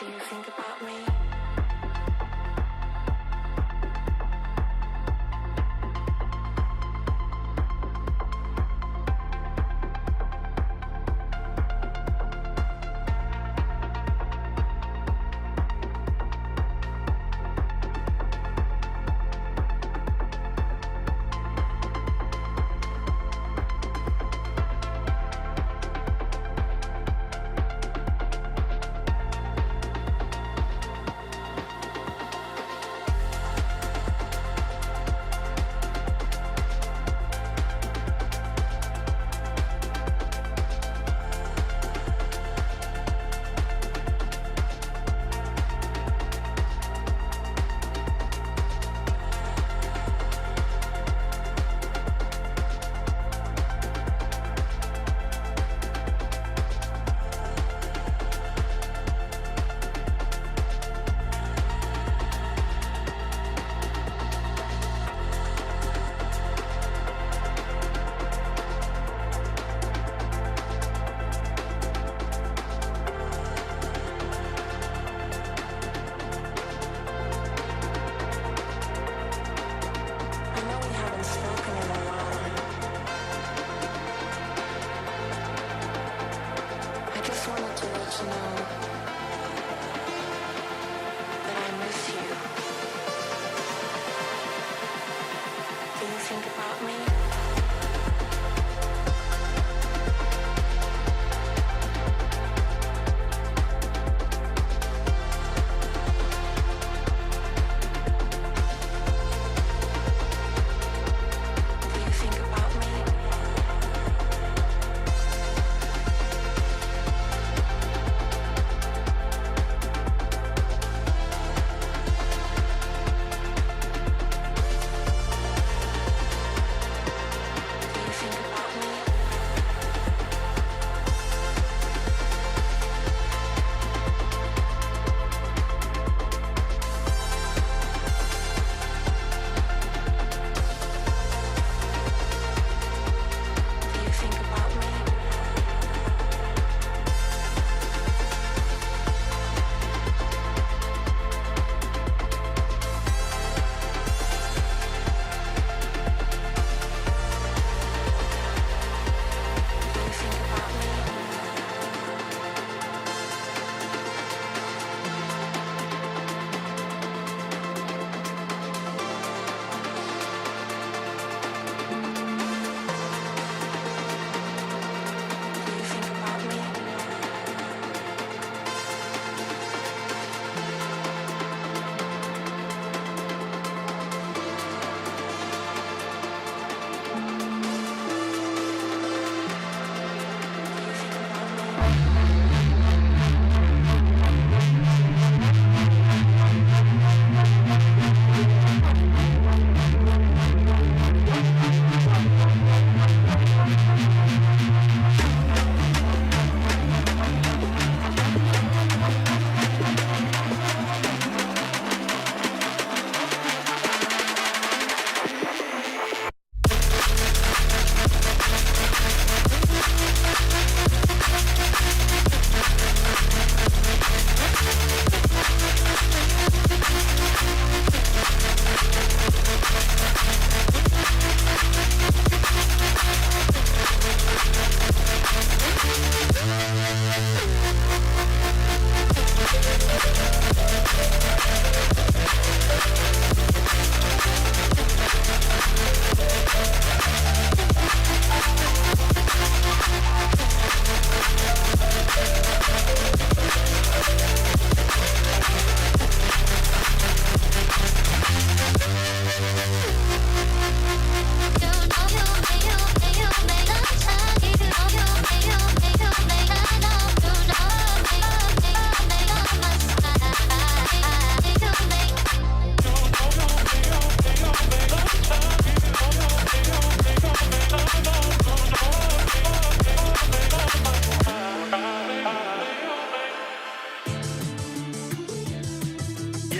Do you think about me?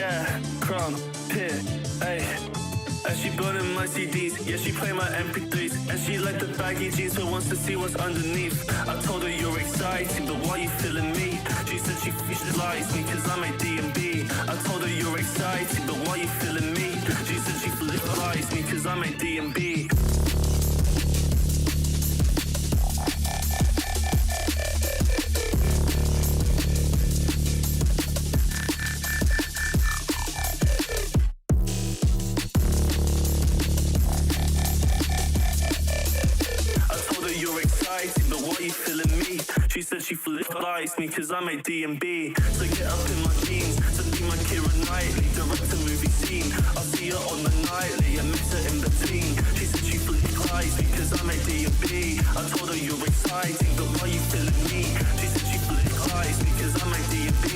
Yeah, crumb, pit, ayy. And she burning my CDs, yeah, she play my MP3s. And she like the baggy jeans, but wants to see what's underneath. I told her you're exciting, but why you feeling me? She said she likes me cause I'm a D&B. I told her you're exciting, but why you feeling me? She said she likes me cause I'm a D&B. But why you feeling me? She said she likes me cause I'm a D&B. So get up in my jeans, to be my Keira Knightley, direct a movie scene. I'll see her on the nightly and mix her in between. She said she likes me cause I'm a D&B. I told her you're exciting, but why you feeling me? She said she likes me cause I'm a D&B.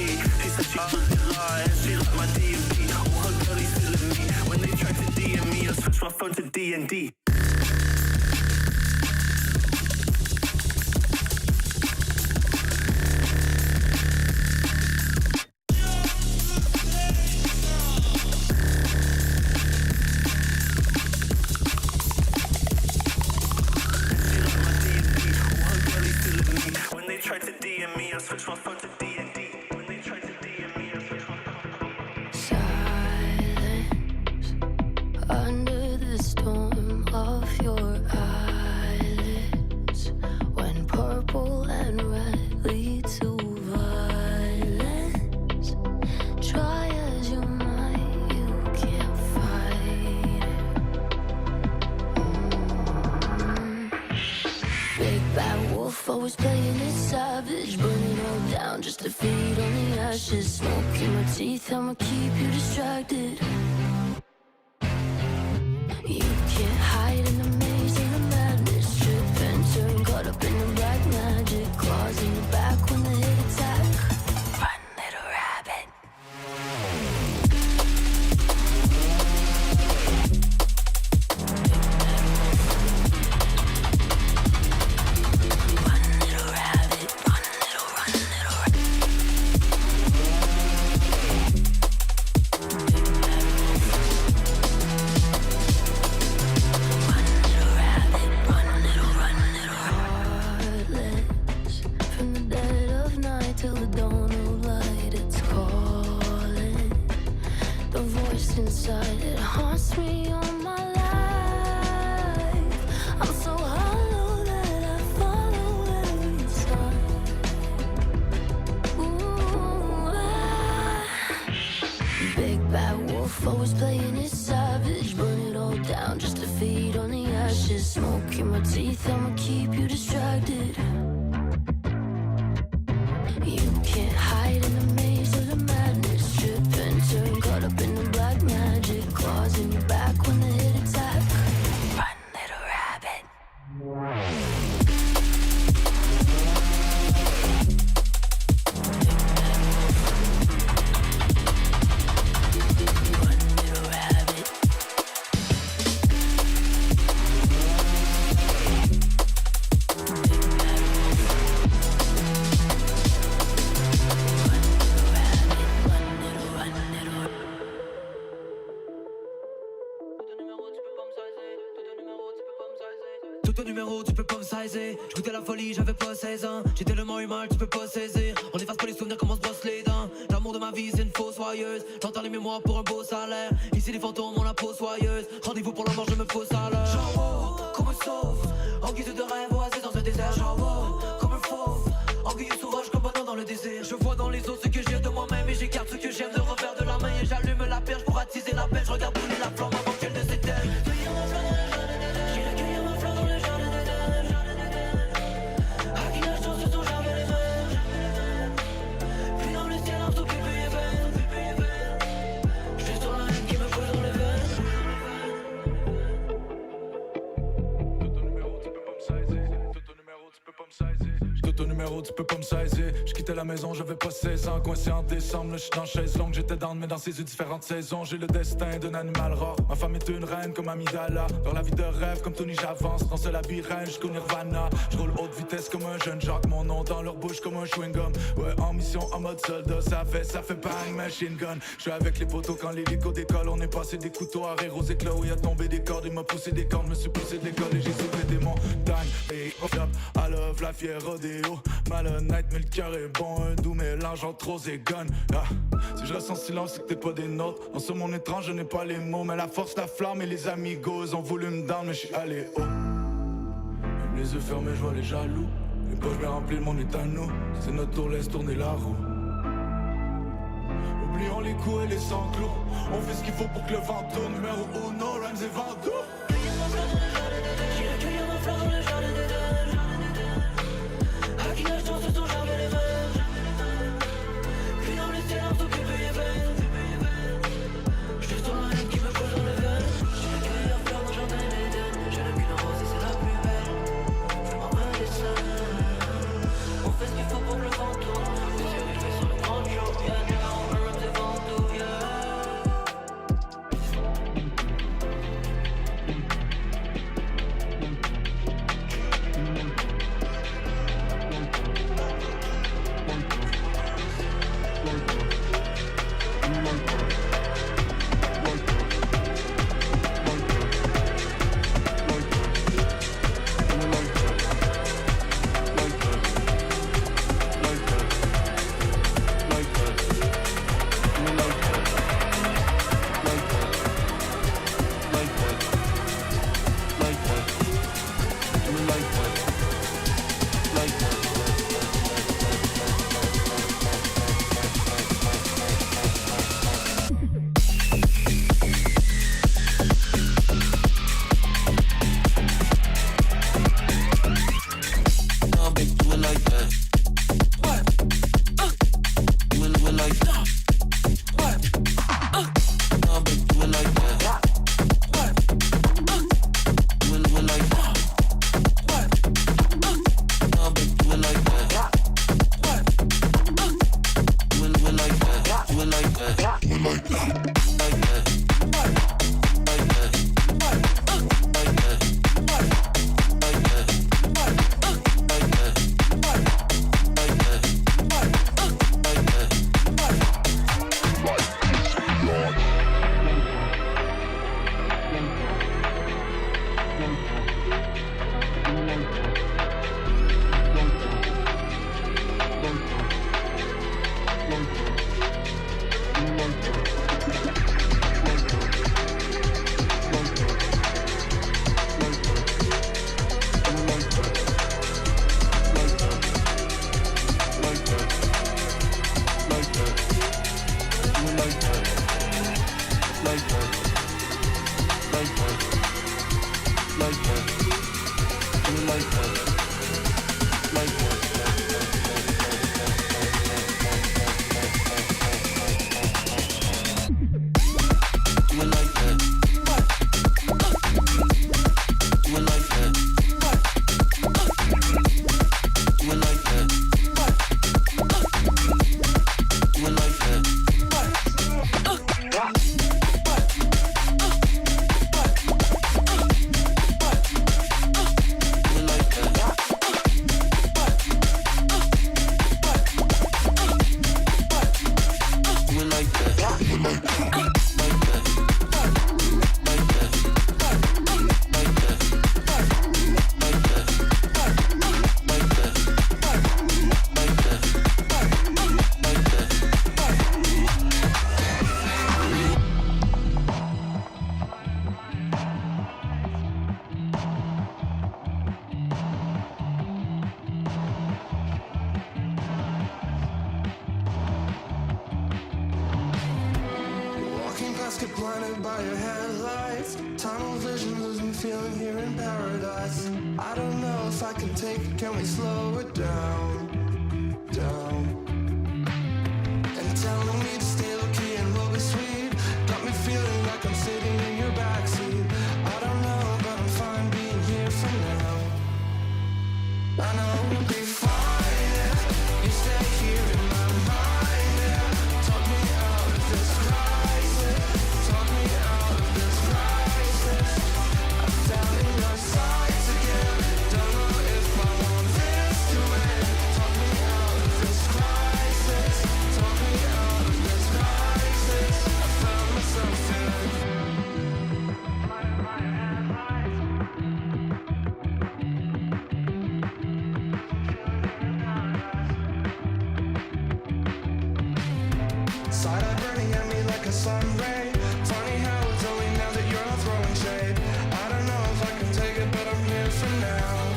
She said she lies, she like my D&B. All her girlies feeling me. When they try to DM me, I switch my phone to D&D. Always playing it savage, burning all down just to feed on the ashes. Smoke in my teeth, I'ma keep you distracted. You can't hide in the maze of the madness. Trip and turn, caught up in the black magic. Claws in your back when the hit attack. Run, little rabbit. Inside it haunts me all my life. I'm so hollow that I follow every sign. Big bad wolf, always playing it savage. Burn it all down just to feed on the ashes. Smoke in my teeth, I'ma keep you distracted. You can't hide in the maze of the madness. Trip and turn, caught up in the black magic. Claws in your back when the hit attack. Run, little rabbit. Ton numéro, tu peux pas me saisir. J'goûtais la folie, j'avais pas 16 ans. J'étais le mal mal, tu peux pas saisir. On efface pas les souvenirs comme on se brosse les dents. L'amour de ma vie, c'est une fausse soyeuse. J'entends les mémoires pour un beau salaire. Ici les fantômes ont la peau soyeuse. Rendez-vous pour la mort, je me fausse à l'heure. Genre wow, comme un sauve. En guise de rêve, oasis dans un désert. Genre wow, comme un fauve. Orgueilleux sauvage comme bonhomme dans le désir. Je vois dans les eaux ce que j'ai de moi-même. Et j'écarte ce que j'aime de revers de la main. Et j'allume la perche pour attiser la pêche. Je regarde brûler la flamme avant qu'elle ne s'éteigne. Ton numéro, tu peux pas me saisir. J'quittais la maison, j'avais pas 16 ans. Coincé en décembre, là j'suis dans chaise longue. J'étais dans mais dans ces différentes saisons. J'ai le destin d'un animal rare. Ma femme est une reine comme Amidala. Dans la vie de rêve comme Tony j'avance. Dans ce labyrinthe jusqu'au Nirvana. J'roule haute vitesse comme un jeune Jacques. Mon nom dans leur bouche comme un chewing gum. Ouais, en mission en mode soldat. Ça fait bang, machine gun. J'suis avec les poteaux quand l'hélico décolle. On est passé des couteaux à rire aux éclats. Où y a tombé des cordes, il m'a poussé des cordes. Me suis poussé de l'école et j'ai soulevé des montagnes. Et hop, I love la fière rodéo. Malhonnête mais le cœur est bon. Un doux mélange entre rose et gun. Si je reste en silence c'est que t'es pas des nôtres. En ce monde étrange je n'ai pas les mots. Mais la force, la flamme et les amigos ont voulu me down mais je suis allé haut. Même les yeux fermés je vois les jaloux. Les poches bien remplies, le monde est à nous. C'est notre tour, laisse tourner la roue. Oublions les coups et les sanglots. On fait ce qu'il faut pour que le vent tourne. Numéro 1, Rams et Vando. J'irai cueillir ma fleur dans le jardin d'Éden. À qui nage dans ce tour j'avais les rêves. Puis dans les stèles tout qui paye peine. Je tourne la haine qui me colle dans les veines. J'irai cueillir ma fleur dans le jardin d'Éden. J'ai le cul en rose et c'est la plus belle. Fais-moi un dessin. On fait ce qu'il faut pour que le vent tourne. Les yeux rivés sur le grand jour. Y'a du vent, le rap de Vando, Get blinded by your headlights. Tunnel vision, losing feeling here in paradise. I don't know if I can take it, can we slow it down, down? And telling me to stay low-key and we'll be sweet. Got me feeling like I'm sitting in your backseat. I don't know, but I'm fine being here for now. I know we'll be fine if you stay here. Side-eye burning at me like a sun ray. Funny how it's only now that you're not throwing shade. I don't know if I can take it, but I'm here for now.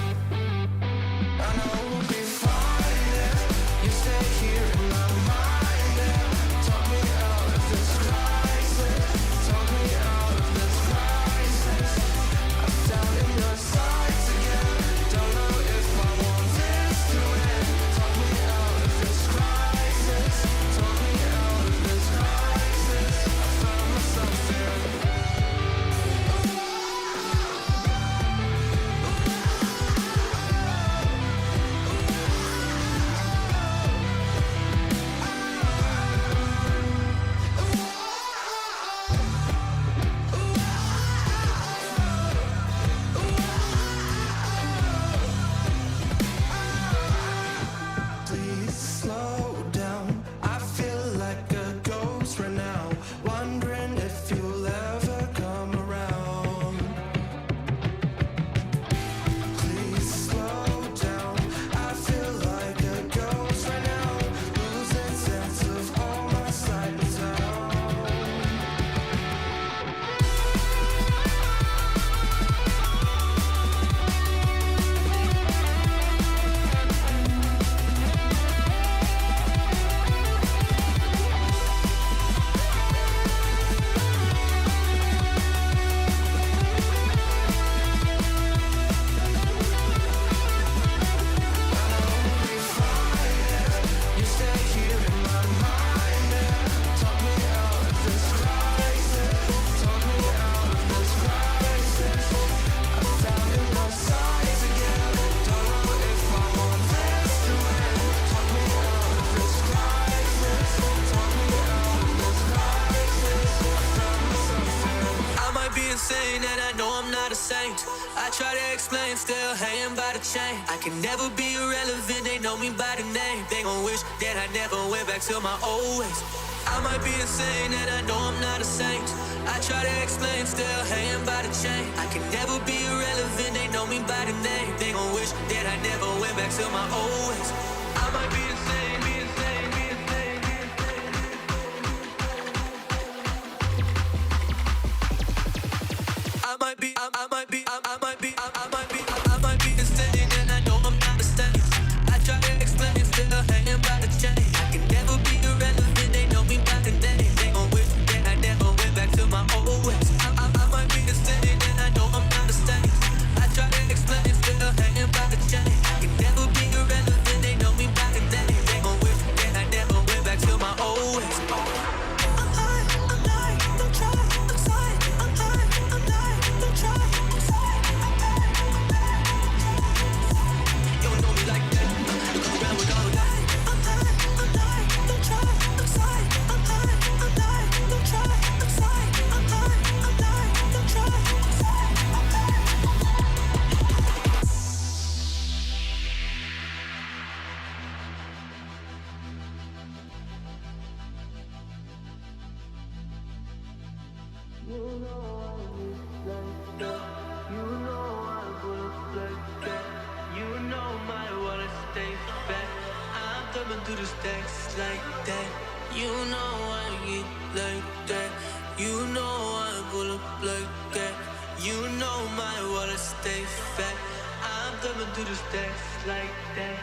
I know we'll be fine if you stay here in my mind. Yeah. Talk me out of this crisis. Talk me out of this crisis. I'm down in your sights again. Don't know if I want this to end. Talk me out of this crisis. Talk me out of this crisis. I found myself in. Please slow down. I feel like a ghost right now. Wondering if you'll ever come around. Please slow down. I feel like a ghost right now. Losing sense of all my sight and sound. You stay here in my mind. Talk me out of this crisis. Talk me out of this crisis. I'm down in my sights again. Don't know if I want this to end. Talk me out of this crisis. Talk me out of this crisis. I found myself in. I might be insane and I know I'm not a saint. I try to explain, still hanging by the chain. I can never be irrelevant, they know me by the name. They gon' wish that I never went back to my old ways. I might be insane and I know I'm not a saint. I try to explain, still hanging by the chain. I can never be irrelevant, they know me by the name. They gon' wish that I never went back to my old ways. I might be insane, be insane, be insane, be insane. I might be insane and I know I'm not a saint. I try to explain, still hanging by the chain. I can never be irrelevant, they know me by the name. They gon' wish that I never went back to my old ways. I might be insane and I know I'm not a saint. I try to explain, still hanging by the chain. I can never be irrelevant, they know me by the name. They gon' wish that I never went back to my old ways. I'm high, don't try, I'm sorry. I'm high, don't try, I'm sorry. You don't know me like that. You come around with all of that. I'm high, don't try, I'm sorry. I'm high, don't try, I'm sorry. I'm high, don't try, I'm sorry. You know my wallet stay fat. I'm thumbing through the stacks like that. You know I get like that. You know I pull up like that. You know my wallet stay fat. I'm thumbing through the stacks like that.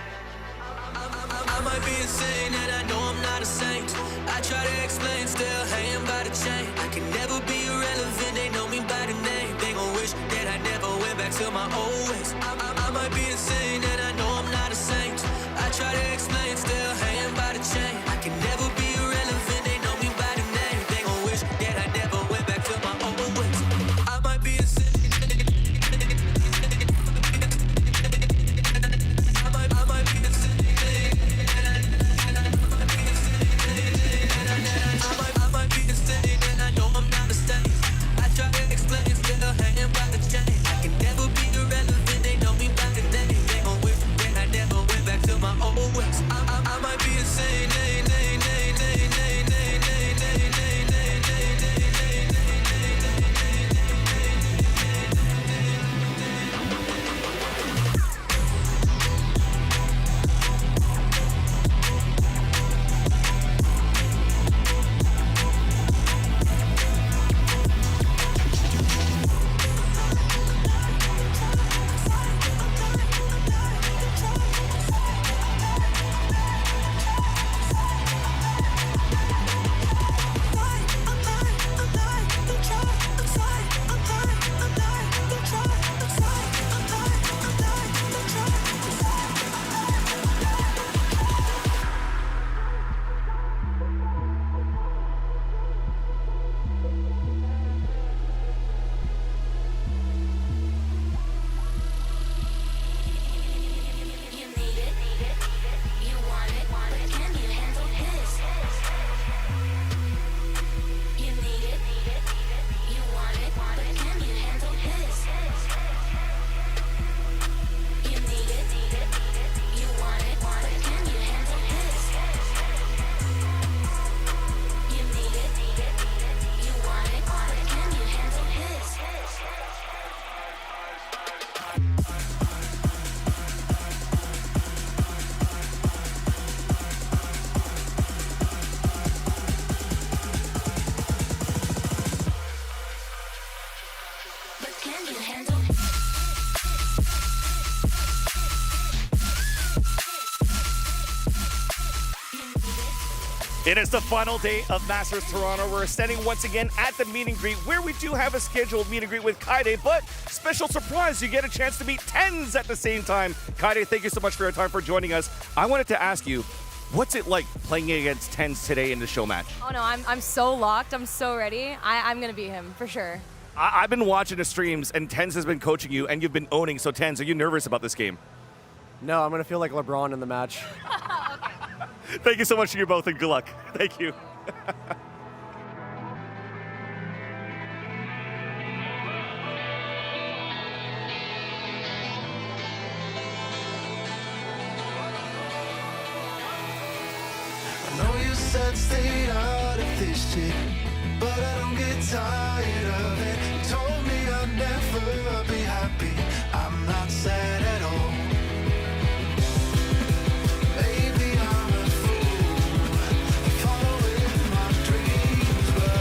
I might be insane and I know I'm not a saint. I try to explain, still hanging by the chain. I can never be irrelevant, they know me by the name. They gon' wish that I never went back to my old ways. I might be insane and I know I'm not a saint. I try to explain, still hanging by the chain. I can never be irrelevant, they know me by the name. They gon' wish that I never went back to my old ways. I might be insane. I might be insane. It is the final day of Masters Toronto. We're standing once again at the meet and greet where we do have a scheduled meet and greet with Kaide, but special surprise, you get a chance to meet TenZ at the same time. Kaide, thank you so much for your time for joining us. I wanted to ask you, what's it like playing against TenZ today in the show match? Oh no, I'm so locked. I'm so ready. I'm going to beat him for sure. I've been watching the streams and TenZ has been coaching you and you've been owning. So TenZ, are you nervous about this game? No, I'm going to feel like LeBron in the match. Thank you so much to you both and good luck. Thank you. I know you said stay out of this shit, but I don't get tired of it. You told me I'd never be happy. I'm not sad at all. Maybe I'm a fool, following my dreams, but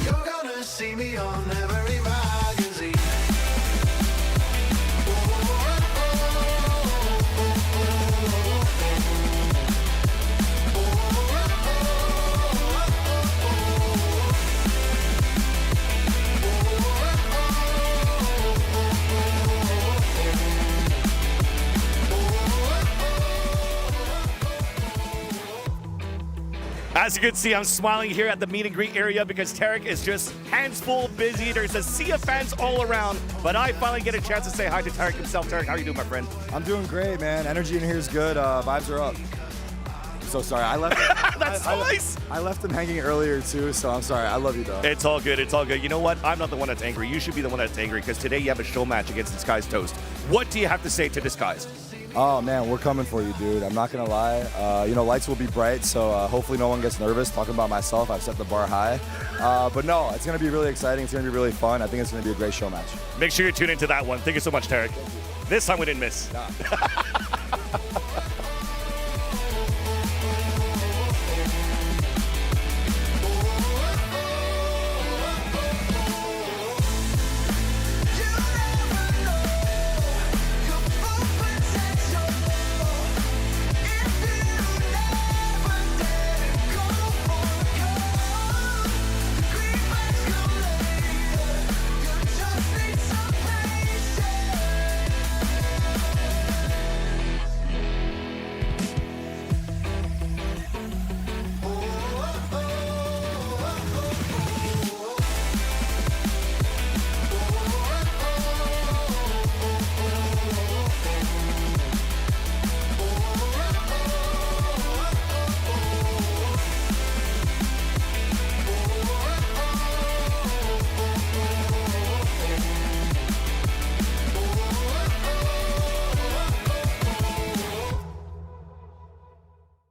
you're gonna see me on every magazine. As you can see, I'm smiling here at the meet and greet area because Tarek is just hands full busy. There's a sea of fans all around, but I finally get a chance to say hi to Tarek himself. Tarek, how are you doing, my friend? I'm doing great, man. Energy in here is good. Vibes are up. I'm so sorry. I left. That's nice. I left them hanging earlier too, so I'm sorry. I love you though. It's all good. It's all good. You know what? I'm not the one that's angry. You should be the one that's angry because today you have a show match against Disguised Toast. What do you have to say to Disguised? Oh man, we're coming for you, dude. I'm not gonna lie. You know, lights will be bright, so hopefully no one gets nervous. Talking about myself, I've set the bar high. But no, it's gonna be really exciting. It's gonna be really fun. I think it's gonna be a great show match. Make sure you tune into that one. Thank you so much, Tarek. This time we didn't miss. Nah.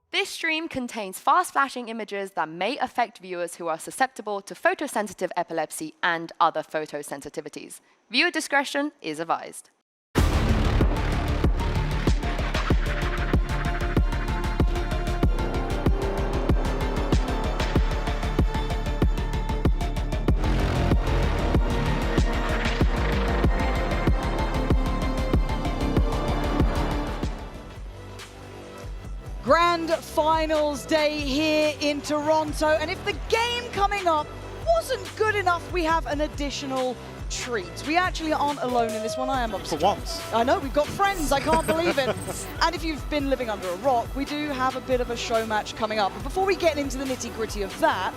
This stream contains fast-flashing images that may affect viewers who are susceptible to photosensitive epilepsy and other photosensitivities. Viewer discretion is advised. Grand finals day here in Toronto, and if the game coming up wasn't good enough, we have an additional treat. We actually aren't alone in this one. I am upset. For once. I know, we've got friends, I can't believe it. And if you've been living under a rock, we do have a bit of a show match coming up. But before we get into the nitty-gritty of that,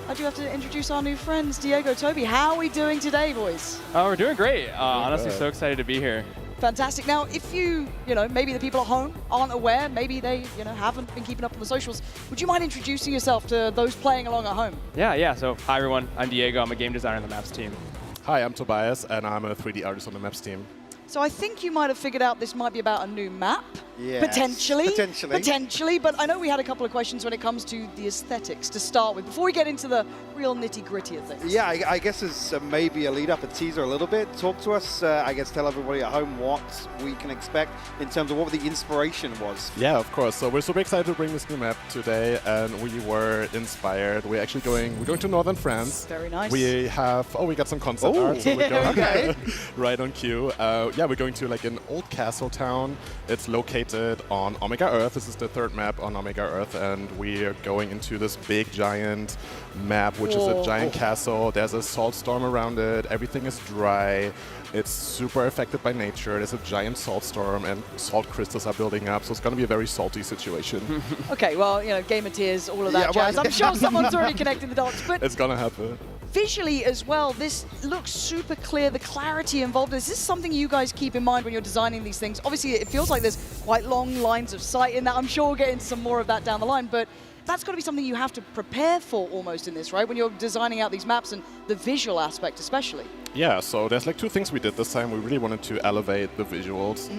I do have to introduce our new friends, Diego, Toby. How are we doing today, boys? Oh, we're doing great. Honestly, so excited to be here. Fantastic. Now, if you know, maybe the people at home aren't aware, maybe they, haven't been keeping up on the socials, would you mind introducing yourself to those playing along at home? Yeah. So, hi everyone. I'm Diego. I'm a game designer on the Maps team. Hi, I'm Tobias, and I'm a 3D artist on the Maps team. So I think you might have figured out this might be about a new map. Yes. Potentially, but I know we had a couple of questions when it comes to the aesthetics to start with, before we get into the real nitty-gritty of things. Yeah, I guess as maybe a lead-up, a teaser a little bit. Talk to us, I guess tell everybody at home what we can expect in terms of what the inspiration was. Yeah, of course. So we're super excited to bring this new map today, and we were inspired. We're actually going to northern France. Very nice. We got some concept art. So we're going okay. right on cue. Yeah, we're going to like an old castle town. It's located located on Omega Earth. This is the third map on Omega Earth, and we are going into this big giant map, which is a giant castle. There's a salt storm around it. Everything is dry. It's super affected by nature. There's a giant salt storm, and salt crystals are building up, so it's going to be a very salty situation. Okay, well, you know, gamer tears, all of that jazz. I'm sure someone's already connecting the dots, but it's going to happen. Visually as well, this looks super clear, the clarity involved. Is this something you guys keep in mind when you're designing these things? Obviously, it feels like there's quite long lines of sight in that. I'm sure we'll get into some more of that down the line, but that's got to be something you have to prepare for almost in this, right? When you're designing out these maps and the visual aspect especially. Yeah, so there's like two things we did this time. We really wanted to elevate the visuals.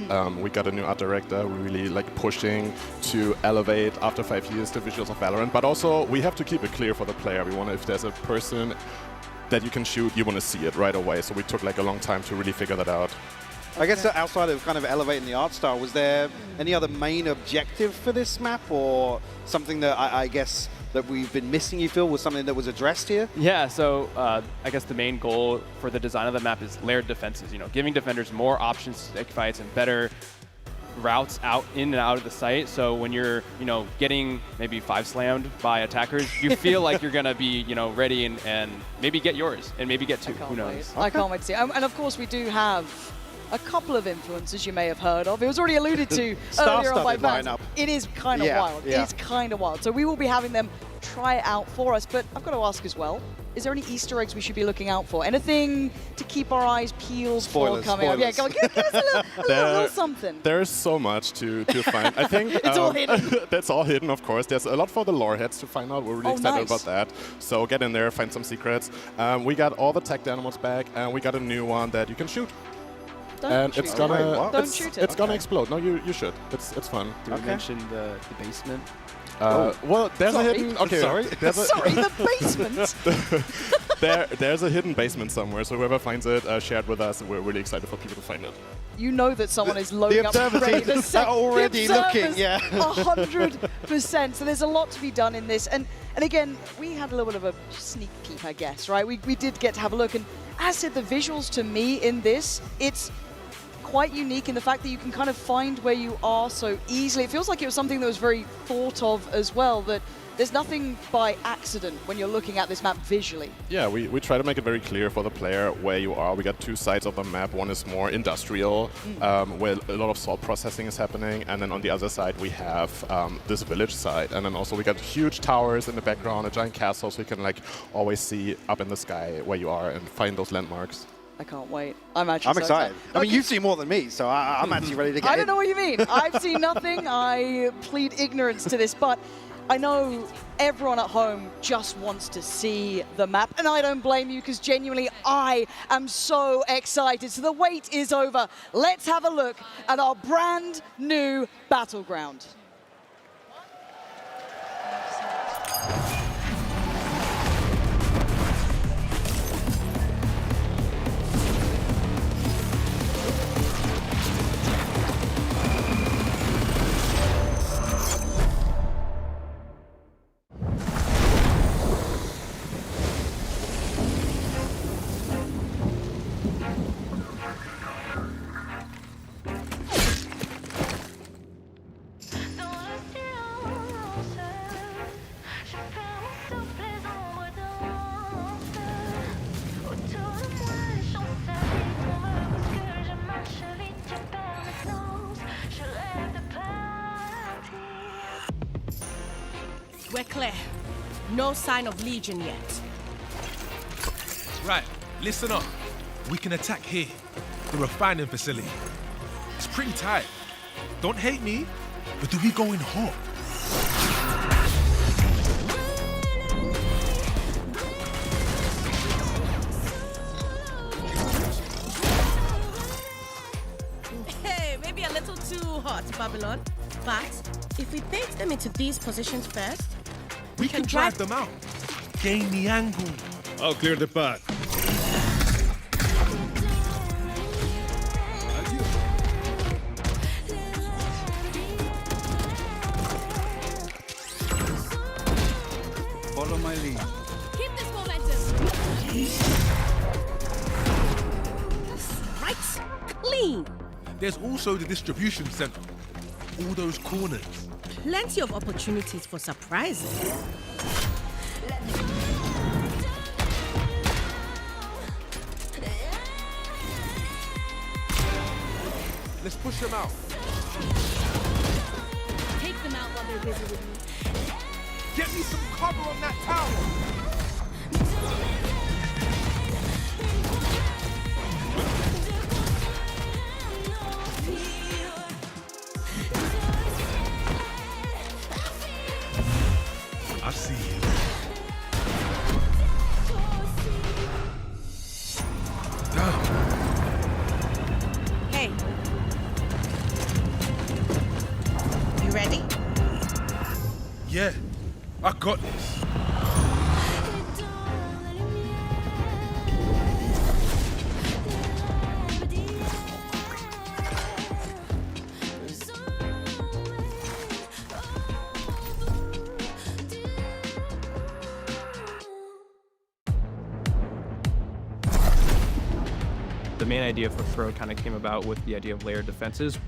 We got a new art director. We're really like pushing to elevate, after 5 years, the visuals of Valorant. But also, we have to keep it clear for the player. We want to, if there's a person that you can shoot, you want to see it right away. So we took like a long time to really figure that out. I guess outside of kind of elevating the art style, was there any other main objective for this map, or something that I guess that we've been missing, you feel, was something that was addressed here? Yeah, so I guess the main goal for the design of the map is layered defenses, you know, giving defenders more options to take fights and better routes out in and out of the site. So when you're, you know, getting maybe 5 slammed by attackers, you feel like you're gonna be, you know, ready and maybe get yours and maybe get 2. Who knows? I can't wait to see. And of course, we do have a couple of influences you may have heard of. It was already alluded to earlier on by Vance. It is kind of wild. Yeah. It is kind of wild. So we will be having them try it out for us. But I've got to ask as well, is there any Easter eggs we should be looking out for? Anything to keep our eyes peeled for coming up? Yeah, go on, give us a little something. There's so much to find. I think it's all hidden. That's all hidden, of course. There's a lot for the lore heads to find out. We're really excited about that. So get in there, find some secrets. We got all the tech animals back, and we got a new one that you can shoot. It's gonna explode. No, you should. It's fun. Did we mention the basement? Well, there's a hidden. Okay, sorry, the basement. There's a hidden basement somewhere. So whoever finds it, share it with us. We're really excited for people to find it. You know that someone is loading up ready to set. Already looking, yeah. 100%. So there's a lot to be done in this. And again, we had a little bit of a sneak peek, I guess, right? We did get to have a look. And as I said, the visuals to me in this, it's quite unique in the fact that you can kind of find where you are so easily. It feels like it was something that was very thought of as well, that there's nothing by accident when you're looking at this map visually. Yeah, we try to make it very clear for the player where you are. We got 2 sides of the map. One is more industrial, where a lot of salt processing is happening, and then on the other side we have this village side, and then also we got huge towers in the background, a giant castle, so you can like always see up in the sky where you are and find those landmarks. I can't wait. I'm actually excited. I mean, you've seen more than me, so I'm actually ready to get I don't know what you mean. I've seen nothing. I plead ignorance to this, but I know everyone at home just wants to see the map, and I don't blame you, because genuinely I am so excited. So the wait is over. Let's have a look at our brand new battleground. We're clear. No sign of Legion yet. Right, listen up. We can attack here, the refining facility. It's pretty tight. Don't hate me, but do we go in hot? Hey, maybe a little too hot, Babylon. But if we bait them into these positions first, we can drive them out. Gain the angle. I'll clear the path. Follow my lead. Keep this momentum. Right, clean. There's also the distribution center. all those corners. Plenty of opportunities for surprises. Let's push them out. Take them out while they're busy with me. Get me some cover on that tower. I see you. Hey. You ready? Yeah, I got this. The main idea for Throw kind of came about with the idea of layered defenses.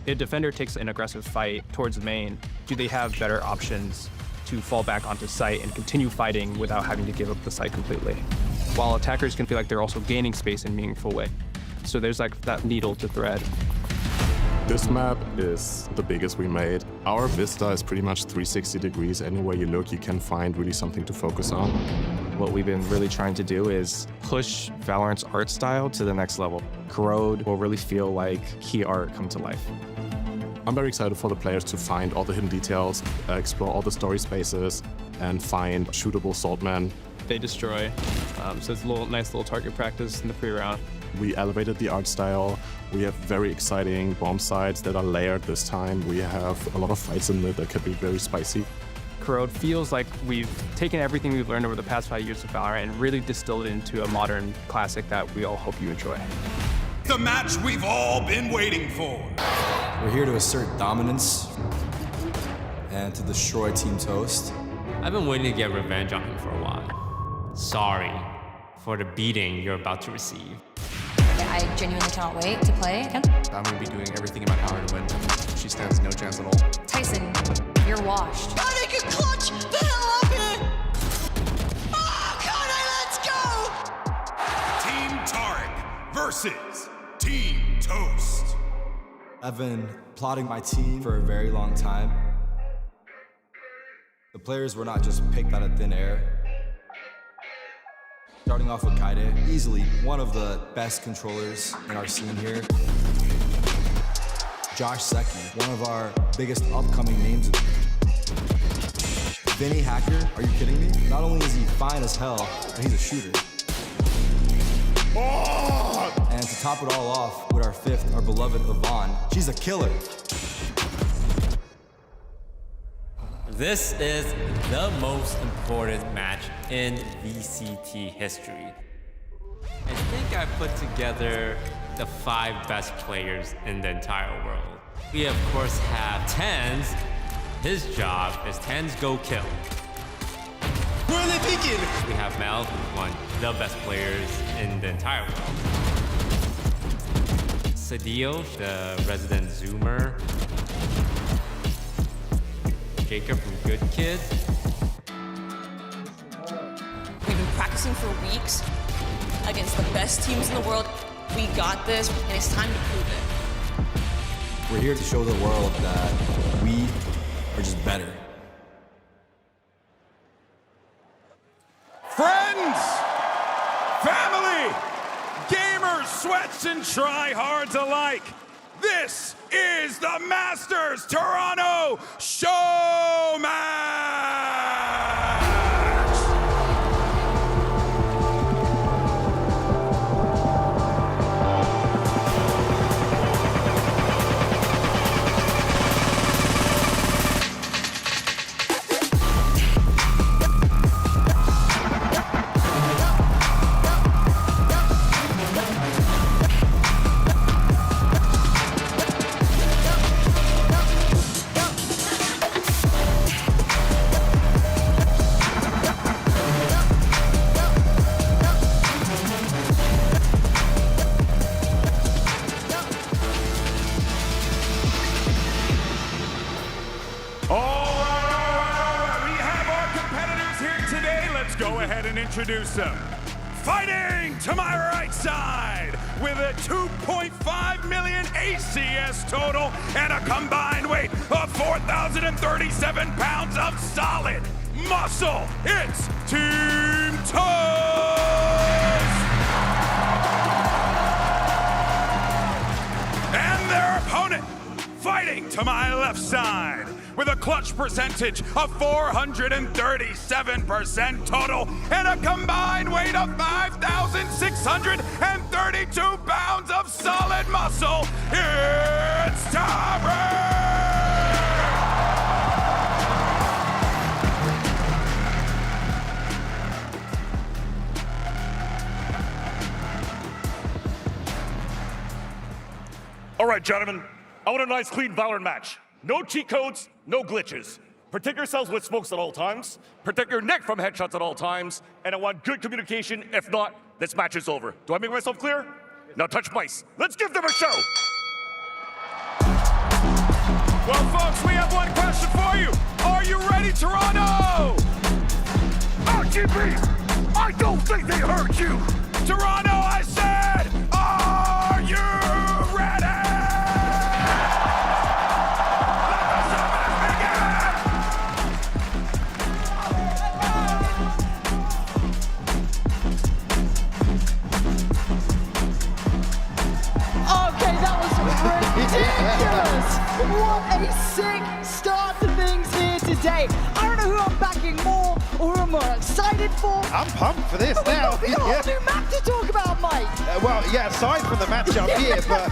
If a defender takes an aggressive fight towards the main, do they have better options to fall back onto site and continue fighting without having to give up the site completely? While attackers can feel like they're also gaining space in a meaningful way. So there's like that needle to thread. This map is the biggest we made. Our vista is pretty much 360 degrees. Anywhere you look, you can find really something to focus on. What we've been really trying to do is push Valorant's art style to the next level. Corrode will really feel like key art come to life. I'm very excited for the players to find all the hidden details, explore all the story spaces, and find shootable Saltman. They destroy, so it's a nice little target practice in the pre-round. We elevated the art style. We have very exciting bomb sites that are layered this time. We have a lot of fights in it that could be very spicy. Corrode feels like we've taken everything we've learned over the past 5 years of Valorant and really distilled it into a modern classic that we all hope you enjoy. The match we've all been waiting for. We're here to assert dominance and to destroy Team Toast. I've been waiting to get revenge on him for a while. Sorry for the beating you're about to receive. I genuinely cannot wait to play again. I'm going to be doing everything in my power to win. She stands no chance at all. Tyson, you're washed. I can clutch the hell up here! Oh, Connor, let's go! Team Tarek versus Team Toast. I've been plotting my team for a very long time. The players were not just picked out of thin air. Starting off with Kaide, easily one of the best controllers in our scene here. Josh Secchi, one of our biggest upcoming names. Vinny Hacker, are you kidding me? Not only is he fine as hell, but he's a shooter. Oh! And to top it all off, with our fifth, our beloved Yvonne, she's a killer. This is the most important match in VCT history. I think I put together the 5 best players in the entire world. We of course have Tens. His job is Tens go kill. Where are they peeking? We have Mel, who's one of the best players in the entire world. Sadio, the resident zoomer. Jacob from Good Kid. We've been practicing for weeks against the best teams in the world. We got this, and it's time to prove it. We're here to show the world that we are just better. Friends, family, gamers, sweats, and tryhards alike. This is the Masters Toronto Showmatch! go ahead and introduce him. Fighting to my right side with a 2.5 million ACS total and a combined weight of 4,037 pounds of solid muscle. It's Team Toast! And their opponent, fighting to my left side with a clutch percentage of 437% total and a combined weight of 5,632 pounds of solid muscle, it's Tyree! All right, gentlemen, I want a nice, clean Valorant match. No cheat codes, no glitches. Protect yourselves with smokes at all times. Protect your neck from headshots at all times. And I want good communication. If not, this match is over. Do I make myself clear? Now touch mice. Let's give them a show. Well, folks, we have one question for you. Are you ready, Toronto? RGB, I don't think they heard you. Toronto, I said, are you ready? Okay, that was ridiculous! What a sick start to things here today. I don't know who I'm backing more or who I'm more excited for. I'm pumped for this now. We got a whole new map to talk about, Mike. Well, yeah, aside from the matchup here, but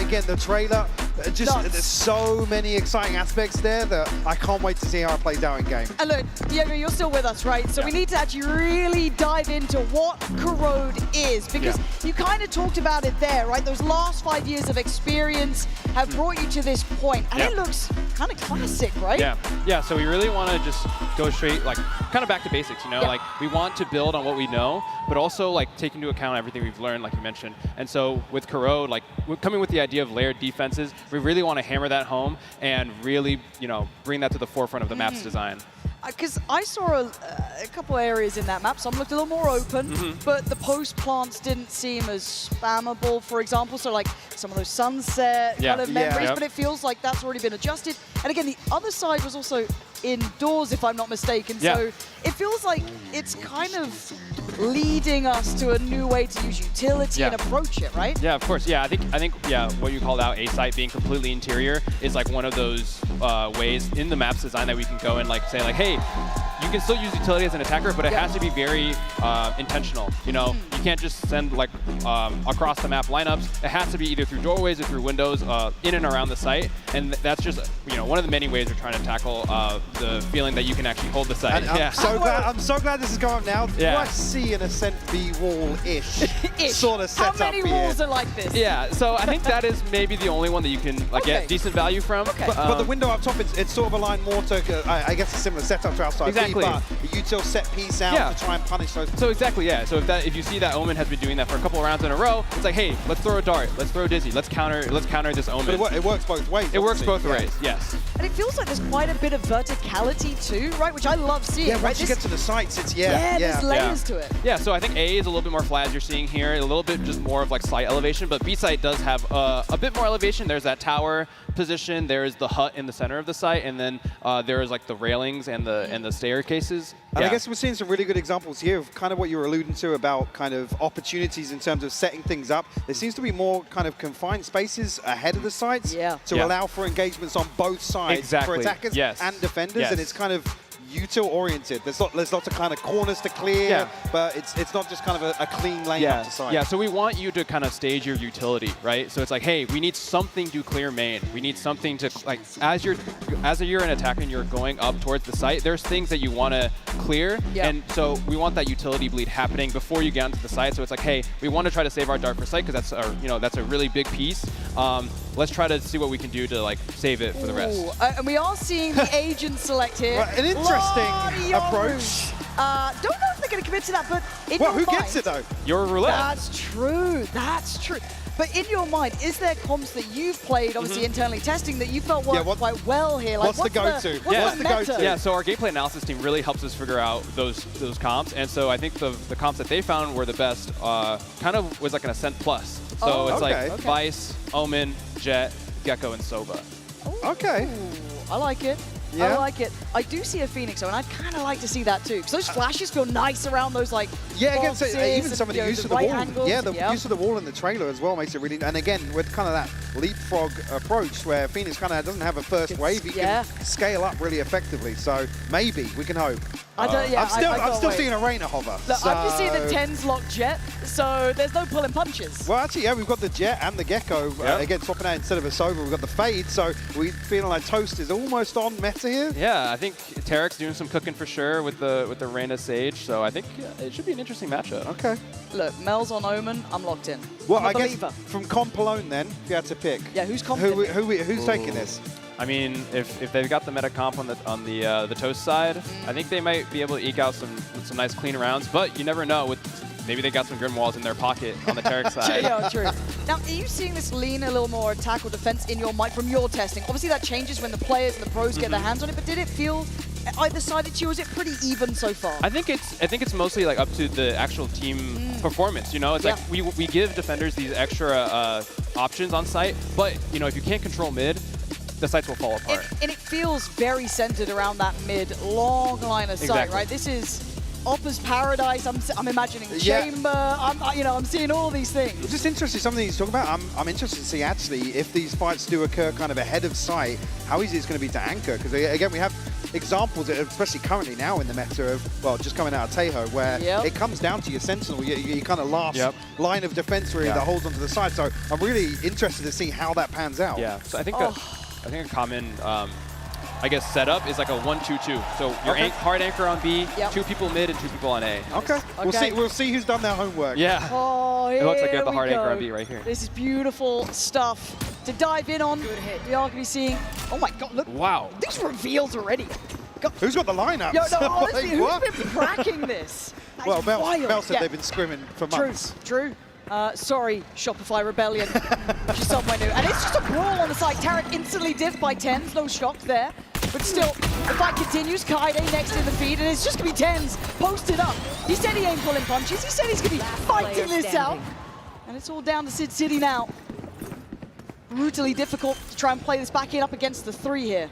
again, the trailer, there's so many exciting aspects there that I can't wait to see how it plays out in game. And look, Diego, you're still with us, right? So we need to actually really dive into what Corrode is, because you kind of talked about it there, right? Those last 5 years of experience have brought you to this point, and it looks kind of classic, right? Yeah, so we really want to just go straight, like, kind of back to basics, you know? Like, we want to build on what we know, but also, like, take into account everything we've learned, like you mentioned. And so with Corrode, like, we're coming with the idea of layered defenses. We really want to hammer that home and really, you know, bring that to the forefront of the map's design. Because I saw a couple areas in that map, some looked a little more open, but the post plants didn't seem as spammable, for example. So like some of those sunset kind of memories, but it feels like that's already been adjusted. And again, the other side was also indoors, if I'm not mistaken. So it feels like it's kind of leading us to a new way to use utility and approach it, right? Yeah, of course. Yeah, I think what you called out, A site being completely interior, is like one of those ways in the map's design that we can go and like say like, hey, you can still use utility as an attacker, but it has to be very intentional. You know, you can't just send like across the map lineups. It has to be either through doorways or through windows in and around the site, and that's just one of the many ways we're trying to tackle the feeling that you can actually hold the site. And I'm so glad this is going up now. Do I see an Ascent B wall-ish sort of setup here? How many walls are like this? Yeah, so I think that is maybe the only one that you can like get decent value from. But the window up top, it's sort of aligned more to, I guess, a similar setup to outside B, but you still set piece out to try and punish those. So exactly, yeah. So if you see that Omen has been doing that for a couple of rounds in a row, it's like, hey, let's throw a dart, let's throw Dizzy, let's counter this Omen. But it works both ways. It works both ways, yes. And it feels like there's quite a bit of verticality too, right? Which I love seeing. Yeah, once you get to the sites, it's there's layers to it. Yeah, so I think A is a little bit more flat as you're seeing here, a little bit just more of like slight elevation, but B site does have a bit more elevation. There's that tower position, there's the hut in the center of the site, and then there is like the railings and the staircases. And I guess we're seeing some really good examples here of kind of what you were alluding to about kind of opportunities in terms of setting things up. There seems to be more kind of confined spaces ahead of the sites to allow for engagements on both sides for attackers and defenders, and it's kind of util oriented. There's lots of kind of corners to clear, but it's not just kind of a clean lane up to side. Yeah, so we want you to kind of stage your utility, right? So it's like, hey, we need something to clear main. We need something to, like, as you're an attacker and you're going up towards the site, there's things that you want to clear, and so we want that utility bleed happening before you get onto the site. So it's like, hey, we want to try to save our dart for site because that's a really big piece. Let's try to see what we can do to like save it for the rest. And we are seeing the agent select here. An interesting approach. Don't know if they're going to commit to that, but in who gets it though? Your roulette. That's true. That's true. But in your mind, is there comps that you've played, obviously internally testing, that you felt worked quite well here? What's the go-to? What's the go-to? Yeah, so our gameplay analysis team really helps us figure out those comps, and so I think the comps that they found were the best kind of was like an Ascent Plus. So it's like Vice, Omen, Jet, Gecko, and Sova. Okay. I like it. Yeah. I like it. I do see a Phoenix, though, and I'd kind of like to see that too. Because those flashes feel nice around those, like, against boxes even some of the and, use of the the right wall. angles. Yeah, the use of the wall in the trailer as well makes it really. And again, with kind of that leapfrog approach where Phoenix kind of doesn't have a first wave, he can scale up really effectively. So maybe we can hope. I'm still seeing a Reina hover. Look, I'm just seeing the 10s lock Jet, so there's no pulling punches. Well, actually, yeah, we've got the Jet and the Gecko again swapping out instead of a Sova. We've got the Fade, so we feeling like Toast is almost on meta here. Yeah, I think Tarek's doing some cooking for sure with the Reina Sage, so I think it should be an interesting matchup. Okay. Look, Mel's on Omen, I'm locked in. Well, I'm a I guess believer. from comp alone then, if you had to pick. Yeah, who's confident? Who's taking this? I mean, if they've got the meta comp on the Toast side, I think they might be able to eke out some nice clean rounds. But you never know. Maybe they got some Grimoires in their pocket on the Tarek side. Yeah, true. Now, are you seeing this lean a little more attack or defense in your mind from your testing? Obviously, that changes when the players and the pros get their hands on it. But did it feel either sided to you? Or is it pretty even so far? I think it's mostly like up to the actual team performance. You know, it's like we give defenders these extra options on site, but you know, if you can't control mid, the sites will fall apart. And it feels very centered around that mid long line of sight, right? This is Oppa's Paradise. I'm imagining Chamber. I'm seeing all these things. It's just interesting, something he's talking about. I'm interested to see actually if these fights do occur kind of ahead of sight, how easy it's going to be to anchor. Because again, we have examples, especially currently now in the meta of, well, just coming out of Tejo, where it comes down to your Sentinel, your kind of last line of defense really that holds onto the side. So I'm really interested to see how that pans out. Yeah, so I think a common, I guess, setup is like a 1-2-2. So your hard anchor on B, 2 people mid and 2 people on A. Okay. We'll see who's done their homework. Yeah. Oh, it looks like you have the hard go. anchor on B right here. This is beautiful stuff to dive in on. We are going to be seeing. Oh my God! Look. Wow. These reveals already. Who's got the lineups? Yo, no, honestly, who's been cracking this? Well, Mel said they've been scrimming for months. True. Sorry, Shopify Rebellion. She's somewhere new. And it's just a brawl on the side. Tarek instantly diffed by 10s. No shock there. But still, the fight continues. Kaide next in the feed. And it's just going to be 10s posted up. He said he ain't pulling punches. He said he's going to be fighting this out. And it's all down to Sid City now. Brutally difficult to try and play this back in up against the 3 here.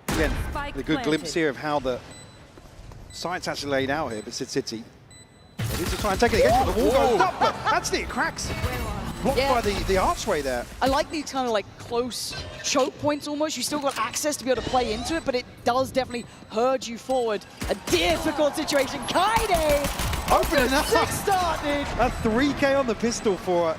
Again, the good glimpse here of how the site's actually laid out here, but Sid City. They need to try and take it again, but the wall goes up, but actually it cracks. Blocked by the archway there. I like these kind of like close choke points almost. You still got access to be able to play into it, but it does definitely herd you forward. A difficult situation. Kaide! Opening up. 6 start, dude. A 3K on the pistol for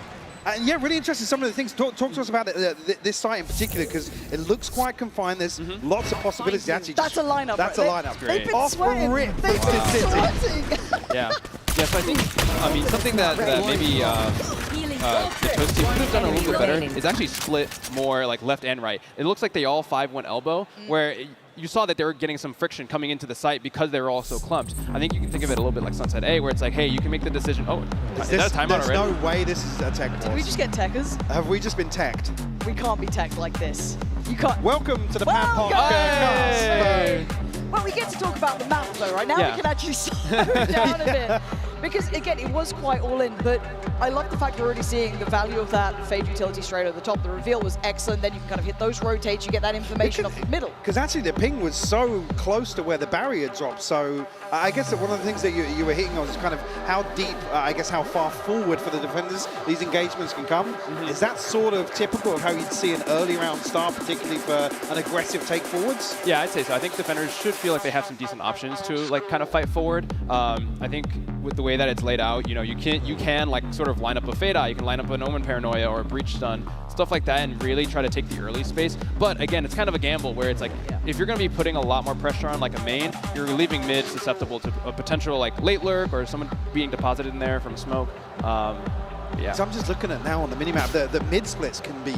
and yeah, really interesting. Some of the things. Talk to us about this site in particular, because it looks quite confined. There's lots of possibilities. Actually, that's a lineup. That's right? a lineup. They've been Off sweating. rip. They've been sweating. Yeah. Yes, I think. I mean, something that maybe the Toast team could have done a little bit better is actually split more like left and right. It looks like they all 5-1 elbow, where you saw that they were getting some friction coming into the site because they were all so clumped. I think you can think of it a little bit like Sunset A, where it's like, hey, you can make the decision. Oh, is that a timeout already? There's no way this is a tech Did we just get techers? Have we just been teched? We can't be teched like this. You can't. Welcome to the Pan Podcast. Well, we get to talk about the map though, right? Now we can actually slow down a bit. Because again, it was quite all in, but I love the fact you're already seeing the value of that Fade utility straight at the top. The reveal was excellent. Then you can kind of hit those rotates, you get that information off the middle. Because actually the ping was so close to where the barrier dropped. So I guess that one of the things that you were hitting on is kind of how deep, I guess how far forward for the defenders these engagements can come. Is that sort of typical of how you'd see an early round start, particularly for an aggressive take forwards? Yeah, I'd say so. I think defenders should feel like they have some decent options to like kind of fight forward. I think with the way that it's laid out, you know, you can like sort of line up a Fade Eye, you can line up an Omen Paranoia or a Breach Stun, stuff like that, and really try to take the early space. But again, it's kind of a gamble where it's like, if you're going to be putting a lot more pressure on like a main, you're leaving mid susceptible to a potential like late lurk or someone being deposited in there from smoke. Yeah. So I'm just looking at now on the minimap, the mid splits can be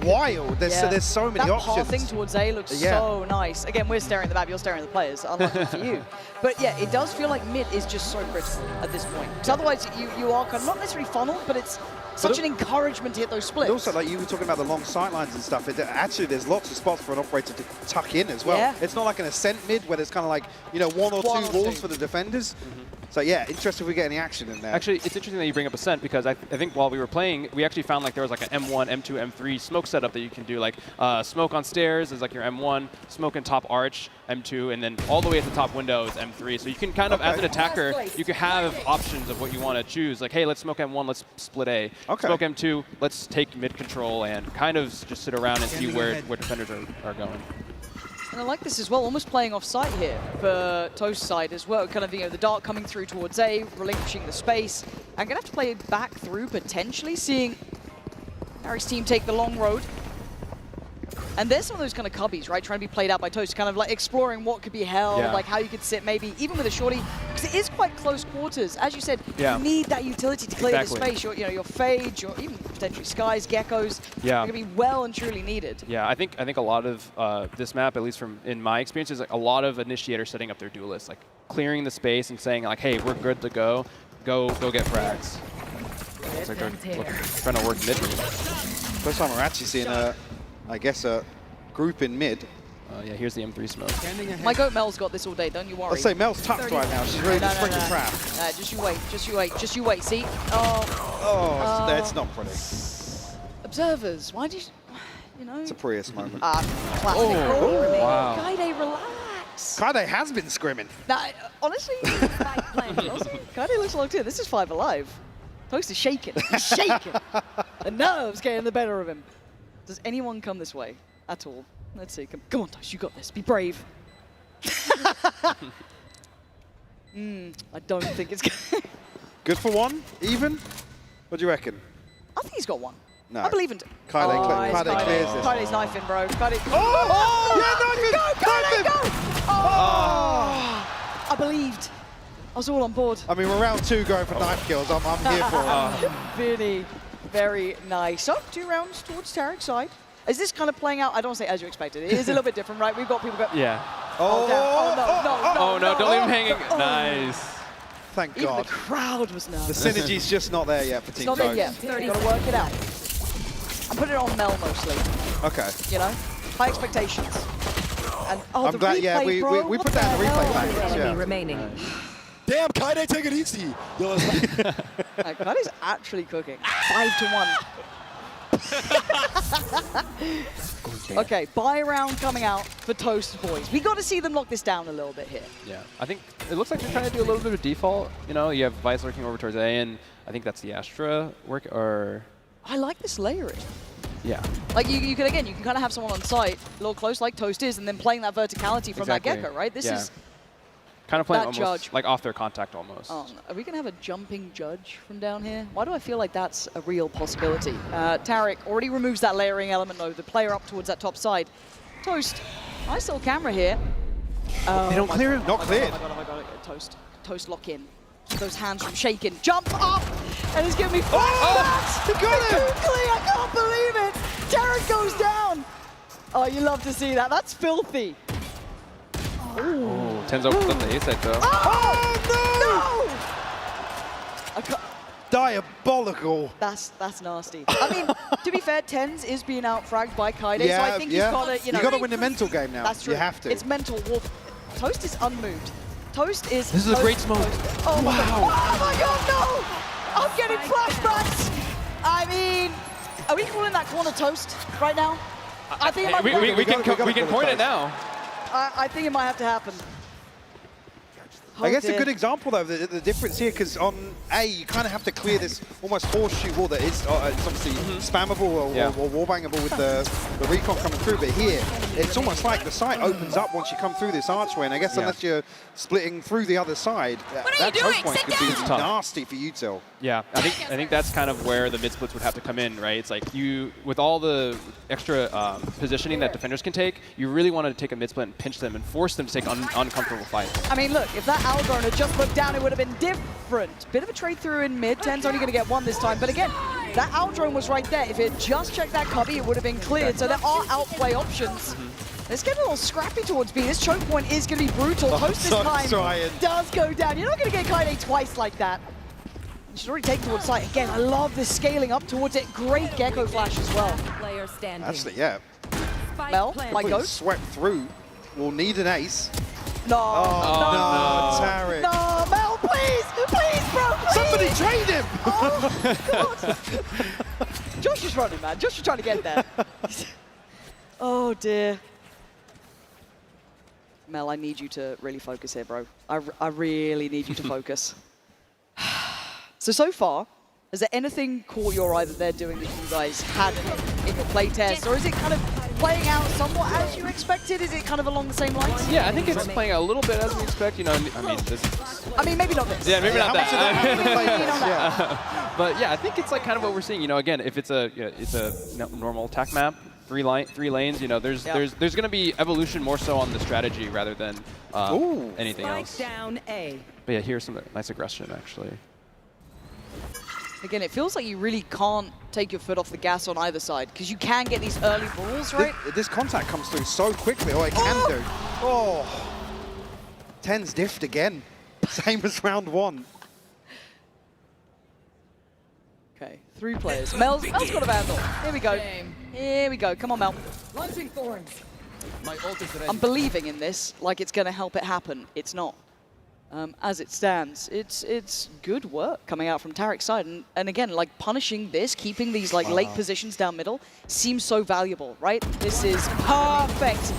wild. There's so many options. That passing towards A looks so nice. Again, we're staring at the map, you're staring at the players, unlucky for you. But yeah, it does feel like mid is just so critical at this point. Because otherwise you are kind of not necessarily funneled, but it's such an encouragement to hit those splits. But also, like you were talking about the long sightlines and stuff, actually there's lots of spots for an operator to tuck in as well. Yeah. It's not like an ascent mid where there's kind of like, you know, one or two walls for the defenders. So yeah, interesting if we get any action in there. Actually, it's interesting that you bring up Ascent because I think while we were playing, we actually found like there was like an M1, M2, M3 smoke setup that you can do. Like smoke on stairs is like your M1, smoke in top arch, M2, and then all the way at the top window is M3. So you can kind of, as an attacker, you can have options of what you want to choose. Like, hey, let's smoke M1, let's split A. Smoke M2, let's take mid control and kind of just sit around and see where defenders are going. And I like this as well, almost playing off site here for Toast's side as well. Kind of, you know, the dart coming through towards A, relinquishing the space. I'm going to have to play it back through, potentially, seeing Harry's team take the long road. And there's some of those kind of cubbies, right, trying to be played out by Toast, kind of like exploring what could be held, like how you could sit maybe, even with a shorty, because it is quite close quarters. As you said, you need that utility to clear the space. Your, you know, your Fade, your even potentially Skies, Geckos, are going to be well and truly needed. Yeah, I think a lot of this map, at least from in my experience, is like a lot of initiators setting up their duelists, like clearing the space and saying like, hey, we're good to go get frags. It's like they're trying to work mid. First time we're actually seeing I guess a group in mid. Yeah, here's the M3 smoke. My goat Mel's got this all day, don't you worry. I'll say Mel's tucked right now. She's ready to spring the trap. Just you wait, just you wait, just you wait. See? That's not pretty. Observers, why do you know? It's a Prius moment. Classic. Wow. Kaide, relax. Kaide has been scrimming. Nah, honestly, Kaide looks locked in. This is 5 Alive. Toast is shaking. He's shaking. The nerves getting the better of him. Does anyone come this way at all? Let's see. Come on, Toast. You got this. Be brave. I don't think it's good. Good for one? Even? What do you reckon? I think he's got one. No. I believe in Kaide clears this. Kaide's knifing, bro. Kaide. I believed. I was all on board. I mean, we're round 2 going for knife kills. I'm here for it. Really very nice. So, 2 rounds towards Tarek's side. Is this kind of playing out? I don't want to say as you expected. It is a little bit different, right? We've got people go. Yeah. Oh, no, don't leave him hanging. Nice. Thank Even God. the crowd was nervous. The synergy's just not there yet for Team It's not there Toast. yet. You've got to work it out. I'm putting it on Mel mostly. Okay. You know? High expectations. And, I'm glad, replay, we put that in the replay package. Yeah. remaining. Damn, Kaide, take it easy. Kaide's actually cooking. 5-1. Okay, buy round coming out for Toast boys. We got to see them lock this down a little bit here. Yeah, I think it looks like they're trying to do a little bit of default. You know, you have Vice lurking over towards A, and I think that's the Astra work, or... I like this layering. Yeah. Like, you can, again, you can kind of have someone on site, a little close like Toast is, and then playing that verticality from that Gecko, right? This is... Kind of playing that almost judge. like off their contact almost. Are we going to have a jumping judge from down here? Why do I feel like that's a real possibility? Tarek already removes that layering element, though. The player up towards that top side. Toast, nice little camera here. They don't clear him. Not cleared. Oh my God. Toast lock in. Keep those hands from shaking. Jump up! And he's giving me flashbacks! He got it! I can't believe it! Tarek goes down! Oh, you love to see that. That's filthy. Oh, Tenzo puts up the A side though. Oh, no! Diabolical. That's nasty. I mean, to be fair, Tens is being out-fragged by Kaide, so I think he's got to, you know... You got to win the mental game now. That's true. You have to. It's mental warfare. Toast is unmoved. Toast is... This is a great smoke. Oh my God. Oh my God, no! I'm getting flashbacks! I mean, are we calling that corner Toast right now? I think it might we can point it now. I think it might have to happen. I guess a good example, though, the difference here, because on A, you kind of have to clear this almost horseshoe wall that is it's obviously spammable or wallbangable with the recon coming through. But here, it's almost like the site opens up once you come through this archway. And I guess unless you're splitting through the other side, that choke point could be nasty for Util. Yeah, I think that's kind of where the mid splits would have to come in, right? It's like you, with all the extra positioning that defenders can take, you really want to take a mid split and pinch them and force them to take uncomfortable fights. I mean, look, if that Algorn had just looked down, it would have been different. Bit of a trade through in mid. Ten's only going to get one this time. But again, that Aldrone was right there. If it had just checked that cubby, it would have been cleared. So there are outplay options. It's getting a little scrappy towards B. This choke point is going to be brutal. Toast this time does go down. You're not going to get Kaide twice like that. She's already taken towards site. Again, I love this scaling up towards it. Great Gecko flash as well. Player standing. Actually, yeah. Mel, my Completely ghost. swept through. We'll need an ace. No. Oh, no, Tarek. No, Mel, please, please, bro, please. Somebody trade him. Oh, God. Josh is running, man. Josh is trying to get there. Oh, dear. Mel, I need you to really focus here, bro. I really need you to focus. So far, has there anything caught your eye that they're doing that you guys had in your playtest? Or is it kind of playing out somewhat as you expected? Is it kind of along the same lines? Yeah, I think it's playing out a little bit as we expect. You know, I mean, this. I mean, maybe not this. Yeah, maybe not that. Maybe not that. But yeah, I think it's like kind of what we're seeing. You know, again, if it's a normal attack map, three lanes. You know, there's going to be evolution more so on the strategy rather than anything else. Down A. But yeah, here's some nice aggression actually. Again, it feels like you really can't take your foot off the gas on either side because you can get these early balls, right? This contact comes through so quickly, or it can do. Oh, 10's diffed again. Same as round 1. Okay, 3 players. Mel's got a vandal. Here we go. Here we go. Come on, Mel. Launching thorns. My ult is ready. I'm believing in this like it's going to help it happen. It's not. As it stands, it's good work coming out from Tarek's side. And again, like punishing this, keeping these like late positions down middle seems so valuable, right? This is perfect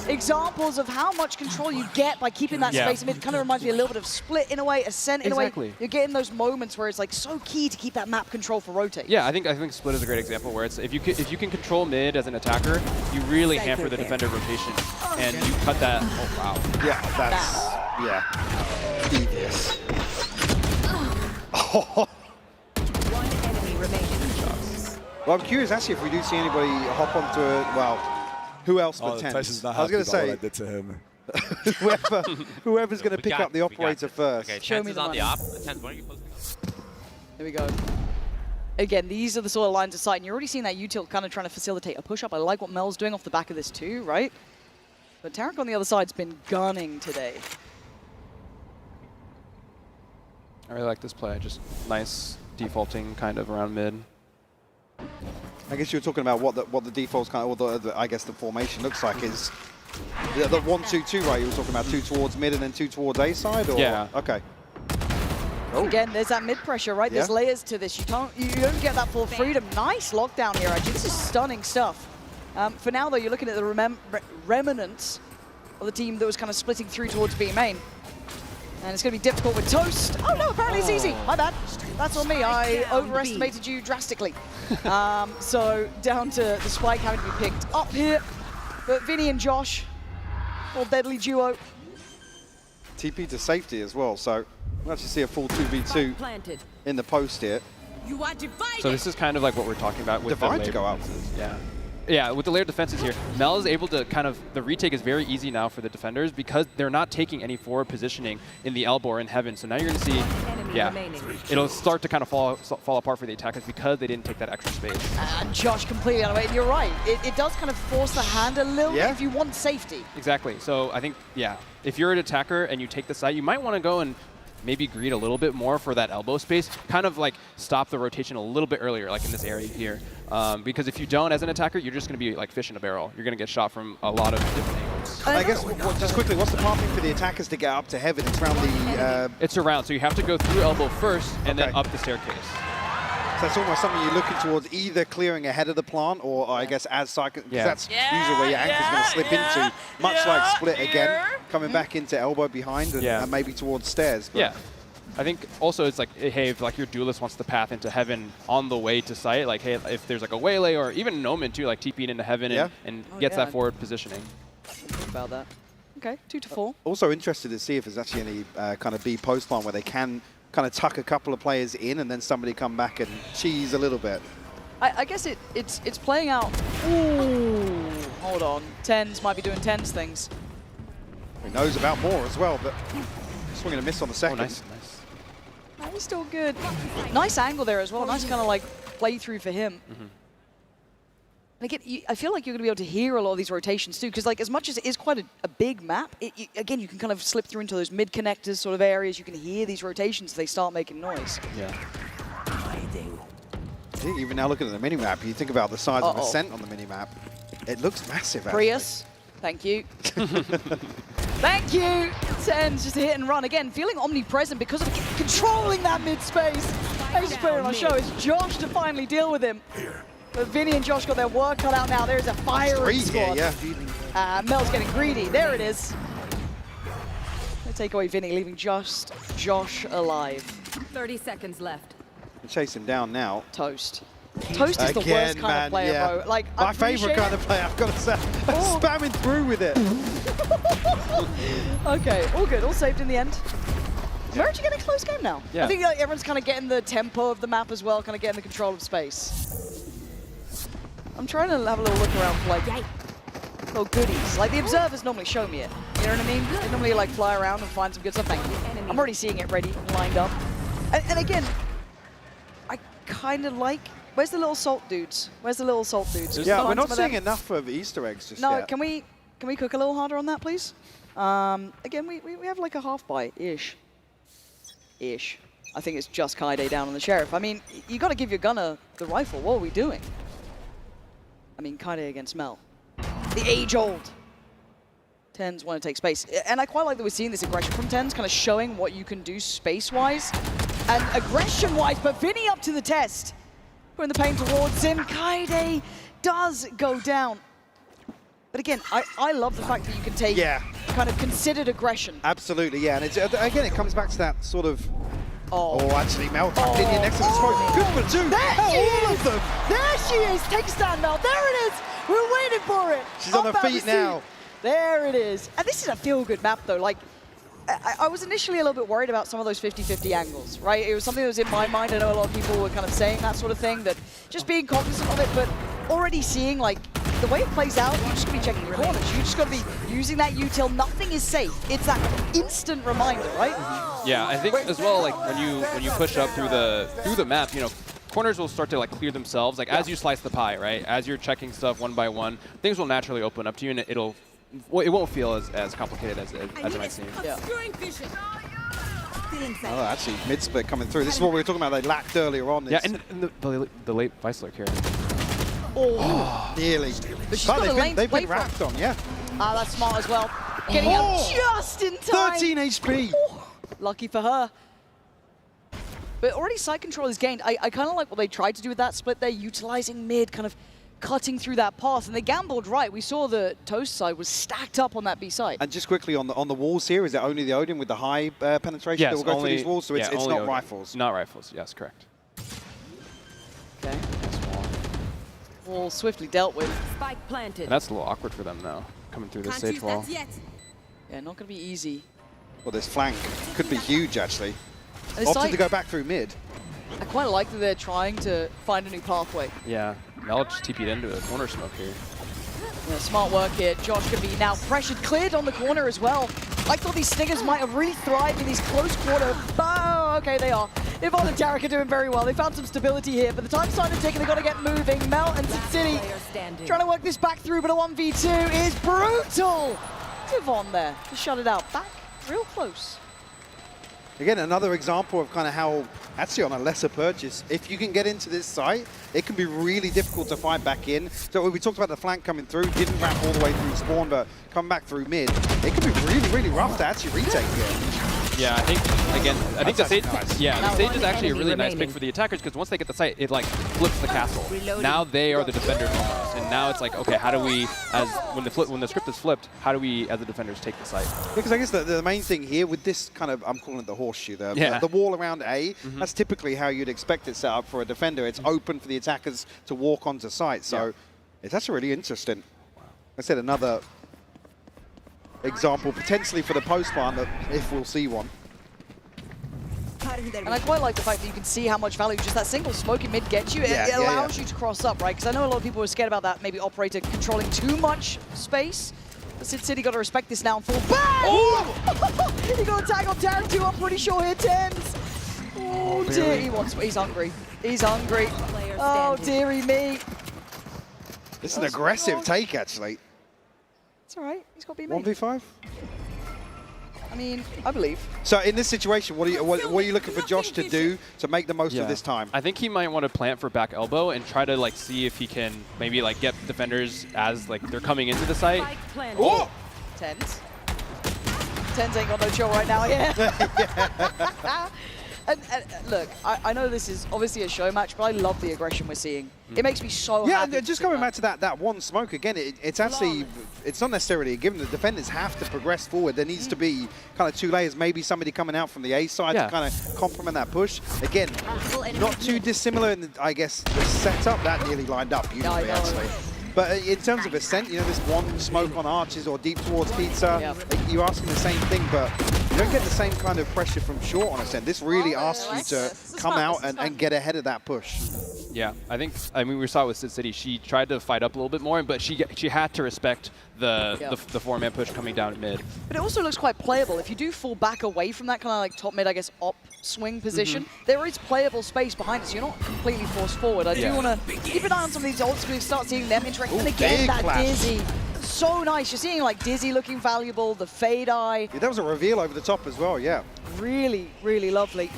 examples of how much control you get by keeping that space in mid. It kind of reminds me a little bit of Split in a way, Ascent in a way. You're getting those moments where it's like so key to keep that map control for rotate. Yeah, I think Split is a great example where it's if you can control mid as an attacker, you really hamper the defender rotation, and you cut that. Oh wow. Yeah, that's devious. One enemy remaining. Well, I'm curious actually if we do see anybody hop onto a, well, who else but 10? Tyson's not I was going to happy say, about what I did to him. whoever's going to pick up the operator first. Okay, Show me the on money. the op. 10, why don't you close the op? There we go. Again, these are the sort of lines of sight, and you're already seeing that util kind of trying to facilitate a push-up. I like what Mel's doing off the back of this too, right? But Tarek on the other side's been gunning today. I really like this play. Just nice defaulting kind of around mid. I guess you were talking about what the defaults kind of, or I guess the formation looks like is the 1-2-2, right? You were talking about 2 towards mid and then 2 towards A side, or yeah. Okay. Again, there's that mid pressure, right? There's layers to this. You don't get that full freedom. Nice lockdown here, actually. This is stunning stuff. For now, though, you're looking at the remnants of the team that was kind of splitting through towards B main. And it's going to be difficult with Toast. Oh, no, apparently it's easy. My bad. That's on me. I overestimated you drastically. So down to the spike having to be picked up here. But Vinny and Josh, all deadly duo. TP to safety as well, so we'll actually see a full 2v2 in the post here. You are divided. So this is kind of like what we're talking about with Divide the to go out. Yeah. Yeah, with the layered defenses here, Mel is able to kind of, the retake is very easy now for the defenders because they're not taking any forward positioning in the elbow or in heaven. So now you're going to see, it'll start to kind of fall apart for the attackers because they didn't take that extra space. And Josh completely on the way. And you're right. It does kind of force the hand a little bit if you want safety. Exactly. So I think, if you're an attacker and you take the side, you might want to go and maybe greed a little bit more for that elbow space, kind of like stop the rotation a little bit earlier, like in this area here. Because if you don't, as an attacker, you're just going to be like fish in a barrel. You're going to get shot from a lot of different angles. I guess, just quickly, what's the pathing for the attackers to get up to heaven? It's around the... It's around, so you have to go through elbow first and then up the staircase. So it's almost something you're looking towards, either clearing ahead of the plant or I guess as cycle, because that's usually where your anchor's going to slip into, much like Split again, coming back into elbow behind and maybe towards stairs. But I think also it's like, hey, if like your duelist wants to path into heaven on the way to site, like hey, if there's like a waylay or even an omen too, like TPing into heaven and gets that forward positioning. Think about that. Okay, 2 to 4. Also interested to see if there's actually any kind of B post plan where they can kind of tuck a couple of players in and then somebody come back and cheese a little bit. I guess it's playing out. Ooh, hold on. 10s might be doing 10s things. He knows about more as well, but swinging a miss on the second. Nice. Oh, he's still good. Nice angle there as well. Nice kind of like play through for him. And again, I feel like you're going to be able to hear a lot of these rotations too, because like as much as it is quite a big map, again, you can kind of slip through into those mid-connectors sort of areas. You can hear these rotations as they start making noise. Yeah. Even now looking at the mini-map, you think about the size of Ascent on the mini-map. It looks massive, actually. Prius, thank you. Thank you! Tens just a hit and run. Again, feeling omnipresent because of controlling that mid-space. Ace player on our show is Josh to finally deal with him. But Vinny and Josh got their work cut out now. There's a firing squad. Yeah. Mel's getting greedy. There it is. They take away Vinny, leaving just Josh alive. 30 seconds left. Chase him down now. Toast. Toast is the worst kind of player, bro. Like, my favorite kind of player, I've got to say. Spamming through with it. Okay, all good. All saved in the end. We're actually getting a close game now. Yeah. I think like, everyone's kind of getting the tempo of the map as well, kind of getting the control of space. I'm trying to have a little look around for like little goodies. Like the observers normally show me it. You know what I mean? They normally like fly around and find some good stuff. Thank you. I'm already seeing it ready and lined up. And again, I kind of like. Where's the little salt dudes? Where's the little salt dudes? Yeah, we're not seeing enough of Easter eggs just yet. No, can we cook a little harder on that, please? Again, we have like a half buy-ish. I think it's just Kaide down on the Sheriff. I mean, you got to give your gunner the rifle. What are we doing? I mean, Kaide against Mel. The age-old. Tens want to take space. And I quite like that we're seeing this aggression from Tens, kind of showing what you can do space-wise and aggression-wise, but Vinny up to the test. Putting the pain towards him. Kaide does go down. But again, I love the fact that you can take kind of considered aggression. Absolutely, yeah. And it's, again, it comes back to that sort of... actually, Mel tucked in here next to the smoke. Good for two. All of them. There she is. Take a stand, Mel. There it is. We're waiting for it. She's on her feet now. There it is. And this is a feel-good map, though. Like, I was initially a little bit worried about some of those 50-50 angles, right? It was something that was in my mind. I know a lot of people were kind of saying that sort of thing, that just being cognizant of it, but already seeing, like, the way it plays out, you just got to be checking your corners. You just got to be using that util. Nothing is safe. It's that instant reminder, right? Yeah, I think as well, like, when you push up through the map, you know, corners will start to like clear themselves. Like as you slice the pie, right? As you're checking stuff one by one, things will naturally open up to you, and it won't feel as complicated as it might seem. Yeah. Oh, actually, mid-split coming through. This is what we were talking about. They lacked earlier on. Yeah, and the late Vice Lurk here. Oh, nearly. But she's got a lane to play been wrapped on, yeah. Ah, that's smart as well. Getting out just in time. 13 HP. Lucky for her. But already side control is gained. I kind of like what they tried to do with that split there, utilizing mid, kind of cutting through that path, and they gambled right. We saw the Toast side was stacked up on that B side. And just quickly on the walls here, is it only the Odin with the high penetration that will go through these walls? So it's not rifles. Not rifles. Yes, correct. Okay. Wall swiftly dealt with. Spike planted. And that's a little awkward for them now, coming through this stage wall. Yeah, not going to be easy. Well, this flank could be huge, actually. Opted to go back through mid. I quite like that they're trying to find a new pathway. Yeah, Mel just TP'd into a corner smoke here. Yeah, smart work here. Josh can be now pressured, cleared on the corner as well. I thought these Stingers might have really thrived in these close quarter. Oh, okay, they are. Yvonne and Tarek are doing very well. They found some stability here, but the time sign is taken. They've got to get moving. Mel and Sin City trying to work this back through, but a 1v2 is brutal. Yvonne there to shut it out. Back real close. Again, another example of kind of how, actually on a lesser purchase, if you can get into this site, it can be really difficult to fight back in. So we talked about the flank coming through, didn't wrap all the way through spawn, but come back through mid. It can be really, really rough to actually retake here. Yeah, I think the stage, nice. yeah, the stage is actually a really nice pick for the attackers, because once they get the site, it like flips the castle. Now they are the defenders almost, and now it's like, okay, how do we, when the script is flipped, how do we as the defenders take the site? Because I guess the main thing here with this kind of, I'm calling it the horseshoe, the wall around A, that's typically how you'd expect it set up for a defender. It's open for the attackers to walk onto site, so it's actually really interesting. I said another example potentially for the post farm, if we'll see one. And I quite like the fact that you can see how much value just that single smoke in mid gets you. It allows you to cross up, right? Because I know a lot of people were scared about that, maybe Operator controlling too much space. But Sin City got to respect this now and fall. Bang! He got a tag on Tarek too, I'm pretty sure here, Tens. Oh dear, he's hungry. He's hungry. Oh dearie me. This is an aggressive take, actually. It's all right, he's got to be made. 1v5? mean, I believe. So in this situation, what are you looking for Josh to do to make the most of this time? I think he might want to plant for back elbow and try to like see if he can maybe like get defenders as like they're coming into the site. Oh! Tens. Tens ain't got no chill right now, yeah. And look, I know this is obviously a show match, but I love the aggression we're seeing. It makes me so happy. Yeah, just going back to that one smoke again, it's actually, it's not necessarily given. The defenders have to progress forward. There needs to be kind of 2 layers, maybe somebody coming out from the A side to kind of complement that push. Again, not too dissimilar in, I guess, the setup. That nearly lined up beautifully, actually. But in terms of Ascent, you know, this one smoke on Arches or deep towards Pizza, you're asking the same thing, but you don't get the same kind of pressure from short on Ascent. This really asks you to come out and get ahead of that push. Yeah, I mean, we saw it with Sid City. She tried to fight up a little bit more, but she had to respect the four-man push coming down at mid. But it also looks quite playable. If you do fall back away from that kind of like top mid, I guess, op swing position, there is playable space behind us. You're not completely forced forward. I do want to keep an eye on some of these ults because we start seeing them interact. And again, that Dizzy. So nice. You're seeing like Dizzy looking valuable, the Fade Eye. Yeah, that was a reveal over the top as well, yeah. Really, really lovely.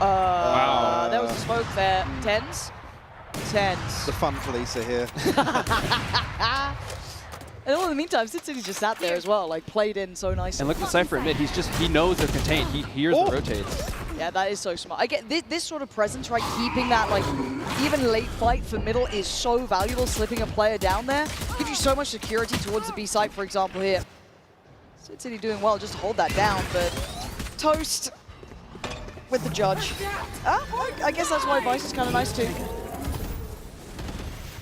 Wow. There was a smoke there. Tens. Tens. The fun Felisa here. And all in the meantime, Sid City's just sat there as well, like played in so nicely. And look at the Cypher at mid. He knows they're contained. He hears the rotates. Yeah, that is so smart. I get this sort of presence, right? Keeping that, like, even late fight for middle is so valuable. Slipping a player down there gives you so much security towards the B site, for example, here. Sid City doing well just to hold that down, but Toast with the judge. I guess that's why Vice is kind of nice too.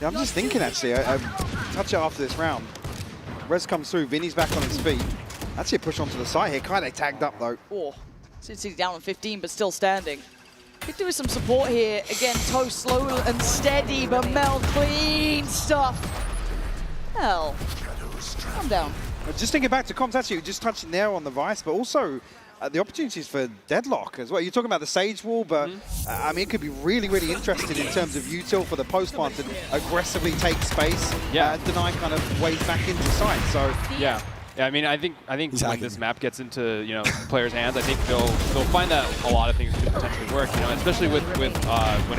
Yeah, I'm just thinking actually, I touch it after this round. Res comes through, Vinny's back on his feet. Actually a push onto the side here, kind of tagged up though. Oh, Sid City down on 15, but still standing. Could do some support here. Again, Toast slow and steady, but Mel clean stuff. Hell, calm down. Just thinking back to comms, actually, just touching there on the Vice, but also the opportunities for deadlock as well. You're talking about the Sage Wall, but I mean, it could be really, really interesting in terms of util for the post plant to aggressively take space, deny kind of ways back into sight. So yeah, I mean, I think when this map gets into players' hands, I think they'll find that a lot of things could potentially work. Especially with when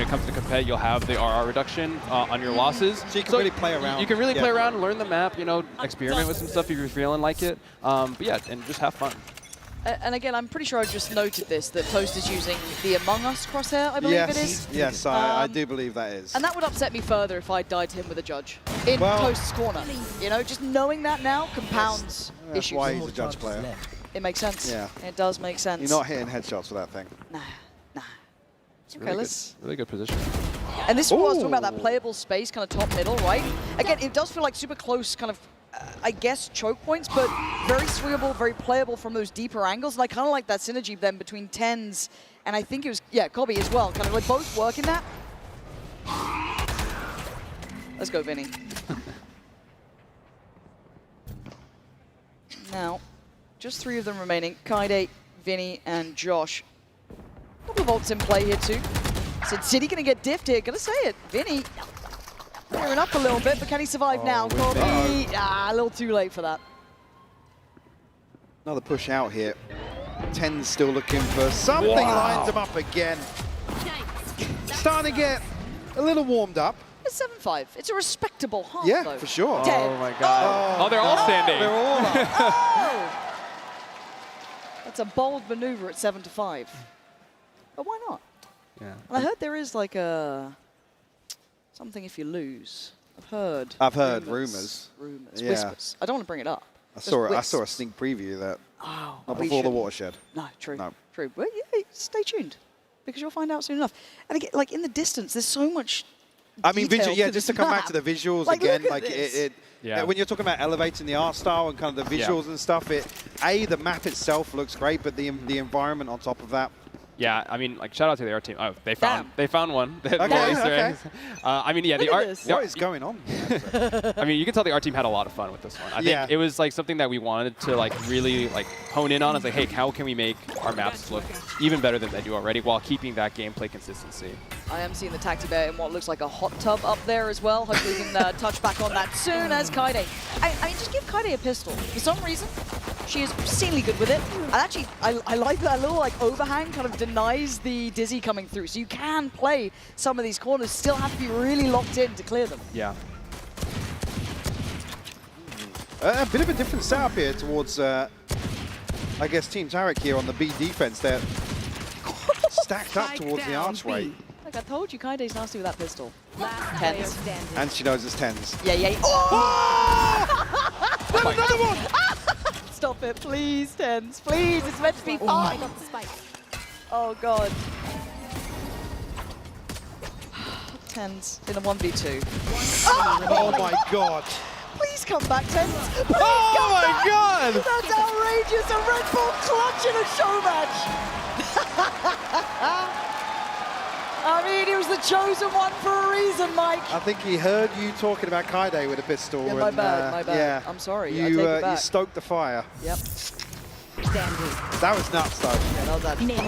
it comes to compet, you'll have the RR reduction on your losses, so you can really play around. You can really play around, learn the map, experiment with some stuff if you're feeling like it. But yeah, and just have fun. And again, I'm pretty sure I just noted this, that Toast is using the Among Us crosshair, I believe it is. Yes, I do believe that is. And that would upset me further if I died to him with a judge in Toast's corner. Just knowing that now compounds issues. That's why he's a judge player. It makes sense. Yeah. It does make sense. You're not hitting headshots with that thing. Nah. It's really good position. And this is what I was talking about, that playable space, kind of top middle, right? Again, it does feel like super close kind of I guess, choke points, but very swingable, very playable from those deeper angles. And I kind of like that synergy then between Tens and I think it was, Kobe as well. Kind of like both working that. Let's go, Vinny. Now, just 3 of them remaining. Kaide, Vinny, and Josh. A couple of ults in play here too. Sid City gonna get diffed here, gonna say it. Vinny. Clearing up a little bit, but can he survive now? Kobe, a little too late for that. Another push out here. Ten's still looking for something, lines him up again. Starting to get a little warmed up. It's 7-5. It's a respectable half, though. For sure. 10. Oh my god. Oh, they're all standing. They're all up. That's a bold maneuver at 7-5. But why not? Yeah. And I heard there is like a something if you lose. I've heard rumors. Yeah. Whispers. I don't want to bring it up. I saw a sneak preview of that. Oh, not before the watershed. No, true. No. True. But yeah, stay tuned because you'll find out soon enough. And again, like in the distance, there's so much. I mean, just to come back to the visuals like, again, look at like this. when you're talking about elevating the art style and kind of the visuals and stuff, the map itself looks great, but the environment on top of that. Yeah, I mean, like shout out to the art team. Oh, they found one. Okay. I mean, yeah, the art. What is going on? I mean, you can tell the art team had a lot of fun with this one. I think it was like something that we wanted to like really like hone in on. It's like, hey, how can we make our maps look even better than they do already while keeping that gameplay consistency? I am seeing the Tacti Bear in what looks like a hot tub up there as well. Hopefully we can touch back on that soon as Kaide. I mean, just give Kaide a pistol. For some reason, she is obscenely good with it. And actually, I like that little like overhang kind of denies the dizzy coming through. So you can play some of these corners, still have to be really locked in to clear them. Yeah. A bit of a different setup here towards, I guess, Team Tarek here on the B defense. They're stacked up towards the archway. Like I told you, Kaide's nasty with that pistol. Tens. And she knows it's tens. Yeah, yeah. Oh! Then another one! Stop it, please, Tens. Please, it's meant to be fun. I got the spike. Oh, God. Tens in a 1v2. Oh, my God. Please come back, Tens. Please oh, come my back. God. That's outrageous. A Red Bull clutch in a show match. I mean, he was the chosen one for a reason, Mike. I think he heard you talking about Kaide with a pistol. Yeah, my and, bad, my bad. Yeah. I'm sorry, You, I take it back. you stoked the fire. Yep. That was nuts, though. Yeah, that was actually The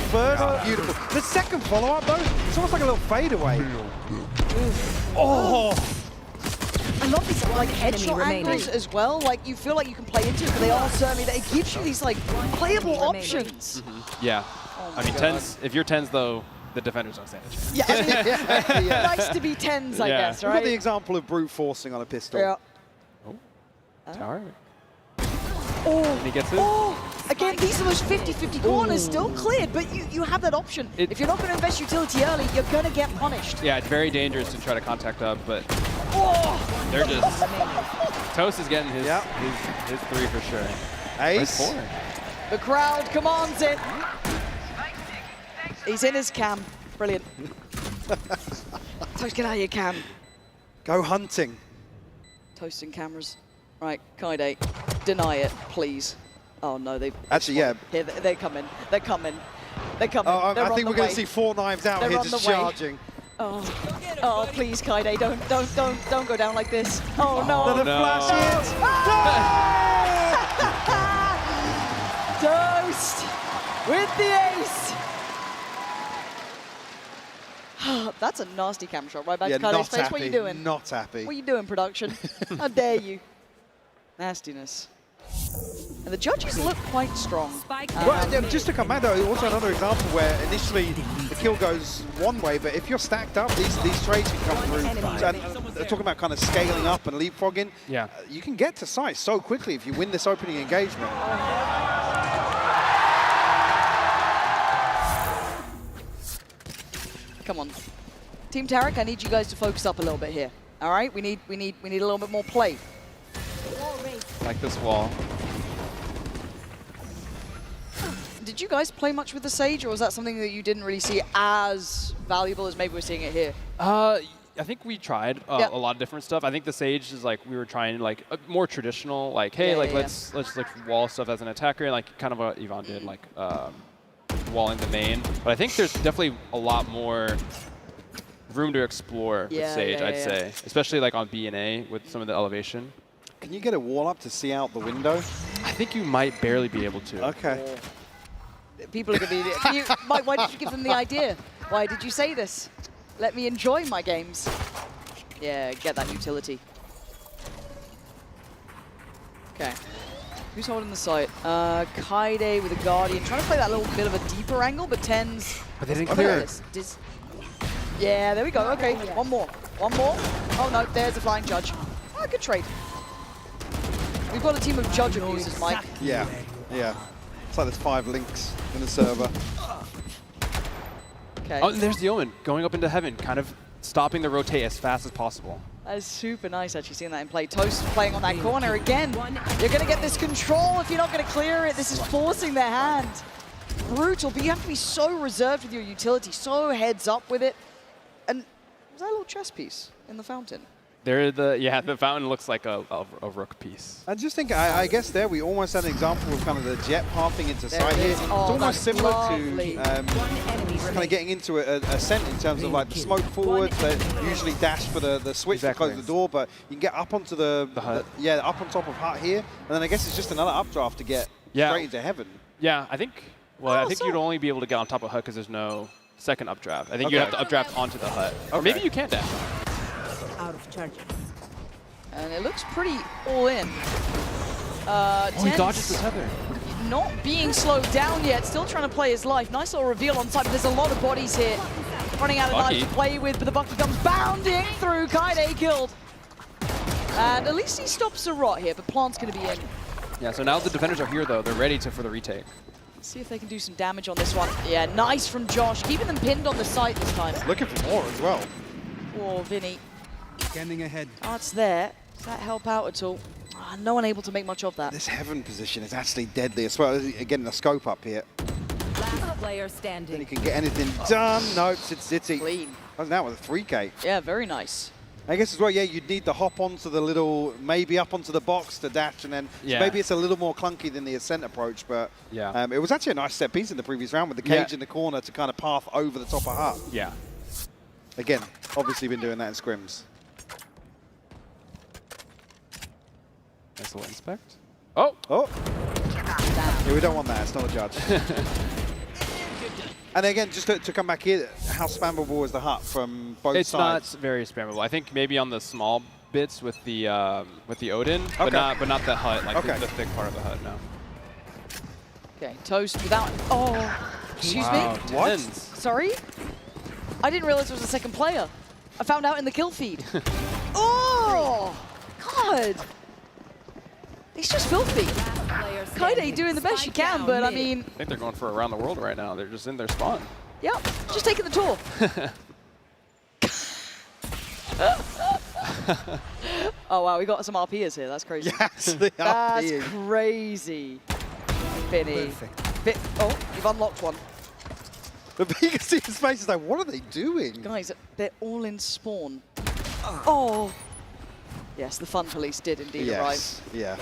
third one, beautiful. The second follow-up, though, it's almost like a little fadeaway. Oh! I love these like headshot angles as well. Like you feel like you can play into it, but they are certainly. It gives you these like playable options. Yeah. Oh I mean, God. tens. If you're tens though, the defenders don't stand a chance. Yeah, I mean, nice to be tens, I guess, We've right? got the example of brute forcing on a pistol. Yeah. Tower. Oh, And he gets it. oh! Again, these are those 50-50 corners still cleared, but you have that option. If you're not going to invest utility early, you're going to get punished. Yeah, it's very dangerous to try to contact up, but Oh! they're just. Toast is getting his three for sure. Ace. Four. The crowd commands it. He's in his cam. Brilliant. Toast, get out of your cam. Go hunting. Toasting cameras. Right, Kaide, deny it, please. Oh no, they've Actually, yeah. Here, they're coming. They're coming. They're coming. Oh, They're I on think the we're going way. to see 4 knives out They're here on just the way. charging. Oh, oh, please, Kaide, don't go down like this. Oh no! Another flash hit. Toast with the ace. That's a nasty camera shot right back Yeah, to Kaide's not face. happy. What are you doing? Not happy. What are you doing, production? How dare you? Nastiness. And the judges look quite strong. Well, yeah, just to come back though, also another example where initially the kill goes one way, but if you're stacked up, these trades can come through. And they're talking about kind of scaling up and leapfrogging. Yeah. You can get to site so quickly if you win this opening engagement. Come on. Team Tarek, I need you guys to focus up a little bit here. All right? We need a little bit more play. Like this wall. Did you guys play much with the Sage, or was that something that you didn't really see as valuable as maybe we're seeing it here? I think we tried a lot of different stuff. I think the Sage is like we were trying like a more traditional, like hey, let's like wall stuff as an attacker, and like kind of what Yvonne did, like walling the main. But I think there's definitely a lot more room to explore with Sage, I'd say, especially like on B and A with some of the elevation. Can you get a wall up to see out the window? I think you might barely be able to. Okay. People are going to be... Mike, why did you give them the idea? Why did you say this? Let me enjoy my games. Yeah, get that utility. Okay. Who's holding the site? Kaide with a Guardian. Trying to play that little bit of a deeper angle, but Tens... But they didn't clear it. Yeah, there we go. Okay, one more. One more. Oh, no, there's a flying judge. Oh, good trade. We've got a team of judge abusers, Mike. Yeah, yeah. It's like there's 5 links in the server. Okay. Oh, and there's the Omen going up into heaven, kind of stopping the rotate as fast as possible. That is super nice, actually, seeing that in play. Toast playing on that corner again. You're going to get this control if you're not going to clear it. This is forcing their hand. Brutal, but you have to be so reserved with your utility, so heads up with it. And was that a little chess piece in the fountain? The fountain looks like a rook piece. I just think, I guess there we almost had an example of kind of the jet pathing into There sight it here. is. It's Oh, almost that's similar lovely. to kind of getting into a scent in terms of like the smoke forwards. They usually dash for the switch to close the door, but you can get up onto the hut. Up on top of hut here, and then I guess it's just another updraft to get straight into heaven. Yeah, I think. Well, I think you'd only be able to get on top of hut because there's no second updraft. I think you have to updraft onto the hut. Or maybe you can dash. Out of charges. And it looks pretty all in. He dodges the tether. Not being slowed down yet, still trying to play his life. Nice little reveal on side, but there's a lot of bodies here. Running out of knives to play with, but the Bucky comes bounding through. Kaide killed. And at least he stops the rot here, but Plant's going to be in. Yeah, so now the defenders are here, though. They're ready for the retake. Let's see if they can do some damage on this one. Yeah, nice from Josh, keeping them pinned on the site this time. Looking for more as well. Oh, Vinny. Scanning ahead. Oh, it's there. Does that help out at all? Oh, no one able to make much of that. This heaven position is actually deadly as well. Getting the scope up here. Last player standing. Then he can get anything done. Nope, it's City. Clean. Now with a 3K. Yeah, very nice. I guess as well, yeah, you'd need to hop onto the little, maybe up onto the box to dash, and then so maybe it's a little more clunky than the ascent approach, but it was actually a nice set piece in the previous round with the cage in the corner to kind of path over the top of hut. Yeah. Again, obviously been doing that in scrims. Nice little inspect. Oh! Oh! Yeah, we don't want that, it's not a judge. And again, just to come back here, how spammable is the hut from both sides? It's not very spammable. I think maybe on the small bits with the Odin, but not the hut, like the thick part of the hut. No. Okay, Toast without. Oh, excuse me. What? Sorry, I didn't realize there was a second player. I found out in the kill feed. Oh, God. He's just filthy. Kaide doing the best she can, but I mean... I think they're going for around the world right now. They're just in their spawn. Yep, just taking the tour. Oh, wow, we got some RPers here. That's crazy. Yes, the That's RP. crazy. Vinny. Oh, you've unlocked one. But you can see his face is like, what are they doing? Guys, they're all in spawn. Oh. Yes, the fun police did indeed arrive. Yeah.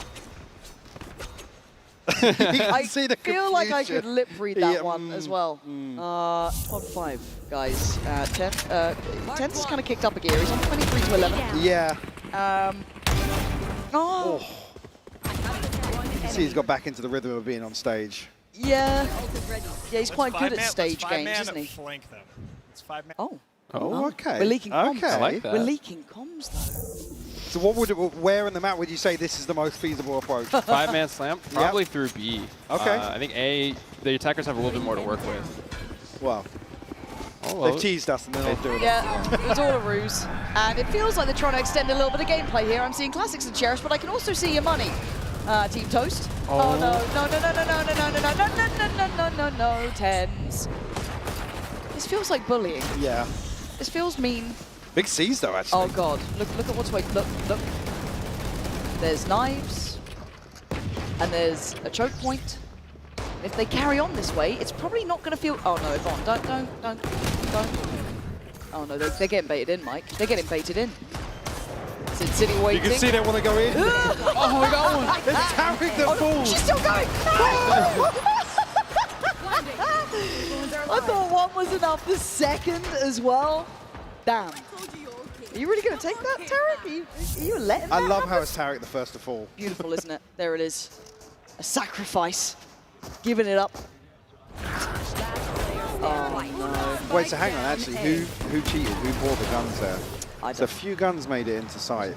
I see the feel like I confusion. could lip read that one as well. Pod 5, guys. 10's kind of kicked up a gear. He's on 23 to 11. Yeah. Oh. You can see he's got back into the rhythm of being on stage. Yeah. Yeah, he's quite good at stage games, isn't he? Flank them. It's 5 man. Oh. Oh, okay. We're leaking comms. Okay. I like that. We're leaking comms, though. So what would where in the map would you say this is the most feasible approach? 5-man slam? Probably through B. Okay. I think A, the attackers have a little bit more to work with. Well, they've teased us and they're not doing it. Yeah, it was all a ruse. And it feels like they're trying to extend a little bit of gameplay here. I'm seeing Classics and Cherish, but I can also see your money. Team Toast. Oh, no. No, Tens. This feels like bullying. Yeah. This feels mean. Big C's though, actually. Oh God, look at what's waiting. Look. There's knives, and there's a choke point. If they carry on this way, it's probably not going to feel. Oh no, Yvonne, don't. Oh no, they're getting baited in, Mike. They're getting baited in. Sin City waiting. You can see they want to go in. Oh, we got one. It's carrying the ball. She's still going. I thought one was enough. The second as well. Damn. Are you really going to take that, Tarek? Are you letting that I love happen? how it's Tarek the first to fall. Beautiful, isn't it? There it is. A sacrifice. Giving it up. Oh, no. Wait, so hang on, actually, who cheated? Who bought the guns there? So a few guns made it into sight.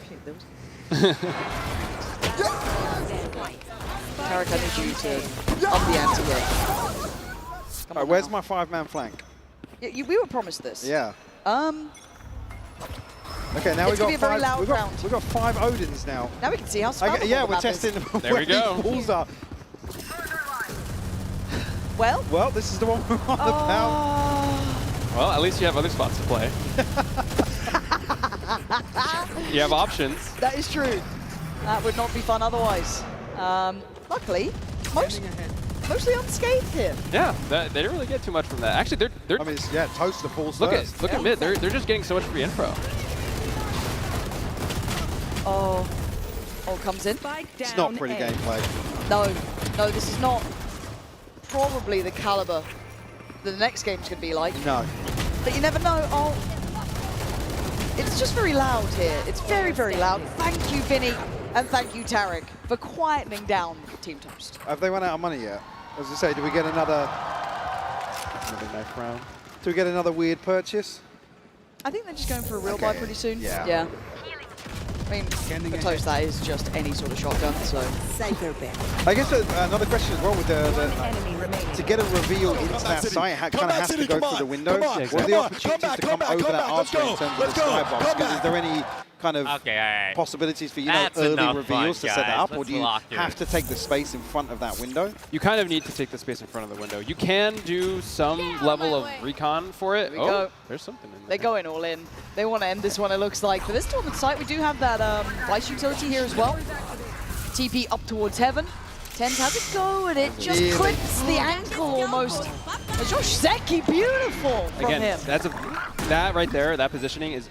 Tarek, I need you to up the ante here. Right, where's my 5-man flank? Yeah, we were promised this. Yeah. Okay, now It's gonna be a very loud round. We've got 5 Odins now. Now we can see how spammable yeah, the we're map is. testing There where we go. these balls are. Well, this is the one we're on about. Well, at least you have other spots to play. You have options. That is true. That would not be fun otherwise. Luckily, mostly unscathed here. Yeah, they didn't really get too much from that. Actually, they're. I mean, it's, toast the balls Look first. at mid. They're just getting so much free info. Oh, comes in. It's not pretty gameplay. No, this is not probably the caliber that the next game's going to be like. No. But you never know. Oh, it's just very loud here. It's very, very loud. Thank you, Vinny, and thank you, Tarek, for quietening down Team Toast. Have they run out of money yet? As I say, do we get another knife round? Do we get another weird purchase? I think they're just going for a real buy pretty soon. Yeah. I mean, for Toast, that is just any sort of shotgun, so... I guess another question as well with to get a reveal into that site, kind of has to go through the window. What are the opportunities to come over that archway in terms of the skybox? Is there any kind of possibilities for early reveals to set that up, or do you have to take the space in front of that window? You kind of need to take the space in front of the window. You can do some level of recon for it. There we go. There's something in there. They're going all in. They want to end this one, it looks like. For this tournament site, we do have that Vice utility here as well. TP up towards Heaven. Tens has a go, and it just clips the ankle almost. Josh Zeki, beautiful from him. That right there, that positioning is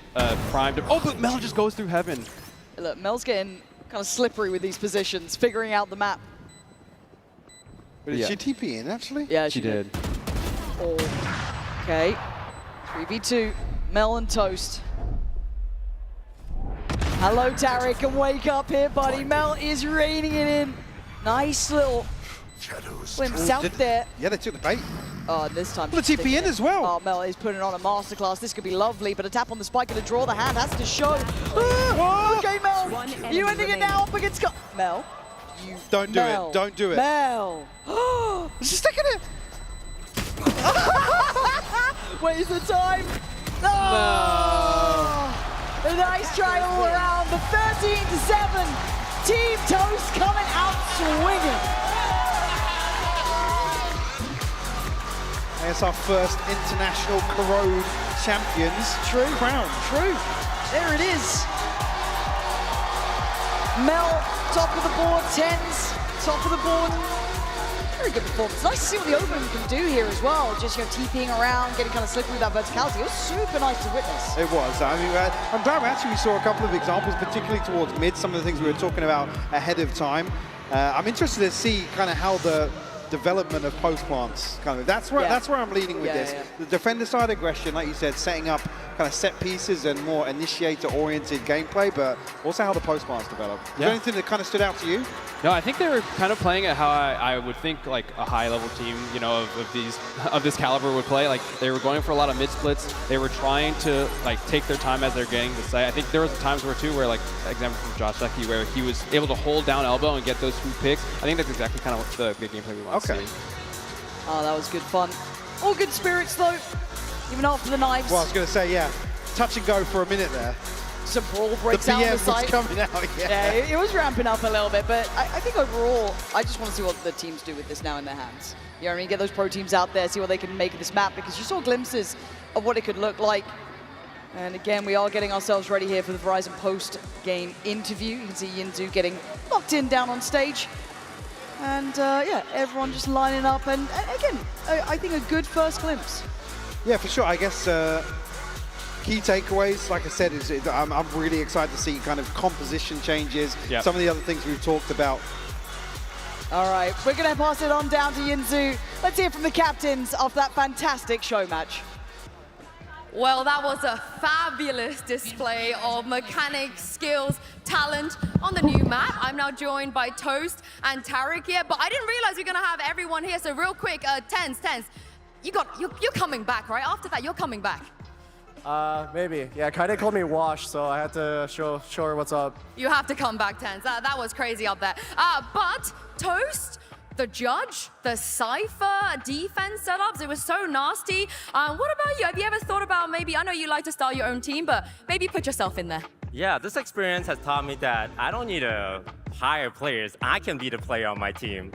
primed. Oh, but Mel just goes through Heaven. Look, Mel's getting kind of slippery with these positions, figuring out the map. But did she TP in, actually? Yeah, she did. Okay. 3v2, Mel and Toast. Hello, Tarek, and wake up here, buddy. Mel is reining it in. Nice little glimpse out there. Yeah, they took the bait. Oh, this time. Well, the TP in as well. Oh, Mel is putting on a masterclass. This could be lovely, but a tap on the spike going to draw the hand. Has to show. Okay, Mel. You ending it now up against Mel. You don't do it. Don't do it. Mel. She's sticking it. Waste the time. No. A nice try all around. The 13-7. Team Toast coming out swinging. That's our first international Corrode champions. Crown. True. There it is. Mel, top of the board. Tens, top of the board. Very good performance. Nice to see what the Open can do here as well. Just, TPing around, getting kind of slippery with that verticality. It was super nice to witness. It was. I mean, I'm glad we saw a couple of examples, particularly towards mid, some of the things we were talking about ahead of time. I'm interested to see kind of how the development of post plants that's where I'm leaning with this. The defender side aggression, like you said, setting up kind of set pieces and more initiator oriented gameplay, but also how the post plants develop. Is there anything that kind of stood out to you? No, I think they were kind of playing it how I would think like a high level team, of this caliber would play. Like they were going for a lot of mid splits. They were trying to like take their time as they're getting the site. I think there was times where like example from Josh Zeki, where he was able to hold down elbow and get those 2 picks. I think that's exactly kind of what the gameplay we want to see. Oh, that was good fun. All good spirits though, even after the knives. Well, I was going to say, touch and go for a minute there. Some brawl breaks out on the site. Was coming out, it was ramping up a little bit, but I think overall, I just want to see what the teams do with this now in their hands. You know what I mean? Get those pro teams out there, see what they can make of this map, because you saw glimpses of what it could look like. And again, we are getting ourselves ready here for the Verizon post-game interview. You can see Yinzu getting locked in down on stage. And everyone just lining up. And again, I think a good first glimpse. Yeah, for sure. I guess key takeaways, like I said, is I'm really excited to see kind of composition changes, some of the other things we've talked about. All right, we're going to pass it on down to Yinzu. Let's hear from the captains of that fantastic show match. Well, that was a fabulous display of mechanics, skills, talent on the new map. I'm now joined by Toast and Tarek here, but I didn't realize we are going to have everyone here. So real quick, Tens, you're coming back, right? After that, you're coming back. Maybe. Yeah, Kaide called me Wash, so I had to show her what's up. You have to come back, Tens. That was crazy up there. But Toast, the judge, the Cypher, defense setups, it was so nasty. What about you? Have you ever thought about maybe, I know you like to start your own team, but maybe put yourself in there? Yeah, this experience has taught me that I don't need to hire players. I can be the player on my team.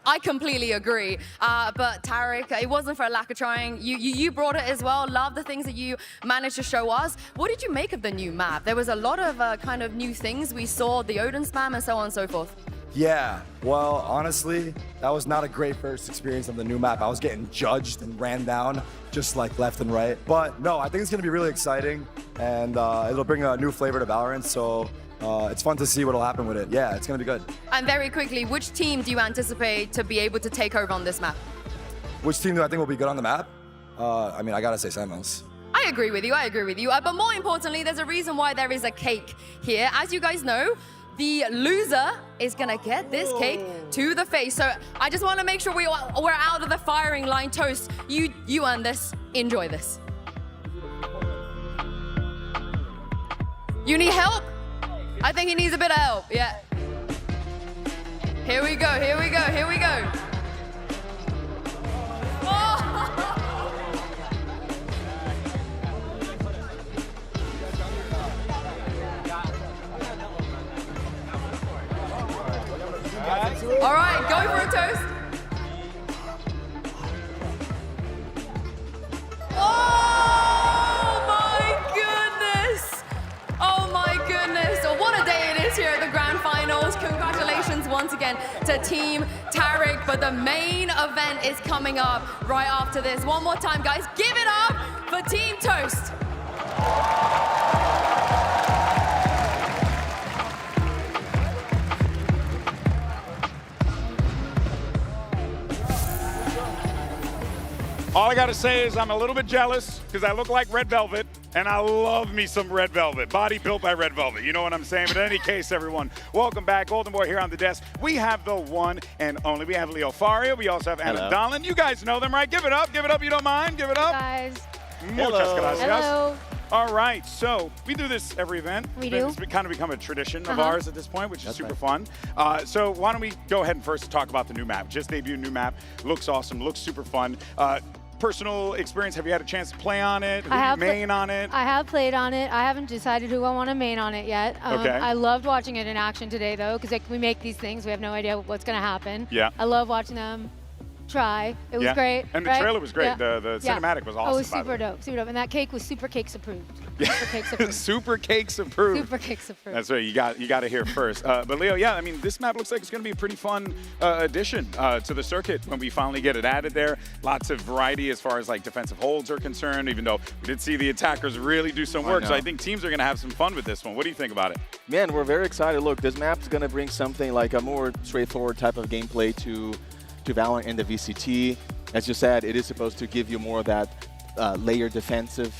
I completely agree. But Tarek, it wasn't for a lack of trying. You brought it as well. Love the things that you managed to show us. What did you make of the new map? There was a lot of kind of new things. We saw the Odin spam and so on and so forth. Yeah, well, honestly, that was not a great first experience on the new map. I was getting judged and ran down just like left and right. But no, I think it's going to be really exciting, and it'll bring a new flavor to VALORANT, so it's fun to see what'll happen with it. Yeah, it's going to be good. And very quickly, which team do you anticipate to be able to take over on this map? Which team do I think will be good on the map? I mean, I got to say Sentinels. I agree with you, But more importantly, there's a reason why there is a cake here. As you guys know, the loser is gonna get this cake to the face. So I just want to make sure we're out of the firing line. Toast, you earned this Enjoy this. You need help? I think he needs a bit of help, yeah. Here we go, here we go, here we go. Oh! All right, go for a toast. Oh my goodness! Oh my goodness! What a day it is here at the Grand Finals. Congratulations once again to Team Tarek, but the main event is coming up right after this. One more time, guys, give it up for Team Toast. All I gotta say is I'm a little bit jealous because I look like Red Velvet, and I love me some Red Velvet. Body built by Red Velvet, you know what I'm saying? But in any case, everyone, welcome back. Golden Boy here on the desk. We have the one and only. We have Leo Faria. We also have Anna Dolan. You guys know them, right? Give it up, you don't mind? Give it up. Guys. Muchas gracias. Hello. All right, so we do this every event. We do. It's kind of become a tradition of ours at this point, which is super fun. So why don't we go ahead and first talk about the new map. Just debuted new map. Looks awesome, looks super fun. Personal experience, have you had a chance to play on it? Who do you main on it? I have played on it. I haven't decided who I want to main on it yet. Okay. I loved watching it in action today, though, because we make these things. We have no idea what's going to happen. Yeah. I love watching them try. It was great. And the trailer was great. The cinematic was awesome. Oh, it was super dope. Super dope. And that cake was super cakes approved. Super cakes approved. Super cakes approved. Super cakes approved. That's right. You got to hear first. But Leo, yeah, I mean, this map looks like it's going to be a pretty fun addition to the circuit when we finally get it added there. Lots of variety as far as like defensive holds are concerned, even though we did see the attackers really do some work. So I think teams are going to have some fun with this one. What do you think about it? Man, we're very excited. Look, this map is going to bring something like a more straightforward type of gameplay to VALORANT and the VCT. As you said, it is supposed to give you more of that layer defense to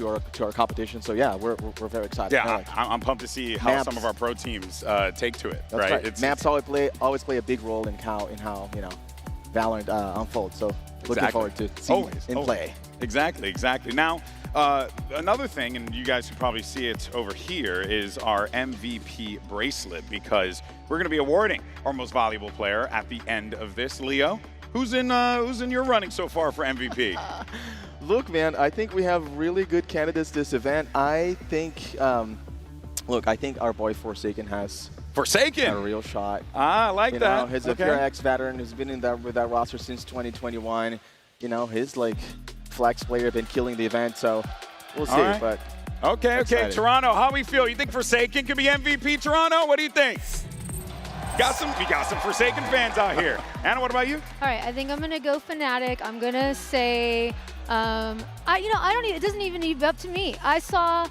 our competition. So yeah, we're very excited. Yeah, I'm pumped to see how some of our pro teams take to it. That's right. Maps always play a big role in how VALORANT unfolds. So looking forward to seeing it in play. Exactly. Now, another thing, and you guys can probably see it over here, is our MVP bracelet, because we're going to be awarding our most valuable player at the end of this. Leo, who's in your running so far for MVP? Look, man, I think we have really good candidates this event. I think, I think our boy Forsaken has a real shot. I like that. He's a PRX veteran who's been with that roster since 2021. You know, his flex player been killing the event, so we'll see. Right. But okay, Toronto, how we feel? You think Forsaken could be MVP, Toronto? What do you think? We got some Forsaken fans out here. Anna, what about you? All right, I think I'm gonna go Fnatic. I'm gonna say, it doesn't even need up to me. I saw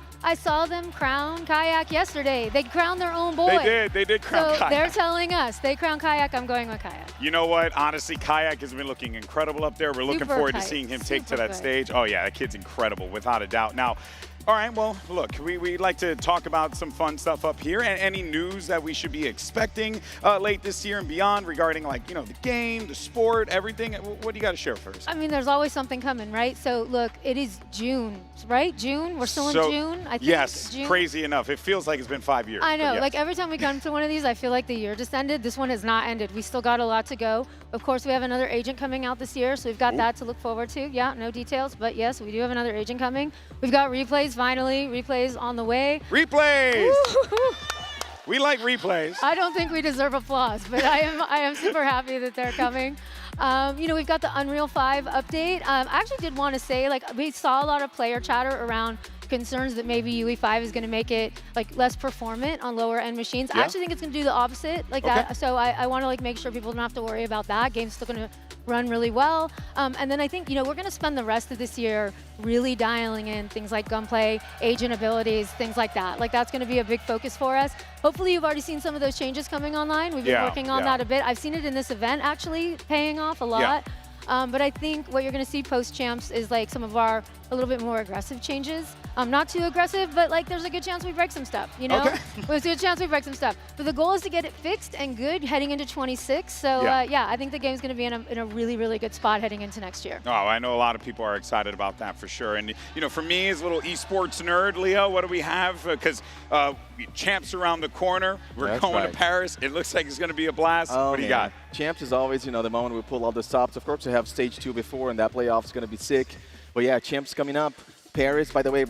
them crown Kayak yesterday. They crowned their own boy. They did crown Kayak. They're telling us they crowned Kayak. I'm going with Kayak. You know what? Honestly, Kayak has been looking incredible up there. We're looking forward to seeing him take to that stage. Oh yeah, that kid's incredible, without a doubt. Now, all right, well, look, we like to talk about some fun stuff up here. And any news that we should be expecting late this year and beyond regarding, the game, the sport, everything. What do you got to share first? I mean, there's always something coming, right? So, look, it is June, right? June? We're still in June, I think? Yes, June? Crazy enough. It feels like it's been 5 years. I know. Yes. Every time we come to one of these, I feel like the year just ended. This one has not ended. We still got a lot to go. Of course, we have another agent coming out this year, so we've got that to look forward to. Yeah, no details, but yes, we do have another agent coming. We've got replays, finally. Replays on the way. Replays! We like replays. I don't think we deserve applause, but I am super happy that they're coming. We've got the Unreal 5 update. I actually did want to say, we saw a lot of player chatter around concerns that maybe UE5 is going to make it less performant on lower end machines. Yeah. I actually think it's going to do the opposite that. So I want to make sure people don't have to worry about that. Game's still going to run really well. And then I think, we're going to spend the rest of this year really dialing in things like gunplay, agent abilities, things like that. That's going to be a big focus for us. Hopefully you've already seen some of those changes coming online. We've been working on that a bit. I've seen it in this event actually paying off a lot. But I think what you're going to see post-champs is some of our a little bit more aggressive changes. Not too aggressive, but like there's a good chance we break some stuff, you know? Okay. There's a good chance we break some stuff. But the goal is to get it fixed and good heading into 26. So yeah, I think the game's going to be in a really, really good spot heading into next year. Oh, I know a lot of people are excited about that for sure. And, you know, for me as a little esports nerd, Leo, what do we have? Because Champs around the corner. We're going to Paris. It looks like it's going to be a blast. Oh, what do you got? Champs is always, you know, the moment we pull all the stops. Of course, we have stage 2 before, and that playoff is going to be sick. But yeah, Champs coming up. Paris, by the way,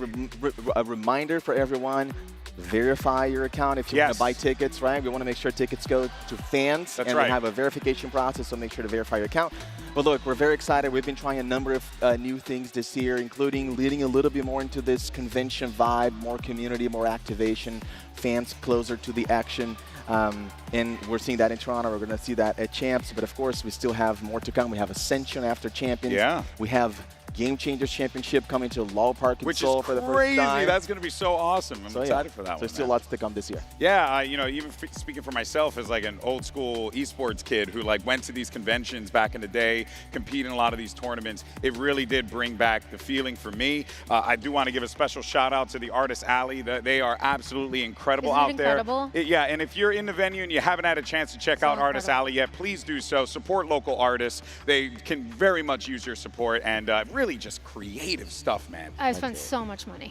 a reminder for everyone, verify your account if you want to buy tickets, right? We want to make sure tickets go to fans. That's and right. we have a verification process, so make sure to verify your account. But look, we're very excited. We've been trying a number of new things this year, including leading a little bit more into this convention vibe, more community, more activation, fans closer to the action. And we're seeing that in Toronto. We're going to see that at Champs. But of course, we still have more to come. We have Ascension after Champions. Yeah. We have Game Changers Championship coming to Law Park in Seoul for the first crazy. time. That's going to be so awesome. I'm excited for that one. There's still lots to come this year. Yeah, you know, even speaking for myself as like an old school esports kid who like went to these conventions back in the day, compete in a lot of these tournaments, it really did bring back the feeling for me. I do want to give a special shout out to the Artist Alley. They are absolutely incredible out there. Yeah, and if you're in the venue and you haven't had a chance to check out Artist Alley yet, please do so. Support local artists. They can very much use your support, and really just creative stuff, man. I spent so much money.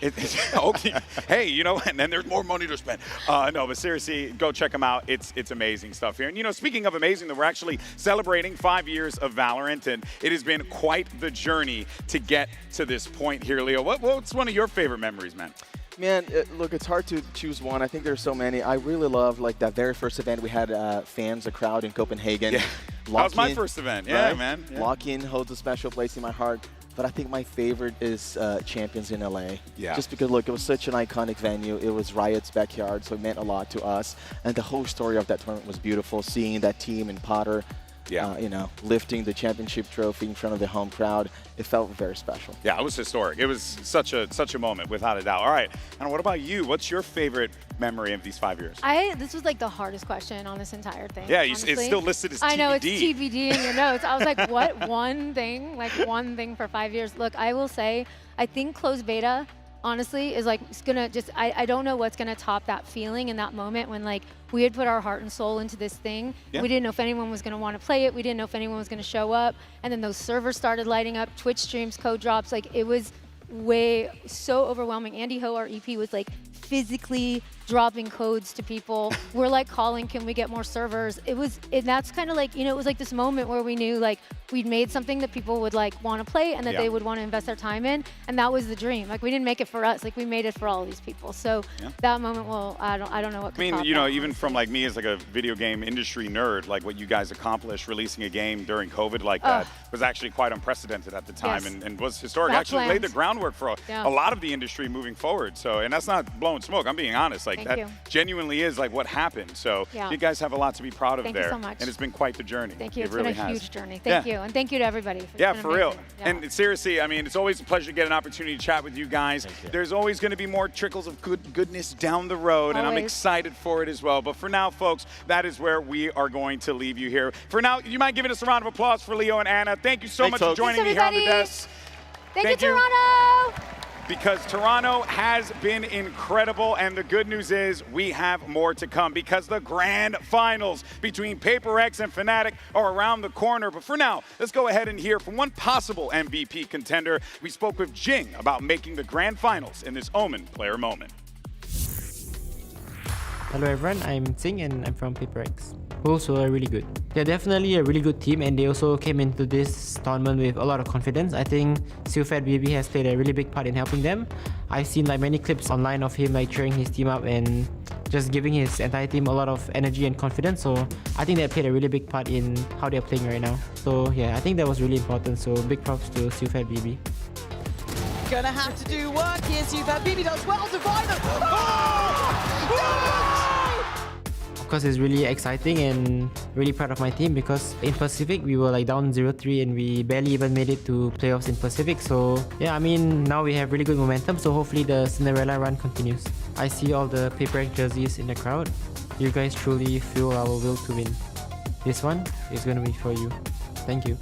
Okay. Hey, you know, and then there's more money to spend. No, but seriously, go check them out. It's amazing stuff here. And, you know, speaking of amazing, we're actually celebrating 5 years of Valorant, and it has been quite the journey to get to this point here, Leo. What's one of your favorite memories, man? Man, look, it's hard to choose one. I think there's so many. I really love like that very first event we had fans, a crowd in Copenhagen. Yeah. That was my first event. Yeah, right? man. Yeah. Lock-in holds a special place in my heart. But I think my favorite is Champions in LA. Yeah. Just because, look, it was such an iconic venue. It was Riot's backyard, so it meant a lot to us. And the whole story of that tournament was beautiful. Seeing that team and Potter, you know, lifting the championship trophy in front of the home crowd, it felt very special. Yeah, it was historic. It was such a moment, without a doubt. All right, and what about you? What's your favorite memory of these 5 years? This was like the hardest question on this entire thing. Yeah, it's still listed as TBD. I know, it's TBD in your notes. I was like, what one thing? Like one thing for 5 years? Look, I will say, I think closed beta, honestly, is like, it's gonna just, I don't know what's gonna top that feeling in that moment when like, we had put our heart and soul into this thing. Yeah. We didn't know if anyone was gonna wanna play it. We didn't know if anyone was gonna show up. And then those servers started lighting up, Twitch streams, code drops. Like it was so overwhelming. Andy Ho, our EP, was like physically dropping codes to people. We're like calling, can we get more servers? And that's kind of like, you know, it was like this moment where we knew like we'd made something that people would like want to play and that they would want to invest their time in. And that was the dream. Like we didn't make it for us, like we made it for all of these people. So that moment, well, I don't know what could top you know, that, even from like me as like a video game industry nerd, like what you guys accomplished releasing a game during COVID like that was actually quite unprecedented at the time and was historic. Actually laid the groundwork for a lot of the industry moving forward. So, and that's not blowing smoke. I'm being honest. Like that genuinely is like what happened. So you guys have a lot to be proud of there. Thank you so much. And it's been quite the journey. Thank you. It It's really been a has. huge journey. Thank you. And thank you to everybody. It's For real. Yeah. And seriously, I mean, it's always a pleasure to get an opportunity to chat with you guys. There's always going to be more trickles of goodness down the road, and I'm excited for it as well. But for now, folks, that is where we are going to leave you here. For now, you mind giving us a round of applause for Leo and Anna. Thank you so much for joining me here on the desk. Thank you, Toronto. Because Toronto has been incredible, and the good news is we have more to come because the grand finals between PRX and Fnatic are around the corner. But for now, let's go ahead and hear from one possible MVP contender. We spoke with Jing about making the grand finals in this Omen player moment. Hello everyone, I'm Sing and I'm from PRX. Wolves were really good. They're definitely a really good team and they also came into this tournament with a lot of confidence. I think Silfat BB has played a really big part in helping them. I've seen like many clips online of him like cheering his team up and just giving his entire team a lot of energy and confidence. So I think that played a really big part in how they're playing right now. So yeah, I think that was really important. So big props to Silfat BB. Gonna have to do work here, Silfat BB does well to find them. Of course, it's really exciting and really proud of my team because in Pacific we were like down 0-3 and we barely even made it to playoffs in Pacific. So yeah, I mean now we have really good momentum. So hopefully the Cinderella run continues. I see all the PRX jerseys in the crowd. You guys truly fuel our will to win. This one is going to be for you. Thank you.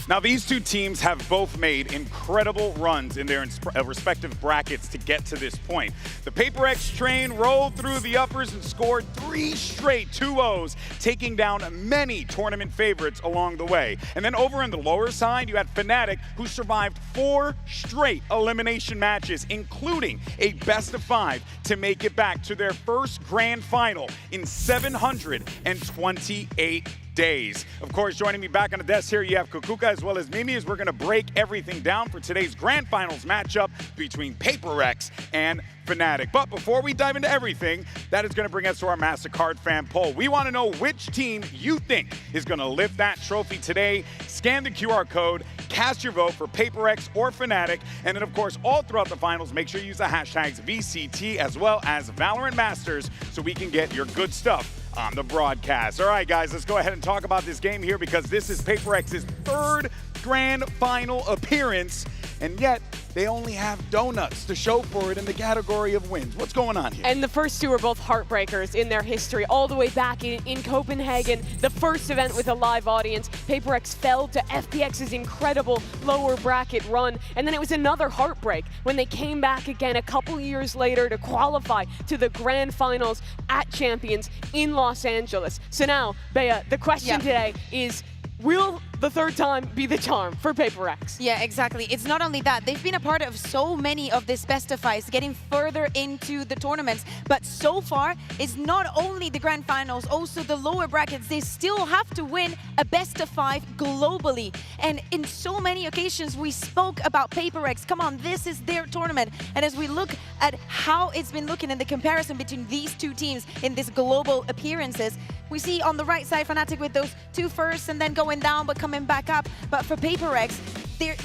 Now, these two teams have both made incredible runs in their respective brackets to get to this point. The PRX train rolled through the uppers and scored 3 straight 2-0s, taking down many tournament favorites along the way. And then over on the lower side, you had Fnatic, who survived 4 straight elimination matches, including a best-of-5 to make it back to their first grand final in 728 days. Of course, joining me back on the desk here, you have Kukuka as well as Mimi, as we're going to break everything down for today's grand finals matchup between PRX and Fnatic. But before we dive into everything, that is going to bring us to our MasterCard fan poll. We want to know which team you think is going to lift that trophy today. Scan the QR code, cast your vote for PRX or Fnatic, and then of course, all throughout the finals, make sure you use the hashtags VCT as well as Valorant Masters so we can get your good stuff on the broadcast. All right, guys, let's go ahead and talk about this game here because this is PRX's 3rd grand final appearance, and yet they only have donuts to show for it in the category of wins. What's going on here? And the first 2 are both heartbreakers in their history, all the way back in Copenhagen, the first event with a live audience. PRX fell to FPX's incredible lower bracket run, and then it was another heartbreak when they came back again a couple years later to qualify to the grand finals at Champions in Los Angeles. So now, Bea, the question today is, will the 3rd time be the charm for PRX? Yeah, exactly. It's not only that. They've been a part of so many of these best-of-5s, getting further into the tournaments. But so far, it's not only the grand finals, also the lower brackets. They still have to win a best-of-5 globally. And in so many occasions, we spoke about PRX. Come on, this is their tournament. And as we look at how it's been looking in the comparison between these 2 teams in these global appearances, we see on the right side Fnatic with those 2 firsts and then going down but coming back up. But for PRX,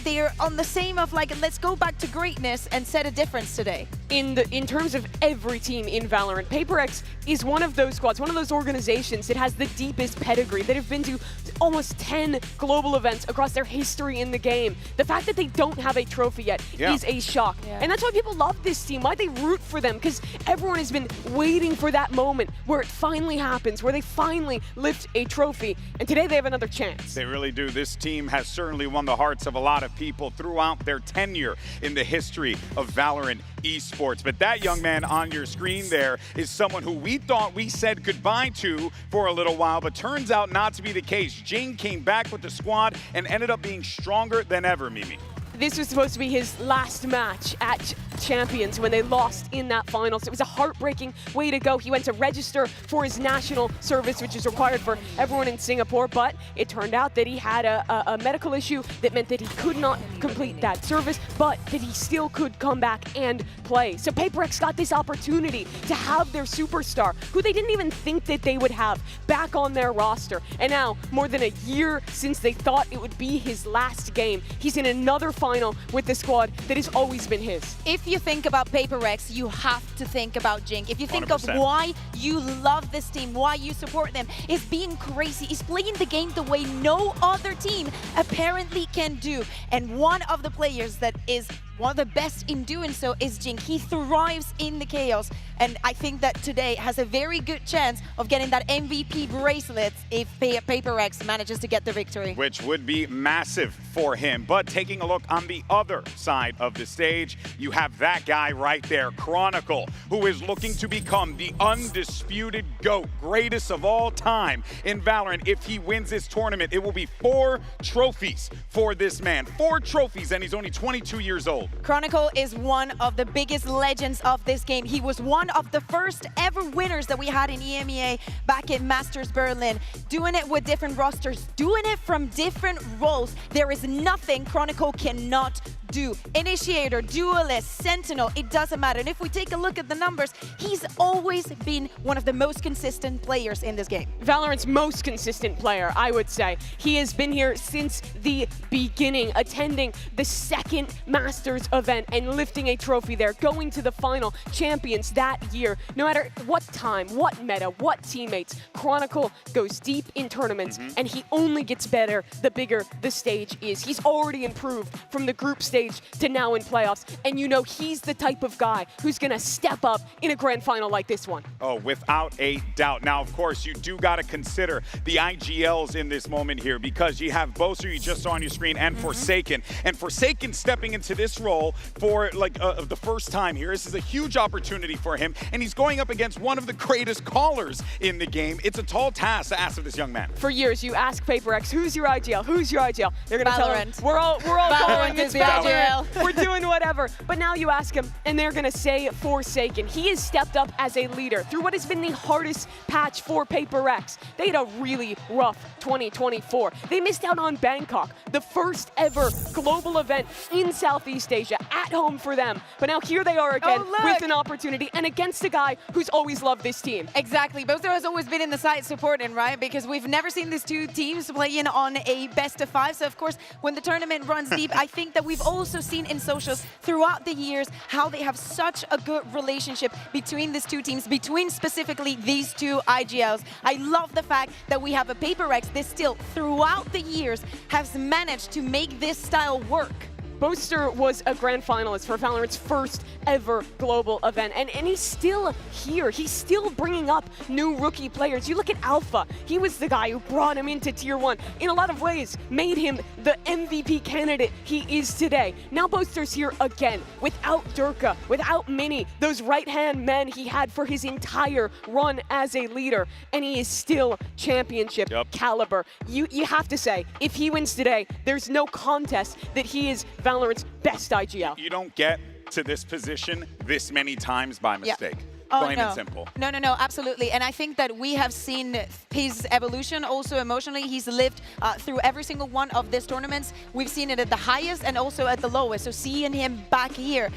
they're on the same of like, let's go back to greatness and set a difference today. In terms of every team in Valorant, PRX is one of those squads, one of those organizations that has the deepest pedigree, that have been to almost 10 global events across their history in the game. The fact that they don't have a trophy yet is a shock. And that's why people love this team, why they root for them, because everyone has been waiting for that moment where it finally happens, where they finally lift a trophy. And today they have another chance. They really do. This team has certainly won the hearts of a lot of people throughout their tenure in the history of Valorant esports. But that young man on your screen there is someone who we thought we said goodbye to for a little while, but turns out not to be the case. Jing came back with the squad and ended up being stronger than ever, Mimi. This was supposed to be his last match at Champions when they lost in that finals. It was a heartbreaking way to go. He went to register for his national service, which is required for everyone in Singapore, but it turned out that he had a medical issue that meant that he could not complete that service, but that he still could come back and play. So PRX got this opportunity to have their superstar, who they didn't even think that they would have, back on their roster. And now, more than a year since they thought it would be his last game, he's in another final with the squad that has always been his. If you think about PRX, you have to think about Jing. If you think 100%. of why you love this team, why you support them, it's being crazy. It's playing the game the way no other team apparently can do. And one of the players that is one of the best in doing so is Jing. He thrives in the chaos, and I think that today has a very good chance of getting that MVP bracelet if PRX manages to get the victory. Which would be massive for him. But taking a look on the other side of the stage, you have that guy right there, Chronicle, who is looking to become the undisputed GOAT, greatest of all time in Valorant. If he wins this tournament, it will be 4 trophies for this man. 4 trophies, and he's only 22 years old. Chronicle is one of the biggest legends of this game. He was one of the first ever winners that we had in EMEA back in Masters Berlin, doing it with different rosters, doing it from different roles. There is nothing Chronicle cannot do. Initiator, Duelist, Sentinel, it doesn't matter. And if we take a look at the numbers, he's always been one of the most consistent players in this game. Valorant's most consistent player, I would say. He has been here since the beginning, attending the 2nd Masters event and lifting a trophy there, going to the final Champions that year. No matter what time, what meta, what teammates, Chronicle goes deep in tournaments, and he only gets better the bigger the stage is. He's already improved from the group stage stage to now in playoffs. And you know he's the type of guy who's going to step up in a grand final like this one. Oh, without a doubt. Now, of course, you do got to consider the IGLs in this moment here, because you have Boaster, you just saw on your screen, and Forsaken. And Forsaken stepping into this role for the first time here. This is a huge opportunity for him, and he's going up against one of the greatest callers in the game. It's a tall task to ask of this young man. For years, you ask PRX, who's your IGL? Who's your IGL? They're going to tell him, we're all calling is it the IGL. We're doing whatever. But now you ask him, and they're going to say Forsaken. He has stepped up as a leader through what has been the hardest patch for PRX. They had a really rough 2024. They missed out on Bangkok, the first ever global event in Southeast Asia, at home for them. But now here they are again with an opportunity and against a guy who's always loved this team. Exactly. Boaster has always been in the side supporting, right? Because we've never seen these two teams playing on a best of 5. So, of course, when the tournament runs deep, I think that we've also seen in socials throughout the years how they have such a good relationship between these two teams, between specifically these two IGLs. I love the fact that we have a PRX that still, throughout the years, has managed to make this style work. Boaster was a grand finalist for VALORANT's first ever global event, and he's still here. He's still bringing up new rookie players. You look at Alpha. He was the guy who brought him into Tier 1. In a lot of ways, made him the MVP candidate he is today. Now Boaster's here again, without Durka, without Mini, those right-hand men he had for his entire run as a leader, and he is still championship caliber. You have to say, if he wins today, there's no contest that he is VALORANT's best IGL. You don't get to this position this many times by mistake. Oh, Plain no. and simple. No, absolutely. And I think that we have seen his evolution also emotionally. He's lived through every single one of these tournaments. We've seen it at the highest and also at the lowest. So seeing him back here,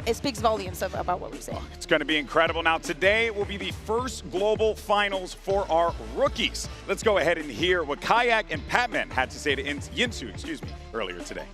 it speaks volumes about what we say. It's going to be incredible. Now, today will be the first global finals for our rookies. Let's go ahead and hear what Kayak and Patman had to say to Yinsu, earlier today.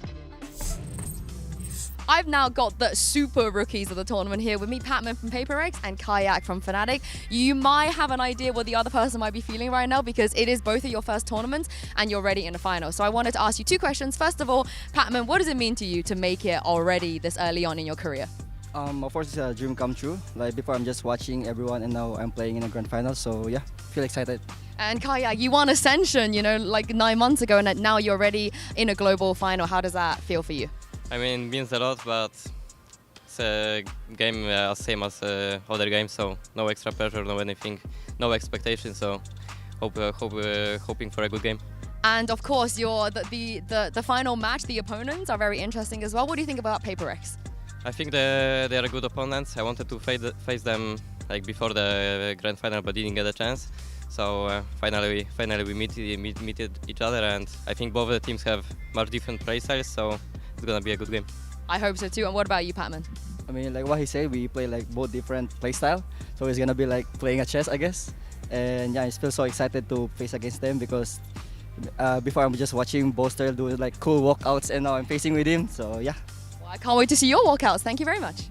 I've now got the super rookies of the tournament here with me, Patman from PRX and Kayak from Fnatic. You might have an idea what the other person might be feeling right now, because it is both of your first tournaments and you're already in the final. So I wanted to ask you 2 questions. First of all, Patman, what does it mean to you to make it already this early on in your career? Of course, it's a dream come true. Like before, I'm just watching everyone, and now I'm playing in a grand final. So yeah, feel excited. And Kayak, you won Ascension, like 9 months ago, and now you're already in a global final. How does that feel for you? I mean, it means a lot, but it's a game same as other games, so no extra pressure, no anything, no expectations. So hoping for a good game. And of course, the final match, the opponents are very interesting as well. What do you think about PRX? I think they are good opponents. I wanted to face them like before the grand final, but didn't get a chance. So finally we meet each other, and I think both of the teams have much different play styles. So it's gonna be a good game. I hope so too. And what about you, Patman? I mean, like what he said, we play like both different play style, so it's gonna be like playing a chess, I guess. And yeah, I feel so excited to face against them, because before I'm just watching Boaster do like cool walkouts, and now I'm facing with him. So yeah. Well, I can't wait to see your walkouts. Thank you very much.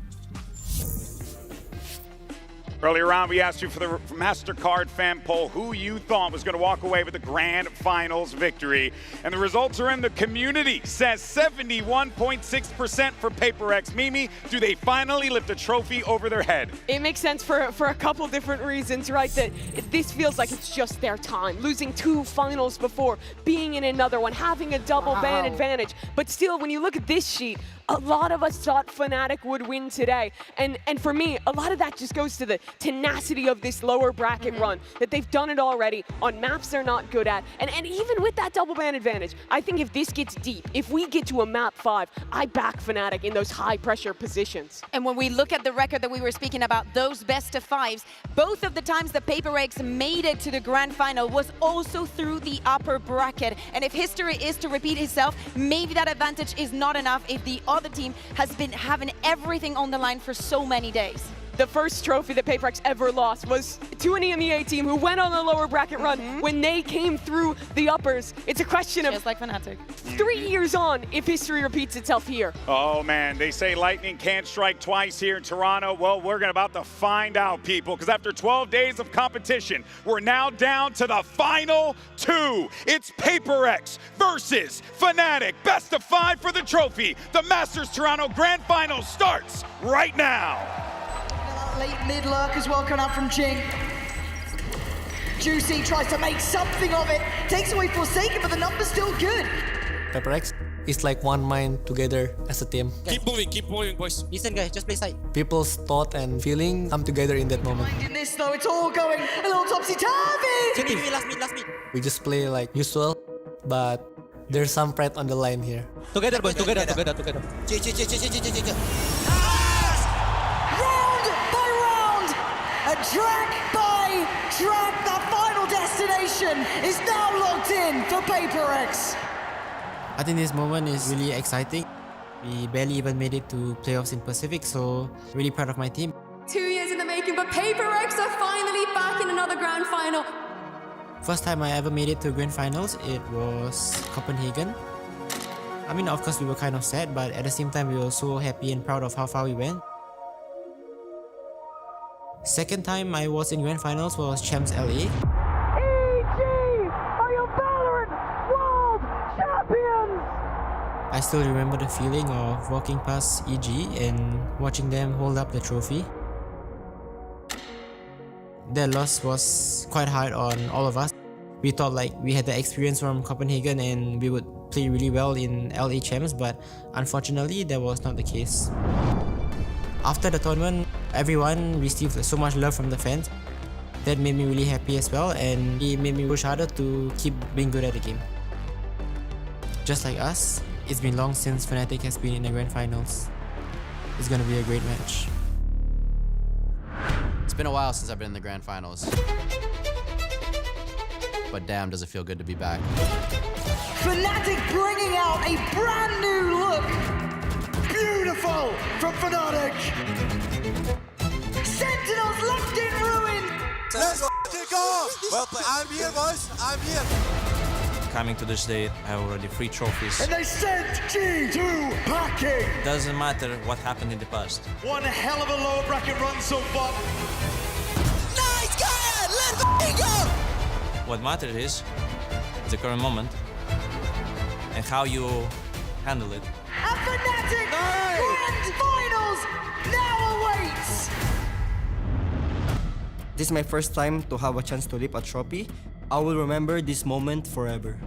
Earlier on, we asked you for the MasterCard fan poll who you thought was going to walk away with the grand finals victory. And the results are in. The community says 71.6% for PRX. Mimi, do they finally lift a trophy over their head? It makes sense for a couple different reasons, right? That this feels like it's just their time. Losing 2 finals before, being in another one, having a double ban advantage. But still, when you look at this sheet, a lot of us thought Fnatic would win today. And for me, a lot of that just goes to the tenacity of this lower bracket run, that they've done it already on maps they're not good at. And even with that double ban advantage, I think if this gets deep, if we get to a map 5, I back Fnatic in those high pressure positions. And when we look at the record that we were speaking about, those best of 5s, both of the times the PRX made it to the grand final was also through the upper bracket. And if history is to repeat itself, maybe that advantage is not enough if the other team has been having everything on the line for so many days. the first trophy that PRX ever lost was to an EMEA team who went on a lower bracket run when they came through the uppers. It's a question of, just like Fnatic, 3 years on, if history repeats itself here. Oh man, they say lightning can't strike twice here in Toronto. Well, we're about to find out, people, because after 12 days of competition, we're now down to the final 2. It's PRX versus Fnatic. Best of 5 for the trophy. The Masters Toronto Grand Final starts right now. Late mid lurk as well coming out from Jing. Juicy tries to make something of it. Takes away Forsaken, but the number's still good. PRX is like one mind together as a team. Keep moving, boys. Listen, guys, just play side. People's thought and feeling come together in that moment. In this though, it's all going a little topsy-turvy. Last mid. We just play like usual, but there's some pride on the line here. Together, boys, together. Track by track, the final destination is now locked in for PRX. I think this moment is really exciting. We barely even made it to playoffs in Pacific, so really proud of my team. 2 years in the making, but PRX are finally back in another grand final. First time I ever made it to grand finals, it was Copenhagen. I mean, of course we were kind of sad, but at the same time we were so happy and proud of how far we went. Second time I was in grand finals was Champs LA. EG are your VALORANT World Champions! I still remember the feeling of walking past EG and watching them hold up the trophy. That loss was quite hard on all of us. We thought like we had the experience from Copenhagen and we would play really well in LA Champs, but unfortunately that was not the case. After the tournament, everyone received so much love from the fans. That made me really happy as well, and it made me push harder to keep being good at the game. Just like us, it's been long since Fnatic has been in the grand finals. It's gonna be a great match. It's been a while since I've been in the grand finals. But damn, does it feel good to be back. Fnatic bringing out a brand new look. Beautiful from Fnatic. Sentinels left in ruin. Let's go! Well played. I'm here, boys. I'm here. Coming to this day, I have already 3 trophies. And they sent G2 packing. Doesn't matter what happened in the past. One hell of a lower bracket run so far. Nice guy! Let's go! What matters is the current moment and how you handle it. And Fnatic Grand Finals now awaits! This is my first time to have a chance to lift a trophy. I will remember this moment forever.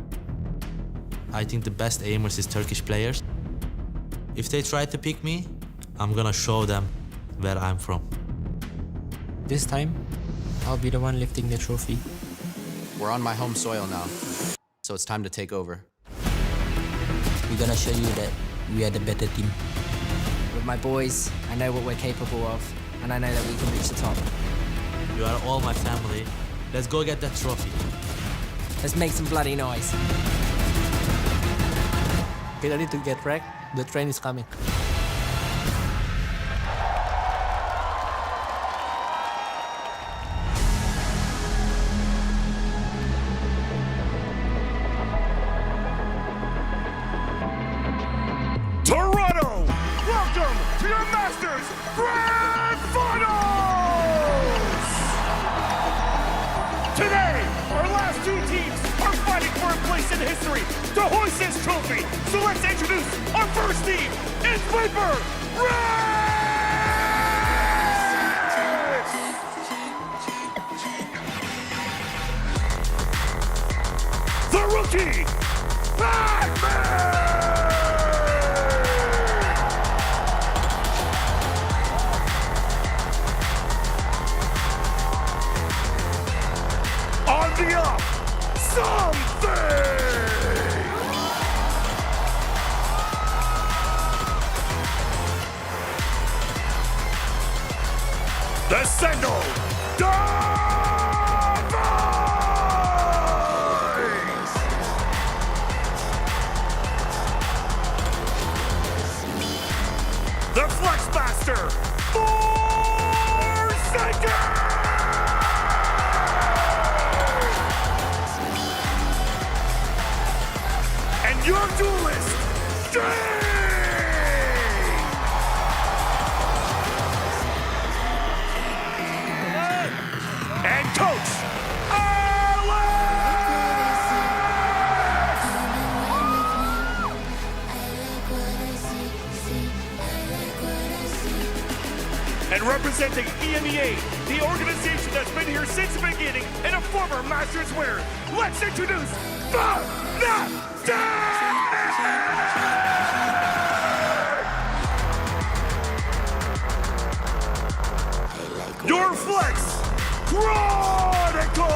I think the best aimers is Turkish players. If they try to pick me, I'm gonna show them where I'm from. This time, I'll be the one lifting the trophy. We're on my home soil now, so it's time to take over. We're gonna show you that we are the better team. With my boys, I know what we're capable of, and I know that we can reach the top. You are all my family. Let's go get that trophy. Let's make some bloody noise. Get ready to get wrecked. The train is coming. Toronto, welcome to your Masters Grand Finals! Today, our last 2 teams are fighting for a place in history to hoist this trophy. So let's introduce our first team. It's PRX! The rookie, Pac-Man! On the up, something! The Sendal Dives! The Flex Master, your duelist, and Coach and representing EMEA, the organization that's been here since the beginning and a former Masters winner, let's introduce your Flex Chronicle!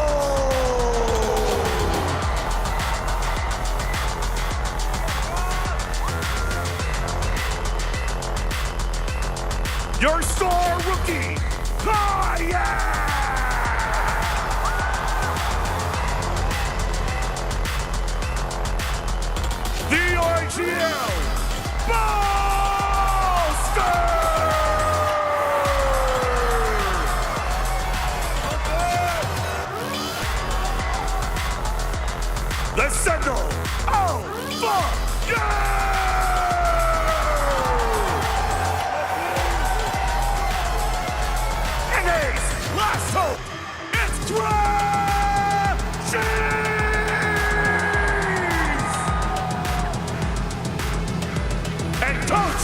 Your star rookie, the IGL Monster! The Sentinel of and Ace, last hope, it's and Coach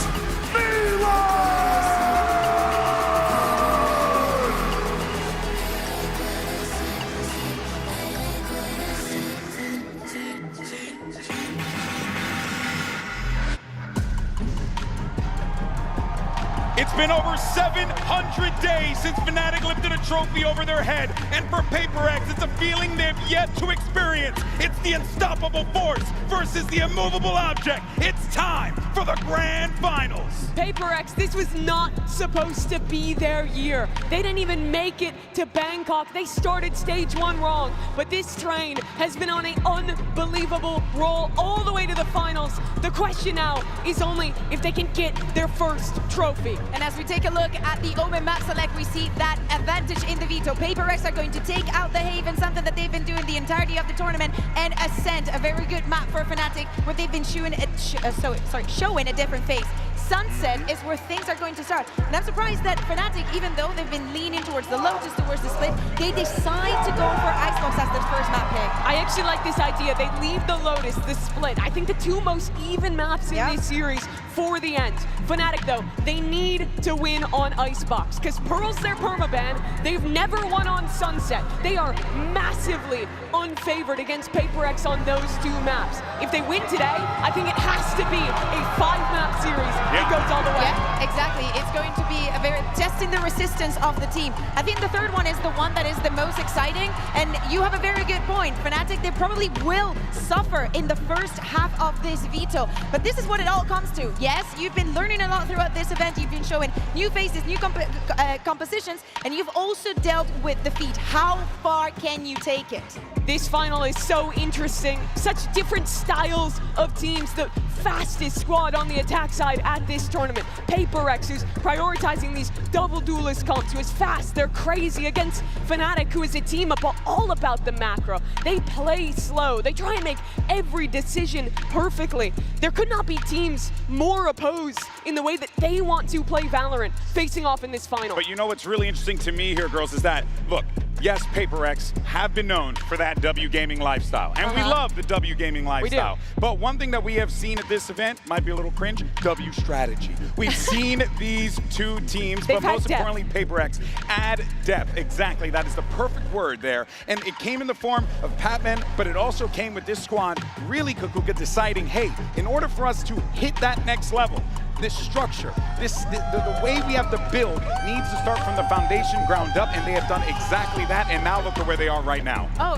It's been over 700 days since Fnatic lifted a trophy over their head, and for PRX, it's a feeling they've yet to experience. It's the unstoppable force versus the immovable object. It's time for the grand finals. PRX, this was not supposed to be their year. They didn't even make it to Bangkok. They started stage 1 wrong, but this train has been on an unbelievable roll all the way to the finals. The question now is only if they can get their first trophy. And as we take a look at the Omen map select, we see that advantage in the veto. PRX are going to take out the Haven, something that they've been doing the entirety of the tournament, and Ascent, a very good map for Fnatic, where they've been showing a different face. Sunset is where things are going to start. And I'm surprised that Fnatic, even though they've been leaning towards the Lotus, towards the split, they decide to go for Icebox as their first map pick. I actually like this idea. They leave the Lotus, the split. I think the two most even maps in this series for the end. Fnatic, though, they need to win on Icebox, because Pearl's their permaban. They've never won on Sunset. They are massively unfavored against PRX on those two maps. If they win today, I think it has to be a 5-map series. It goes all the way. Yeah, exactly. It's going to be a very testing the resistance of the team. I think the third one is the one that is the most exciting, and you have a very good point. Fnatic, they probably will suffer in the first half of this veto, but this is what it all comes to. Yes, you've been learning a lot throughout this event. You've been showing new faces, new compositions, and you've also dealt with defeat. How far can you take it? This final is so interesting. Such different styles of teams. The fastest squad on the attack side at this tournament. PRX, who's prioritizing these double duelist comps, who is fast, they're crazy, against Fnatic, who is a team all about the macro. They play slow. They try and make every decision perfectly. There could not be teams more opposed in the way that they want to play Valorant facing off in this final. But you know what's really interesting to me here, girls, is that, look, yes, PRX have been known for that W gaming lifestyle, and we love the W gaming lifestyle. But one thing that we have seen at this event, might be a little cringe, W strategy. We've seen these two teams, but most importantly, PRX add depth. Exactly, that is the perfect word there. And it came in the form of Patman, but it also came with this squad really Kukuka deciding, hey, in order for us to hit that next level, this structure, the way we have to build needs to start from the foundation ground up, and they have done exactly that, and now look at where they are right now. Oh,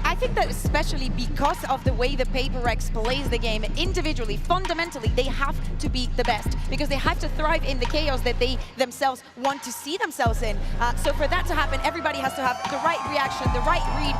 I think that especially because of the way the PRX plays the game individually, fundamentally, they have to be the best, because they have to thrive in the chaos that they themselves want to see themselves in. So for that to happen, everybody has to have the right reaction, the right read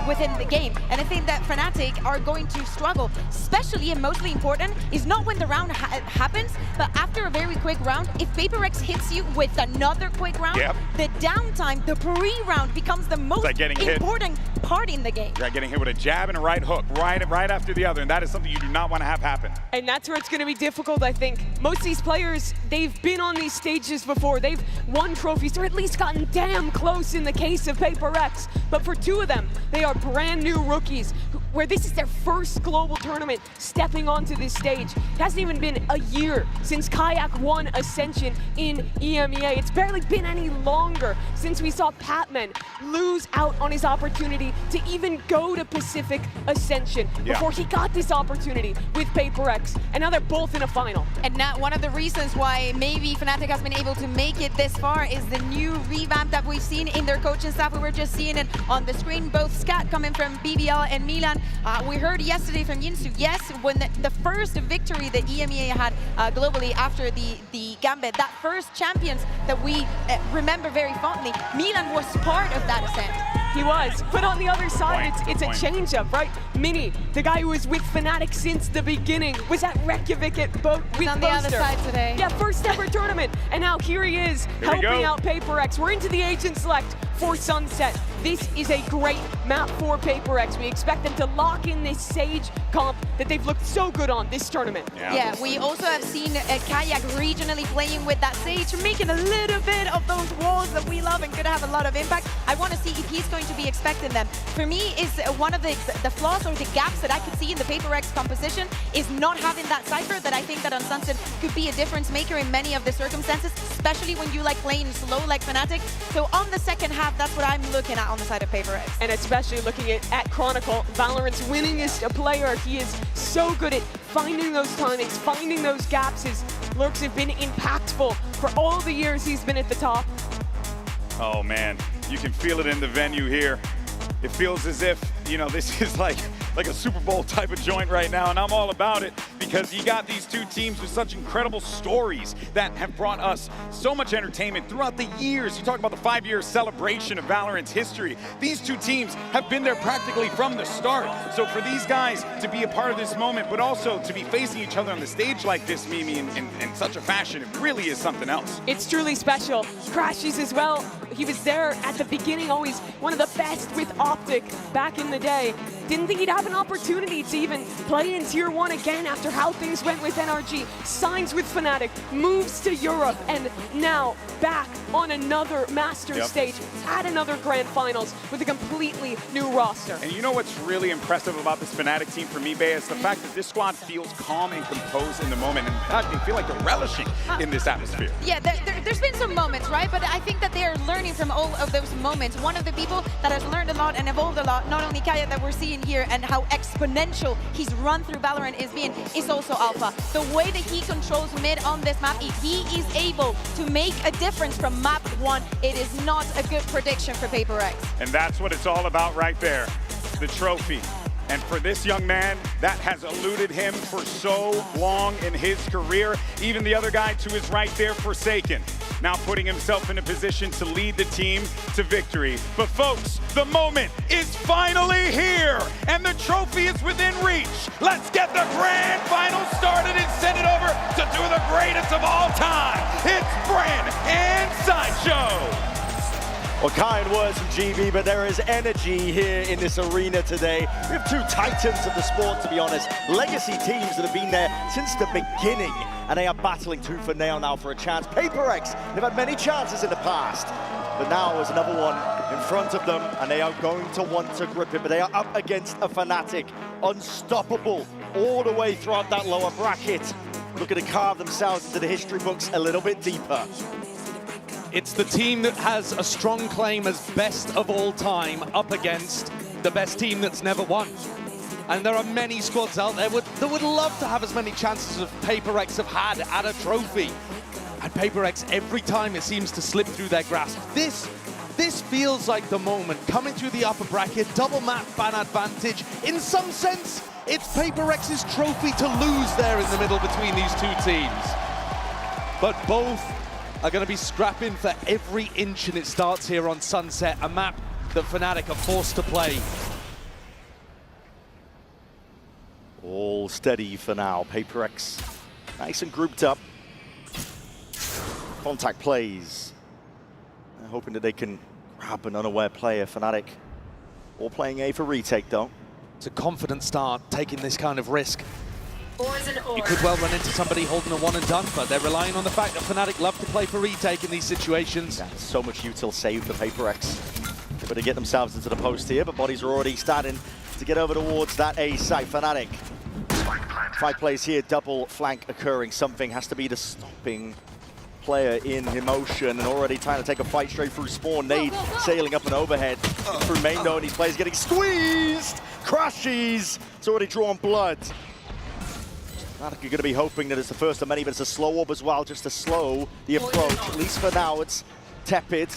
within the game. And I think that Fnatic are going to struggle, especially and mostly important is not when the round happens, defense. But after a very quick round, if PRX hits you with another quick round, the downtime, the pre-round becomes the most important part in the game. You're getting hit with a jab and a right hook, right after the other, and that is something you do not want to have happen. And that's where it's going to be difficult, I think. Most of these players, they've been on these stages before. They've won trophies, or at least gotten damn close in the case of PRX. But for two of them, they are brand new rookies, where this is their first global tournament stepping onto this stage. It hasn't even been a year since Kayak won Ascension in EMEA. It's barely been any longer since we saw Patman lose out on his opportunity to even go to Pacific Ascension before he got this opportunity with PRX. And now they're both in a final. And now one of the reasons why maybe Fnatic has been able to make it this far is the new revamp that we've seen in their coaching staff. We were just seeing it on the screen, both Scat coming from BBL and Milan. We heard yesterday from Yinsu, yes, when the first victory that EMEA had globally after the Gambit, that first champions that we remember very fondly, Milan was part of that ascent. He was, but on the other side, it's a change-up, right? Mini, the guy who was with Fnatic since the beginning, was at Reykjavik with on the other side today. Yeah, first ever tournament, and now here he is, helping out PRX. We're into the agent select for Sunset. This is a great map for PRX. We expect them to lock in this Sage comp that they've looked so good on this tournament. Yeah, we also have seen Kayak regionally playing with that Sage, making a little bit of those walls that we love and could have a lot of impact. I want to see if he's going to be expecting them. For me, is one of the flaws or the gaps that I could see in the PRX composition is not having that Cypher that I think that on Sunset could be a difference maker in many of the circumstances, especially when you like playing slow like Fnatic. So on the second half, that's what I'm looking at on the side of PRX. And especially looking at Chronicle, Valorant's winningest player. He is so good at finding those timings, finding those gaps. His lurks have been impactful for all the years he's been at the top. Oh man, you can feel it in the venue here. It feels as if, you know, this is like a Super Bowl type of joint right now, and I'm all about it because you got these two teams with such incredible stories that have brought us so much entertainment throughout the years. You talk about the 5-year celebration of Valorant's history. These two teams have been there practically from the start. So for these guys to be a part of this moment, but also to be facing each other on the stage like this, Mimi, in such a fashion, it really is something else. It's truly special. Crashes as well. He was there at the beginning, always one of the best with Optic back in the day. Didn't think he'd have an opportunity to even play in Tier 1 again after how things went with NRG. Signs with Fnatic, moves to Europe, and now back on another Masters stage at another Grand Finals with a completely new roster. And you know what's really impressive about this Fnatic team for me, Bea, is the fact that this squad feels calm and composed in the moment. And in fact, they feel like they're relishing in this atmosphere. Yeah, there's been some moments, right? But I think that they are learning from all of those moments. One of the people that has learned a lot and evolved a lot, not only Kaya that we're seeing here and how exponential his run through Valorant is being, is also Alpha. The way that he controls mid on this map, if he is able to make a difference from map 1, it is not a good prediction for PRX. And that's what it's all about right there, the trophy. And for this young man, that has eluded him for so long in his career. Even the other guy to his right there, Forsaken, now putting himself in a position to lead the team to victory. But folks, the moment is finally here, and the trophy is within reach. Let's get the grand final started and send it over to two of the greatest of all time. It's Bran and Sideshow. Well, kind words from GB, but there is energy here in this arena today. We have two titans of the sport, to be honest. Legacy teams that have been there since the beginning, and they are battling tooth and nail now for a chance. PRX, they've had many chances in the past, but now there's another one in front of them, and they are going to want to grip it, but they are up against a Fnatic, unstoppable all the way throughout that lower bracket. Looking to carve themselves into the history books a little bit deeper. It's the team that has a strong claim as best of all time up against the best team that's never won. And there are many squads out there that would love to have as many chances as PRX have had at a trophy. And PRX, every time it seems to slip through their grasp. This feels like the moment. Coming through the upper bracket, double map fan advantage. In some sense, it's PRX's trophy to lose there in the middle between these two teams. But both are going to be scrapping for every inch, and it starts here on Sunset, a map that Fnatic are forced to play. All steady for now. PRX Nice and grouped up. Contact plays. They're hoping that they can grab an unaware player. Fnatic all playing A for retake, though. It's a confident start, taking this kind of risk. You could well run into somebody holding a one and done, but they're relying on the fact that Fnatic love to play for retake in these situations. Yeah, so much util save for PRX. They're going to get themselves into the post here, but bodies are already starting to get over towards that A site. Fnatic. 5 plays here, double flank occurring. Something has to be the stopping player in emotion, and already trying to take a fight straight through spawn. Nade sailing up and overhead through main though, and these players getting squeezed. Crashes. It's already drawn blood. Fnatic are going to be hoping that it's the first of many, but it's a slow orb as well, just to slow the approach. At least for now, it's tepid,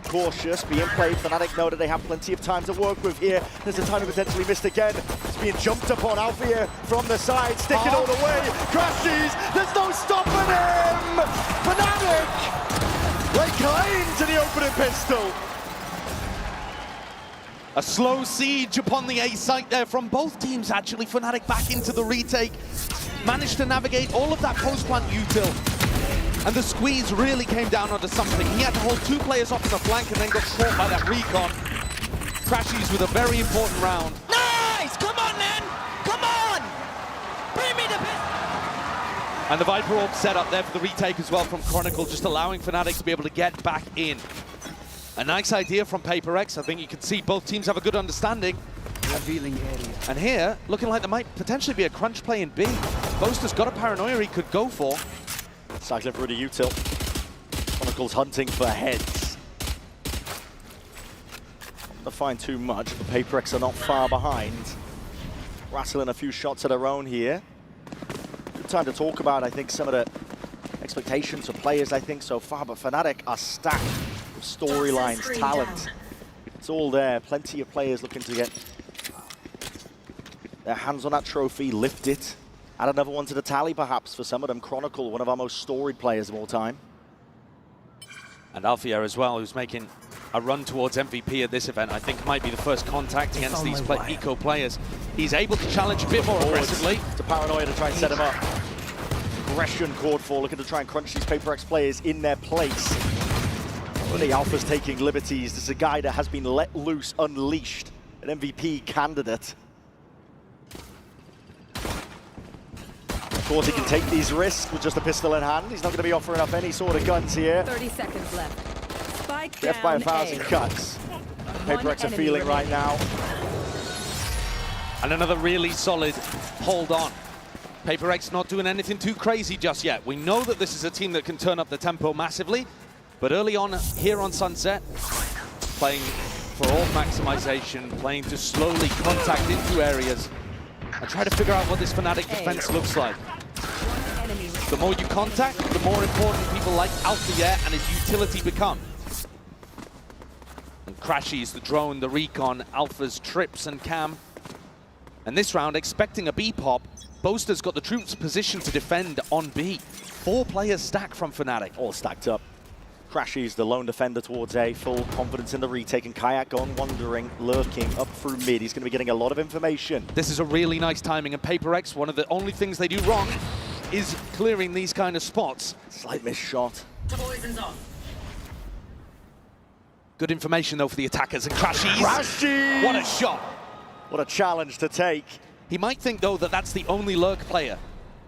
cautious, being played. Fnatic know that they have plenty of time to work with here. There's a time to potentially missed again. It's being jumped upon. Alpha here from the side, sticking all the way. Crashes. There's no stopping him. Fnatic lay claim to the opening pistol. A slow siege upon the A site there from both teams, actually. Fnatic back into the retake. Managed to navigate all of that post-plant util. And the squeeze really came down onto something. He had to hold 2 players off on the flank and then got caught by that recon. Crashes with a very important round. Nice! Come on, man! Come on! Bring me the best! And the Viper Orb set up there for the retake as well from Chronicle, just allowing Fnatic to be able to get back in. A nice idea from PRX. I think you can see both teams have a good understanding. Revealing area. And here, looking like there might potentially be a crunch play in B. Boaster's got a paranoia he could go for. Cycling through the util. Chronicle's hunting for heads. Not going to find too much, but PRX are not far behind. Rattling a few shots of their own here. Good time to talk about, I think, some of the expectations of players, I think, so far, but Fnatic are stacked with storylines, talent. It's all there. Plenty of players looking to get their hands on that trophy, lift it. Add another one to the tally, perhaps, for some of them. Chronicle, one of our most storied players of all time. And Alfia as well, who's making a run towards MVP at this event. I think might be the first contact against these eco players. He's able to challenge a bit more aggressively. It's a paranoia to try and set him up. Aggression called for, looking to try and crunch these PRX players in their place. The Alpha's taking liberties. This is a guy that has been let loose, unleashed. An MVP candidate. Of course, he can take these risks with just a pistol in hand. He's not going to be offering up any sort of guns here. 30 seconds left. Spike Death by 1,000 cuts. PRX are feeling right now. And another really solid hold on. PRX not doing anything too crazy just yet. We know that this is a team that can turn up the tempo massively, but early on here on Sunset, playing for all maximization, playing to slowly contact into areas and try to figure out what this Fnatic defense looks like. The more you contact, the more important people like Althea and his utility become. And Crashies, the drone, the recon, Alpha's trips and cam. And this round, expecting a B pop, Boaster's got the troops positioned to defend on B. 4 players stacked from Fnatic. All stacked up. Crashies, the lone defender towards A, full confidence in the retake, and Kayak gone wandering, lurking up through mid. He's going to be getting a lot of information. This is a really nice timing, and PRX, one of the only things they do wrong is clearing these kind of spots. Slight miss shot. Poison's off. Good information, though, for the attackers, and Crashies. Crashies! What a shot. What a challenge to take. He might think, though, that that's the only lurk player.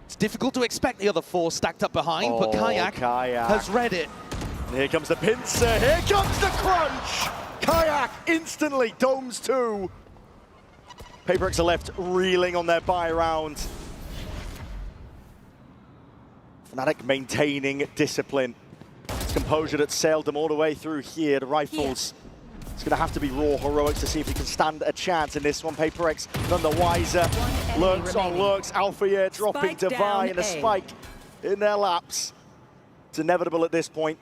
It's difficult to expect the other 4 stacked up behind, but Kayak has read it. And here comes the pincer, here comes the crunch! Kayak instantly domes 2. PRX are left reeling on their buy round. Fnatic maintaining discipline. It's composure that sailed them all the way through here. The rifles, it's going to have to be raw heroics to see if he can stand a chance in this one. PRX none the wiser. Lurks on lurks. Alpha here dropping Divine and a spike in their laps. It's inevitable at this point.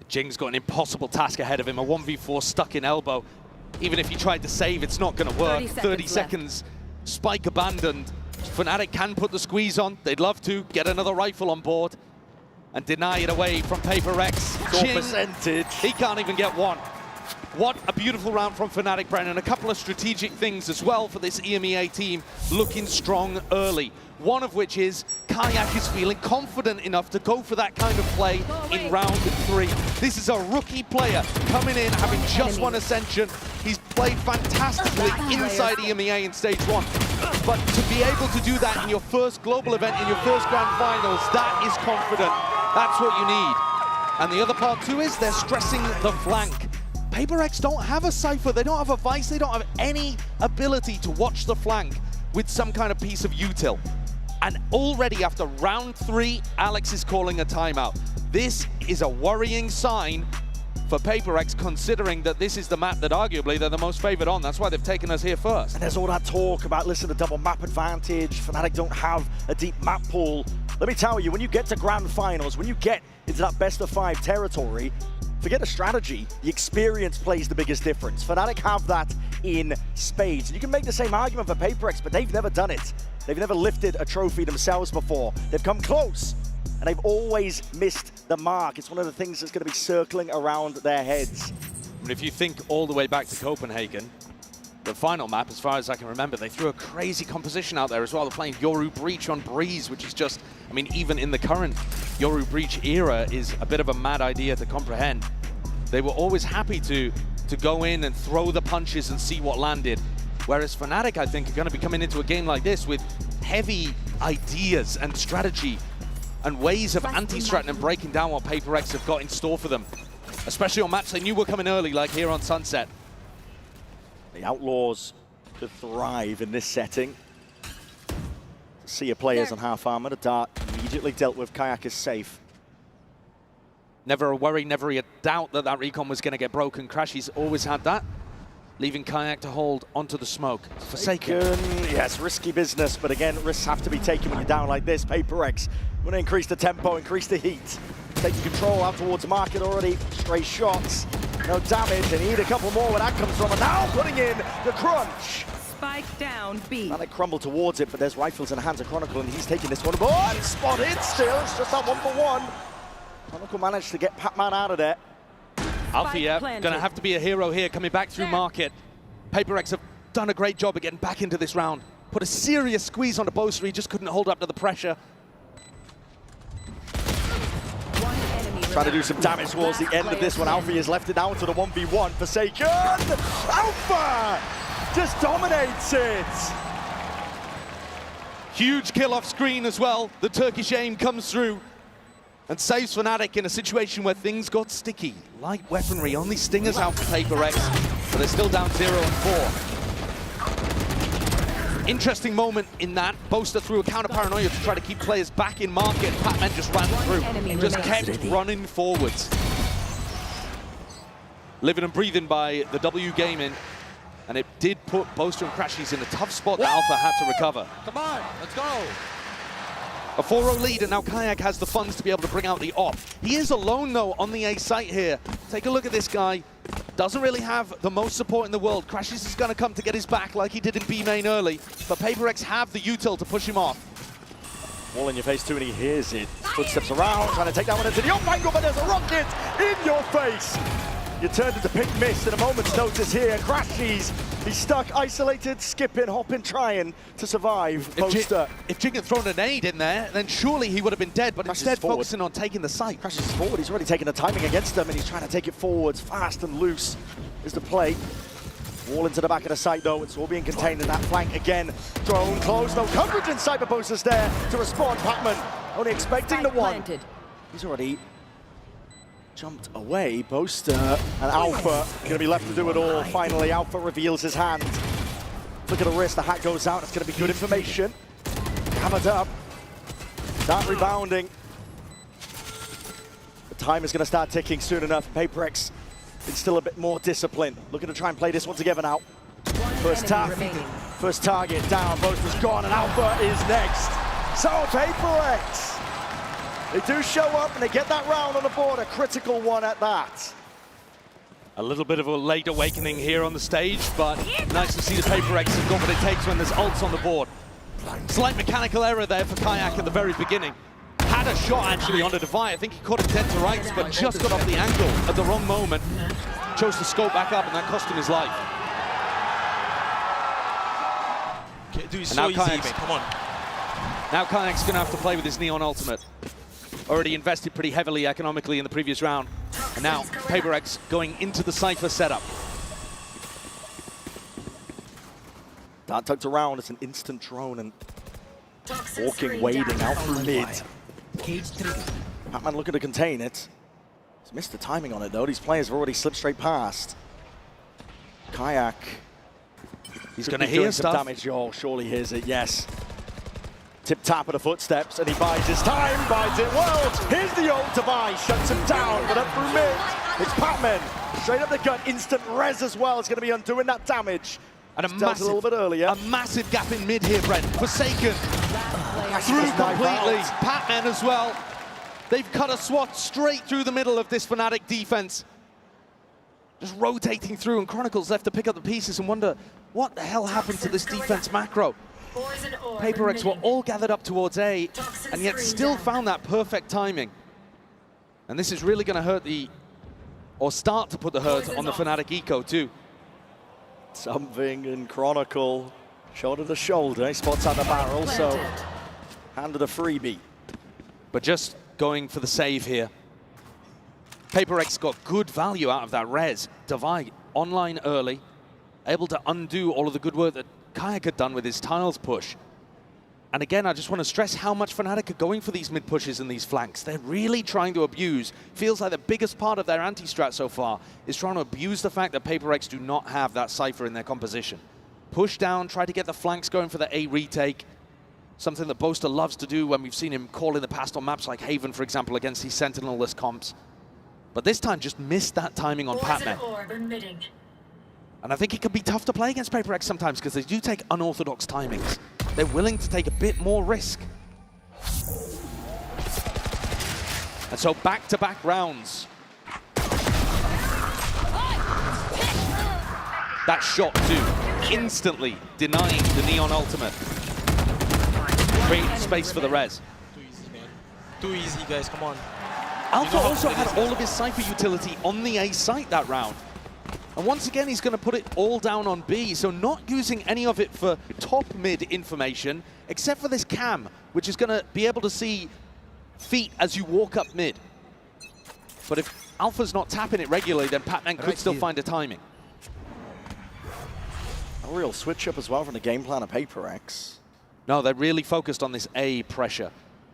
Jing's got an impossible task ahead of him, a 1v4 stuck in elbow. Even if he tried to save, it's not going to work. 30 seconds, spike abandoned. Fnatic can put the squeeze on. They'd love to get another rifle on board and deny it away from PRX. Jing, percentage. He can't even get one. What a beautiful round from Fnatic, Brennan. A couple of strategic things as well for this EMEA team, looking strong early. One of which is Kayak is feeling confident enough to go for that kind of play in round 3. This is a rookie player coming in, having just won Ascension. He's played fantastically inside EMEA in stage 1. But to be able to do that in your first global event, in your first grand finals, that is confident. That's what you need. And the other part too is they're stressing the flank. PRX don't have a Cypher, they don't have a Vice, they don't have any ability to watch the flank with some kind of piece of util. And already after round 3, Alex is calling a timeout. This is a worrying sign for PRX, considering that this is the map that arguably they're the most favored on. That's why they've taken us here first. And there's all that talk about, listen, the double map advantage. Fnatic don't have a deep map pool. Let me tell you, when you get to grand finals, when you get into that best of 5 territory, forget the strategy, the experience plays the biggest difference. Fnatic have that in spades. And you can make the same argument for PRX, but they've never done it. They've never lifted a trophy themselves before. They've come close, and they've always missed the mark. It's one of the things that's going to be circling around their heads. And if you think all the way back to Copenhagen, the final map, as far as I can remember, they threw a crazy composition out there as well. They're playing Yoru Breach on Breeze, which is just, I mean, even in the current Yoru Breach era, is a bit of a mad idea to comprehend. They were always happy to go in and throw the punches and see what landed. Whereas Fnatic, I think, are going to be coming into a game like this with heavy ideas and strategy and ways of anti-stratting and breaking down what PRX have got in store for them. Especially on maps they knew were coming early, like here on Sunset. The Outlaws could thrive in this setting. See your players on half armor. The dart immediately dealt with. Kayak is safe. Never a worry, never a doubt that that recon was going to get broken. Crashy's always had that, leaving Kayak to hold onto the smoke. Forsaken. Yes, risky business, but again, risks have to be taken when you're down like this. PRX want to increase the tempo, increase the heat. Taking control out towards market already. Stray shots, no damage. They need a couple more where that comes from. And now putting in the crunch. Spike down B. Now they crumble towards it, but there's rifles in the hands of Chronicle, and he's taking this one. But spotted still. It's just that 1-for-1. Chronicle managed to get Pac-Man out of there. Alfie, going to have to be a hero here, coming back through market. PRX have done a great job of getting back into this round. Put a serious squeeze on the Boaster, he just couldn't hold up to the pressure. Trying to do some damage towards the end of this one. Alfie has left it down to the 1v1. Forsaken! Alpha just dominates it! Huge kill off screen as well. The Turkish aim comes through and saves Fnatic in a situation where things got sticky. Light weaponry, only stingers out for PRX, but they're still down 0 and 4. Interesting moment in that. Boaster threw a counter paranoia to try to keep players back in market. Pac-Man just ran through, just kept running forwards. Living and breathing by the W Gaming, and it did put Boaster and Crashies in a tough spot that Alpha had to recover. Come on, let's go. A 4-0 lead, and now Kayak has the funds to be able to bring out the op. He is alone, though, on the A site here. Take a look at this guy. Doesn't really have the most support in the world. Crashies is going to come to get his back like he did in B main early, but PRX have the util to push him off. All in your face too, and he hears it. Footsteps around, trying to take that one into the off angle, but there's a rocket in your face. You turned into pink mist in a moment's notice here. Crashies, he's stuck, isolated, skipping, hopping, trying to survive. Boaster. If Jing had thrown a nade in there, then surely he would have been dead, but instead focusing on taking the site. Crashies is forward, he's already taken the timing against them, and he's trying to take it forwards. Fast and loose is the play. Wall into the back of the site, though. It's all being contained in that flank again. Drone close, no coverage inside, but Boaster's there to respond. Pac-Man only expecting the one. He's already jumped away. Boaster and Alpha going to be left to do it all. Finally, Alpha reveals his hand. Look at the wrist, the hat goes out. It's going to be good information. Hammered up. Start rebounding. The time is going to start ticking soon enough. PRX is still a bit more disciplined. Looking to try and play this one together now. First target down. Boaster's gone, and Alpha is next. So PRX, they do show up and they get that round on the board, a critical one at that. A little bit of a late awakening here on the stage, but nice to see the PRX have got what it takes when there's ults on the board. Slight mechanical error there for Kayak at the very beginning. Had a shot actually on the Devi. I think he caught it dead to rights, but just got off the angle at the wrong moment. chose to scope back up, and that cost him his life. Dude, so easy, mate. Come on. Now Kayak's going to have to play with his Neon ultimate. Already invested pretty heavily economically in the previous round. And now PRX going into the Cypher setup. That tucked around, it's an instant drone and walking, wading out through mid. Pac-Man looking to contain it. He's missed the timing on it though. These players have already slipped straight past. Kayak. He's going to hear some damage. Oh, surely hears it, yes. Tip-tap of the footsteps, and he bides his time, bides it well. Here's the ult device, shuts him down, but up through mid. It's Pac-Man. Straight up the gut, instant res as well. It's going to be undoing that damage. And a little bit earlier. A massive gap in mid here, Brent. Forsaken. Through completely. Pac-Man as well. They've cut a swath straight through the middle of this Fnatic defense. Just rotating through, and Chronicles left to pick up the pieces and wonder what the hell happened to this defense macro. PRX were all gathered up towards A, and yet still found that perfect timing. And this is really going to hurt or start to put the hurt on the Fnatic eco too. Something in Chronicle, shoulder to shoulder, he spots out the barrel, so handed a freebie. But just going for the save here. PRX got good value out of that res. Divide online early, able to undo all of the good work that Kayak had done with his tiles push. And again, I just want to stress how much Fnatic are going for these mid pushes and these flanks. They're really trying to abuse. Feels like the biggest part of their anti-strat so far is trying to abuse the fact that PRX do not have that Cypher in their composition. Push down, try to get the flanks going for the A retake. Something that Boaster loves to do when we've seen him call in the past on maps like Haven, for example, against these Sentinel-less comps. But this time just missed that timing on Pac-Man. And I think it can be tough to play against PRX sometimes because they do take unorthodox timings. They're willing to take a bit more risk. And so back-to-back rounds. That shot too, instantly denying the Neon ultimate. Creating space for the res. Too easy, man. Too easy, guys, come on. Alpha also had all of his Cypher utility on the A site that round. And once again, he's going to put it all down on B, so not using any of it for top mid information, except for this cam, which is going to be able to see feet as you walk up mid. But if Alpha's not tapping it regularly, then Pac-Man could still find a timing. A real switch up as well from the game plan of PRX. No, they're really focused on this A pressure,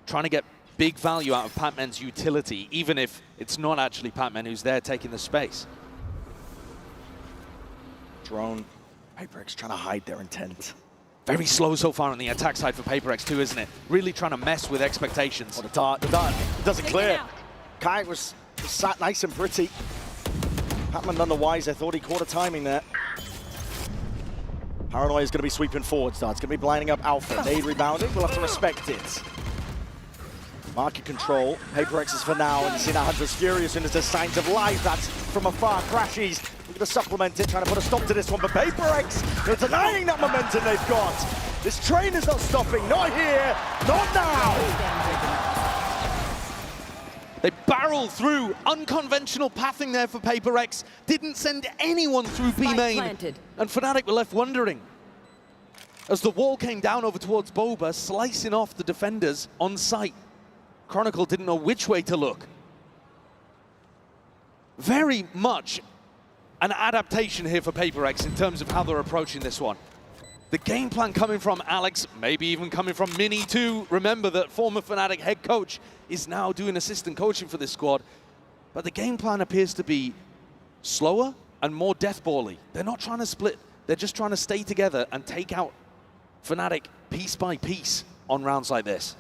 trying to get big value out of Pac-Man's utility, even if it's not actually Pac-Man who's there taking the space. Drone, PRX trying to hide their intent. Very slow so far on the attack side for PRX too, isn't it? Really trying to mess with expectations. Oh, the dart, it doesn't clear. Kai was sat nice and pretty. Pac-Man none the wiser, thought he caught a timing there. Paranoia is going to be sweeping forward, It's going to be blinding up Alpha. Nade rebounding, we'll have to respect it. Market control, PRX is for now, and you see that Hunter's Fury as soon as there's signs of life. That's from afar, crashes. We're going to supplement it, trying to put a stop to this one, but PRX, they're denying that momentum they've got. This train is not stopping, not here, not now. They barrel through, unconventional pathing there for PRX. Didn't send anyone through B main, and Fnatic were left wondering. As the wall came down over towards Boba, slicing off the defenders on site. Chronicle didn't know which way to look. Very much an adaptation here for PRX in terms of how they're approaching this one. The game plan coming from Alex, maybe even coming from Mini too. Remember that former Fnatic head coach is now doing assistant coaching for this squad. But the game plan appears to be slower and more deathball-y. They're not trying to split. They're just trying to stay together and take out Fnatic piece by piece on rounds like this.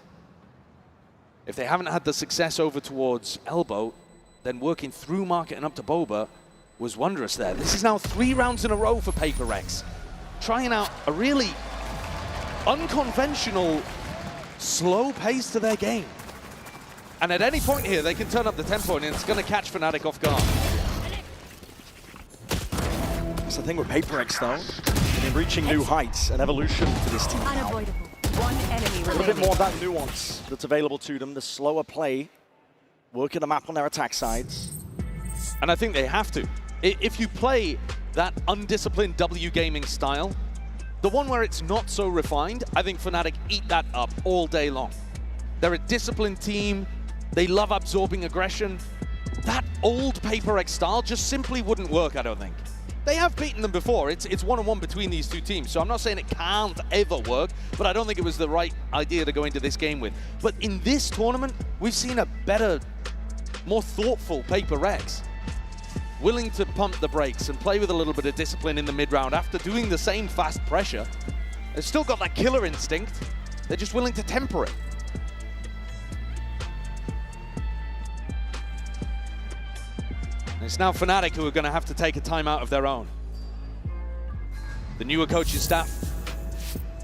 If they haven't had the success over towards Elbow, then working through Market and up to Boba was wondrous there. This is now 3 rounds in a row for PRX, trying out a really unconventional, slow pace to their game. And at any point here, they can turn up the tempo and it's going to catch Fnatic off guard. That's the thing with PRX though, in reaching new heights and evolution for this team now. One enemy A little bit more of that nuance that's available to them, the slower play, working the map on their attack sides. And I think they have to. If you play that undisciplined W gaming style, the one where it's not so refined, I think Fnatic eat that up all day long. They're a disciplined team. They love absorbing aggression. That old PaperX style just simply wouldn't work, I don't think. They have beaten them before. It's one-on-one between these two teams, so I'm not saying it can't ever work, but I don't think it was the right idea to go into this game with. But in this tournament, we've seen a better, more thoughtful PaperX. Willing to pump the brakes and play with a little bit of discipline in the mid-round after doing the same fast pressure. They've still got that killer instinct. They're just willing to temper it. And it's now Fnatic who are going to have to take a timeout of their own. The newer coaching staff,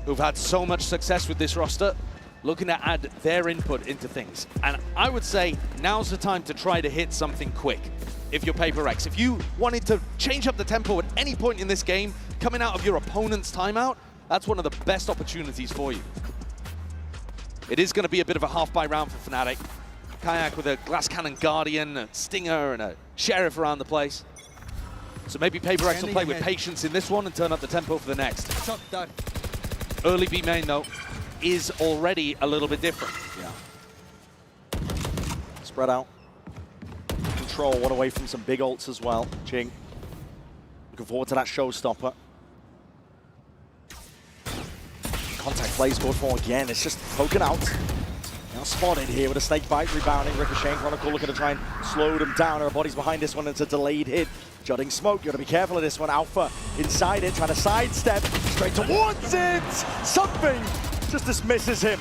who've had so much success with this roster, looking to add their input into things. And I would say now's the time to try to hit something quick. If you're PaperX, if you wanted to change up the tempo at any point in this game, coming out of your opponent's timeout, that's one of the best opportunities for you. It is going to be a bit of a half-buy round for Fnatic. Kayak with a Glass Cannon Guardian, a Stinger, and a Sheriff around the place. So maybe PaperX will play with patience in this one and turn up the tempo for the next. Shot done. Early B main, though, is already a little bit different. Yeah. Spread out. Control, one away from some big ults as well. Jing. Looking forward to that showstopper. Contact play scored for again. It's just poking out. Now spotted here with a snake bite, rebounding. Ricochet and Chronicle looking to try and slow them down. Her body's behind this one. It's a delayed hit. Jutting smoke. You got to be careful of this one. Alpha inside it, trying to sidestep straight towards it. Something just dismisses him.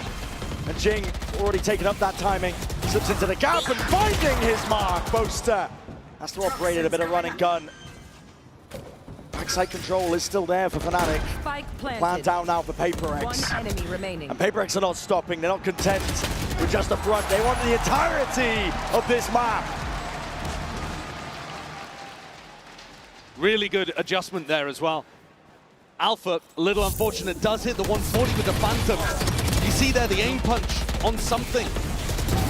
And Jing already taken up that timing. Slips into the gap and finding his mark. Boaster has to operate a bit of running gun. Backside control is still there for Fnatic. Spike planted. Plan down now for PaperX. One enemy remaining. And PaperX are not stopping. They're not content with just the front. They want the entirety of this map. Really good adjustment there as well. Alpha, a little unfortunate, does hit the 140 with the Phantom. You see there the aim punch on something.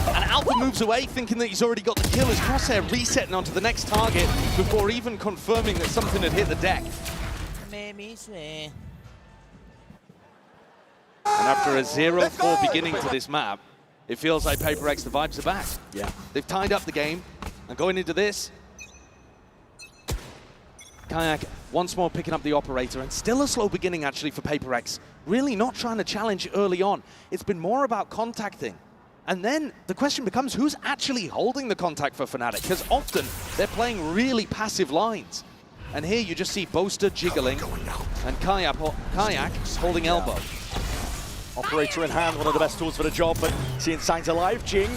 And Alpha moves away thinking that he's already got the kill. His crosshair resetting onto the next target before even confirming that something had hit the deck. And after a 0-4 beginning to this map, it feels like PaperX, the vibes are back. Yeah. They've tied up the game, and going into this, Kayak once more picking up the operator, and still a slow beginning actually for PaperX. Really not trying to challenge early on. It's been more about contacting. And then the question becomes, who's actually holding the contact for Fnatic? Because often they're playing really passive lines. And here you just see Boaster jiggling and Kayak holding elbow. Operator in hand, one of the best tools for the job, but seeing signs of life. Jing,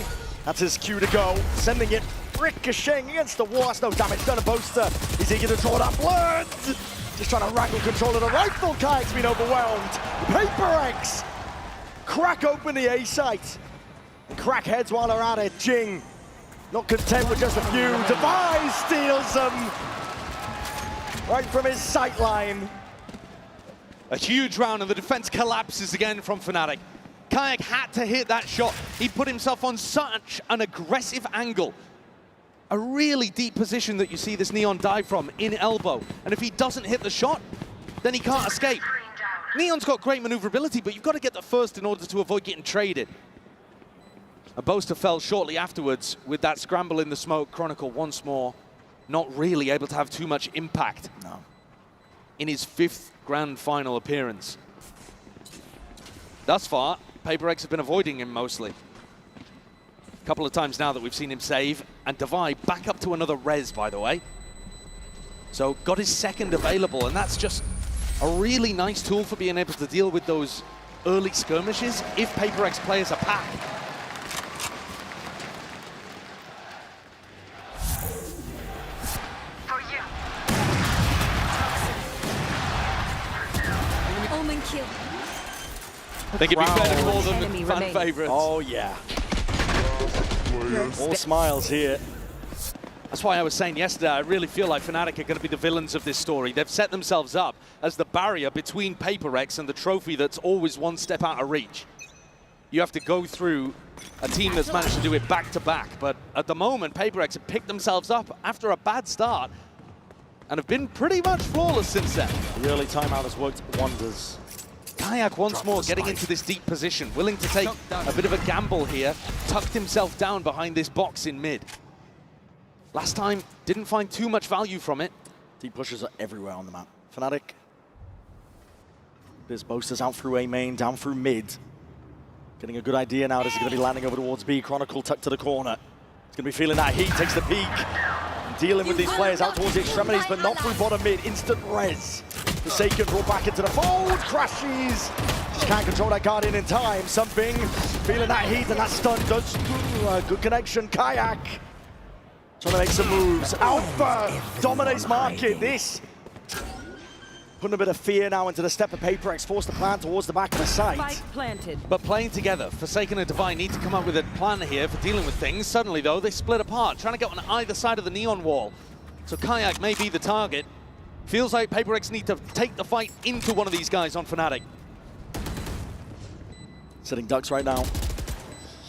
that's his cue to go. Sending it, ricocheting against the wall. That's no damage done to Boaster. He's eager to draw that blood. Just trying to wrangle control of the rifle. Kayak's been overwhelmed. PaperX crack open the A site. Crack heads while they're at it. Jing, not content with just a few. Device steals them right from his sight line. A huge round, and the defense collapses again from Fnatic. Kayak had to hit that shot. He put himself on such an aggressive angle. A really deep position that you see this Neon dive from in elbow. And if he doesn't hit the shot, then he can't escape. Neon's got great maneuverability, but you've got to get the first in order to avoid getting traded. A Boaster fell shortly afterwards with that scramble in the smoke. Chronicle once more not really able to have too much impact. No. In his 5th grand final appearance. Thus far, PaperX have been avoiding him mostly. A couple of times now that we've seen him save, and Divide back up to another res, by the way. So got his 2nd available, and that's just a really nice tool for being able to deal with those early skirmishes if PaperX play as a pack. Kill. I think it'd be fair to call them the fan favorites. Oh, yeah. All smiles here. That's why I was saying yesterday, I really feel like Fnatic are going to be the villains of this story. They've set themselves up as the barrier between PaperX and the trophy that's always one step out of reach. You have to go through a team that's managed to do it back-to-back. But at the moment, PaperX have picked themselves up after a bad start. and have been pretty much flawless since then. The early timeout has worked wonders. Kayak once more getting into this deep position, willing to take a bit of a gamble here, tucked himself down behind this box in mid. Last time, didn't find too much value from it. Deep pushes are everywhere on the map. Fnatic. There's boasters out through A main, down through mid. Getting a good idea now. This is going to be landing over towards B. Chronicle tucked to the corner. He's going to be feeling that heat, takes the peak. And dealing with these players out towards the extremities, but not through bottom mid. Instant res. Forsaken brought back into the fold. Crashes. Just can't control that Guardian in time. Something. Feeling that heat and that stun does. Good connection. Kayak. Trying to make some moves. Alpha dominates market. This. Putting a bit of fear now into the step of PRX, forced to plan towards the back of the site. Planted. But playing together, Forsaken and Divine need to come up with a plan here for dealing with things. Suddenly, though, they split apart, trying to get on either side of the neon wall. So Kayak may be the target. Feels like PRX need to take the fight into one of these guys on Fnatic. Sitting ducks right now.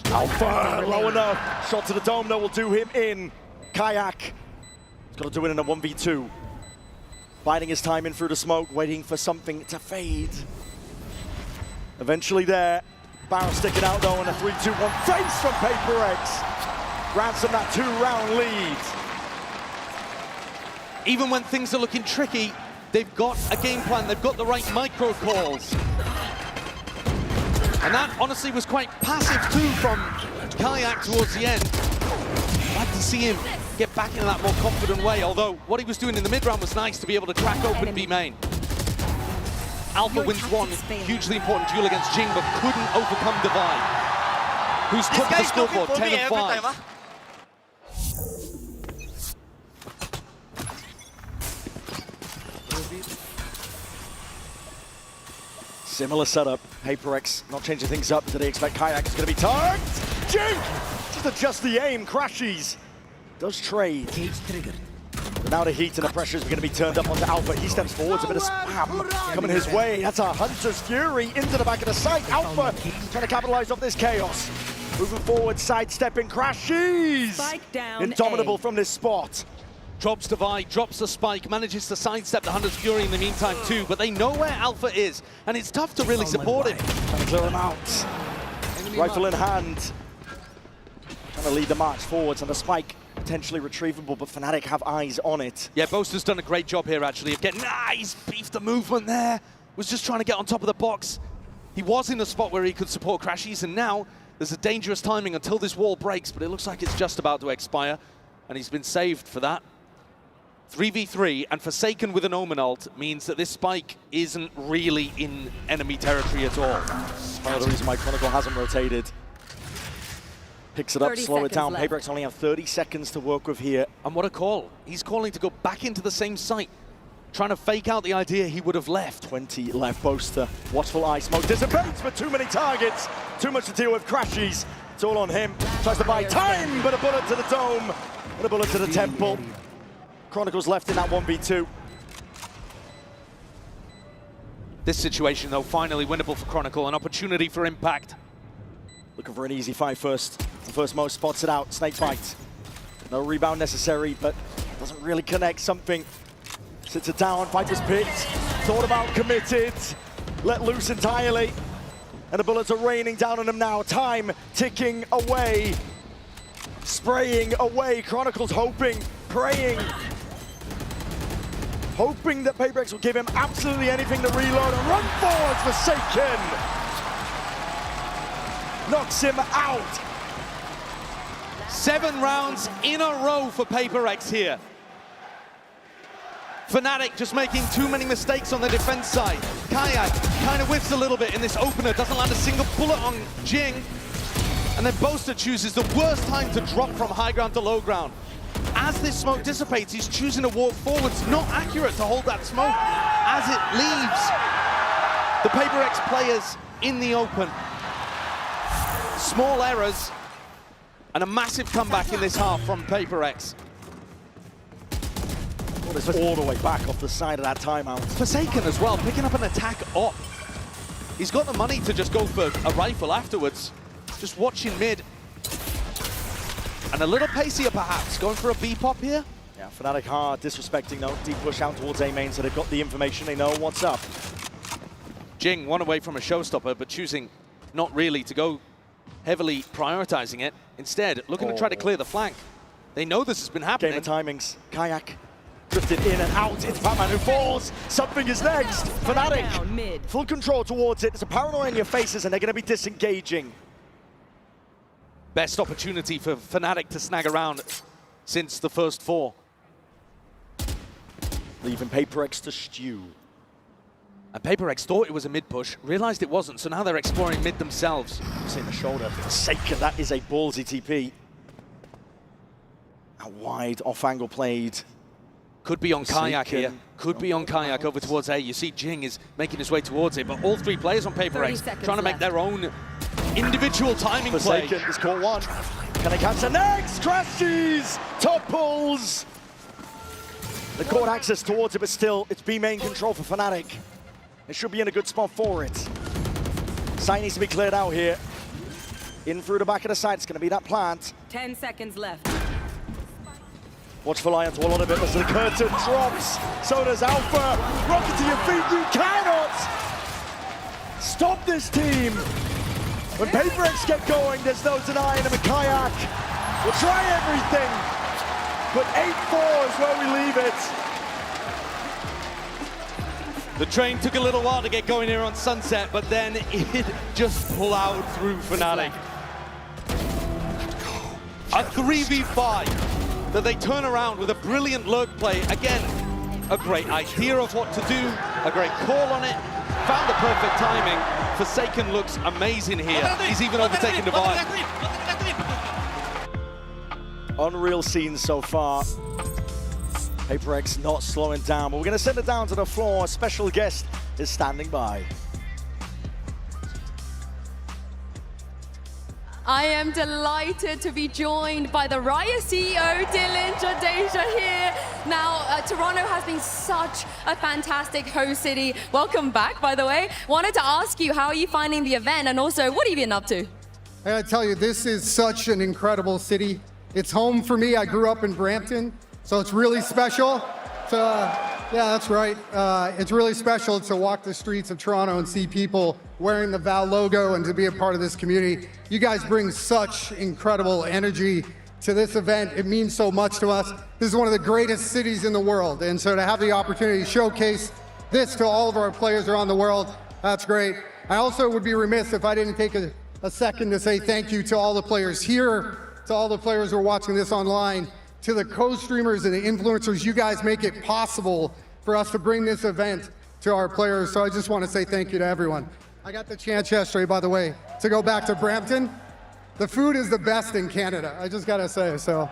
Alpha, low enough. Shot to the dome, though, will do him in. Kayak. He's got to do it in a 1v2. Biding his time in through the smoke, waiting for something to fade. Eventually there. Barrow sticking out though, and a 3-2-1 face from PRX. Ransom that 2-round lead. Even when things are looking tricky, they've got a game plan, they've got the right micro calls. And that honestly was quite passive too from Kayak towards the end. I'd like to see him get back in that more confident way, although what he was doing in the mid-round was nice to be able to crack open B main. Alpha wins one hugely important duel against Jing, but couldn't overcome Divine, who's took the scoreboard 10-5. Similar setup. PRX not changing things up. Do they expect Kayak is going to be tagged? Jing! Just adjust the aim. Crashes. Does trade. But now the heat and the pressures are going to be turned up onto Alpha. He steps forwards, a bit of spam coming his way. That's a Hunter's Fury into the back of the site. Alpha trying to capitalize off this chaos. Moving forward, sidestepping, crashes. Indomitable from this spot. Drops Divide, drops the spike, manages to sidestep the Hunter's Fury in the meantime too, but they know where Alpha is, and it's tough to really support him. Trying to clear him out. Rifle in hand. Trying to lead the march forwards, and the spike potentially retrievable, but Fnatic have eyes on it. Yeah, Boaster's done a great job here, actually, of getting nice, beefed the movement there. Was just trying to get on top of the box. He was in a spot where he could support Crashies, and now there's a dangerous timing until this wall breaks, but it looks like it's just about to expire, and he's been saved for that. 3v3, and Forsaken with an Omen ult means that this spike isn't really in enemy territory at all. Part of the reason why Chronicle hasn't rotated. Picks it up, slow it down. PRX only have 30 seconds to work with here. And what a call. He's calling to go back into the same site, trying to fake out the idea he would have left. 20 left. Boaster, watchful eye smoke dissipates, but too many targets. Too much to deal with. Crashies. It's all on him. Tries to buy time, but a bullet to the dome and a bullet to the temple. Chronicles left in that 1v2. This situation, though, finally winnable for Chronicle. An opportunity for impact. Looking for an easy fight first. The first Mo spots it out. Snake bite. No rebound necessary, but doesn't really connect. Something sits it down. Viper's picked. Thought about, committed. Let loose entirely. And the bullets are raining down on him now. Time ticking away. Spraying away. Chronicles hoping, praying. Hoping that PRX will give him absolutely anything to reload and run forward. Forsaken knocks him out. 7 rounds in a row for PRX here. Fnatic just making too many mistakes on the defense side. Kayak kind of whiffs a little bit in this opener, doesn't land a single bullet on Jing. And then Boaster chooses the worst time to drop from high ground to low ground. As this smoke dissipates, he's choosing to walk forwards. Not accurate to hold that smoke as it leaves the PRX players in the open. Small errors and a massive comeback in this half from PRX. Well, it's all the way back off the side of that timeout. Forsaken as well, picking up an attack op. He's got the money to just go for a rifle afterwards. Just watching mid. And a little pacier perhaps, going for a B-pop here. Yeah. Fnatic are disrespecting though. Deep push out towards A main, so they've got the information. They know what's up. Jing, one away from a showstopper, but choosing not really to go heavily prioritizing it. Instead, looking to try to clear the flank. They know this has been happening. Game of timings. Kayak drifted in and out. It's Batman who falls. Something is next. Fnatic, full control towards it. There's a paranoia in your faces, and they're going to be disengaging. Best opportunity for Fnatic to snag around since the first 4. Leaving PRX to stew. And PRX thought it was a mid push, realized it wasn't, so now they're exploring mid themselves. In the shoulder. Forsaken, that is a ballsy TP. Out wide, off angle played. Could be on Kayak here. Could be on Kayak over towards A. You see Jing is making his way towards it, but all 3 players on PRX trying to make their own individual timing play. Forsaken is caught one. Can they catch the next? Crashes! Top pulls! The court access towards it, but still, it's B main control for Fnatic. It should be in a good spot for it. Site needs to be cleared out here. In through the back of the side, it's going to be that plant. 10 seconds left. Watch for Lions wall on a bit as the curtain drops. So does Alpha. Rocket to your feet, you cannot stop this team. When PRX get going, there's no denying them. Kayak will try everything, but 8-4 is where we leave it. The train took a little while to get going here on Sunset, but then it just plowed through Fnatic. A 3v5 that they turn around with a brilliant lurk play. Again, a great idea of what to do, a great call on it, found the perfect timing. Forsaken looks amazing here. He's even overtaken Divide. Unreal scenes so far. PRX not slowing down, but we're going to send it down to the floor. A special guest is standing by. I am delighted to be joined by the Riot CEO, Dylan Jadeja here. Now, Toronto has been such a fantastic host city. Welcome back, by the way. Wanted to ask you, how are you finding the event? And also, what have you been up to? I gotta tell you, this is such an incredible city. It's home for me. I grew up in Brampton, so it's really special. Yeah, that's right. It's really special to walk the streets of Toronto and see people wearing the VAL logo and to be a part of this community. You guys bring such incredible energy to this event. It means so much to us. This is one of the greatest cities in the world, and so to have the opportunity to showcase this to all of our players around the world, that's great. I also would be remiss if I didn't take a second to say thank you to all the players here, to all the players who are watching this online, to the co-streamers and the influencers. You guys make it possible for us to bring this event to our players. So I just want to say thank you to everyone. I got the chance yesterday, by the way, to go back to Brampton. The food is the best in Canada, I just gotta say, so.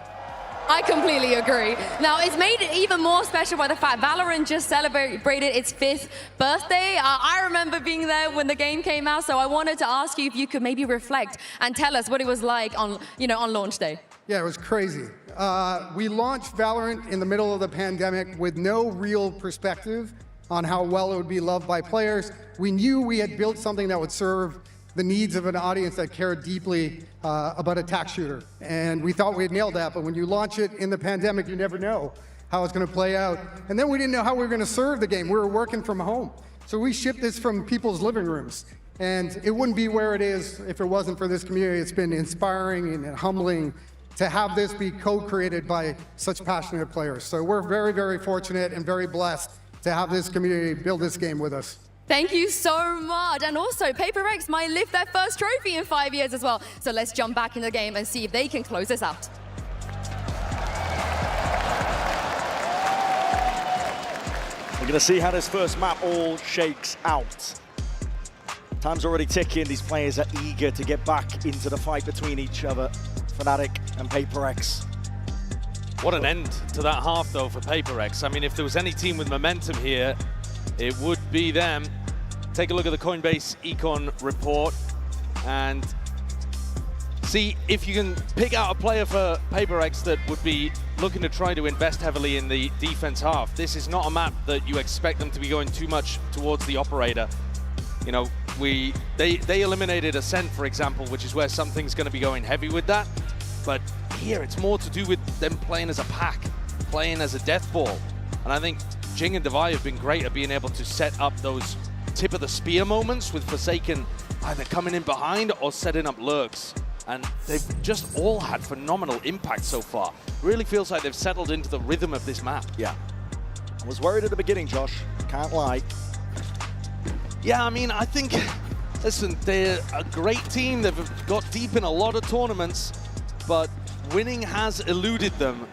I completely agree. Now, it's made even more special by the fact VALORANT just celebrated its 5th birthday. I remember being there when the game came out, so I wanted to ask you if you could maybe reflect and tell us what it was like on, on launch day. Yeah, it was crazy. We launched VALORANT in the middle of the pandemic with no real perspective on how well it would be loved by players. We knew we had built something that would serve the needs of an audience that cared deeply about a tac shooter. And we thought we had nailed that, but when you launch it in the pandemic, you never know how it's gonna play out. And then we didn't know how we were gonna serve the game. We were working from home. So we shipped this from people's living rooms. And it wouldn't be where it is if it wasn't for this community. It's been inspiring and humbling to have this be co-created by such passionate players. So we're very, very fortunate and very blessed to have this community build this game with us. Thank you so much. And also, PRX might lift their first trophy in 5 years as well. So let's jump back in the game and see if they can close this out. We're going to see how this first map all shakes out. Time's already ticking. These players are eager to get back into the fight between each other. Fnatic and PRX. What an end to that half, though, for PRX. I mean, if there was any team with momentum here, it would be them. Take a look at the Coinbase Econ report and see if you can pick out a player for PRX that would be looking to try to invest heavily in the defense half. This is not a map that you expect them to be going too much towards the operator. You know, they eliminated Ascent, for example, which is where something's going to be going heavy with that. But here, it's more to do with them playing as a pack. playing as a death ball. And I think Jing and Devi have been great at being able to set up those tip of the spear moments with Forsaken either coming in behind or setting up lurks. And they've just all had phenomenal impact so far. Really feels like they've settled into the rhythm of this map. Yeah. I was worried at the beginning, Josh. Can't lie. Yeah, I mean, I think, listen, they're a great team. They've got deep in a lot of tournaments, but winning has eluded them.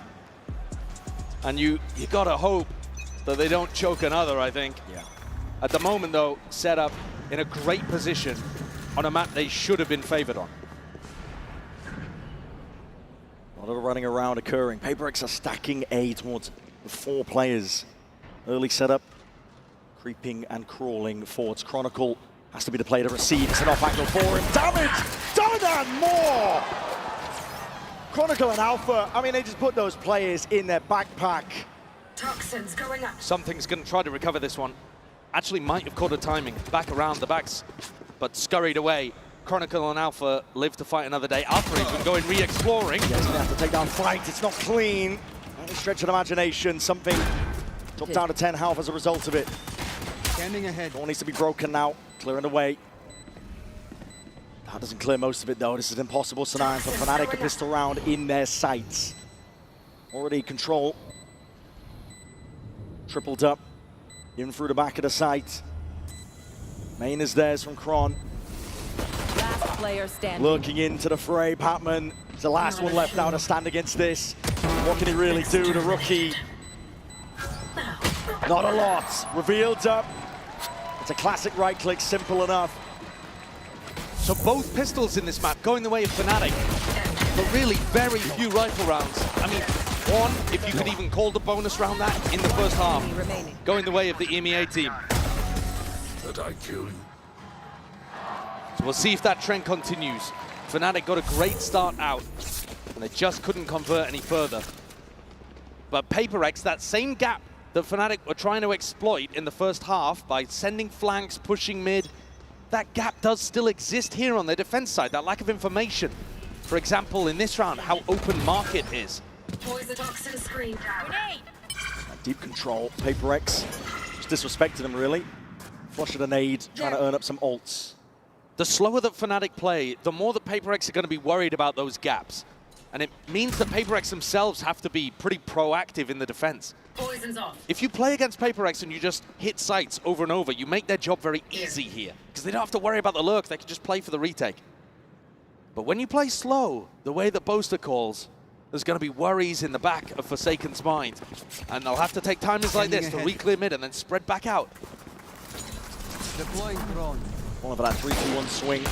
And you gotta hope that they don't choke another, I think. Yeah. At the moment, though, set up in a great position on a map they should have been favored on. A lot of running around occurring. PRX are stacking A towards the 4 players. Early setup, creeping and crawling forwards. Chronicle has to be the player to receive. It's an off angle for him. Damage done and more! Chronicle and Alpha, I mean, they just put those players in their backpack. Toxins going up. Something's going to try to recover this one. Actually might have caught a timing. Back around the backs, but scurried away. Chronicle and Alpha live to fight another day. Alpha has been going re-exploring. Yeah, he's going to have to take down Flight. It's not clean. Any stretch of imagination. Something dropped down to 10 health as a result of it. Standing ahead. All needs to be broken now. Clearing away. That doesn't clear most of it, though. This is an impossible scenario for Fnatic. A pistol round in their sights. Already control. Tripled up. In through the back of the site. Main is theirs from Kron. Last player standing. Lurking into the fray. Patman is the last one left now to stand against this. What can he really do, the rookie? Not a lot. Revealed up. It's a classic right click, simple enough. So both pistols in this map going the way of Fnatic, but really very few rifle rounds. I mean, one, if you could even call the bonus round that in the first half, going the way of the EMEA team. Did I kill you? So we'll see if that trend continues. Fnatic got a great start out, and they just couldn't convert any further. But PRX, that same gap that Fnatic were trying to exploit in the first half by sending flanks, pushing mid, that gap does still exist here on their defense side, that lack of information. For example, in this round, how open market is. Poison toxin screen down. Deep control. PRX just disrespected him, really. Flush at a nade, trying to earn up some ults. The slower that Fnatic play, the more that PRX are going to be worried about those gaps. And it means that PRX themselves have to be pretty proactive in the defense. Poison's off. If you play against PRX and you just hit sites over and over, you make their job very easy here. Because they don't have to worry about the lurk, they can just play for the retake. But when you play slow, the way that Boaster calls, there's going to be worries in the back of Forsaken's mind. And they'll have to take timings like this to re-clear mid and then spread back out. Deploying drone. One of that 3-2-1 swing.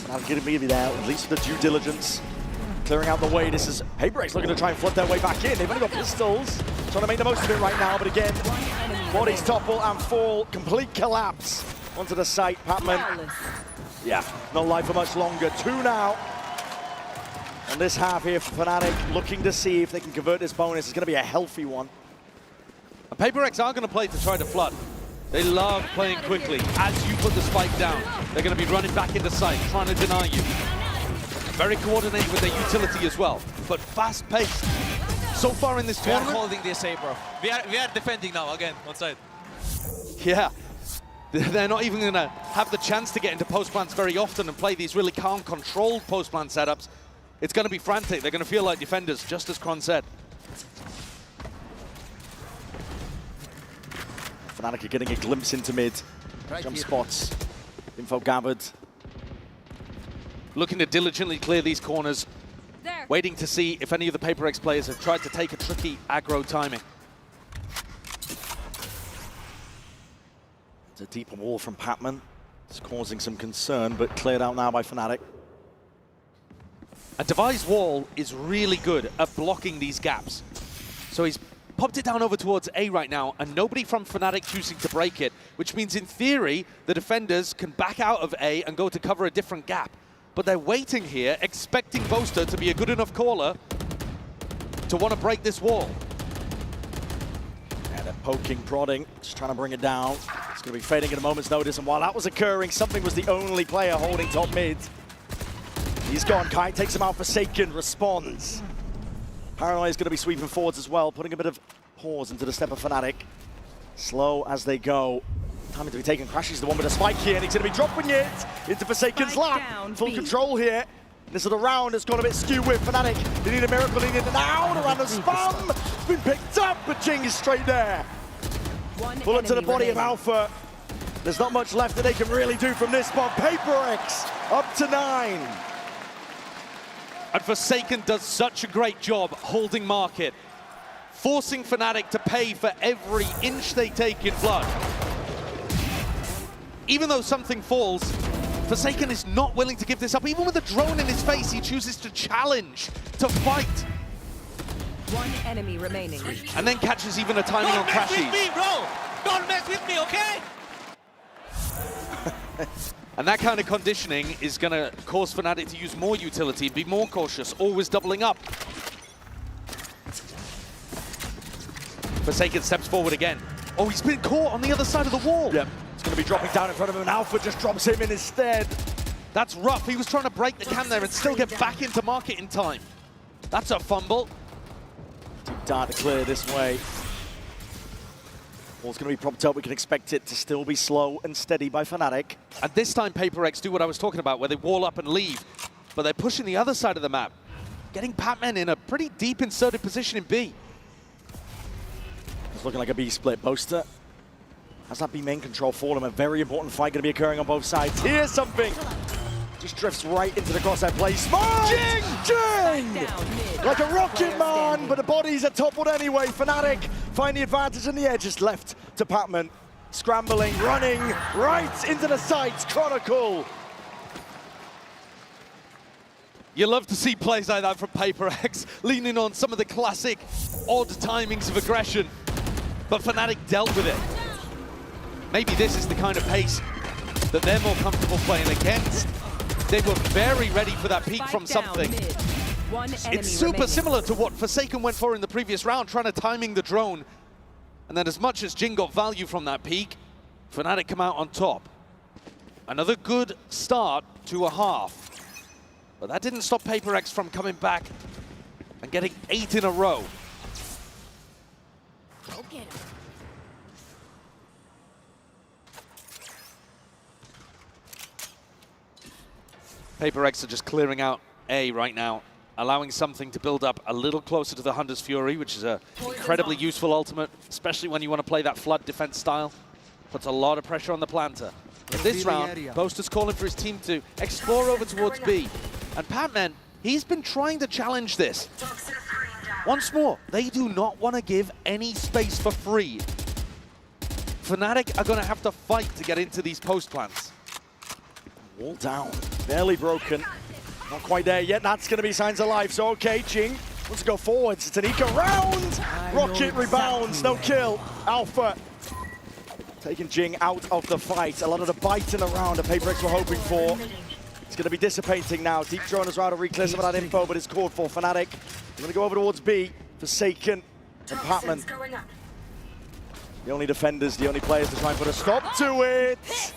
But I'm getting maybe there, at least for the due diligence. Clearing out the way. This is PRX looking to try and flood their way back in. They've only got pistols. Trying to make the most of it right now, but again, bodies topple and fall. Complete collapse onto the site. Patman. Yeah, no life for much longer. 2 now. And this half here for Fnatic, looking to see if they can convert this bonus. It's going to be a healthy one. And PRX are going to play to try to flood. They love playing quickly. As you put the spike down, they're going to be running back into sight, trying to deny you. Very coordinated with their utility as well, but fast-paced. So far in this tournament... We are holding this A, bro. We are defending now, again, on side. Yeah. They're not even going to have the chance to get into post-plants very often and play these really calm, controlled post-plant setups. It's going to be frantic. They're going to feel like defenders, just as Kron said. Fnatic are getting a glimpse into mid. Jump spots. Info gathered. Looking to diligently clear these corners. Waiting to see if any of the PRX players have tried to take a tricky aggro timing. It's a deeper wall from Patman. It's causing some concern, but cleared out now by Fnatic. And Devi's wall is really good at blocking these gaps. So he's popped it down over towards A right now, and nobody from Fnatic choosing to break it, which means in theory, the defenders can back out of A and go to cover a different gap. But they're waiting here, expecting Boaster to be a good enough caller to want to break this wall. Yeah, they're poking, prodding, just trying to bring it down. It's going to be fading at a moment's notice, and while that was occurring, something was the only player holding top mid. He's gone. Kai takes him out. Forsaken responds. Paranoia is going to be sweeping forwards as well, putting a bit of pause into the step of Fnatic. Slow as they go. Time to be taken. Crashes the one with a spike here, and he's going to be dropping it into Forsaken's lap. Full control here. This is the round has gone a bit skewed with Fnatic. They need a miracle leading in and out. A random spam. It's been picked up, but Jing is straight there. Bullet to the body of Alpha. There's not much left that they can really do from this spot. PRX up to 9. And Forsaken does such a great job holding market, forcing Fnatic to pay for every inch they take in blood. Even though something falls, Forsaken is not willing to give this up. Even with a drone in his face, he chooses to challenge, to fight. One enemy remaining. And then catches even a timing on crashes. Don't mess with me, bro! Don't mess with me, okay? And that kind of conditioning is going to cause Fnatic to use more utility, be more cautious, always doubling up. Forsaken steps forward again. Oh, he's been caught on the other side of the wall. Yep, it's going to be dropping down in front of him, and Alpha just drops him in his stead. That's rough. He was trying to break the cam there and still get back into market in time. That's a fumble. Deep dart to clear this way. Ball's going to be propped up. We can expect it to still be slow and steady by Fnatic. And this time, PRX do what I was talking about, where they wall up and leave. But they're pushing the other side of the map, getting Patman in a pretty deep inserted position in B. It's looking like a B split. Boaster has that B main control for him. A very important fight going to be occurring on both sides. Here's something. Just drifts right into the crosshair play. Smart! Jing! Like a rocket man, but the bodies are toppled anyway. Fnatic find the advantage and the edge is left to Patman. Scrambling, running right into the sights. Chronicle. You love to see plays like that from PRX, leaning on some of the classic odd timings of aggression. But Fnatic dealt with it. Maybe this is the kind of pace that they're more comfortable playing against. They were very ready for that peak from something. It's super similar to what Forsaken went for in the previous round, trying to timing the drone. And then as much as Jing got value from that peak, Fnatic come out on top. Another good start to a half. But that didn't stop PRX from coming back and getting 8 in a row. Go get him. PRX are just clearing out A right now, allowing something to build up a little closer to the Hunter's Fury, which is an incredibly useful ultimate, especially when you want to play that flood defense style. Puts a lot of pressure on the planter. In this round, Boaster's calling for his team to explore over towards B. And Patman, he's been trying to challenge this. Once more, they do not want to give any space for free. Fnatic are going to have to fight to get into these post plants. Wall down, barely broken. Not quite there yet, that's going to be signs of life. So okay, Jing wants to go forwards. It's an eco round. Rocket rebounds, no kill. Alpha taking Jing out of the fight. A lot of the biting around that PRX were hoping for. It's going to be dissipating now. Deep drone as well to reclear some of that info, but it's called for Fnatic. They're going to go over towards B. Forsaken and Patman. The only defenders, the only players to try and put a stop to it.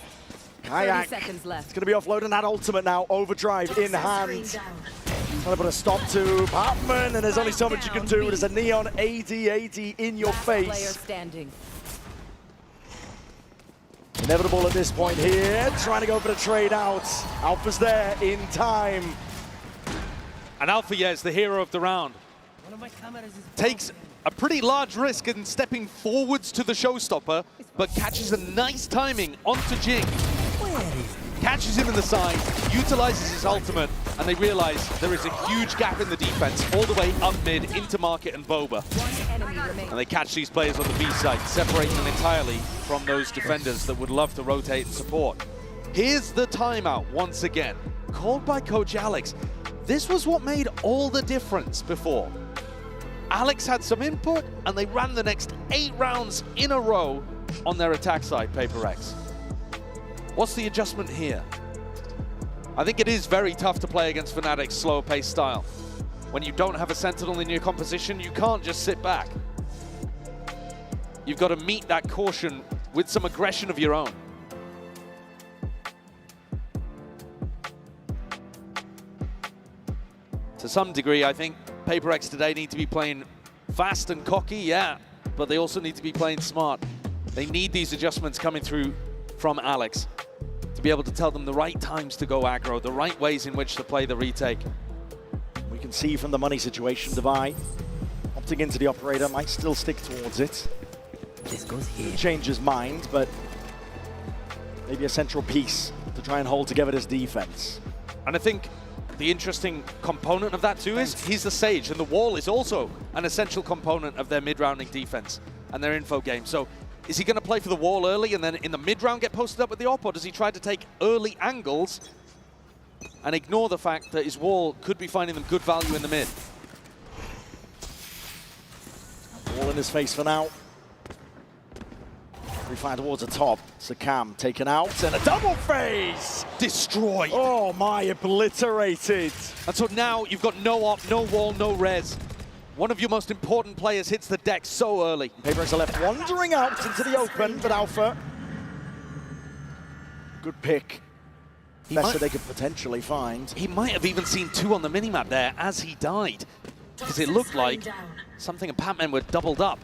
Kayak. It's going to be offloading that ultimate now. Overdrive in hand. Trying to put a stop to Patman, and there's only so much you can do. There's a neon AD in your face. Inevitable at this point here. Trying to go for the trade out. Alpha's there in time. And Alpha, yeah, is the hero of the round. Takes a pretty large risk in stepping forwards to the showstopper, but catches a nice timing onto Jing. Catches him in the side, utilizes his ultimate, and they realize there is a huge gap in the defense all the way up mid into Market and Boba. And they catch these players on the B side, separating them entirely from those defenders that would love to rotate and support. Here's the timeout once again, called by Coach Alex. This was what made all the difference before. Alex had some input, and they ran the next 8 rounds in a row on their attack side, PRX. What's the adjustment here? I think it is very tough to play against Fnatic's slower pace style. When you don't have a Sentinel in your composition, you can't just sit back. You've got to meet that caution with some aggression of your own. To some degree, I think PaperX today need to be playing fast and cocky, yeah, but they also need to be playing smart. They need these adjustments coming through from Alex to be able to tell them the right times to go aggro, the right ways in which to play the retake. We can see from the money situation, Divide opting into the operator, might still stick towards it. This goes here. Change his mind, but maybe a central piece to try and hold together this defense. And I think the interesting component of that too is he's the Sage, and the wall is also an essential component of their mid-rounding defense and their info game. So is he going to play for the wall early and then in the mid-round get posted up with the op, or does he try to take early angles and ignore the fact that his wall could be finding them good value in the mid? Wall in his face for now. We find towards the top. Sakam taken out and a double phase! Destroyed! Oh my, obliterated! And so now you've got no op, no wall, no res. One of your most important players hits the deck so early. PaperX are left wandering out into the open, but Alpha. Good pick. Best that they could potentially find. He might have even seen two on the minimap there as he died, because it looked like something and Pac-Man were doubled up.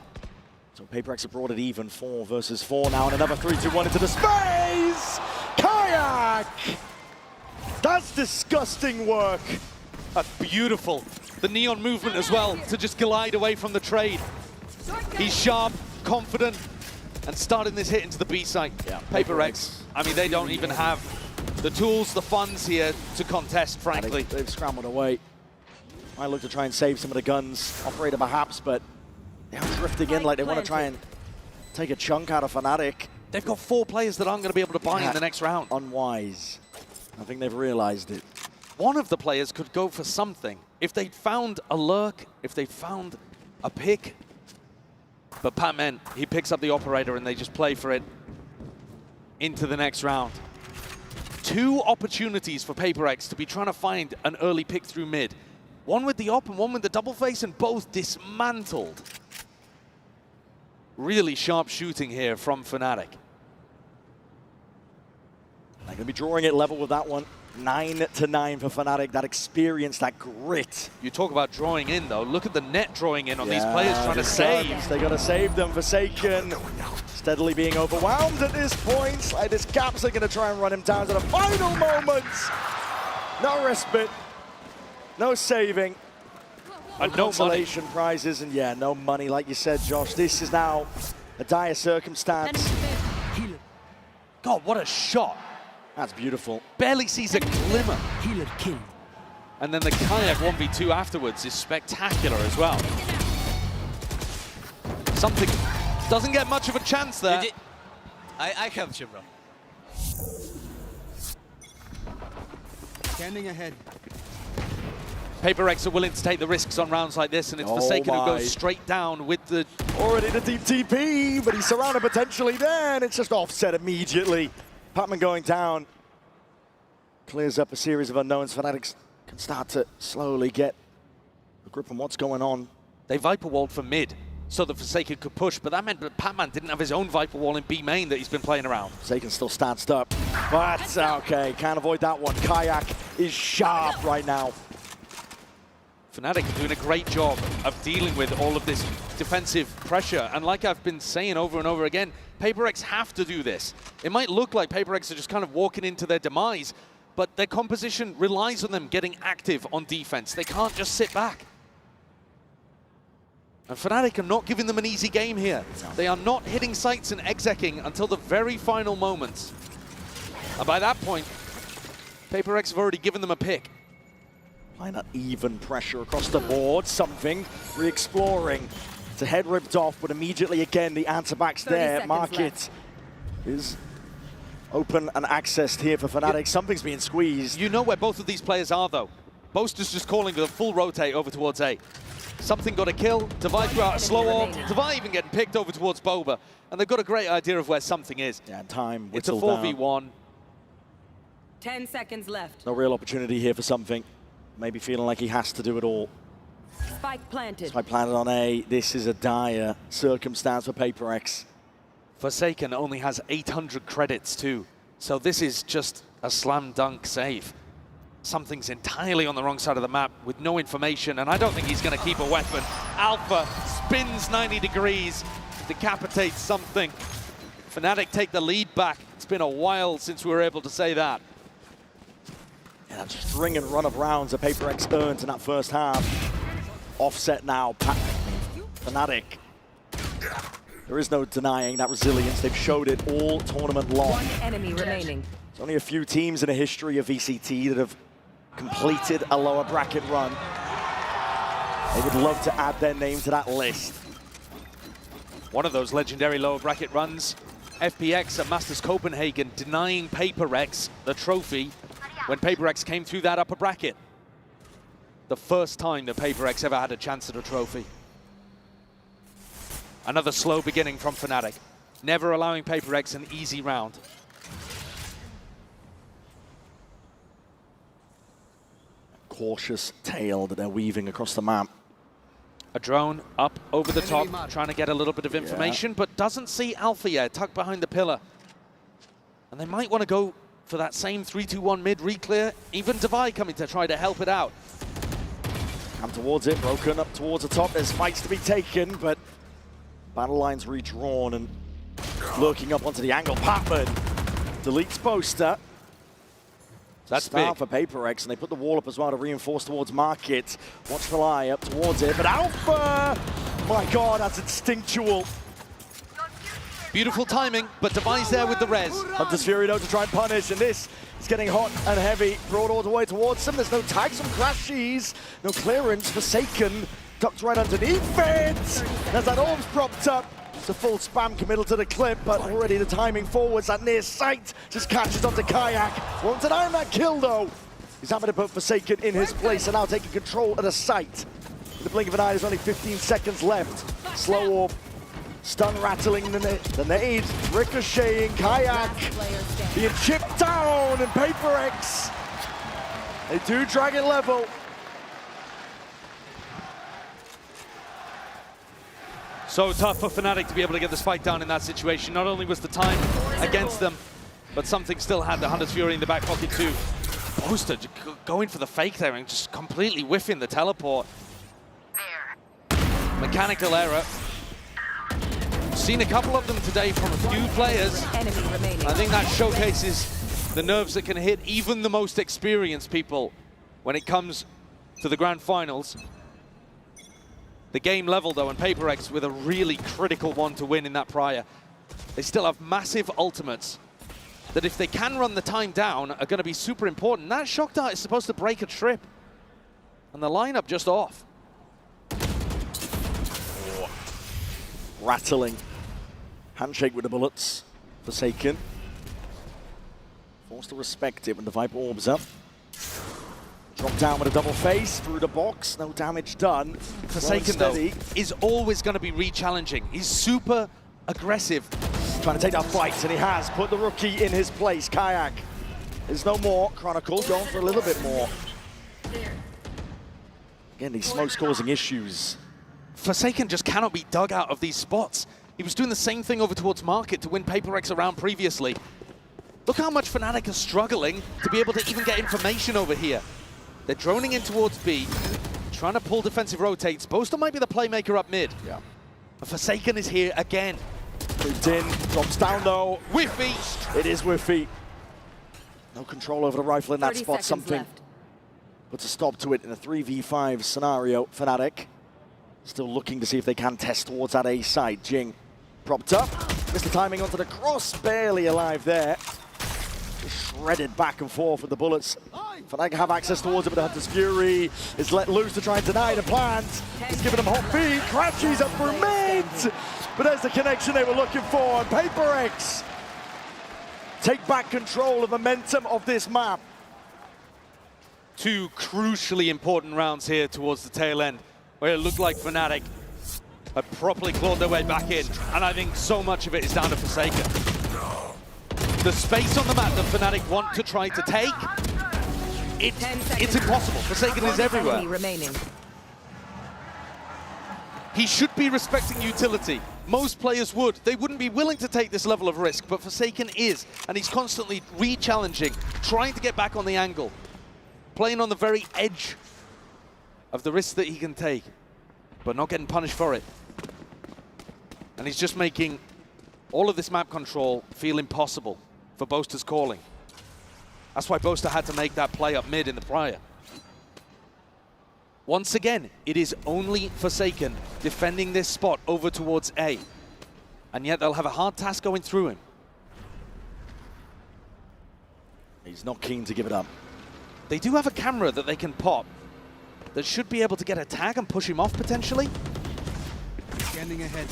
So PaperX have brought it even 4 versus 4 now, and another 3-2-1 into the space! Kayak! That's disgusting work. That's beautiful. The neon movement as well, to just glide away from the trade. He's sharp, confident, and starting this hit into the B site. Yeah, PaperX, I mean, they don't even have the tools, the funds here to contest, frankly. They've scrambled away. Might look to try and save some of the guns. Operator perhaps, but they're drifting in like they want to try and take a chunk out of Fnatic. They've got 4 players that aren't going to be able to buy in the next round. Unwise. I think they've realized it. One of the players could go for something. If they found a lurk, if they found a pick. But Pac-Man, he picks up the operator and they just play for it into the next round. 2 opportunities for PaperX to be trying to find an early pick through mid. One with the op and one with the double face, and both dismantled. Really sharp shooting here from Fnatic. They're going to be drawing it level with that one. 9-9 for Fnatic. That experience, that grit. You talk about drawing in, though. Look at the net drawing in on these players trying to save. They got to save them. Forsaken steadily being overwhelmed at this point. Like this Caps are going to try and run him down to the final moments. No respite. No saving. And no consolation prizes, and yeah, no money. Like you said, Josh, this is now a dire circumstance. God, what a shot. That's beautiful. Barely sees a glimmer. Healer kill. And then the kayak 1v2 afterwards is spectacular as well. Something doesn't get much of a chance there. I helped you, bro. Standing ahead. PaperX are willing to take the risks on rounds like this, and it's Forsaken who goes straight down with the... Already the deep TP, but he's surrounded potentially there, and it's just offset immediately. Pac-Man going down. Clears up a series of unknowns. Fnatic can start to slowly get a grip on what's going on. They Viper walled for mid, so the Forsaken could push, but that meant that Pac-Man didn't have his own Viper wall in B main that he's been playing around. Forsaken still stanced up, but okay, can't avoid that one. Kayak is sharp right now. Fnatic are doing a great job of dealing with all of this defensive pressure. And like I've been saying over and over again, PaperX have to do this. It might look like PaperX are just kind of walking into their demise, but their composition relies on them getting active on defense. They can't just sit back. And Fnatic are not giving them an easy game here. They are not hitting sights and execing until the very final moments. And by that point, PaperX have already given them a pick. Applying that even pressure across the board. Something re-exploring. It's a head ripped off, but immediately again the answer back's there. Market is open and accessed here for Fnatic. Something's being squeezed. You know where both of these players are, though. Boaster's just calling for a full rotate over towards A. Something got a kill. Divide threw out a slow orb. Divide even getting picked over towards Boba. And they've got a great idea of where something is. Yeah, and time it's a whittled 4v1. 10 seconds left. No real opportunity here for something. Maybe feeling like he has to do it all. Spike planted. Spike planted on A. This is a dire circumstance for PaperX. Forsaken only has 800 credits too. So this is just a slam dunk save. something's entirely on the wrong side of the map with no information, and I don't think he's going to keep a weapon. Alpha spins 90 degrees, decapitates something. Fnatic take the lead back. It's been a while since we were able to say that. Yeah, that string and run of rounds that PRX earned in that first half. Offset now, Fnatic. There is no denying that resilience. They've showed it all tournament long. One enemy remaining. There's only a few teams in the history of VCT that have completed a lower bracket run. They would love to add their name to that list. One of those legendary lower bracket runs, FPX at Masters Copenhagen denying PRX the trophy when PRX came through that upper bracket. The first time that PRX ever had a chance at a trophy. Another slow beginning from Fnatic, never allowing PRX an easy round. Cautious tail that they're weaving across the map. A drone up over the top, trying to get a little bit of information, but doesn't see Alpha yet, tucked behind the pillar. And they might want to go for that same 3-2-1 mid re-clear. Even Divide coming to try to help it out. Come towards it, broken up towards the top. There's fights to be taken, but battle lines redrawn and lurking up onto the angle. Patman deletes poster. That's start big for PRX, and they put the wall up as well to reinforce towards Market. Watch the lie up towards it, but Alpha! My God, that's instinctual. Beautiful timing, but Device there with the res. Hunter's Fury though to try and punish, and this is getting hot and heavy. Brought all the way towards him. There's no tags from Crashies, no clearance. Forsaken ducked right underneath it. There's that Orbs propped up. It's a full spam committal to the clip, but already the timing forwards, that near sight just catches onto Kayak. Won't deny him that kill though. He's having to put Forsaken in his place and now taking control of the site. In the blink of an eye, there's only 15 seconds left. Slow Orb, stun rattling the nade, ricocheting, Kayak being chipped down, and PRX. They do drag it level. So tough for Fnatic to be able to get this fight down in that situation. Not only was the time against them, but something still had the Hunter's Fury in the back pocket too. Poster going for the fake there and just completely whiffing the teleport. Mechanical error. Seen a couple of them today from a few players. I think that showcases the nerves that can hit even the most experienced people when it comes to the grand finals. The game level though, and PRX with a really critical one to win in that prior. They still have massive ultimates that if they can run the time down are going to be super important. That shock dart is supposed to break a trip. And the lineup just off. Oh. Rattling. Handshake with the bullets. Forsaken. Forced to respect it when the Viper orbs up. Drop down with a double face through the box, no damage done. Forsaken though is always going to be re-challenging. He's super aggressive. Trying to take that fight, and he has put the rookie in his place. Kayak. There's no more. Chronicle going for a little bit more. Again, these smokes causing issues. Forsaken just cannot be dug out of these spots. He was doing the same thing over towards Market to win PRX around previously. Look how much Fnatic are struggling to be able to even get information over here. They're droning in towards B, trying to pull defensive rotates. Boaster might be the playmaker up mid. Yeah. But Forsaken is here again. Moved in, drops down though. Whiffy! It is Whiffy. No control over the rifle in that spot. Something left. puts a stop to it in a 3v5 scenario. Fnatic still looking to see if they can test towards that A side. Jing propped up. Missed the timing onto the cross. Barely alive there. Shredded back and forth with the bullets. Fnatic have access towards it, but the Hunter's Fury is let loose to try and deny the plans. It's giving them hot feet. Crashies up for mid. But there's the connection they were looking for. And PRX take back control of momentum of this map. Two crucially important rounds here towards the tail end, where it looked like Fnatic had properly clawed their way back in. And I think so much of it is down to Forsaken. The space on the map that Fnatic want to try to take, it's impossible. Forsaken is everywhere. He should be respecting utility. Most players would. They wouldn't be willing to take this level of risk, but Forsaken is, and he's constantly re-challenging, trying to get back on the angle. playing on the very edge of the risk that he can take, but not getting punished for it. And he's just making all of this map control feel impossible for Boaster's calling. That's why Boaster had to make that play up mid in the prior. Once again, it is only Forsaken defending this spot over towards A. And yet they'll have a hard task going through him. He's not keen to give it up. They do have a camera that they can pop that should be able to get a tag and push him off potentially. Scanning ahead.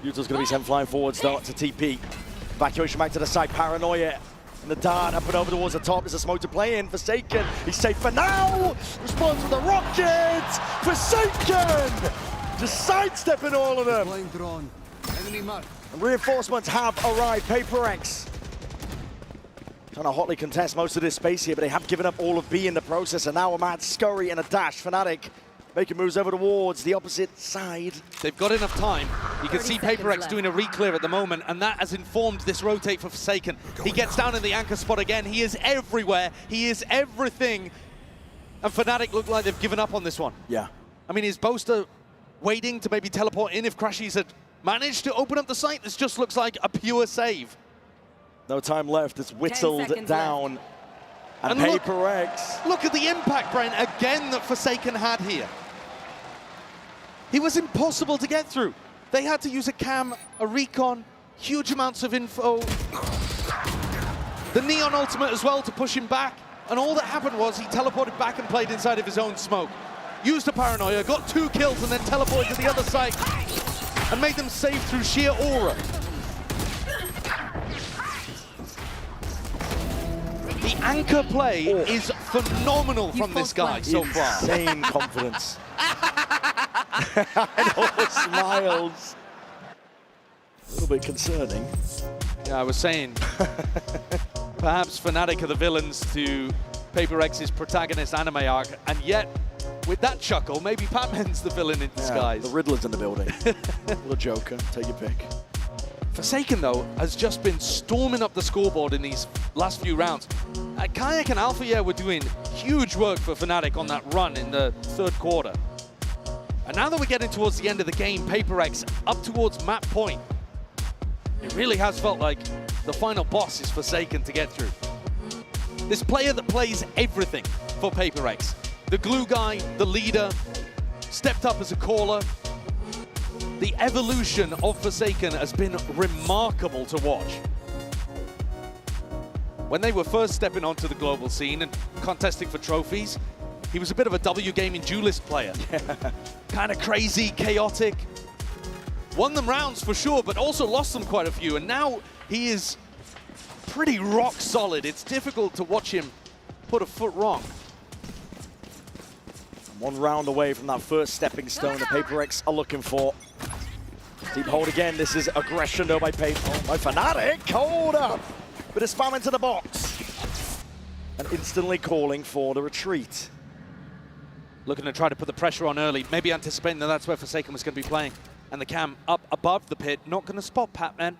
Yuto's going to be sent flying forward, start to TP. Evacuation back to the side, Paranoia. And the dart up and over towards the top. There's a smoke to play in. Forsaken, he's safe for now. Responds with the rocket. Forsaken! Just sidestepping all of them. Flying drone. Enemy mark. And reinforcements have arrived. PRX trying to hotly contest most of this space here, but they have given up all of B in the process. And now a mad scurry and a dash. Fnatic making moves over towards the opposite side. They've got enough time. You can see PRX doing a re-clear at the moment, and that has informed this rotate for Forsaken. He gets down in the anchor spot again. He is everywhere. He is everything. And Fnatic look like they've given up on this one. Yeah. I mean, is Boaster waiting to maybe teleport in if Crashies had managed to open up the site? This just looks like a pure save. No time left. It's whittled down. And PRX. Look at the impact, Brent, again that Forsaken had here. He was impossible to get through. They had to use a cam, a recon, huge amounts of info. The Neon ultimate as well to push him back. And all that happened was he teleported back and played inside of his own smoke. Used a Paranoia, got 2 kills and then teleported to the other side and made them save through sheer aura. The anchor play is phenomenal from this guy so far. Insane confidence. And all the smiles. A little bit concerning. Yeah, I was saying, perhaps Fnatic are the villains to PRX's protagonist anime arc, and yet, with that chuckle, maybe Batman's the villain in disguise. The Riddler's in the building. The Joker, take your pick. Forsaken, though, has just been storming up the scoreboard in these last few rounds. Kayak and Alpha, yeah, were doing huge work for Fnatic on that run in the 3rd quarter. And now that we're getting towards the end of the game, PRX up towards map point. It really has felt like the final boss is Forsaken to get through. This player that plays everything for PRX. The glue guy, the leader, stepped up as a caller. The evolution of Forsaken has been remarkable to watch. When they were first stepping onto the global scene and contesting for trophies, he was a bit of a W Gaming duelist player. Kind of crazy, chaotic. Won them rounds for sure, but also lost them quite a few. And now he is pretty rock solid. It's difficult to watch him put a foot wrong. 1 round away from that first stepping stone the PRX are looking for. Deep hold again. This is aggression though by Fnatic. Hold up. Bit of spam into the box. And instantly calling for the retreat. Looking to try to put the pressure on early, maybe anticipating that that's where Forsaken was going to be playing. And the cam up above the pit, not going to spot Patman.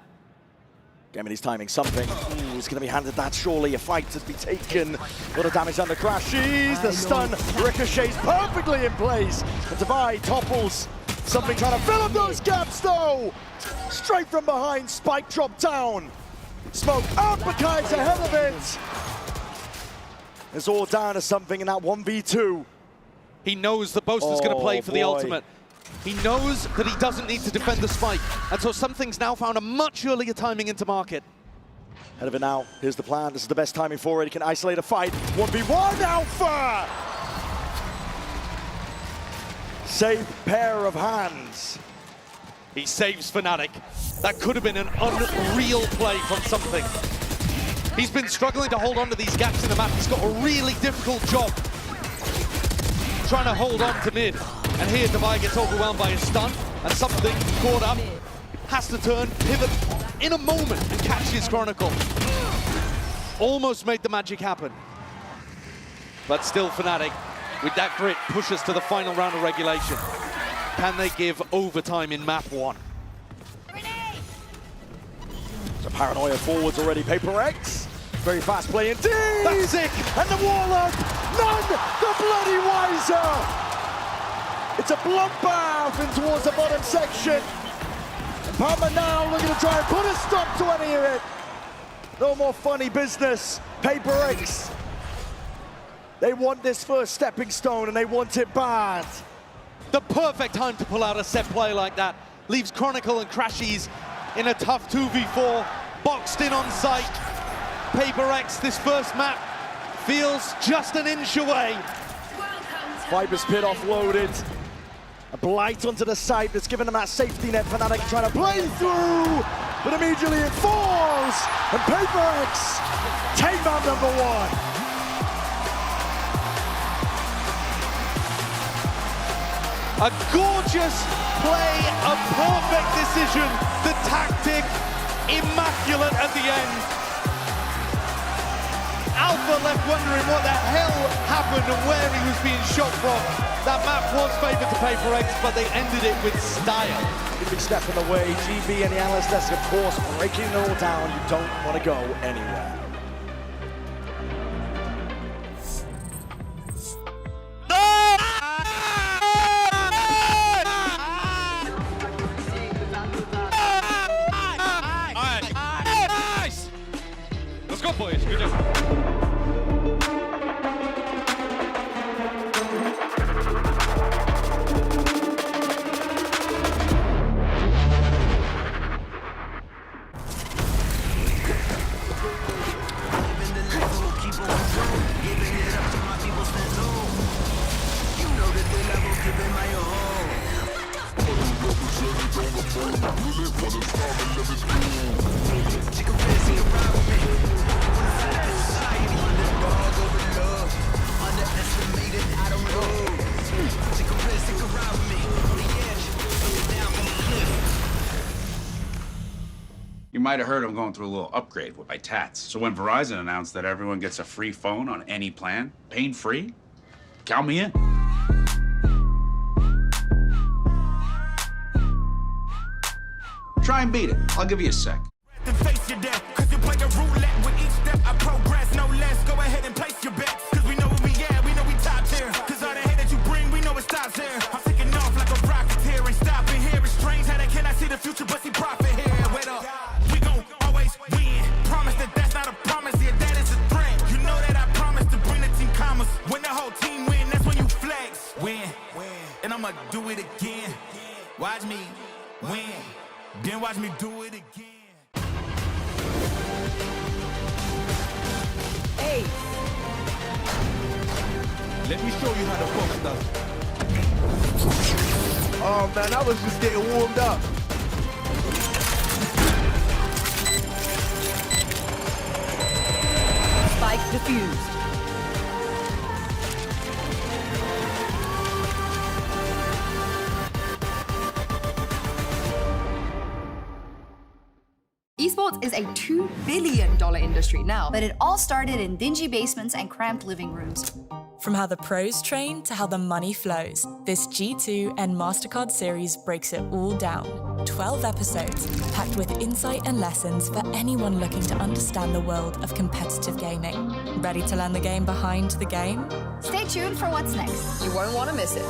Gaming his timing, something. He's going to be handed that surely. A fight to be taken. A lot of damage under Crashies. The stun ricochets perfectly in place. And Divide topples. Something trying to fill up those gaps though. Straight from behind, Spike drop down. Smoke up, Bakai's ahead of it. It's all down to something in that 1v2. He knows that Boaster's going to play for the ultimate. He knows that he doesn't need to defend the spike. And so something's now found a much earlier timing into market. Ahead of it now. Here's the plan. This is the best timing for it. He can isolate a fight. 1v1 Alpha! Safe pair of hands. He saves Fnatic. That could have been an unreal play from something. He's been struggling to hold on to these gaps in the map. He's got a really difficult job trying to hold on to mid. And here Divide gets overwhelmed by his stun, and something caught up, has to turn, pivot in a moment and catch his Chronicle. Almost made the magic happen. But still Fnatic, with that grit, push us to the final round of regulation. Can they give overtime in map 1? So Paranoia forwards already. PRX Very fast play indeed. That's sick. And the Warlock, none the bloody wiser. It's a bloodbath in towards the bottom section. And Palmer now looking to try and put a stop to any of it. No more funny business. PRX. They want this first stepping stone and they want it bad. The perfect time to pull out a set play like that. Leaves Chronicle and Crashies in a tough 2v4. Boxed in on site. PRX, this first map feels just an inch away. Viper's Pit offloaded. A blight onto the site that's given them that safety net. Fnatic trying to play through, but immediately it falls. And PRX take map number 1. A gorgeous play, a perfect decision. The tactic, immaculate at the end. Alpha left wondering what the hell happened and where he was being shot from. That map was favored to PRX, but they ended it with style. Big step in the way. GB and the analyst desk, of course, breaking it all down. You don't want to go anywhere. Let's go, boys. Good job. You might have heard I'm going through a little upgrade with my tats. So when Verizon announced that everyone gets a free phone on any plan, pain-free, count me in. Try and beat it. I'll give you a sec. Face your death, cause you play a roulette with each step. I progress, no less. Go ahead and place your bets, cause we know where we at, we know we top tier. Cause all the hate that you bring, we know it stops here. I'm taking off like a rocket here and stopping here. It's strange how they cannot see the future, but see profit here. Wait up, we gon' always win. Promise that that's not a promise, yeah, that is a threat. You know that I promise to bring the team commas. When the whole team win, that's when you flex. Win, and I'ma do it again. Watch me win, then watch me do it again. Hey. Let me show you how the folks does it. Oh man, I was just getting warmed up. Spike defused. Esports is a $2 billion industry now, but it all started in dingy basements and cramped living rooms. From how the pros train to how the money flows, this G2 and MasterCard series breaks it all down. 12 episodes, packed with insight and lessons for anyone looking to understand the world of competitive gaming. Ready to learn the game behind the game? Stay tuned for what's next. You won't want to miss it.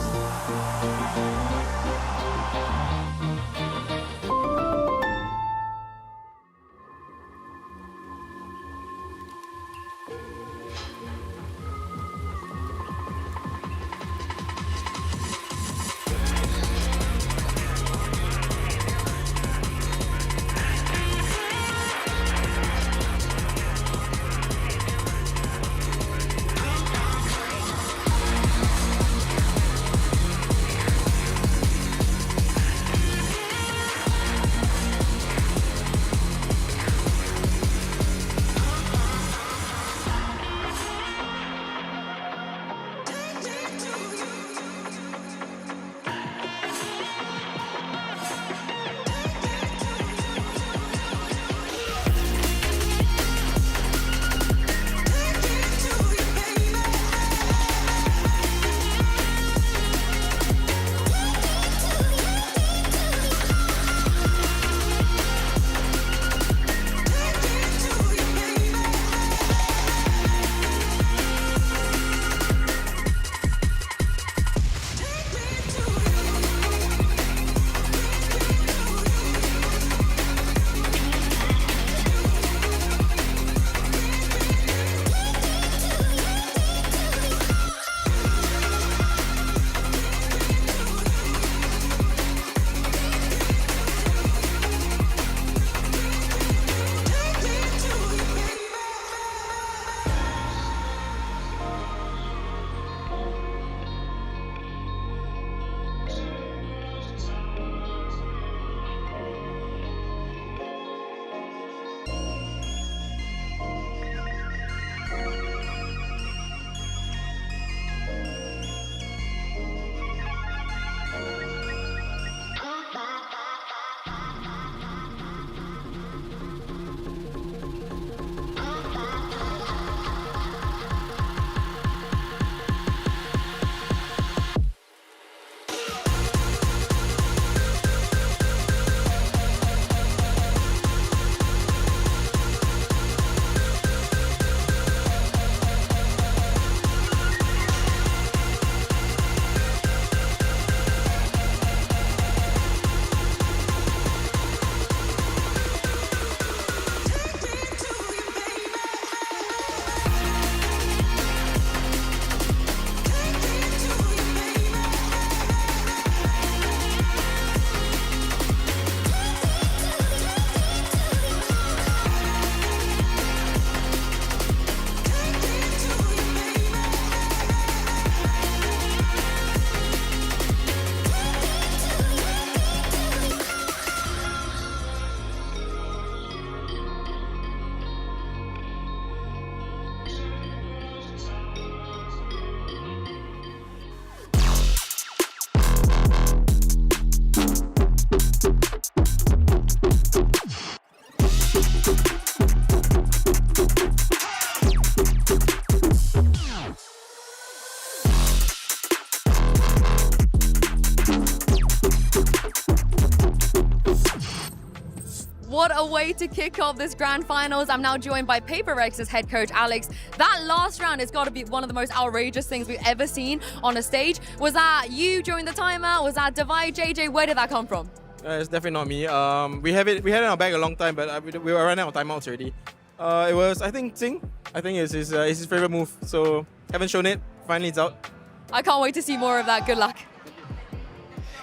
a way to kick off this grand finals. I'm now joined by PRX's head coach, Alex. That last round has got to be one of the most outrageous things we've ever seen on a stage. Was that you during the timeout? Was that Divide? JJ, where did that come from? It's definitely not me. We had it in our bag a long time, but we were running out of timeouts already. It was, I think, Tsing. I think it's his favorite move. So haven't shown it. Finally, it's out. I can't wait to see more of that. Good luck.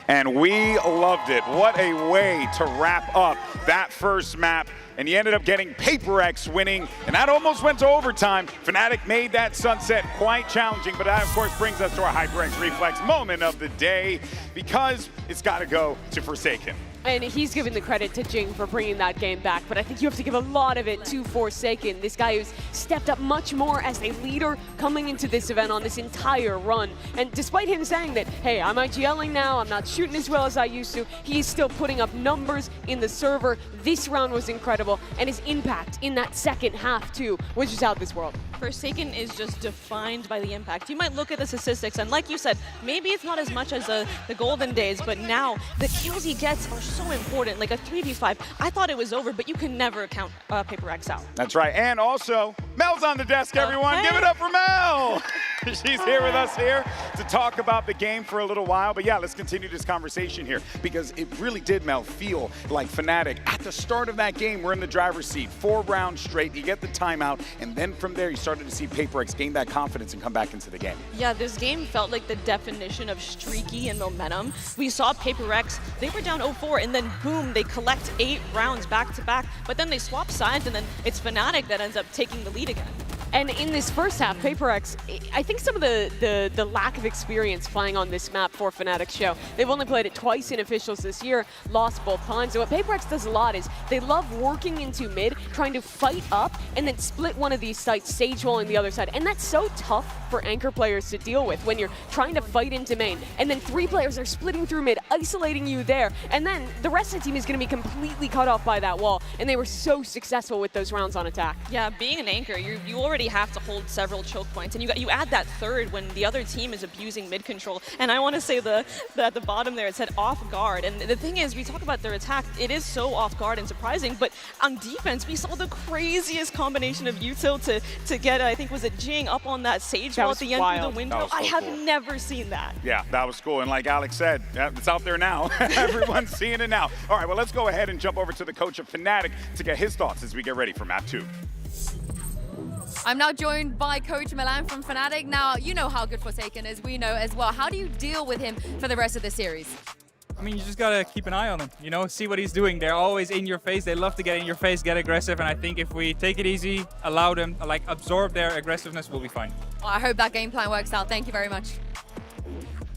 And we loved it. What a way to wrap up that first map. And you ended up getting PRX winning, and that almost went to overtime. Fnatic made that sunset quite challenging, but that, of course, brings us to our HyperX Reflex moment of the day, because it's got to go to Forsaken. And he's giving the credit to Jing for bringing that game back, but I think you have to give a lot of it to Forsaken. This guy who's stepped up much more as a leader coming into this event on this entire run. And despite him saying that, hey, I'm IGLing now, I'm not shooting as well as I used to, he's still putting up numbers in the server. This round was incredible, and his impact in that second half, too, was just out this world. Forsaken is just defined by the impact. You might look at the statistics, and like you said, maybe it's not as much as the golden days, but now the kills he gets are so important. Like a 3v5, I thought it was over, but you can never count PRX out. That's right. And also, Mel's on the desk, everyone. Give it up for Mel. She's here with us here to talk about the game for a little while. But yeah, let's continue this conversation here, because it really did, Mel, feel like Fnatic at the start of that game were in the driver's seat. 4 rounds straight, you get the timeout, and then from there you started to see PRX gain that confidence and come back into the game. Yeah, this game felt like the definition of streaky and momentum. We saw PRX, they were down 0-4, and then boom, they collect 8 rounds back to back, but then they swap sides, and then it's Fnatic that ends up taking the lead again. And in this first half, PRX, I think some of the lack of experience playing on this map for Fnatic show. They've only played it twice in officials this year, lost both times. So what PRX does a lot is they love working into mid, trying to fight up, and then split one of these sites, sage walling the other side. And that's so tough for anchor players to deal with when you're trying to fight into main. And then 3 players are splitting through mid, isolating you there. And then the rest of the team is going to be completely cut off by that wall. And they were so successful with those rounds on attack. Yeah, being an anchor, you already have to hold several choke points, and you add that third when the other team is abusing mid control. And I want to say at the bottom there it said off guard. And the thing is, we talk about their attack, it is so off guard and surprising, but on defense we saw the craziest combination of util to get, I think was it Jing up on that sage wall at the end through the window. I have never seen that. Yeah, that was cool. And like Alex said, it's out there now. Everyone's seeing it now. All right, well, let's go ahead and jump over to the coach of Fnatic to get his thoughts as we get ready for map 2. I'm now joined by Coach Milan from Fnatic. Now, you know how good Forsaken is, we know as well. How do you deal with him for the rest of the series? I mean, you just gotta keep an eye on him, you know, see what he's doing. They're always in your face. They love to get in your face, get aggressive, and I think if we take it easy, allow them, like, absorb their aggressiveness, we'll be fine. Well, I hope that game plan works out. Thank you very much.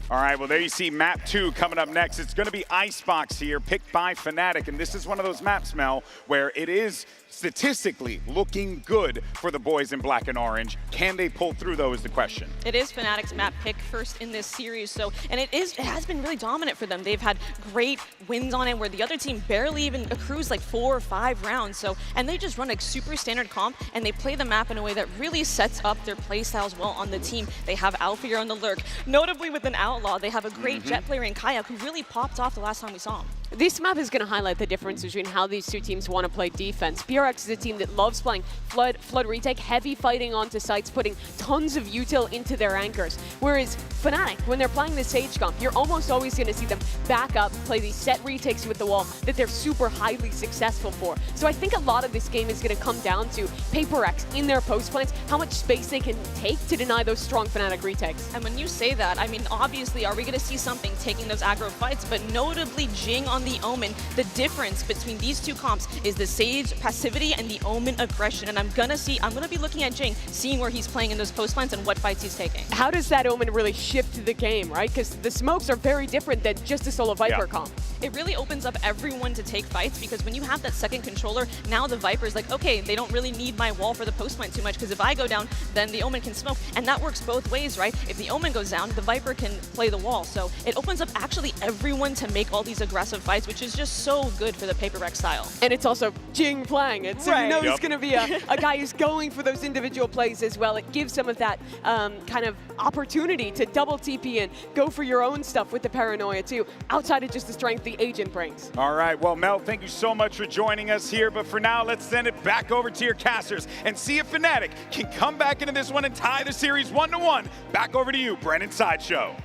All right, well, there you see map 2 coming up next. It's going to be Icebox here, picked by Fnatic, and this is one of those maps, Mel, where it is statistically looking good for the boys in black and orange. Can they pull through, though, is the question. It is Fnatic's map pick first in this series, so, and it has been really dominant for them. They've had great wins on it where the other team barely even accrues like 4 or 5 rounds, so, and they just run a super standard comp, and they play the map in a way that really sets up their play styles well on the team. They have Alfear on the lurk, notably with an Outlaw. They have a great jet player in Kayak who really popped off the last time we saw him. This map is going to highlight the difference between how these two teams want to play defense. PRX is a team that loves playing flood retake, heavy fighting onto sites, putting tons of util into their anchors. Whereas Fnatic, when they're playing the Sage comp, you're almost always going to see them back up, play these set retakes with the wall that they're super highly successful for. So I think a lot of this game is going to come down to PRX in their post plans, how much space they can take to deny those strong Fnatic retakes. And when you say that, I mean, obviously, are we going to see something taking those aggro fights? But notably, Jing on the Omen, the difference between these two comps is the Sage passivity and the Omen aggression. And I'm gonna be looking at Jing, seeing where he's playing in those post plans and what fights he's taking. How does that Omen really shift the game, right? Because the smokes are very different than just a solo Viper comp. It really opens up everyone to take fights, because when you have that second controller, now the Viper's like, okay, they don't really need my wall for the post plant too much, because if I go down, then the Omen can smoke. And that works both ways, right? If the Omen goes down, the Viper can play the wall. So it opens up actually everyone to make all these aggressive fights. fights, which is just so good for the PaperX style. And it's also Jing playing it, so you know he's going to be a guy who's going for those individual plays as well. It gives some of that kind of opportunity to double TP and go for your own stuff with the paranoia too, outside of just the strength the agent brings. All right, well, Mel, thank you so much for joining us here, but for now, let's send it back over to your casters and see if Fnatic can come back into this one and tie the series 1-1. Back over to you, Brennan Sideshow.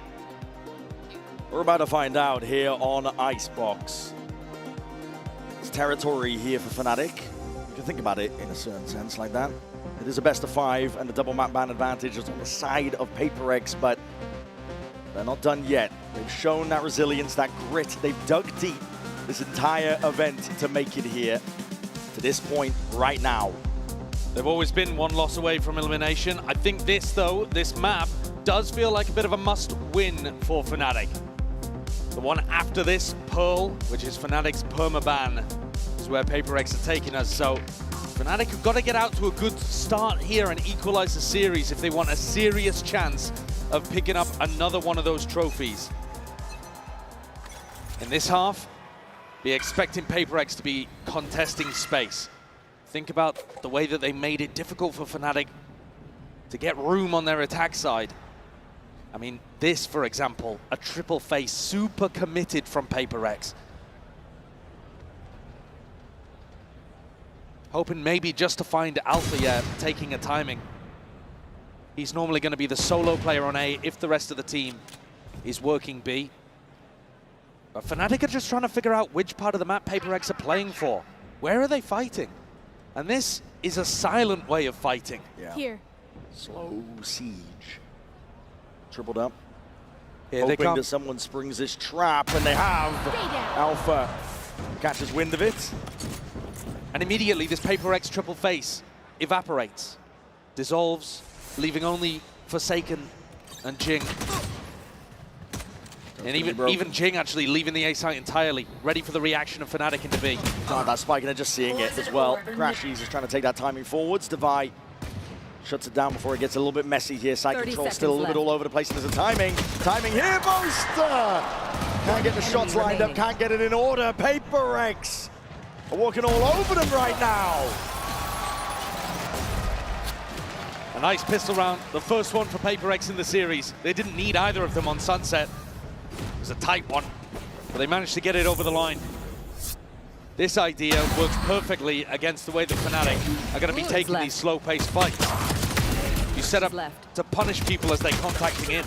We're about to find out here on Icebox. It's territory here for Fnatic. You can think about it in a certain sense like that. It is a best of 5 and the double map ban advantage is on the side of PaperX, but they're not done yet. They've shown that resilience, that grit. They've dug deep this entire event to make it here to this point right now. They've always been one loss away from elimination. I think this, though, this map does feel like a bit of a must-win for Fnatic. The one after this, Pearl, which is Fnatic's permaban, is where PaperX are taking us. So Fnatic have got to get out to a good start here and equalize the series if they want a serious chance of picking up another one of those trophies. In this half, be expecting PaperX to be contesting space. Think about the way that they made it difficult for Fnatic to get room on their attack side. I mean, this, for example, a triple face, super committed from PaperX. Hoping maybe just to find Alpha, yeah, taking a timing. He's normally going to be the solo player on A if the rest of the team is working B. But Fnatic are just trying to figure out which part of the map PaperX are playing for. Where are they fighting? And this is a silent way of fighting. Yeah. Here. Slow siege. Tripled up. Here Hoping they come. that someone springs this trap, and they have. Alpha catches wind of it. And immediately this PaperX triple face evaporates, dissolves, leaving only Forsaken and Jing. And even Jing actually leaving the A site entirely, ready for the reaction of Fnatic into B. Oh, that spike, and they're just seeing it as well. Crashies is trying to take that timing forwards. Devi shuts it down before it gets a little bit messy here. Side control still a little bit all over the place. And there's a timing here, Boaster! Can't get the shots lined up, can't get it in order. PaperX are walking all over them right now. A nice pistol round, the first one for PaperX in the series. They didn't need either of them on Sunset. It was a tight one, but they managed to get it over the line. This idea works perfectly against the way the Fnatic are going to be taking these slow-paced fights. You set up to punish people as they're contacting in.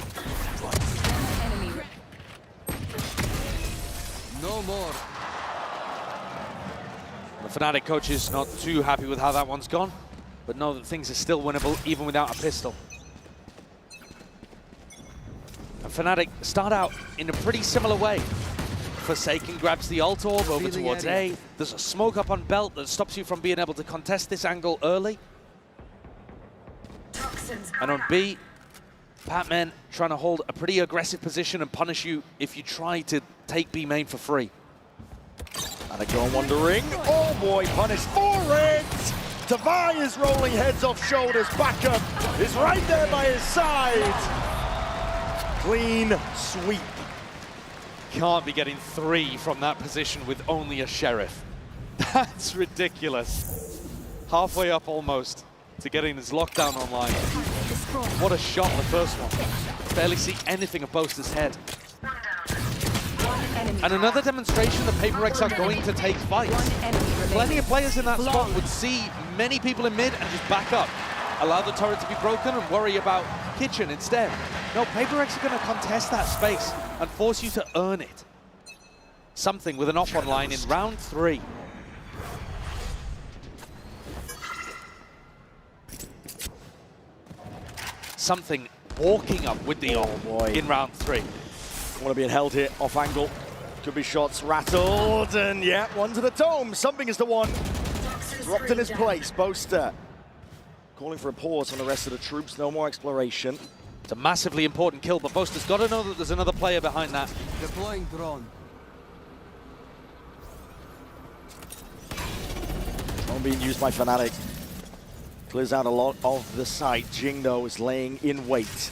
No more. The Fnatic coach is not too happy with how that one's gone, but know that things are still winnable even without a pistol. And Fnatic start out in a pretty similar way. Forsaken grabs the ult orb over towards A. There's a smoke up on Belt that stops you from being able to contest this angle early. And on B, Patman trying to hold a pretty aggressive position and punish you if you try to take B main for free. And a go wandering. Oh boy, punished for it! Devi is rolling heads off shoulders. Backup is right there by his side. Clean sweep. Can't be getting 3 from that position with only a Sheriff. That's ridiculous. Halfway up almost to getting his lockdown online. What a shot, the first one. Barely see anything of Boaster's head. And another demonstration that PaperX are going to take fights. Plenty of players in that spot would see many people in mid and just back up. Allow the turret to be broken and worry about Kitchen instead. No, PaperX are going to contest that space and force you to earn it. Something with an off online in round 3. Something walking up with the off in round 3. Want to be held here off angle. Could be shots rattled, and yeah, one to the dome. Something is the one dropped in his place. Boaster calling for a pause on the rest of the troops. No more exploration. It's a massively important kill, but Boaster's got to know that there's another player behind that. Deploying drone. Drone being used by Fnatic. Clears out a lot of the site. Jing, though, is laying in wait.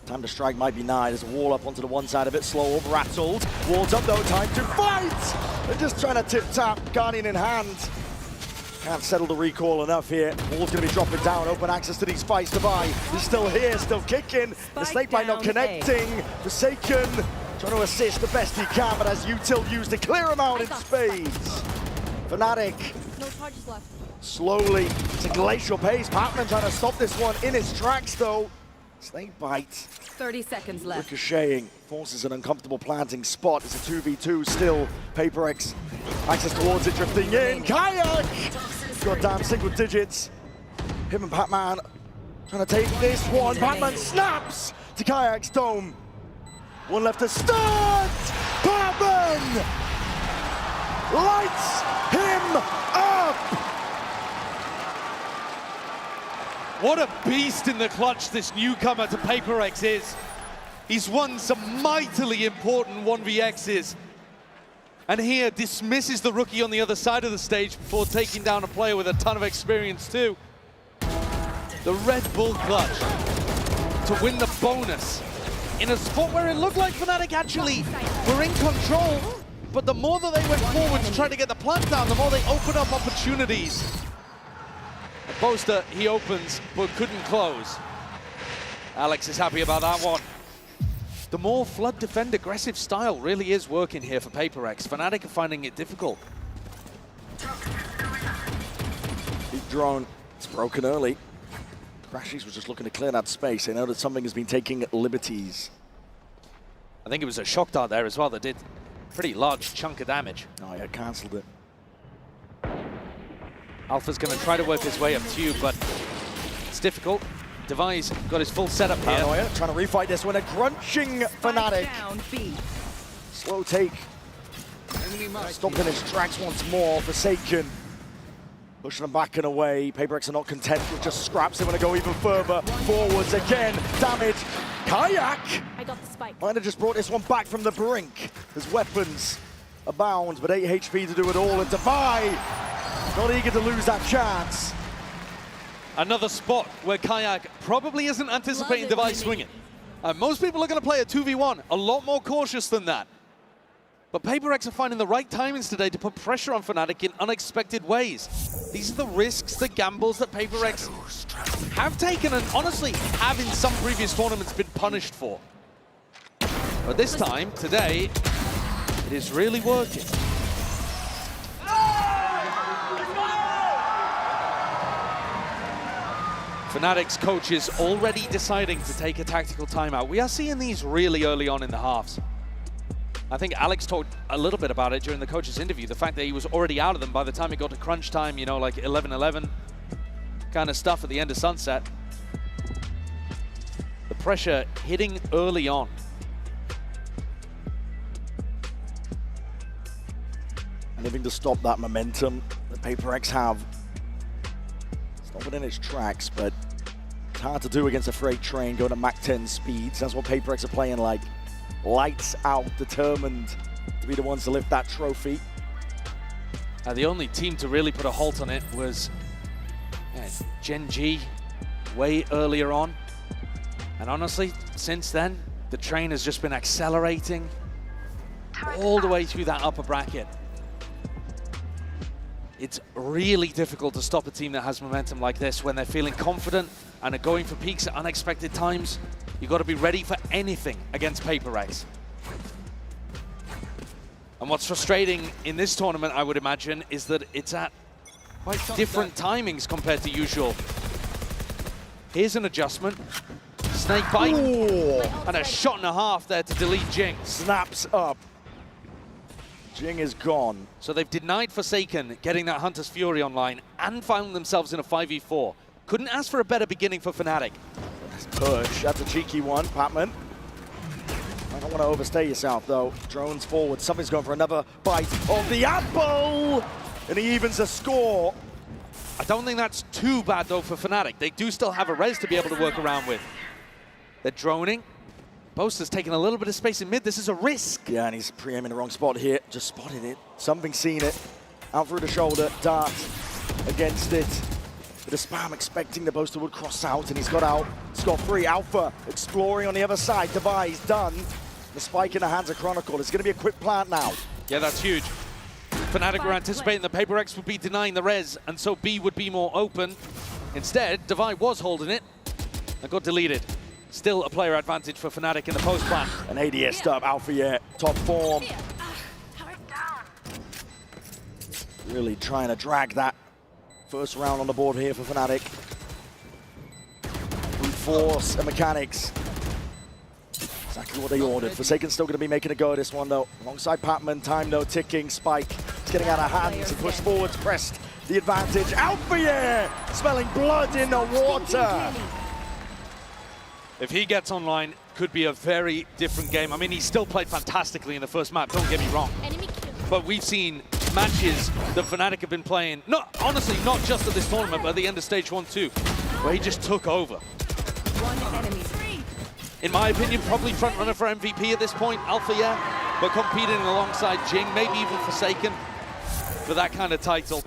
Time to strike might be nigh. There's a wall up onto the one side, a bit slow, rattled. Wall's up though, time to fight! They're just trying to tip-tap, Guardian in hand. Can't settle the recall enough here. Wall's going to be dropping down, open access to these spikes to buy. He's still here, still kicking. The snakebite not connecting. Forsaken trying to assist the best he can, but as Util used to clear him out in spades. Fnatic. No charges left. Slowly, it's a glacial pace. Patman trying to stop this one in his tracks though. Snakebite. 30 seconds left. Ricocheting, forces an uncomfortable planting spot. It's a 2v2 still. PRX, access towards it, drifting in. Kayak! Goddamn single digits. Him and Patman trying to take this one. Patman snaps to Kayak's dome. One left to start. Patman lights him up. What a beast in the clutch this newcomer to PRX is. He's won some mightily important 1vx's. And here dismisses the rookie on the other side of the stage before taking down a player with a ton of experience too. The Red Bull clutch to win the bonus in a spot where it looked like Fnatic actually were in control, but the more that they went forward to try to get the plant down, the more they opened up opportunities. Boaster, he opens, but couldn't close. Alex is happy about that one. The more Flood defend aggressive style really is working here for PRX. Fnatic are finding it difficult. Big drone, it's broken early. Crashies was just looking to clear that space. They know that something has been taking liberties. I think it was a shock dart there as well that did a pretty large chunk of damage. Oh yeah, cancelled it. Alpha's going to try to work his way up to you, but it's difficult. Device got his full setup here. Paranoia trying to refight this one. A crunching Fnatic. Slow take. Stomping his tracks once more. Forsaken. Pushing them back and away. PRX are not content with just scraps. They want to go even further. Forwards again. Damage. Kayak! I got the spike. Might have just brought this one back from the brink. His weapons abound, but 8 HP to do it all. And Devi not eager to lose that chance. Another spot where Kayak probably isn't anticipating Device swinging. Most people are going to play a 2v1, a lot more cautious than that. But PRX are finding the right timings today to put pressure on Fnatic in unexpected ways. These are the risks, the gambles that PRX have taken and honestly have in some previous tournaments been punished for. But this time, today, it is really working. Fnatic's coach is already deciding to take a tactical timeout. We are seeing these really early on in the halves. I think Alex talked a little bit about it during the coach's interview, the fact that he was already out of them by the time it got to crunch time, you know, like 11-11 kind of stuff at the end of Sunset. The pressure hitting early on. Anything to stop that momentum that PRX have. Stop it in its tracks, but it's hard to do against a freight train going at Mach 10 speeds. That's what PRX are playing like. Lights out, determined to be the ones to lift that trophy. The only team to really put a halt on it was Gen G way earlier on. And honestly, since then, the train has just been accelerating all the way through that upper bracket. It's really difficult to stop a team that has momentum like this when they're feeling confident and are going for peaks at unexpected times. You've got to be ready for anything against PRX. And what's frustrating in this tournament, I would imagine, is that it's at quite different timings compared to usual. Here's an adjustment. Snake bite. Ooh. And a shot and a half there to delete Jing. Snaps up. Jing is gone. So they've denied Forsaken getting that Hunter's Fury online and found themselves in a 5v4. Couldn't ask for a better beginning for Fnatic. Push, that's a cheeky one, Patman. I don't want to overstay yourself though. Drones forward, something's going for another bite of the apple! And he evens the score. I don't think that's too bad though for Fnatic. They do still have a res to be able to work around with. They're droning. Boaster's taking a little bit of space in mid. This is a risk. Yeah, and he's pre-aiming the wrong spot here. Just spotted it. Something seen it. Out through the shoulder, dart against it. With a spam expecting the Boaster would cross out, and he's got out scot-free. Alpha exploring on the other side. Device done. The spike in the hands of Chronicle. It's going to be a quick plant now. Yeah, that's huge. Fnatic were anticipating that PRX would be denying the res, and so B would be more open. Instead, Devi was holding it and got deleted. Still a player advantage for Fnatic in the post plan. An ADS stub, Alpha yet, top form. Really trying to drag that first round on the board here for Fnatic. Brute force and mechanics. Exactly what they ordered. Forsaken's still going to be making a go at this one though. Alongside Patman, time though ticking. Spike is getting out of hands. He pushed forwards, pressed the advantage. Alpha yeah! Smelling blood in the water. If he gets online, could be a very different game. I mean, he still played fantastically in the first map, don't get me wrong. But we've seen matches that Fnatic have been playing, honestly, not just at this tournament, but at the end of stage 1, 2, where he just took over. One enemy. In my opinion, probably front runner for MVP at this point, Alpha, yeah, but competing alongside Jing, maybe even Forsaken for that kind of title.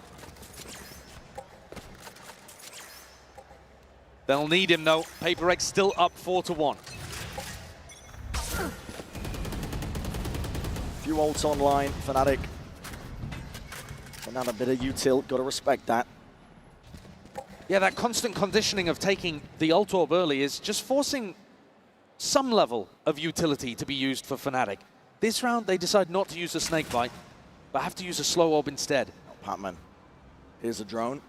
They'll need him though. PRX still up 4-1. Few ults online, Fnatic. Another bit of util, gotta respect that. Yeah, that constant conditioning of taking the ult orb early is just forcing some level of utility to be used for Fnatic. This round, they decide not to use the snake bite, but have to use a slow orb instead. Oh, Patman, here's a drone.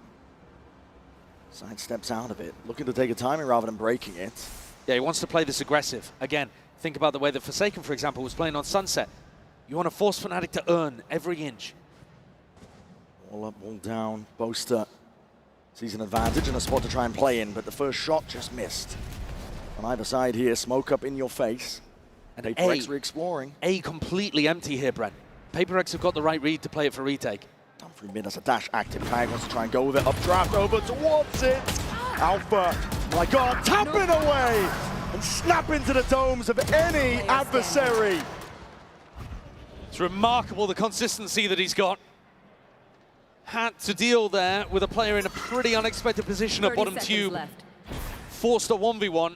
Side steps out of it, looking to take a timing rather than breaking it. Yeah, he wants to play this aggressive. Again, think about the way that Forsaken, for example, was playing on Sunset. You want to force Fnatic to earn every inch. All up, all down. Boaster sees an advantage and a spot to try and play in, but the first shot just missed. On either side here, smoke up in your face. And PRX re-exploring. A completely empty here, Brent. PRX have got the right read to play it for retake. Done through mid as a dash active. Kayak wants to try and go with it. Updraft over towards it. Alpha, my God, tapping away and snap into the domes of any adversary. It's remarkable the consistency that he's got. Had to deal there with a player in a pretty unexpected position at bottom tube. Forced a 1v1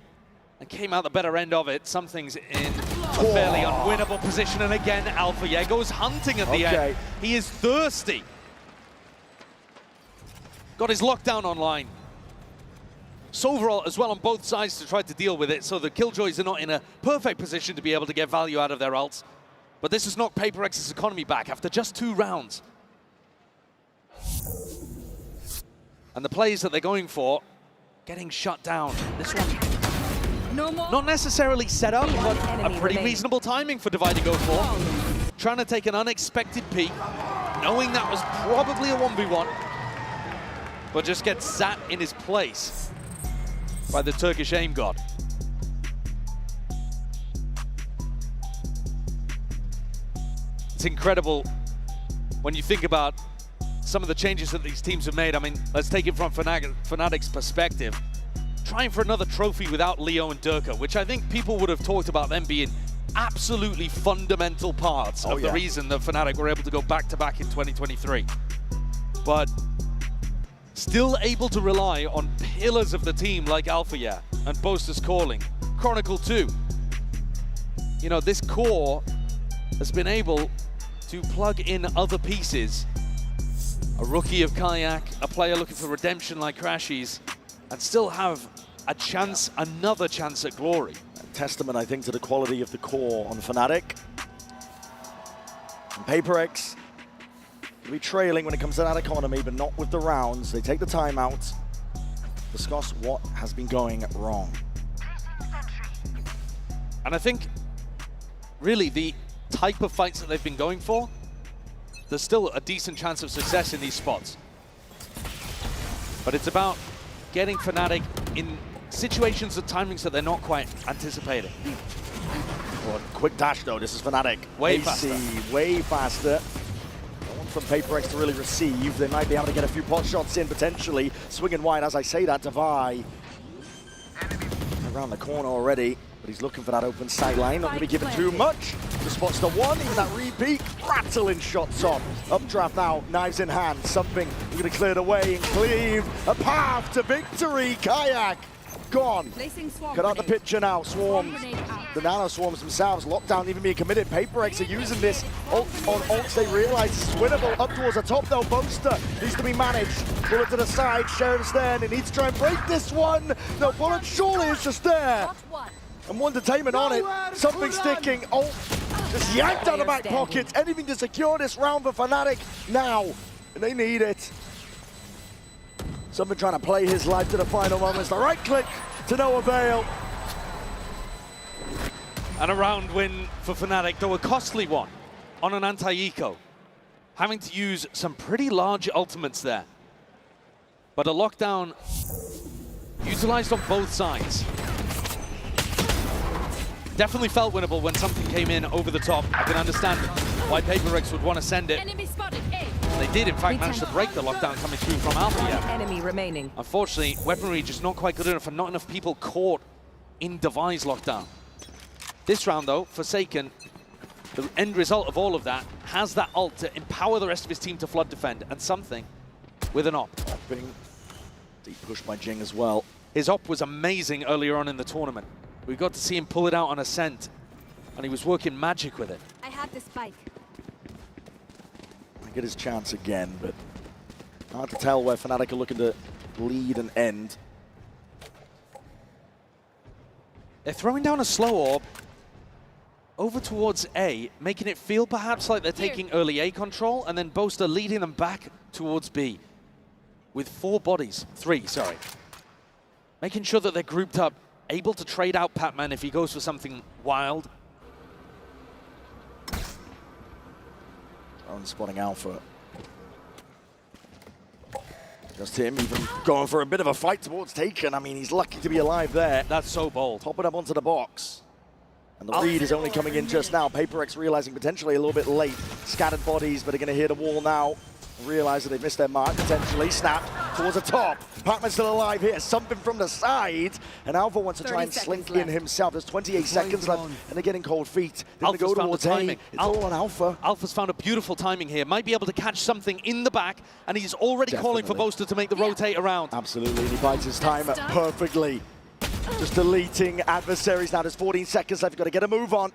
and came out the better end of it. Something's in a fairly unwinnable position, and again, Alpha yeah goes hunting at the end. He is thirsty. Got his lockdown online. Soverall as well on both sides to try to deal with it, so the Killjoys are not in a perfect position to be able to get value out of their ults. But this has knocked PRX's economy back after just 2 rounds. And the plays that they're going for, getting shut down. This one, not necessarily set up, but a pretty reasonable timing for Devi to go for. Trying to take an unexpected peek, knowing that was probably a 1v1, but just gets sat in his place by the Turkish aim god. It's incredible when you think about some of the changes that these teams have made. I mean, let's take it from Fnatic's perspective. Trying for another trophy without Leo and Durka, which I think people would have talked about them being absolutely fundamental parts of the reason that Fnatic were able to go back-to-back in 2023. But still able to rely on pillars of the team like Alpha yeah and Boaster's Calling, Chronicle 2. You know, this core has been able to plug in other pieces. A rookie of Kayak, a player looking for redemption like Crashies, and still have a chance, another chance at glory. A testament, I think, to the quality of the core on Fnatic. And PRX will be trailing when it comes to that economy, but not with the rounds. They take the timeout, discuss what has been going wrong. And I think, really, the type of fights that they've been going for, there's still a decent chance of success in these spots. But it's about getting Fnatic in situations and timings that they're not quite anticipating. Well, quick dash though, this is Fnatic. Way faster. Way faster. No one from PRX to really receive. They might be able to get a few pot shots in potentially. Swinging wide as I say that, Devi. around the corner already, but he's looking for that open sight line. Not going to be given too much. The spots the one, even that repeat. Rattling shots off. Updraft now, knives in hand. Something we're going to clear the way and cleave a path to victory. Kayak gone. Cut out the picture now. Swarms. The nano swarms themselves. Lockdown even being committed. PRX are using this ult on ults. They realize it's winnable. Up towards the top though. Boaster needs to be managed. Bullet to the side. Sheriff's there and he needs to try and break this one. No, Bullet surely is just there. And one detainment on it. Something sticking. Ult just yanked out of the back pocket. Anything to secure this round for Fnatic now. And they need it. Something trying to play his life to the final moments. The right click to no avail. And a round win for Fnatic, though a costly one on an anti-eco. Having to use some pretty large ultimates there. But a lockdown utilized on both sides. Definitely felt winnable when something came in over the top. I can understand why PRX would want to send it. They did, in fact, manage to break the lockdown coming through from Alpha. Enemy remaining. Unfortunately, weaponry just not quite good enough and not enough people caught in Devi's lockdown. This round, though, Forsaken, the end result of all of that, has that ult to empower the rest of his team to flood defend, and something with an op. Deep push by Jing as well. His op was amazing earlier on in the tournament. We got to see him pull it out on Ascent, and he was working magic with it. I have the spike. Get his chance again, but hard to tell where Fnatic are looking to lead and end. They're throwing down a slow orb over towards A, making it feel perhaps like they're taking early A control, and then Boaster leading them back towards B with three, sorry. Making sure that they're grouped up, able to trade out Patman if he goes for something wild. Spotting Alpha. Just him even going for a bit of a fight towards Taken. I mean, he's lucky to be alive there. That's so bold. Pop it up onto the box. And the read is only coming in just now. PRX realizing potentially a little bit late. Scattered bodies, but are going to hit a wall now. Realize that they've missed their mark, potentially. Snapped towards the top. Patman's still alive here. Something from the side. And Alpha wants to try and slink in himself. There's 28 seconds left, and they're getting cold feet. They're going to go towards timing. It's all on Alpha. Alpha's found a beautiful timing here. Might be able to catch something in the back, and he's already calling for Boaster to make the rotate around. Absolutely, and he bides his time perfectly. Just deleting adversaries now. There's 14 seconds left. You've got to get a move on.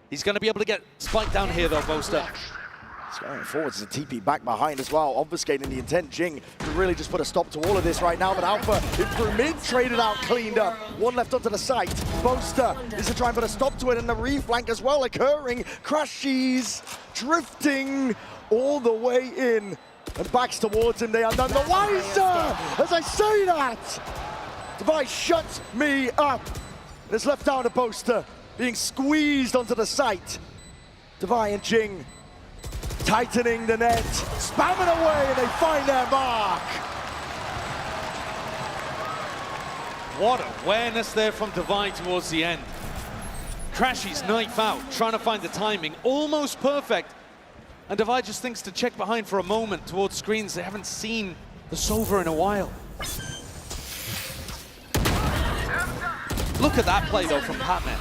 He's going to be able to get spiked down here, though, Boaster. He's going forwards as a TP back behind as well, obfuscating the intent. Jing could really just put a stop to all of this right now, but Alpha in through mid, traded out, cleaned up. One left onto the site. Boaster is to try and put a stop to it, and the reflank as well occurring. Crashies drifting all the way in, and backs towards him. They are none the wiser as I say that. Device shuts me up. And it's left down to Boaster, being squeezed onto the site. Devi and Jing tightening the net, spamming away, and they find their mark. What awareness there from Devi towards the end. Crashy's knife out, trying to find the timing, almost perfect. And Devi just thinks to check behind for a moment towards screens. They haven't seen the Sova in a while. Look at that play though from Patman.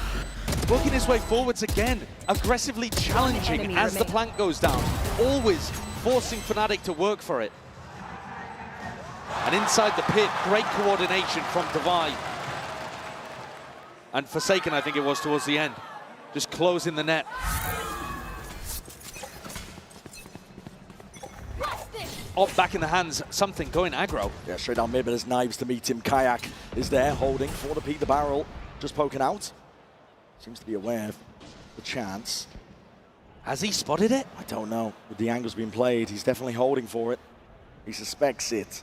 Working his way forwards again, aggressively challenging as the plank goes down. Always forcing Fnatic to work for it. And inside the pit, great coordination from Devi. And Forsaken, I think it was towards the end. Just closing the net. Op back in the hands, something going aggro. Yeah, straight down mid, but there's knives to meet him. Kayak is there, holding for the peak the barrel, just poking out. Seems to be aware of the chance. Has he spotted it? I don't know. With the angles being played, he's definitely holding for it. He suspects it.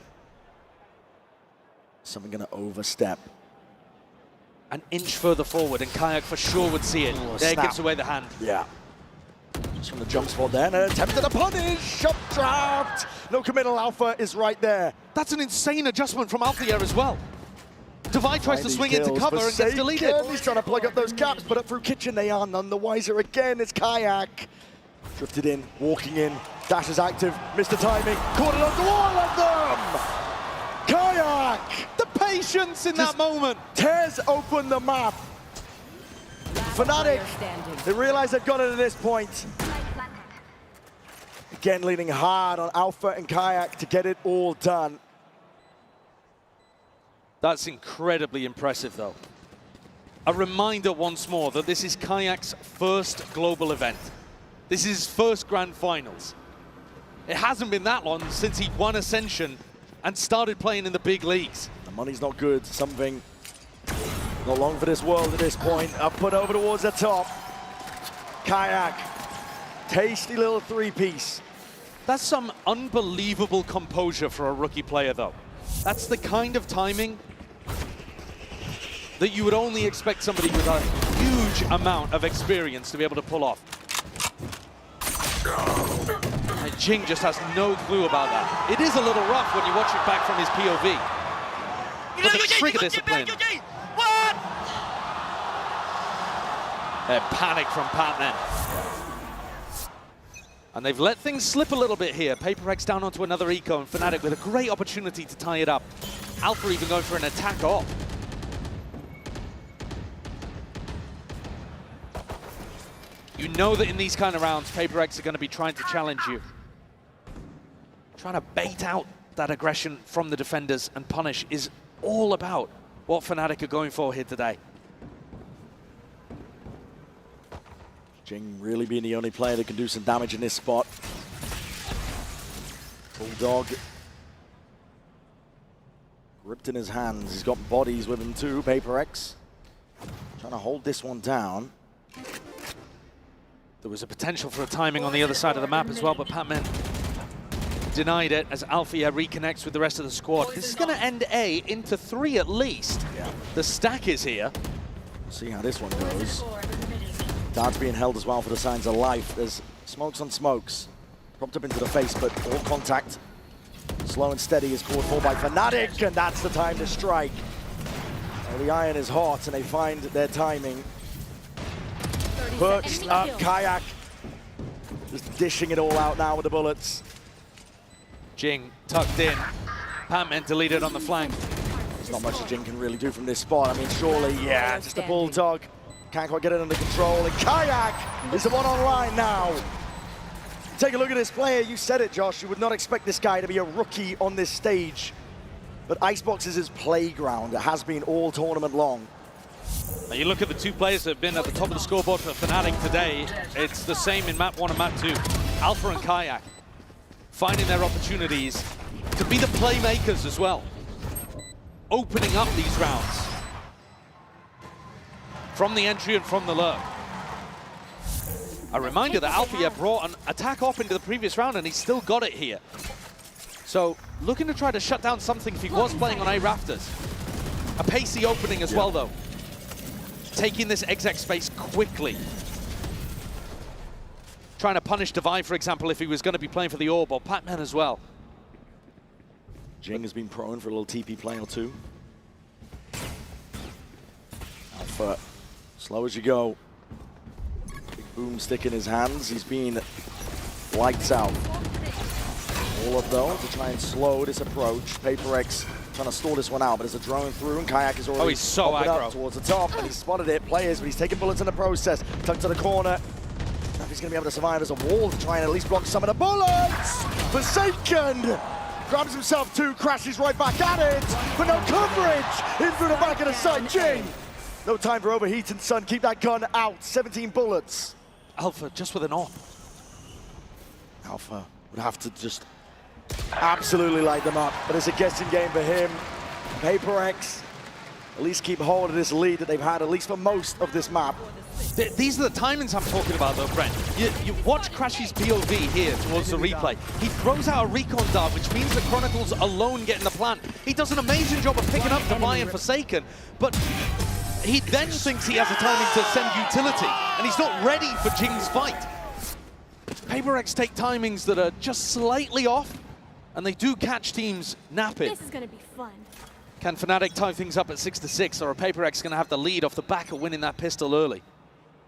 Something going to overstep. An inch further forward, and Kayak for sure would see it. Oh, there snap. gives away the hand. Yeah. Just from the jump spot there, and an attempt at a punish. Updraft. No committal. Alpha is right there. That's an insane adjustment from Alpha here as well. Devi tries to swing into cover and gets deleted. He's trying to plug up those gaps, put up through kitchen. They are none the wiser again. It's Kayak. Drifted in, walking in. Dash is active. Missed the timing. Caught it onto all of them. Kayak, the patience in that moment. Tears open the map. Fnatic, they realize they've got it at this point. Again, leaning hard on Alpha and Kayak to get it all done. That's incredibly impressive, though. A reminder once more that this is Kayak's first global event. This is his first Grand Finals. It hasn't been that long since he won Ascension and started playing in the big leagues. The money's not good, something not long for this world at this point. Up put over towards the top. Kayak, tasty little three-piece. That's some unbelievable composure for a rookie player, though. That's the kind of timing that you would only expect somebody with a huge amount of experience to be able to pull off. And Jing just has no clue about that. It is a little rough when you watch it back from his POV. But the trigger discipline. Panic from Patman. And they've let things slip a little bit here. PRX down onto another eco, and Fnatic with a great opportunity to tie it up. Alpha even going for an attack off. You know that in these kind of rounds, PRX are going to be trying to challenge you. Trying to bait out that aggression from the defenders and punish is all about what Fnatic are going for here today. Jing really being the only player that can do some damage in this spot. Bulldog gripped in his hands. He's got bodies with him too. PRX trying to hold this one down. There was a potential for a timing on the other side of the map as well, but Patman denied it as Alfia reconnects with the rest of the squad. This is going to end A into 3 at least. Yeah. The stack is here. See how this one goes. Darts being held as well for the signs of life. There's smokes on smokes. Propped up into the face, but all contact. Slow and steady is called for by Fnatic, and that's the time to strike. Well, the iron is hot, and they find their timing. Perched up, Kayak. Just dishing it all out now with the bullets. Jing tucked in. Patman deleted on the flank. There's not much that Jing can really do from this spot. I mean, surely, yeah, just a Bulldog. Can't quite get it under control, and Kayak is the one online now. Take a look at this player. You said it, Josh. You would not expect this guy to be a rookie on this stage. But Icebox is his playground. It has been all tournament long. Now you look at the two players that have been at the top of the scoreboard for Fnatic today. It's the same in map 1 and map 2. Alpha and Kayak finding their opportunities to be the playmakers as well. Opening up these rounds. From the entry and from the lurk. A reminder that Alfia brought an attack off into the previous round and he still got it here. So looking to try to shut down something if he was playing on A rafters. A pacey opening as well though. Taking this exec space quickly. Trying to punish Divide, for example, if he was going to be playing for the Orb, or Patman as well. Jing has been prone for a little TP play or two. Alpha, slow as you go. Big boomstick in his hands. He's been lights out. All of those to try and slow this approach. PRX trying to stall this one out, but there's a drone through, and Kayak is already he's so aggro. up towards the top, and he's spotted it. Players, but he's taking bullets in the process. Tucked to the corner. If he's going to be able to survive as a wall to try and at least block some of the bullets. Forsaken grabs himself too, crashes right back at it, but no coverage. In through the back of the side, Jing. No time for overheating, son. Keep that gun out. 17 bullets. Alpha just with an AWP. Alpha would have to just absolutely light them up, but it's a guessing game for him. PRX at least keep hold of this lead that they've had, at least for most of this map. These are the timings I'm talking about though, Brent. You watch Crash's POV here towards the replay. He throws out a recon dart, which means the Chronicles alone get in the plant. He does an amazing job of picking up Divide and Forsaken, but he then thinks he has a timing to send utility, and he's not ready for Jing's fight. PRX take timings that are just slightly off, and they do catch teams napping. This is going to be fun. Can Fnatic tie things up at 6-6, or are PRX going to have the lead off the back of winning that pistol early?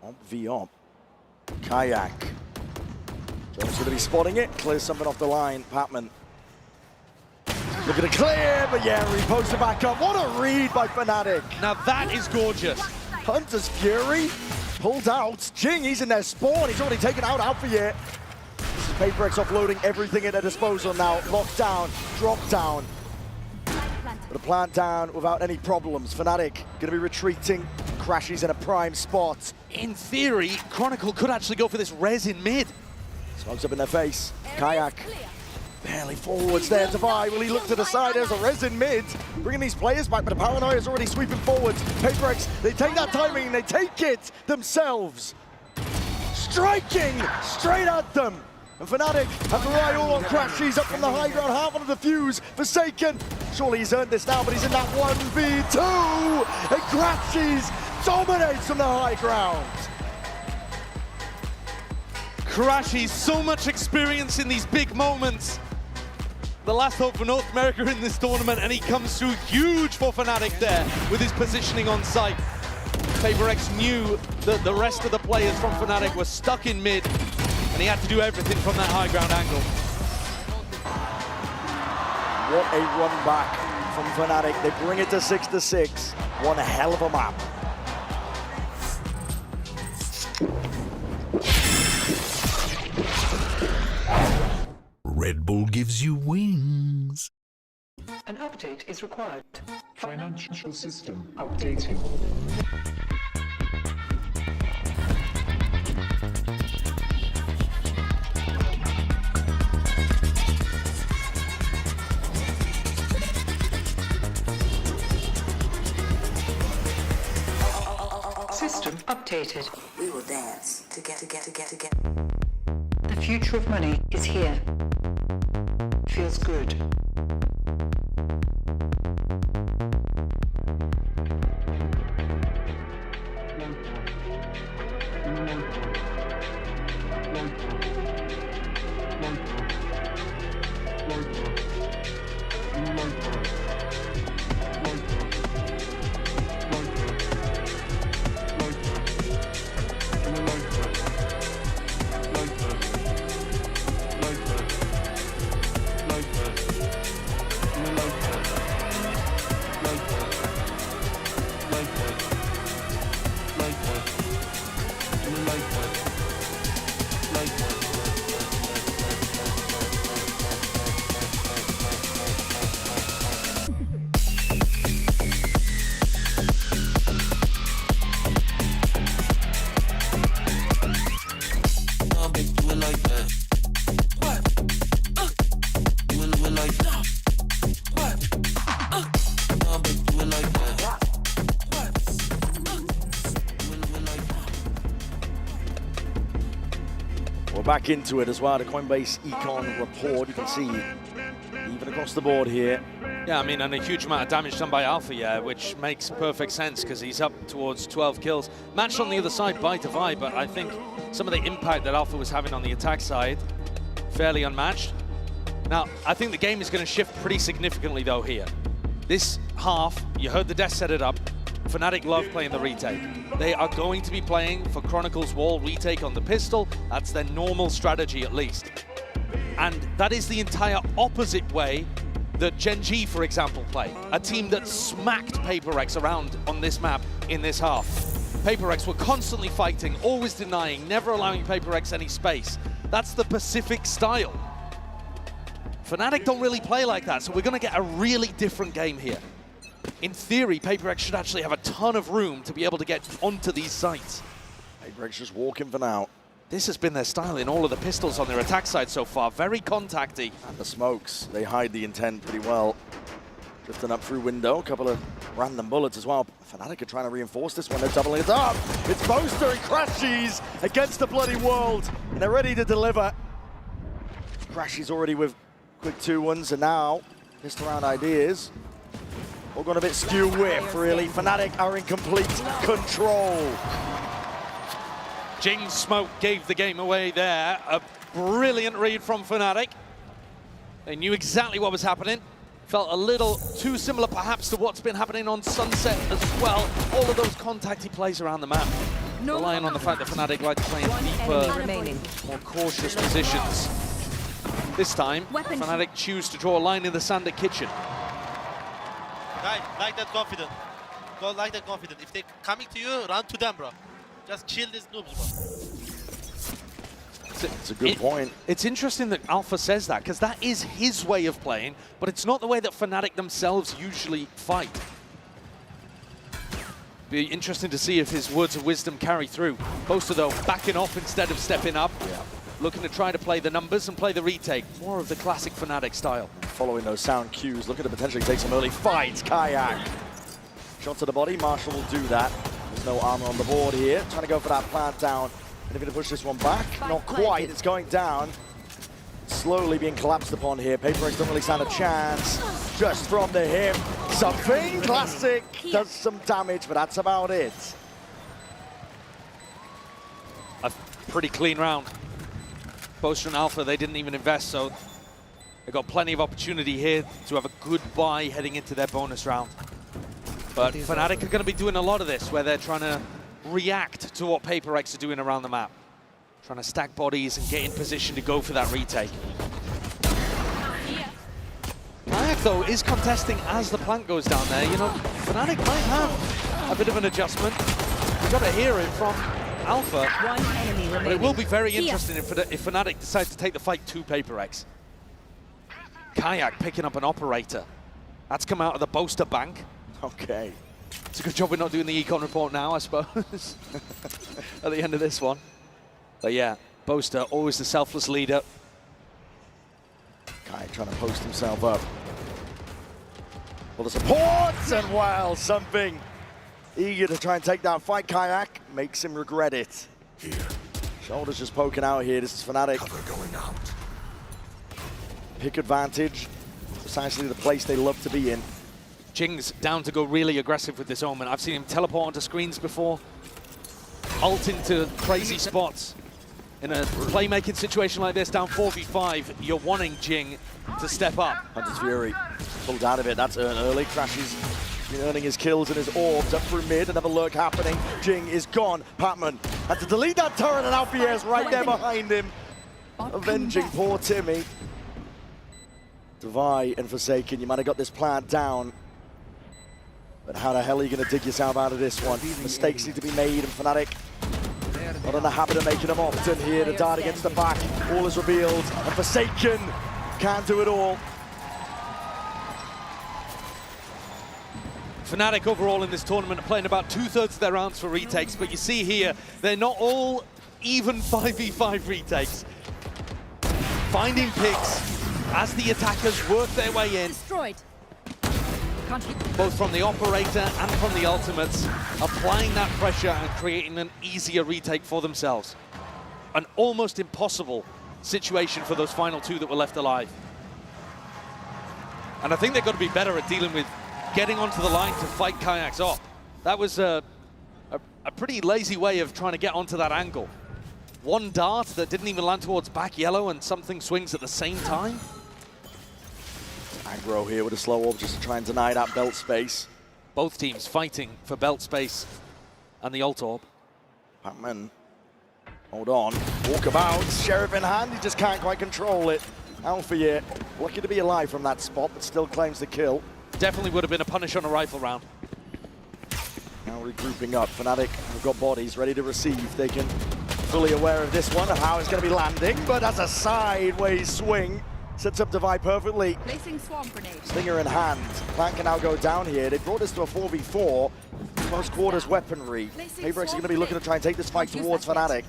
Omp v Omp. Kayak. Jones going to be spotting it. Clears something off the line. Patman. Looking to clear, but yeah, reposted back up. What a read by Fnatic. Now that is gorgeous. Hunter's Fury pulled out. Jing, he's in their spawn. He's already taken out Alpha yet. This is PRX offloading everything at their disposal now. Lockdown, drop down. But a plant down without any problems. Fnatic going to be retreating. Crashes in a prime spot. In theory, Chronicle could actually go for this res in mid. Smokes up in their face. Kayak barely forwards there to Vi. Will he look to the side? There's a res in mid. Bringing these players back, but the Paranoia is already sweeping forwards. PRX, they take that timing and they take it themselves. Striking straight at them. And Fnatic have the Riot all on crash. He's up from the high ground, half on the defuse. Forsaken. Surely he's earned this now, but he's in that 1v2. And Crashes dominates from the high ground. Crashes, so much experience in these big moments. The last hope for North America in this tournament, and he comes through huge for Fnatic there with his positioning on site. PRX knew that the rest of the players from Fnatic were stuck in mid, and he had to do everything from that high ground angle. What a run back from Fnatic. They bring it to 6-6. One hell of a map. Red Bull gives you wings. An update is required. Financial system updating. System updated. We will dance together. The future of money is here. Feels good. We're back into it as well. The Coinbase Econ report, you can see even across the board here. Yeah, I mean, and a huge amount of damage done by Alpha, yeah, which makes perfect sense because he's up towards 12 kills. Matched on the other side by Divide, but I think some of the impact that Alpha was having on the attack side, fairly unmatched. Now, I think the game is going to shift pretty significantly, though, here. This half, you heard the Death set it up. Fnatic love playing the retake. They are going to be playing for Chronicles Wall retake on the pistol. That's their normal strategy, at least. And that is the entire opposite way that Gen G, for example, play. A team that smacked PRX around on this map in this half. PRX were constantly fighting, always denying, never allowing PRX any space. That's the Pacific style. Fnatic don't really play like that, so we're going to get a really different game here. In theory, PRX should actually have a ton of room to be able to get onto these sites. PRX just walking for now. This has been their style in all of the pistols on their attack side so far. Very contacty. And the smokes, they hide the intent pretty well. Drifting up through window, a couple of random bullets as well. Fnatic are trying to reinforce this one, they're doubling it up. It's Boaster and Crashies against the bloody world. And they're ready to deliver. Crashies already with quick 2-1s, and now pistol round ideas. All gone a bit skew whiff, really. Fnatic are in complete control. Jing's smoke gave the game away there. A brilliant read from Fnatic. They knew exactly what was happening. Felt a little too similar perhaps to what's been happening on Sunset as well. All of those contacty plays around the map. Relying on the fact that Fnatic like to play in deeper, more cautious positions. This time, Fnatic choose to draw a line in the sand at Kitchen. Guys, like that confident. Go like that confident. If they coming to you, run to them, bro. Just kill these noobs, bro. It's a good point. It's interesting that Alpha says that, because that is his way of playing, but it's not the way that Fnatic themselves usually fight. Be interesting to see if his words of wisdom carry through. Boaster, though, backing off instead of stepping up. Yeah. Looking to try to play the numbers and play the retake. More of the classic Fnatic style. Following those sound cues, looking to potentially take some early fights. Kayak. Shot to the body. Marshall will do that. There's no armor on the board here. Trying to go for that plant down. And they're going to push this one back. Not quite. It's going down. Slowly being collapsed upon here. PRX don't really stand a chance. Just from the hip. Something classic. Does some damage, but that's about it. A pretty clean round. Boaster and Alpha, they didn't even invest, so they got plenty of opportunity here to have a good buy heading into their bonus round. But Fnatic are going to be doing a lot of this, where they're trying to react to what PRX are doing around the map. Trying to stack bodies and get in position to go for that retake. Kayak, though, is contesting as the plant goes down there. You know, Fnatic might have a bit of an adjustment. We've got to hear it from Alpha. But it will be very interesting if Fnatic decides to take the fight to PRX. Kayak picking up an operator. That's come out of the Boaster bank. Okay. It's a good job we're not doing the econ report now, I suppose, at the end of this one. But yeah, Boaster, always the selfless leader. Kayak trying to post himself up. Well, the supports, and wow, something. Eager to try and take that fight. Kayak makes him regret it. Here. Shoulders just poking out here. This is Fnatic. Cover going out. Pick advantage. Precisely the place they love to be in. Jing's down to go really aggressive with this Omen. I've seen him teleport onto screens before. Ult into crazy spots. In a playmaking situation like this, down 4v5, you're wanting Jing to step up. Hunter's Fury pulled out of it. That's early. Crashes been earning his kills and his orbs up through mid. Another lurk happening. Jing is gone. Patman had to delete that turret, and Alfier's right there behind him. Avenging poor Timmy. Devi and Forsaken, you might have got this plant down. But how the hell are you going to dig yourself out of this one? Mistakes need to be made, and Fnatic not in the habit of making them often here. The dart against the back, all is revealed, and Forsaken can't do it all. Fnatic overall in this tournament are playing about 2/3 of their rounds for retakes, but you see here, they're not all even 5v5 retakes. Finding picks as the attackers work their way in. Destroyed. Both from the operator and from the ultimates, applying that pressure and creating an easier retake for themselves. An almost impossible situation for those final two that were left alive. And I think they've got to be better at dealing with getting onto the line to fight Kayak's op. That was a pretty lazy way of trying to get onto that angle. One dart that didn't even land towards back yellow, and something swings at the same time. Aggro here with a slow orb just to try and deny that belt space. Both teams fighting for belt space and the ult orb. Patman, hold on, walkabout, Sheriff in hand, he just can't quite control it. Alpha yet, lucky to be alive from that spot, but still claims the kill. Definitely would have been a punish on a rifle round. Now regrouping up, Fnatic have got bodies ready to receive. They can fully aware of this one and how it's going to be landing, but that's a sideways swing. Sets up Devi perfectly. Placing swarm grenade. Stinger in hand. Plant can now go down here. They brought this to a 4v4. Close quarters weaponry. PRX are going to be looking to try and take this fight towards Fnatic.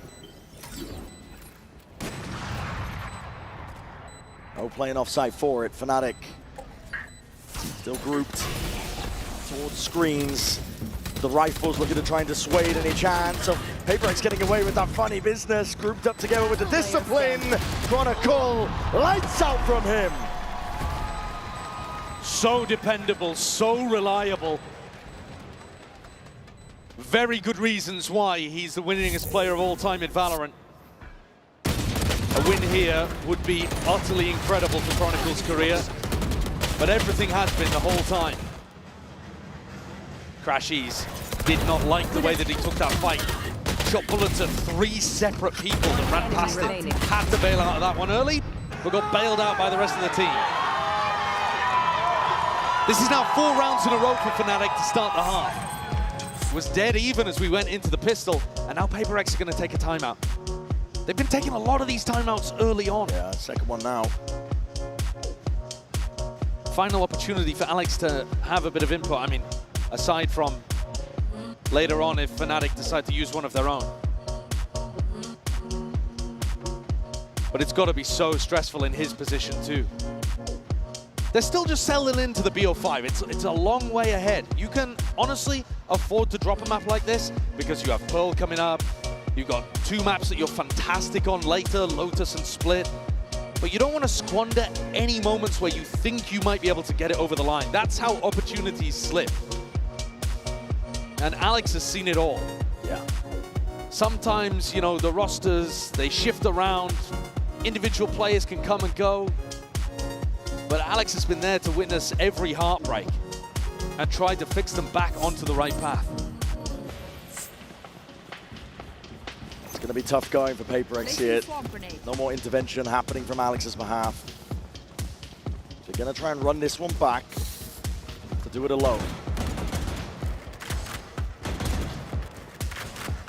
No playing offside for it. Fnatic still grouped towards screens. The rifles looking to try and dissuade any chance of PRX getting away with that funny business. Grouped up together with the discipline. Chronicle, lights out from him. So dependable, so reliable. Very good reasons why he's the winningest player of all time in Valorant. A win here would be utterly incredible for Chronicle's career, but everything has been the whole time. Crashies did not like the way that he took that fight. Shot bullets at 3 separate people that ran past him. Had to bail out of that one early. but got bailed out by the rest of the team. This is now 4 rounds in a row for Fnatic to start the half. It was dead even as we went into the pistol, and now PRX are going to take a timeout. They've been taking a lot of these timeouts early on. Yeah, second one now. Final opportunity for Alex to have a bit of input. I mean, aside from later on if Fnatic decide to use one of their own. But it's got to be so stressful in his position too. They're still just settling into the BO5. It's a long way ahead. You can honestly afford to drop a map like this because you have Pearl coming up. You've got 2 maps that you're fantastic on later, Lotus and Split. But you don't want to squander any moments where you think you might be able to get it over the line. That's how opportunities slip. And Alex has seen it all. Yeah. Sometimes, you know, the rosters, they shift around. Individual players can come and go. But Alex has been there to witness every heartbreak and tried to fix them back onto the right path. It's going to be tough going for PRX here. No more intervention happening from Alex's behalf. They're going to try and run this one back to do it alone.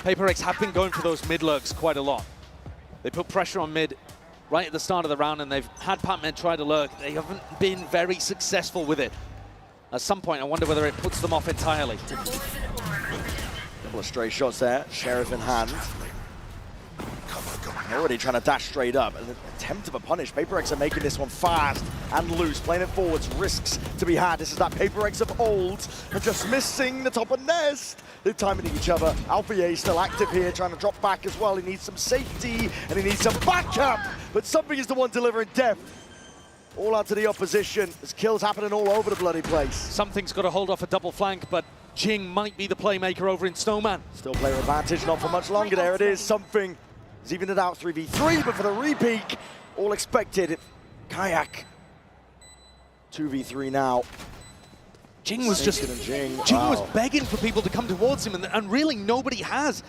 PRX have been going for those mid lurks quite a lot. They put pressure on mid right at the start of the round, and they've had Pac-Man try to lurk. They haven't been very successful with it. At some point, I wonder whether it puts them off entirely. Couple of stray shots there, Sheriff in hand. Already trying to dash straight up. An attempt of a punish. PRX are making this one fast and loose, playing it forwards, risks to be had. This is that PRX of old, and just missing the top of Nest. They're timing each other. Alpha A still active here, trying to drop back as well. He needs some safety, and he needs some backup, but something is the one delivering death. All out to the opposition. There's kills happening all over the bloody place. Something's got to hold off a double flank, but Jing might be the playmaker over in Snowman. Still player advantage, not for much longer. There it is, something. He's evened it out 3v3, but for the repeat, all expected. Kayak, 2v3 now. Jing was Jing was begging for people to come towards him, and really nobody has.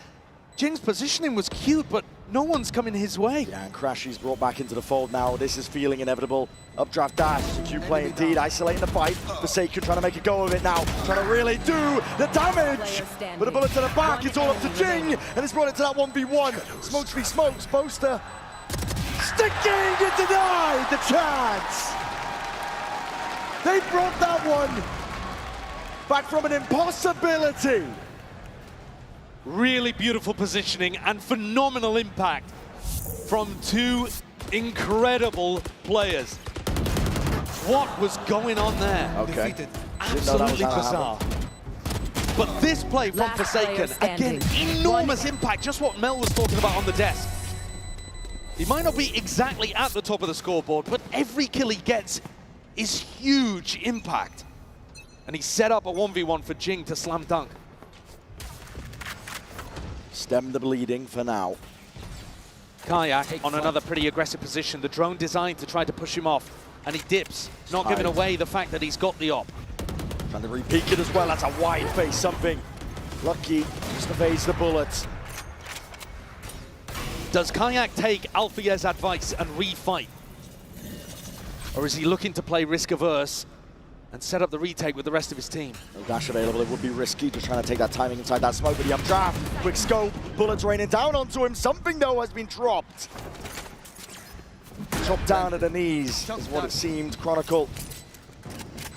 Jing's positioning was cute, but no one's coming his way. Yeah, and Crashy's brought back into the fold now. This is feeling inevitable. Updraft dash, cute play indeed, isolating the fight. Forsaken trying to make a go of it now, trying to really do the damage. But a bullet to the back, it's all up to Jing, and it's brought it to that 1v1. Smokes v smokes, Boaster sticking and denied the chance. They brought that one back from an impossibility. Really beautiful positioning and phenomenal impact from 2 incredible players. What was going on there? Okay. Absolutely bizarre. But this play from Forsaken, again, enormous impact, just what Mel was talking about on the desk. He might not be exactly at the top of the scoreboard, but every kill he gets is huge impact. And he set up a 1v1 for Jing to slam dunk. Stem the bleeding for now. Kayak on another pretty aggressive position. The drone designed to try to push him off, and he dips, not giving away the fact that he's got the op. Trying to re-peek it as well. That's a wide face, something. Lucky just evades the bullets. Does Kayak take Alfia's advice and refight? Or is he looking to play risk-averse and set up the retake with the rest of his team? No dash available, it would be risky, just trying to take that timing inside that smoke, but the updraft, quick scope, bullets raining down onto him. Something, though, has been dropped. Chopped down at the knees is what it seemed. Chronicle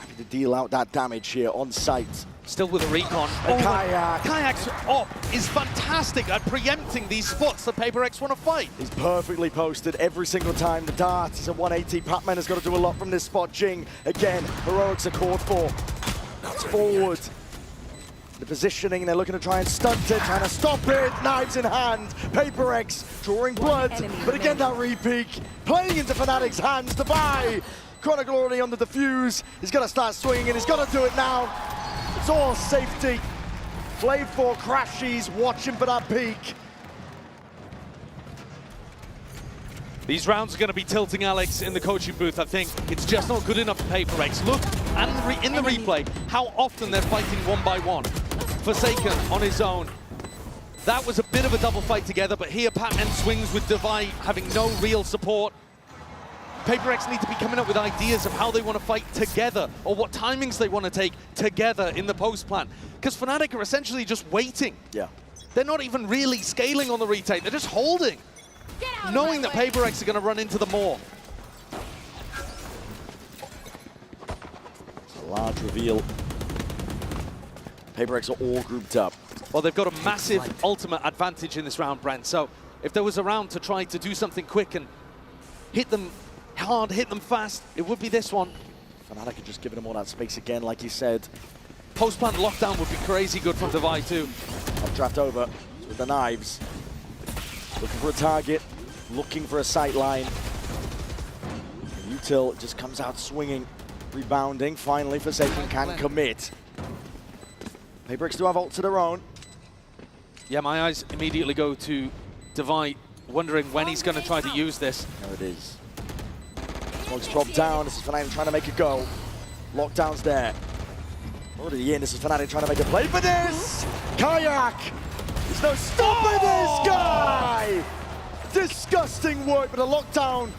having to deal out that damage here on site. Still with a recon. Kayak. Kayak's op is fantastic at preempting these spots that PRX want to fight. He's perfectly posted every single time. The dart is a 180. Pac-Man has got to do a lot from this spot. Jing, again, heroics are called for. It's forward. The positioning, they're looking to try and stunt it, trying to stop it. Knives in hand. PRX drawing blood. But again, that re-peek playing into Fnatic's hands to buy. Chronicle already on the defuse. He's got to start swinging, and he's got to do it now. It's all safety. Play for Crashies, watching for that peak. These rounds are going to be tilting Alex in the coaching booth, I think. It's just not good enough for PRX. Look, and in the replay, how often they're fighting one by one. Forsaken on his own. That was a bit of a double fight together, but here Pac-Man swings with Divide having no real support. PaperX need to be coming up with ideas of how they want to fight together, or what timings they want to take together in the post plan. Because Fnatic are essentially just waiting. Yeah. They're not even really scaling on the retake, they're just holding, knowing that PaperX are going to run into the more. It's a large reveal. PaperX are all grouped up. Well, they've got a massive ultimate advantage in this round, Brent. So if there was a round to try to do something quick and hit them hard, hit them fast, it would be this one. Fnatic are just giving them all that space again, like you said. Post-plant lockdown would be crazy good from Divide too. Updraft over with the knives. Looking for a target, looking for a sight line. Util just comes out swinging, rebounding. Finally, Forsaken can commit. PaperX do have ults of their own. Yeah, my eyes immediately go to Divide, wondering when he's going to try to use this. There it is. Smoke's dropped down. This is Fnatic trying to make a go. Lockdown's there. Already in. This is Fnatic trying to make a play for this. Kayak. There's no stopping this guy. Disgusting work, but a lockdown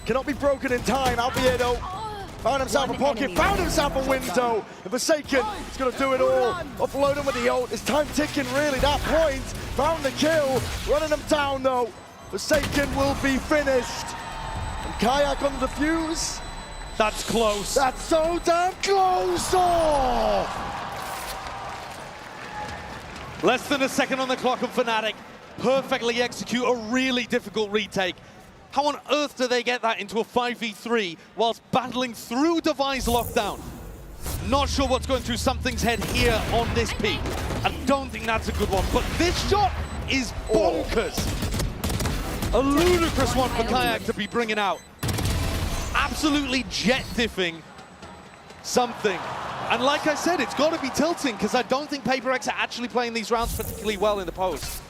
cannot be broken in time. Albiedo found himself a pocket, found himself a window. And Forsaken is going to do it all. Offload him with the ult. It's time ticking, really. That point. Found the kill. Running him down, though. Forsaken will be finished. And Kayak on the defuse. That's close. That's so damn close. Oh! Less than a second on the clock of Fnatic. Perfectly execute a really difficult retake. How on earth do they get that into a 5v3 whilst battling through Divi's lockdown? Not sure what's going through something's head here on this peak. I don't think that's a good one, but this shot is bonkers. A ludicrous one for Kayak to be bringing out. Absolutely jet diffing something. And like I said, it's got to be tilting because I don't think PaperX are actually playing these rounds particularly well in the post.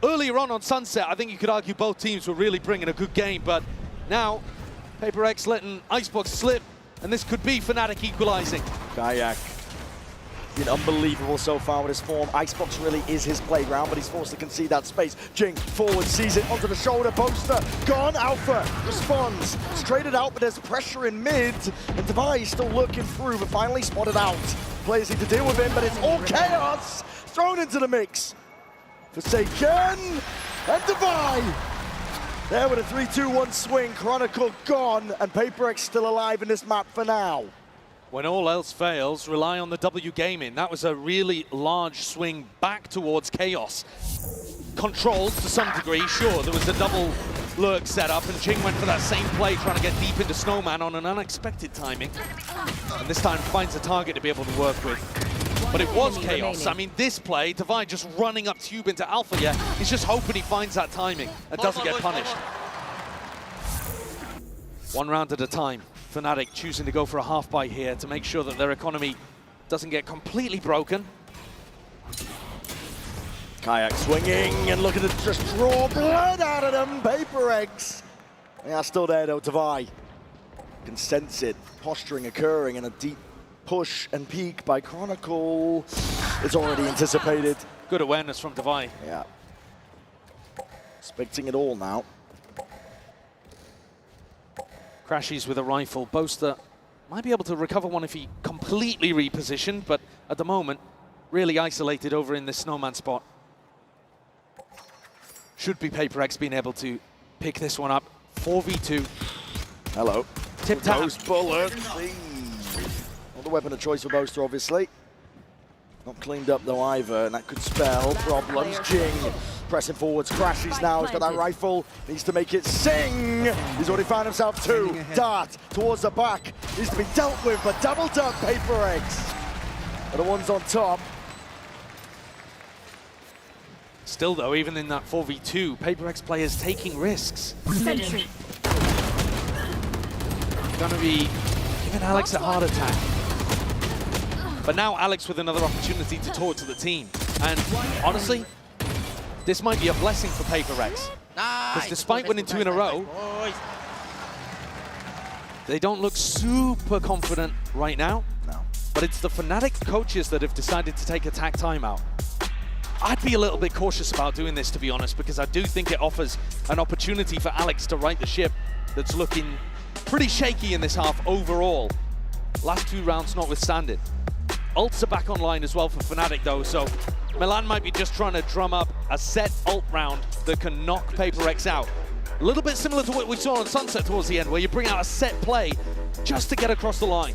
Earlier on Sunset, I think you could argue both teams were really bringing a good game, but now PaperX letting Icebox slip, and this could be Fnatic equalizing. Kayak been unbelievable so far with his form. Icebox really is his playground, but he's forced to concede that space. Jing forward, sees it onto the shoulder poster. Gone, Alpha responds. It's traded out, but there's pressure in mid, and Device still looking through, but finally spotted out. Players need to deal with him, but it's all chaos thrown into the mix. Forsaken and Divide. There with a 3-2-1 swing. Chronicle gone, and PaperX still alive in this map for now. When all else fails, rely on the W gaming. That was a really large swing back towards Chaos. Controlled to some degree, sure. There was a double lurk set up, and Jing went for that same play, trying to get deep into Snowman on an unexpected timing. And this time finds a target to be able to work with. But it was Chaos. I mean, this play, Divide just running up tube into Alpha, yeah, he's just hoping he finds that timing and doesn't get punished. One round at a time. Fnatic choosing to go for a half bite here to make sure that their economy doesn't get completely broken. Kayak swinging, and look at it just draw blood out of them. PaperX. They are still there though, Divide. Can sense it, posturing occurring, and a deep push and peek by Chronicle. It's already anticipated. Good awareness from Divide. Yeah. Expecting it all now. Crashes with a rifle. Boaster might be able to recover one if he completely repositioned, but at the moment, really isolated over in this Snowman spot. Should be PaperX being able to pick this one up. 4v2. Hello. Tip tap. Ghost bullet. Not the weapon of choice for Boaster, obviously. Not cleaned up though either, and that could spell problems. Jing pressing forwards, crashes now. He's got that rifle, needs to make it sing. He's already found himself two. Dart towards the back, needs to be dealt with, but double dunk PaperX. Are the ones on top. Still though, even in that 4v2, PaperX players taking risks. Sentry. Gonna be giving Alex a heart attack. But now Alex with another opportunity to talk to the team. And honestly, this might be a blessing for PaperX. Because despite winning 2 in a row, they don't look super confident right now. No. But it's the Fnatic coaches that have decided to take attack timeout. I'd be a little bit cautious about doing this, to be honest, because I do think it offers an opportunity for Alex to right the ship that's looking pretty shaky in this half overall. Last 2 rounds notwithstanding. Ults are back online as well for Fnatic though, so Milan might be just trying to drum up a set ult round that can knock PRX out. A little bit similar to what we saw on Sunset towards the end, where you bring out a set play just to get across the line.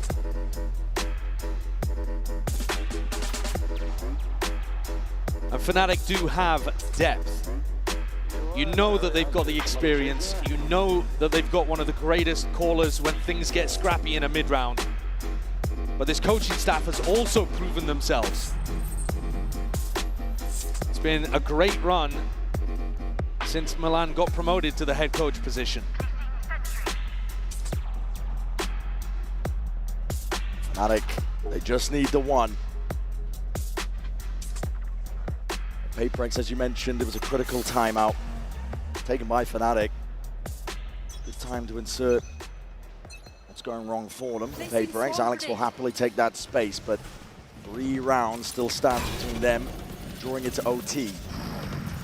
And Fnatic do have depth. You know that they've got the experience. You know that they've got one of the greatest callers when things get scrappy in a mid-round. But this coaching staff has also proven themselves. It's been a great run since Milan got promoted to the head coach position. Fnatic, they just need the one. PRX, as you mentioned, it was a critical timeout taken by Fnatic. Good time to insert what's going wrong for them. PRX, Alex will happily take that space, but 3 rounds still stands between them, drawing it to OT.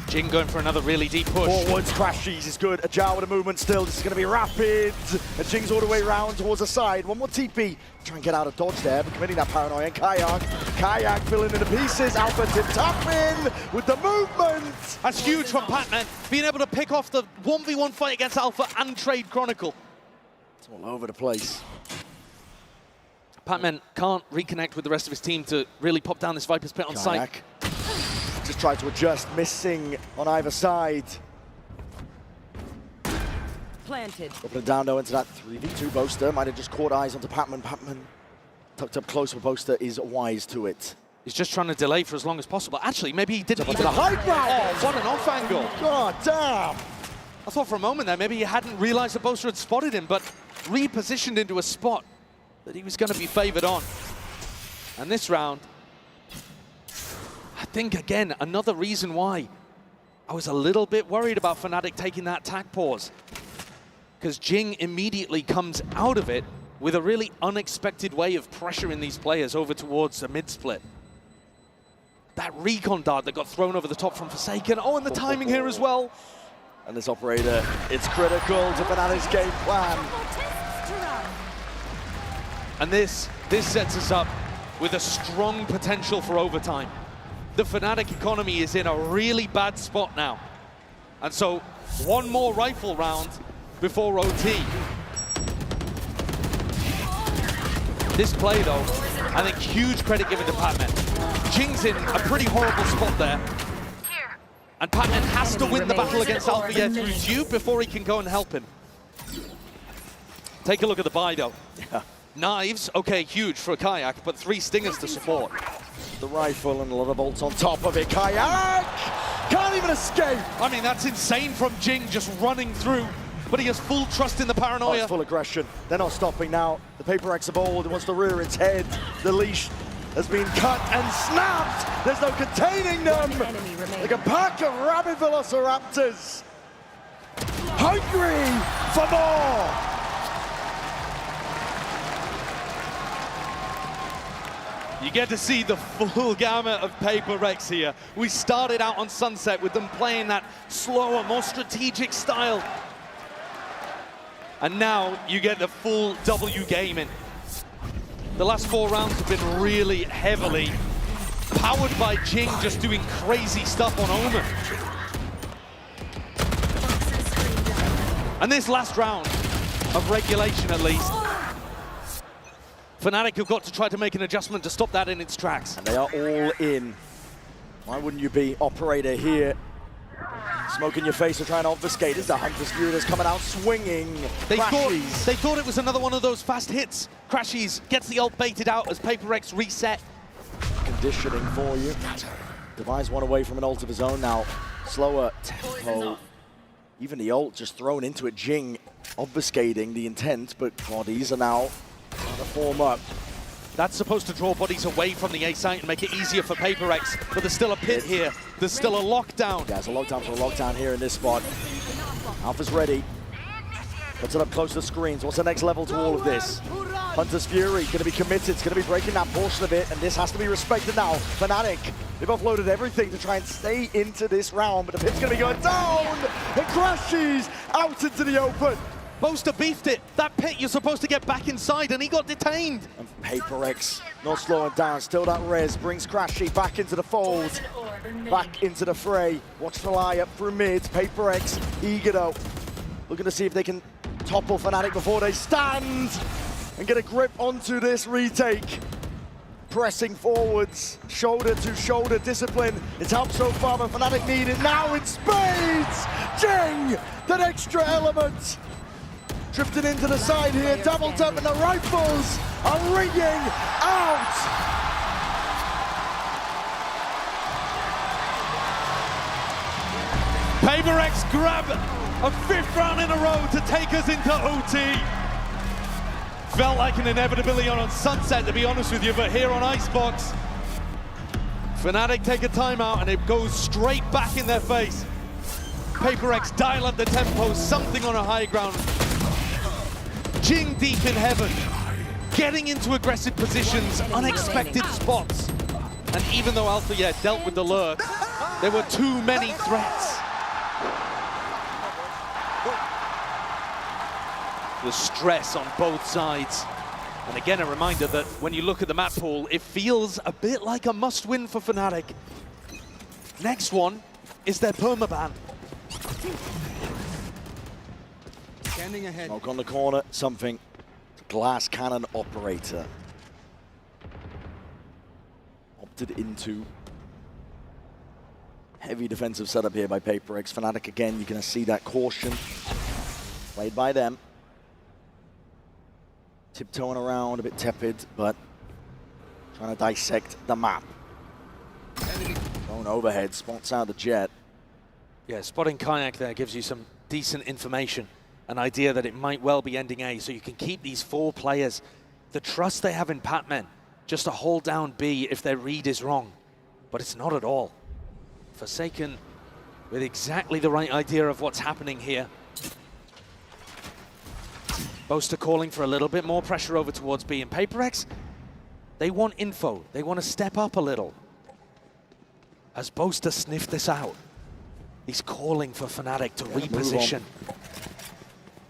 Jing going for another really deep push. Forwards, Crashies is good. Ajao with a movement still. This is going to be rapid. And Jing's all the way round towards the side. One more TP. Try and get out of dodge there, but committing that paranoia. And Kayak filling in the pieces. Alpha tip tap in with the movement. That's huge from Patman, being able to pick off the 1v1 fight against Alpha and trade Chronicle. It's all over the place. Patman can't reconnect with the rest of his team to really pop down this Viper's Pit on site. Just tried to adjust, missing on either side. Planted. Dropping it down though into that 3v2 Boaster. Might have just caught eyes onto Patman. Patman tucked up close, but Boaster is wise to it. He's just trying to delay for as long as possible. Actually, maybe he didn't even... the high ground! Oh, what an off angle. God damn! I thought for a moment there, maybe he hadn't realized the Boaster had spotted him, but repositioned into a spot that he was going to be favored on. And this round, I think, again, another reason why I was a little bit worried about Fnatic taking that attack pause. Because Jing immediately comes out of it with a really unexpected way of pressuring these players over towards the mid-split. That recon dart that got thrown over the top from Forsaken. Oh, and the timing here as well. And this operator, it's critical to Fnatic's game plan. And this sets us up with a strong potential for overtime. The Fnatic economy is in a really bad spot now. And so, one more rifle round before OT. This play, though, I think huge credit given to Patman. Jing's in a pretty horrible spot there. And Patman has to win the battle against Alpha Year through Duke before he can go and help him. Take a look at the buy, though. Yeah. Knives, okay, huge for a Kayak, but 3 stingers to support. The rifle and a lot of bolts on top of it. Kayak can't even escape. I mean, that's insane from Jing just running through, but he has full trust in the paranoia. Oh, it's full aggression. They're not stopping now. The PRX are bold. It wants to rear its head. The leash has been cut and snapped. There's no containing them. Like a pack of rabid velociraptors. Hungry for more. You get to see the full gamut of PRX here. We started out on Sunset with them playing that slower, more strategic style. And now you get the full W gaming. The last 4 rounds have been really heavily powered by Jing just doing crazy stuff on Omen. And this last round of regulation, at least, Fnatic have got to try to make an adjustment to stop that in its tracks. And they are all in. Why wouldn't you be? Operator here. Smoke in your face, or trying to obfuscate. Is the Hunter's Fury that's coming out swinging. They thought it was another one of those fast hits. Crashies gets the ult baited out as PRX reset. Conditioning for you. Devise one away from an ult of his own now. Slower tempo. Even the ult just thrown into it. Jing obfuscating the intent, but bodies are now trying to form up. That's supposed to draw bodies away from the A site and make it easier for PRX, but there's still a pit here. There's still a lockdown. Yeah, it's a lockdown for a lockdown here in this spot. Alpha's ready. Puts it up close to the screens. What's the next level to all of this? Hunter's Fury going to be committed. It's going to be breaking that portion of it, and this has to be respected now. Fnatic, they've offloaded everything to try and stay into this round, but the pit's going to be going down. It crashes out into the open. Boaster beefed it. That pit, you're supposed to get back inside, and he got detained. And PRX not slowing down, still that res, brings Crashy back into the fold, back into the fray. Watch the lie up through mid, PRX, eager though. Looking to see if they can topple Fnatic before they stand and get a grip onto this retake. Pressing forwards, shoulder to shoulder discipline. It's helped so far, but Fnatic need it now in spades! Jing! That extra element! Drifting into the side here, double tap, and the rifles are ringing out! PRX grab a 5th round in a row to take us into OT. Felt like an inevitability on Sunset, to be honest with you, but here on Icebox, Fnatic take a timeout and it goes straight back in their face. PRX dial up the tempo, something on a high ground. Jing deep in heaven, getting into aggressive positions, unexpected spots. And even though Alpha dealt with the lurk, there were too many threats. The stress on both sides. And again, a reminder that when you look at the map pool, it feels a bit like a must-win for Fnatic. Next one is their permaban. Standing ahead. Smoke on the corner, something. Glass cannon operator. Opted into heavy defensive setup here by PRX. Fnatic again, you're going to see that caution played by them. Tiptoeing around, a bit tepid, but trying to dissect the map. Thrown overhead, spots out the jet. Yeah, spotting Kayak there gives you some decent information. An idea that it might well be ending A, so you can keep these 4 players, the trust they have in Patman, just to hold down B if their read is wrong. But it's not at all. Forsaken with exactly the right idea of what's happening here. Boaster calling for a little bit more pressure over towards B, and PRX, they want info. They want to step up a little. As Boaster sniffed this out, he's calling for Fnatic to reposition.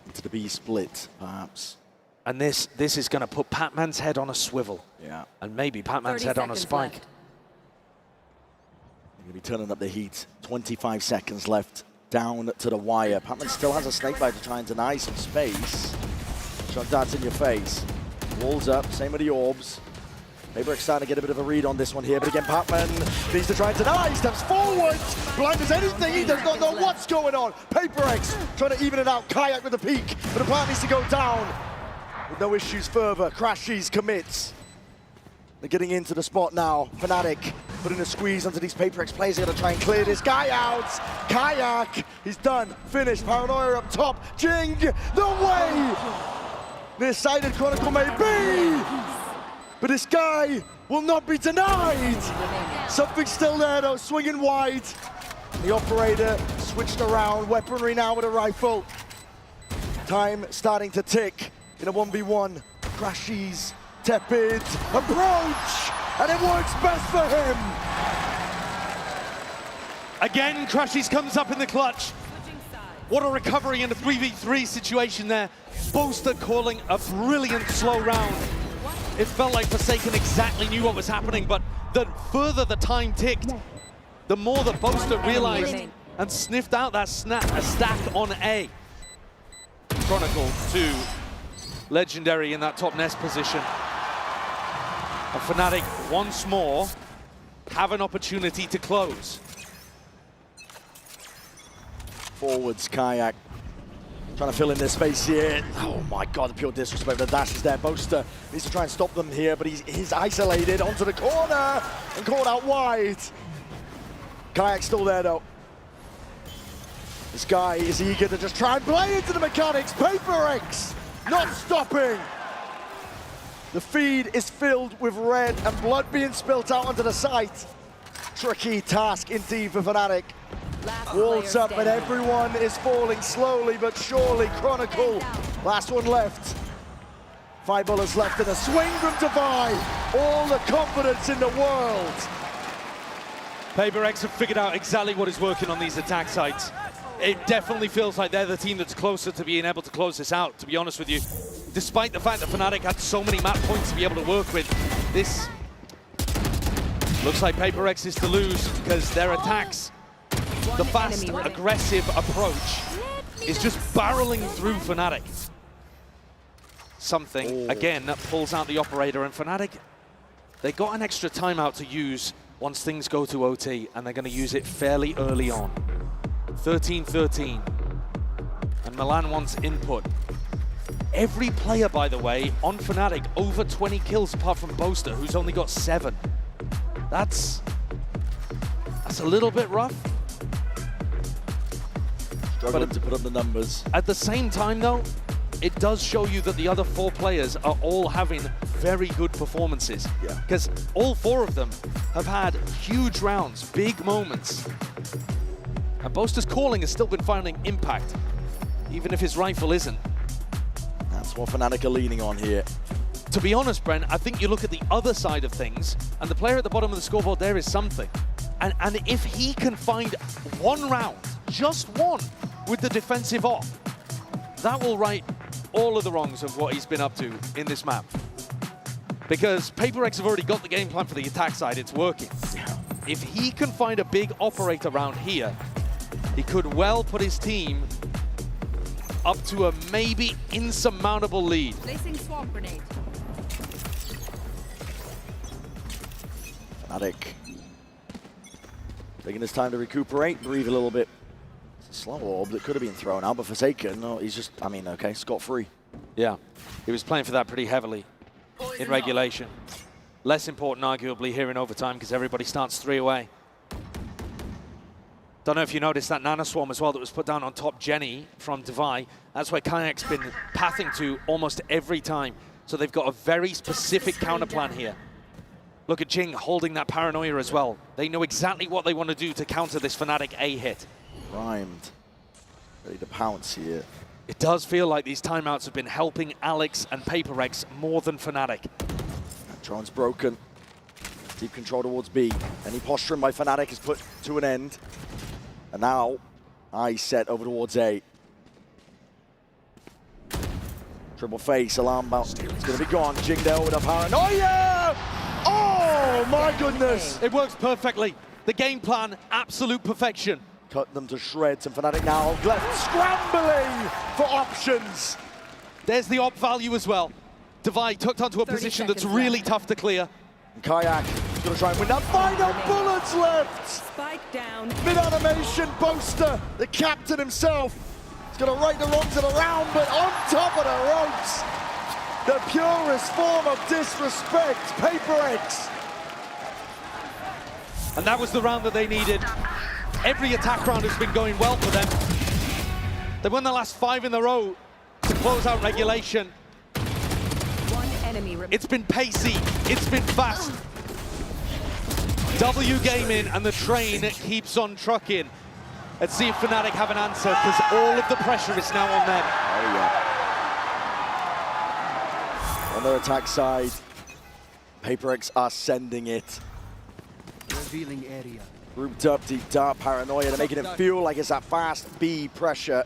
Into the B split, perhaps. And this is going to put Patman's head on a swivel. Yeah. And maybe Patman's head on a spike. They're going to be turning up the heat. 25 seconds left, down to the wire. Patman still has a snakebite to try and deny some space. Shot darts in your face. Walls up, same with the orbs. PRX starting to get a bit of a read on this one here, but again, Patman needs to try and deny. Steps forward, blind as anything. He does not know what's going on. PRX trying to even it out. Kayak with the peak, but the plant needs to go down. With no issues further. Crashies commits. They're getting into the spot now. Fnatic putting a squeeze onto these PRX players. They're going to try and clear this guy out. Kayak, he's done, finished. Paranoia up top. Jing, the way. Nearsighted Chronicle may be, but this guy will not be denied. Something's still there though, swinging wide. The operator switched around, weaponry now with a rifle. Time starting to tick in a 1v1. Crashies, tepid, approach, and it works best for him. Again, Crashies comes up in the clutch. What a recovery in the 3v3 situation there. Boaster calling a brilliant slow round. It felt like Forsaken exactly knew what was happening, but the further the time ticked, the more that Boaster realized and sniffed out that stack on A. Chronicle to Legendary in that top nest position. And Fnatic once more have an opportunity to close. Forwards, Kayak. Trying to fill in their space here. Oh my god, the pure disrespect. The dash is there. Boaster needs to try and stop them here, but he's isolated onto the corner and caught out wide. Kayak's still there though. This guy is eager to just try and play into the mechanics. PRX not stopping. The feed is filled with red and blood being spilt out onto the site. Tricky task indeed for Fnatic. Walls up and everyone is falling slowly but surely. Chronicle, last one left. 5 bullets left and a swing from Divide. All the confidence in the world. PRX have figured out exactly what is working on these attack sites. it definitely feels like they're the team that's closer to being able to close this out, to be honest with you. Despite the fact that Fnatic had so many map points to be able to work with, this looks like PRX is to lose because their attacks, the fast, aggressive approach is just barreling through Fnatic. Something, again, that pulls out the operator, and Fnatic, they got an extra timeout to use once things go to OT, and they're going to use it fairly early on. 13-13, and Milan wants input. Every player, by the way, on Fnatic, over 20 kills apart from Boaster, who's only got 7. That's a little bit rough. Struggling to put up the numbers. At the same time, though, it does show you that the other 4 players are all having very good performances. Yeah. Because all 4 of them have had huge rounds, big moments. And Boaster's calling has still been finding impact, even if his rifle isn't. That's what Fnatic are leaning on here. To be honest, Brent, I think you look at the other side of things, and the player at the bottom of the scoreboard there is something. And if he can find one round, just one, with the defensive off, that will right all of the wrongs of what he's been up to in this map. Because PRX have already got the game plan for the attack side, it's working. If he can find a big operator round here, he could well put his team up to a maybe insurmountable lead. Placing swamp grenade. Fnatic taking his time to recuperate, breathe a little bit. It's a slow orb that could have been thrown out, but Forsaken, no, he's just, I mean, okay, scot-free. Yeah, he was playing for that pretty heavily in regulation. Less important, arguably, here in overtime because everybody starts 3 away. Don't know if you noticed that Nano Swarm as well that was put down on top Jenny from Devi. That's where Kayak's been pathing to almost every time. So they've got a very specific counter plan here. Look at Jing holding that paranoia as well. They know exactly what they want to do to counter this Fnatic A hit. Primed, ready to pounce here. It does feel like these timeouts have been helping Alex and PRX more than Fnatic. Drone's broken. Deep control towards B. Any posturing by Fnatic is put to an end. And now, eyes set over towards A. Triple face, alarm bell. It's going to be gone. Jing there with a paranoia! Oh my goodness! It works perfectly. The game plan, absolute perfection. Cut them to shreds, and Fnatic now left scrambling for options. There's the op value as well. Devi tucked onto a position that's really tough to clear. And Kayak is going to try and win that. Final bullets left! Spike down. Mid-animation, Boaster, the captain himself. He's going to right the wrongs of the round, but on top of the ropes, the purest form of disrespect, PRX. And that was the round that they needed. Every attack round has been going well for them. They won the last 5 in a row to close out regulation. One enemy remaining. It's been pacey, it's been fast. W Gaming and the train keeps on trucking. Let's see if Fnatic have an answer, because all of the pressure is now on them. Oh yeah. On their attack side, PRX are sending it. Revealing area. Grouped up, deep dark paranoia. They're making it feel like it's that fast B pressure.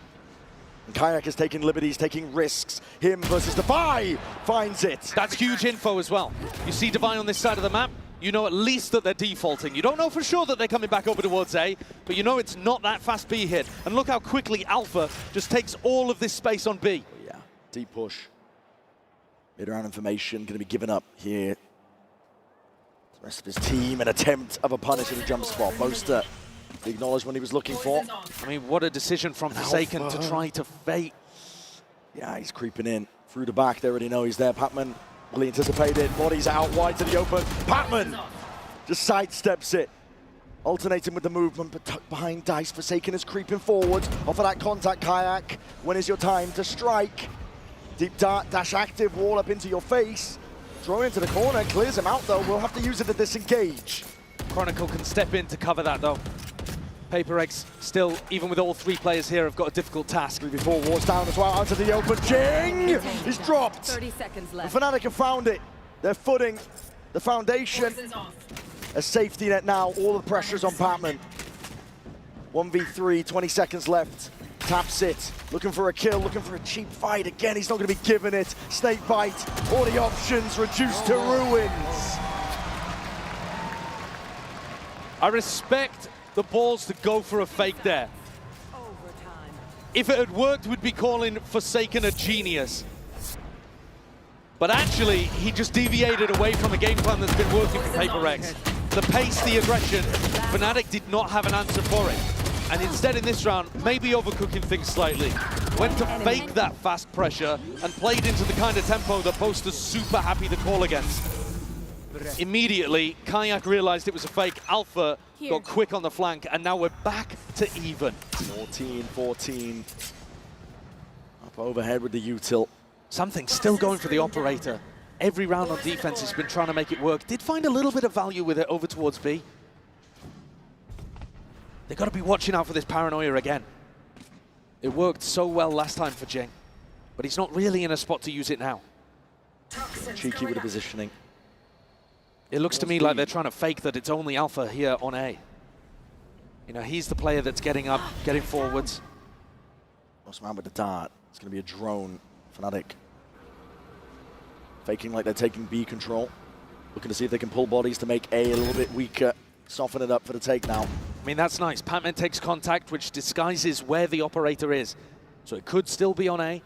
And Kayak is taking liberties, taking risks. Him versus Devi finds it. That's huge info as well. You see Devi on this side of the map, you know at least that they're defaulting. You don't know for sure that they're coming back over towards A, but you know it's not that fast B hit. And look how quickly Alpha just takes all of this space on B. Oh, yeah, deep push. Mid-round information going to be given up here. The rest of his team, an attempt of a punish at a jump spot. Boaster, the acknowledgement he was looking for. I mean, what a decision from Forsaken to try to fake. Yeah, he's creeping in through the back. They already know he's there. Patman really anticipated. Bodies out wide to the open. Patman just sidesteps it. Alternating with the movement, but tucked behind Dice. Forsaken is creeping forward. Off of that contact, Kayak. When is your time to strike? Deep dart, dash active, wall up into your face. Thrown into the corner, clears him out though. We'll have to use it to disengage. Chronicle can step in to cover that though. PRX still, even with all 3 players here, have got a difficult task. 3v4 wars down as well, out to the open. Jing! He's dropped. 30 seconds left. The Fnatic have found it. They're footing the foundation. A safety net now, all the pressure's on Patman. 1v3, 20 seconds left. Taps it, looking for a kill, looking for a cheap fight. Again, he's not going to be given it. Snake bite, all the options reduced to ruins. I respect the balls to go for a fake there. If it had worked, we'd be calling Forsaken a genius. But actually, he just deviated away from a game plan that's been working for PRX. The pace, the aggression, Fnatic did not have an answer for it. And instead in this round, maybe overcooking things slightly. Went to fake that fast pressure and played into the kind of tempo that Post is super happy to call against. Immediately, Kayak realized it was a fake. Alpha got quick on the flank, and now we're back to even. 14-14. Up overhead with the util. Something still going for the operator. Every round on defense has been trying to make it work. Did find a little bit of value with it over towards B. They've got to be watching out for this paranoia again. It worked so well last time for Jing, but he's not really in a spot to use it now. Cheeky with the positioning. It looks to me like they're trying to fake that it's only Alpha here on A. You know, he's the player that's getting up, getting forwards. Lost man with the dart. It's going to be a drone. Fnatic faking like they're taking B control. Looking to see if they can pull bodies to make A little bit weaker. Soften it up for the take now. I mean, that's nice. Patman takes contact, which disguises where the operator is. So it could still be on A.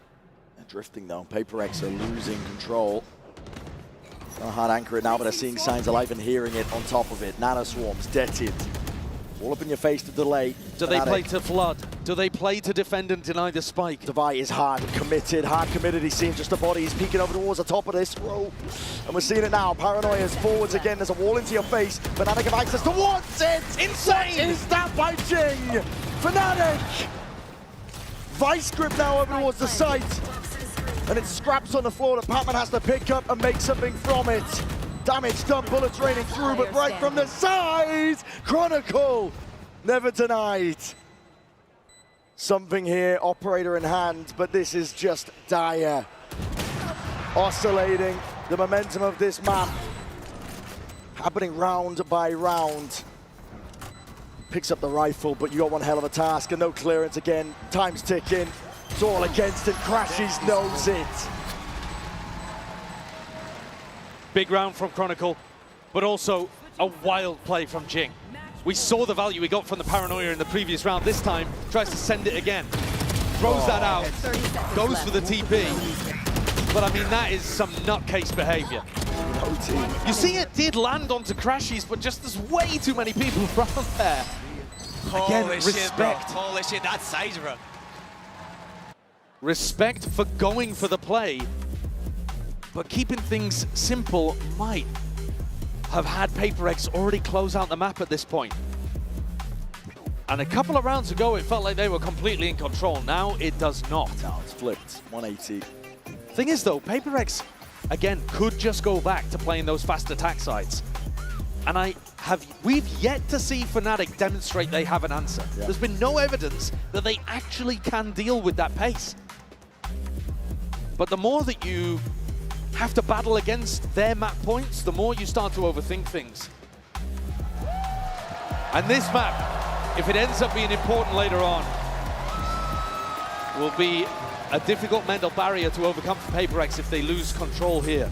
They're drifting though. PRX are losing control. Not a hard anchor it now, but they're seeing signs of life and hearing it on top of it. Nano swarms, deaded. All up in your face to delay. Do they play to flood? Do they play to defend and deny the spike? Devi is hard committed. He's seeing just a body. He's peeking over towards the top of this row. And we're seeing it now. Paranoia's forwards again. There's a wall into your face. Fnatic have access towards it. Insane! What is that by Jing? Fnatic! Vice grip now over towards the site. And it's scraps on the floor that Patman has to pick up and make something from it. Damage done, bullets raining through, but right from the side, Chronicle never denied. Something here, operator in hand, but this is just dire. Oscillating the momentum of this map, happening round by round. Picks up the rifle, but you got one hell of a task, and no clearance again. Time's ticking. It's all against it. Crashes knows it. Big round from Chronicle, but also a wild play from Jing. We saw the value we got from the Paranoia in the previous round. This time, tries to send it again. Throws that out, goes for the TP. But I mean, that is some nutcase behavior. You see it did land onto Crashies, but just there's way too many people around there. Again, Holy respect. shit, bro. Holy shit, that's size, bro. Respect for going for the play, but keeping things simple might have had PRX already close out the map at this point. And a couple of rounds ago, it felt like they were completely in control. Now it does not. Now it's flipped, 180. Thing is though, PRX, again, could just go back to playing those fast attack sides. And we've yet to see Fnatic demonstrate they have an answer. Yeah. There's been no evidence that they actually can deal with that pace. But the more that you have to battle against their map points, the more you start to overthink things. And this map, if it ends up being important later on, will be a difficult mental barrier to overcome for PRX if they lose control here.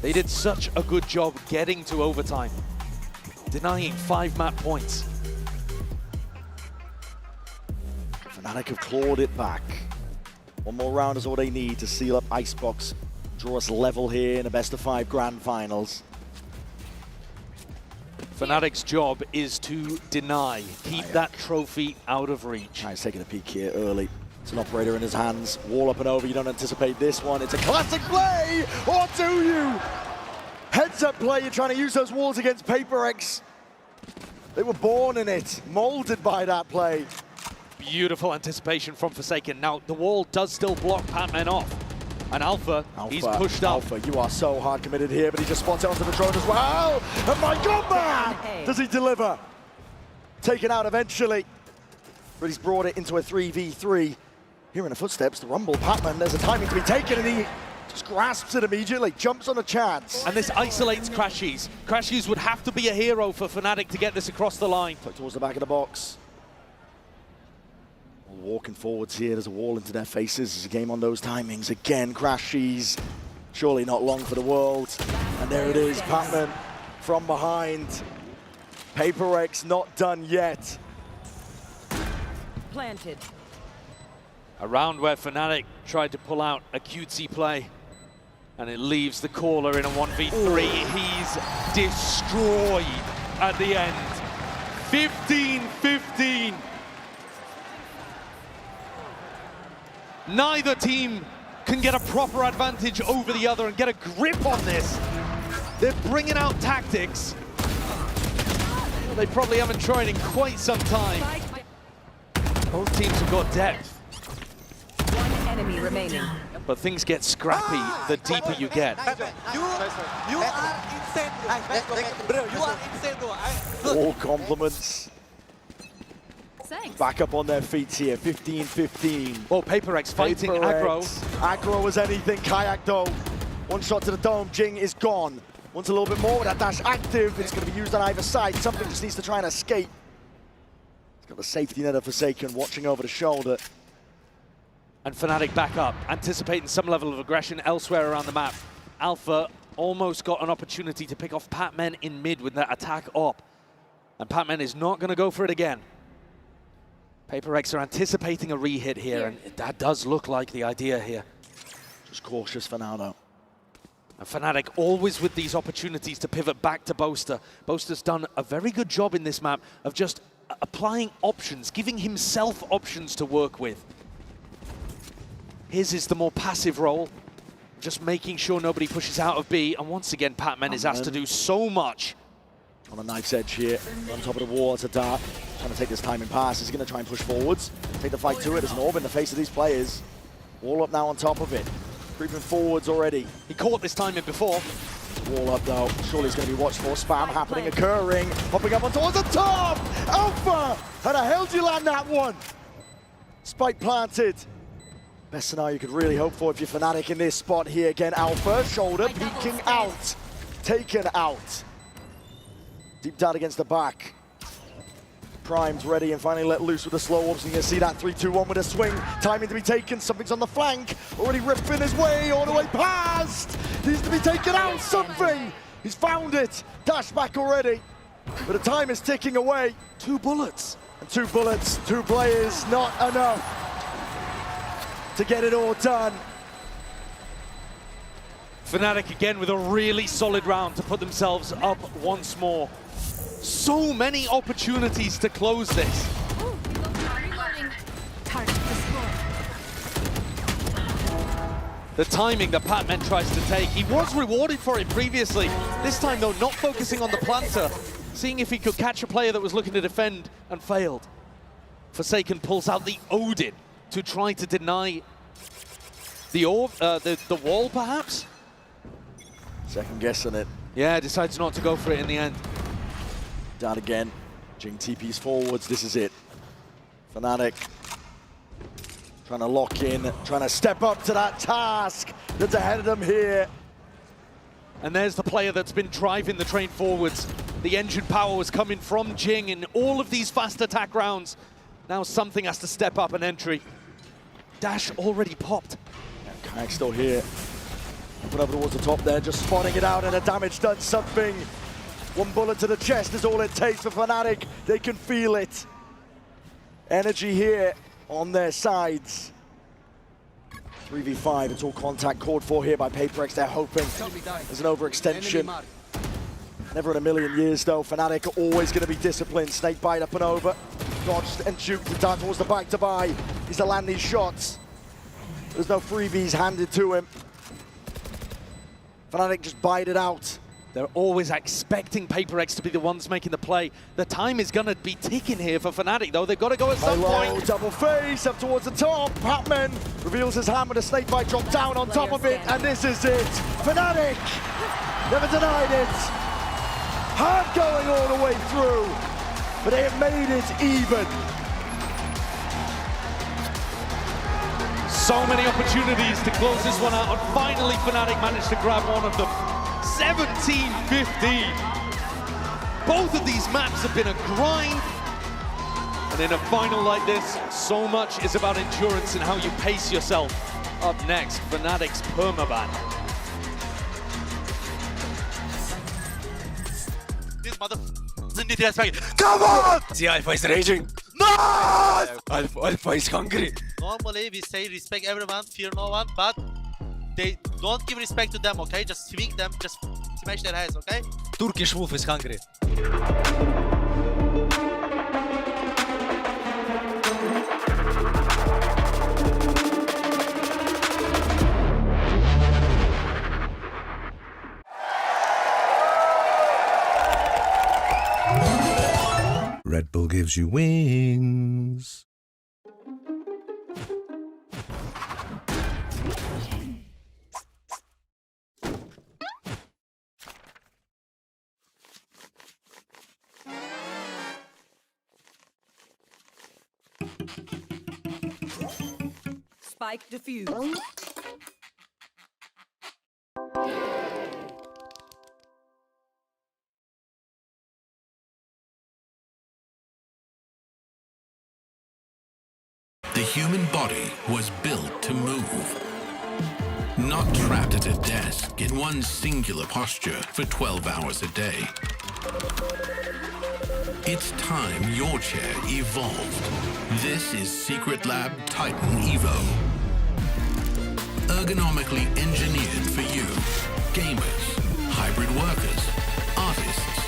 They did such a good job getting to overtime, denying 5 map points. Fnatic have clawed it back. One more round is all they need to seal up Icebox, draw us level here in a best-of-5 grand finals. Fnatic's job is to deny, keep that trophy out of reach. He's taking a peek here early. It's an operator in his hands, wall up and over. You don't anticipate this one. It's a classic play, or do you? Heads-up play, you're trying to use those walls against PRX. They were born in it, molded by that play. Beautiful anticipation from Forsaken. Now, the wall does still block Patman off. And Alpha, he's pushed up. Alpha, you are so hard committed here, but he just spots it onto the drone as well. And my God, man! Does he deliver? Taken out eventually. But he's brought it into a 3v3. Hearing the footsteps, the rumble, Patman, there's a timing to be taken, and he just grasps it immediately, jumps on a chance. And this isolates Crashies. Crashies would have to be a hero for Fnatic to get this across the line. Towards the back of the box. Walking forwards here, there's a wall into their faces. There's a game on those timings. Again, Crashies, surely not long for the world. And there it is, Patman from behind. PRX not done yet. Planted. A round where Fnatic tried to pull out a cutesy play, and it leaves the caller in a 1v3. He's destroyed at the end. 15-15. Neither team can get a proper advantage over the other and get a grip on this. They're bringing out tactics they probably haven't tried in quite some time. Both teams have got depth. One enemy remaining. But things get scrappy the deeper you get. You are insane, bro. You are insane, bro. All compliments. Thanks. Back up on their feet here, 15-15. Well, PRX fighting aggro. Aggro as anything, Kayak though. One shot to the dome, Jing is gone. Wants a little bit more with that dash active. It's going to be used on either side. Something just needs to try and escape. He's got the safety net of Forsaken watching over the shoulder. And Fnatic back up, anticipating some level of aggression elsewhere around the map. Alpha almost got an opportunity to pick off Patman in mid with that attack up. And Patman is not going to go for it again. PRX are anticipating a re-hit here, and that does look like the idea here. Just cautious for now, though. And Fnatic always with these opportunities to pivot back to Boaster. Boaster's done a very good job in this map of just applying options, giving himself options to work with. His is the more passive role, just making sure nobody pushes out of B, and once again, Patman is asked to do so much. On a knife's edge here, on top of the wall, it's a dart. Trying to take this timing pass. He's going to try and push forwards. Take the fight to it. There's an orb in the face of these players. Wall up now on top of it. Creeping forwards already. He caught this timing before. Wall up though. Surely it's going to be watched for. Spam happening, occurring. Popping up on towards the top! Alpha! How the hell did you land that one? Spike planted. Best scenario you could really hope for if you're Fnatic in this spot here. Again, Alpha, shoulder, peeking out. Taken out. Deep down against the back. Primed, ready, and finally let loose with the slow orbs. And you can see that 3-2-1 with a swing. Timing to be taken. Something's on the flank. Already ripping his way all the way past. Needs to be taken out. Something. He's found it. Dash back already. But the time is ticking away. 2 bullets. And 2 bullets, 2 players, not enough to get it all done. Fnatic again with a really solid round to put themselves up once more. So many opportunities to close this. The timing that Patman tries to take, he was rewarded for it previously. This time though, not focusing on the planter, seeing if he could catch a player that was looking to defend and failed. Forsaken pulls out the Odin to try to deny the orb, the wall perhaps? Second guessing it. Yeah, decides not to go for it in the end. Down again. Jing TP's forwards. This is it. Fnatic trying to lock in, trying to step up to that task that's ahead of them here. And there's the player that's been driving the train forwards. The engine power was coming from Jing in all of these fast attack rounds. Now something has to step up an entry. Dash already popped. Yeah, Kayak still here. Put over towards the top there, just spotting it out, and the damage done something. 1 bullet to the chest is all it takes for Fnatic. They can feel it. Energy here on their sides. 3v5, it's all contact called for here by PRX. They're hoping there's an overextension. Never in a million years though. Fnatic are always going to be disciplined. Snakebite up and over. Dodged and juked to down towards the back to buy. He's to land these shots. There's no freebies handed to him. Fnatic just bite it out. They're always expecting PRX to be the ones making the play. The time is going to be ticking here for Fnatic, though. They've got to go at some point. Double face up towards the top. Patman reveals his hand with a snakebite drop down on top of it, and this is it. Fnatic never denied it. Hard going all the way through, but they have made it even. So many opportunities to close this one out, and finally Fnatic managed to grab one of them. 17-15. Both of these maps have been a grind. And in a final like this, so much is about endurance and how you pace yourself. Up next, Fnatic's permaban. This mother doesn't need respect. Come on! See, Alpha is raging. No! Alpha is hungry. Normally we say respect everyone, fear no one, but they don't give respect to them, okay? Just swing them, just smash their heads, okay? Turkish wolf is hungry. Red Bull gives you wings. Spike defused. The human body was built to move. Not trapped at a desk in one singular posture for 12 hours a day. It's time your chair evolved. This is Secret Lab Titan Evo. Ergonomically engineered for you. Gamers, hybrid workers, artists.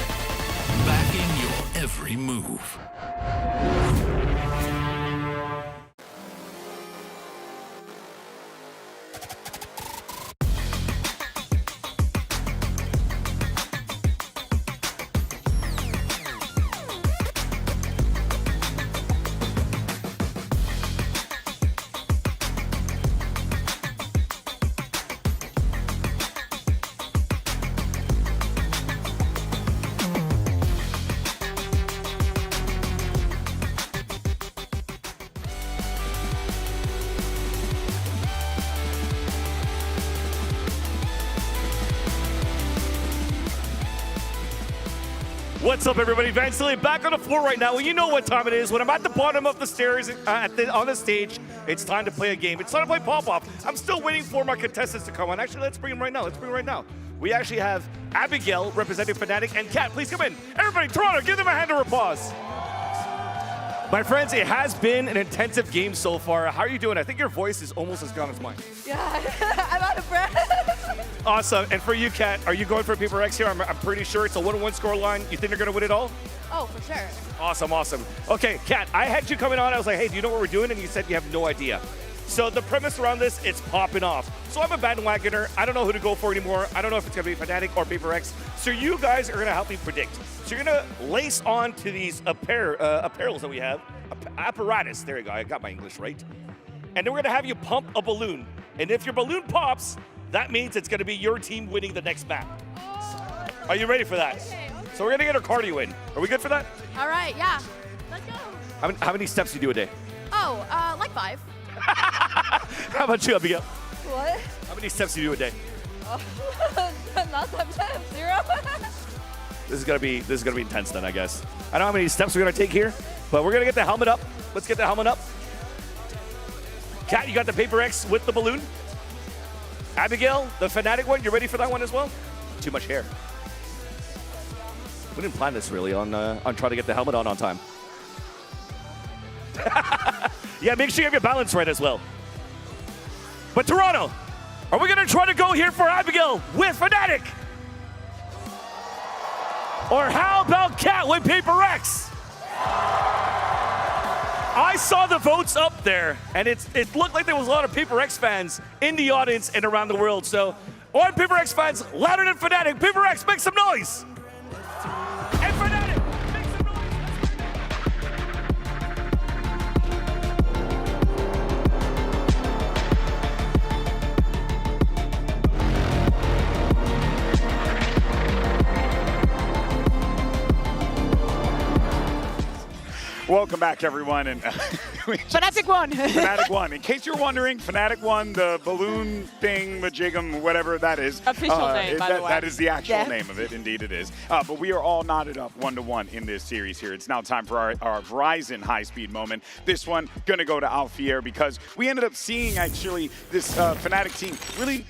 Backing your every move. What's up, everybody? Vansilly back on the floor right now. Well, you know what time it is. When I'm at the bottom of the stairs on the stage, it's time to play a game. It's time to play pop-off. I'm still waiting for my contestants to come on. Actually, let's bring them right now. Let's bring them right now. We actually have Abigail representing Fnatic, and Kat, please come in. Everybody, Toronto, give them a hand of applause. My friends, it has been an intensive game so far. How are you doing? I think your voice is almost as gone as mine. Yeah, I'm out of breath. Awesome. And for you, Kat, are you going for PRX here? I'm pretty sure it's a 1-1 score line. You think they're going to win it all? Oh, for sure. Awesome, awesome. Okay, Kat, I had you coming on. I was like, hey, do you know what we're doing? And you said you have no idea. So the premise around this, it's popping off. So I'm a bandwagoner. I don't know who to go for anymore. I don't know if it's going to be Fnatic or PRX. So you guys are going to help me predict. So you're going to lace on to these apparels that we have. Apparatus. There you go. I got my English right. And then we're going to have you pump a balloon. And if your balloon pops, that means it's going to be your team winning the next map. Are you ready for that? Okay. So we're going to get our cardio in. Are we good for that? All right, yeah. Let's go. How many steps do you do a day? Oh, like 5. How about you, Abigail? What? How many steps do you do a day? Oh, not sometimes. 0. This is gonna be intense then, I guess. I don't know how many steps we're gonna take here, but we're gonna get the helmet up. Let's get the helmet up. Kat, you got the PRX with the balloon. Abigail, the Fnatic one, you ready for that one as well? Too much hair. We didn't plan this really on trying to get the helmet on time. Yeah, make sure you have your balance right as well. But Toronto, are we gonna try to go here for Abigail with Fnatic? Or how about Kat with PRX? I saw the votes up there, and it looked like there was a lot of PRX fans in the audience and around the world. So, all PRX fans, louder than Fnatic. PRX, make some noise! And Fnatic, make some noise! welcome back, everyone. And Fnatic won. Fnatic won. In case you're wondering, Fnatic won the balloon thing, majigum, whatever that is. Official name, by the way. That is the actual name of it. Indeed, it is. But we are all knotted up 1-1 in this series here. It's now time for our Verizon high-speed moment. This one gonna go to Alfier because we ended up seeing actually this Fnatic team really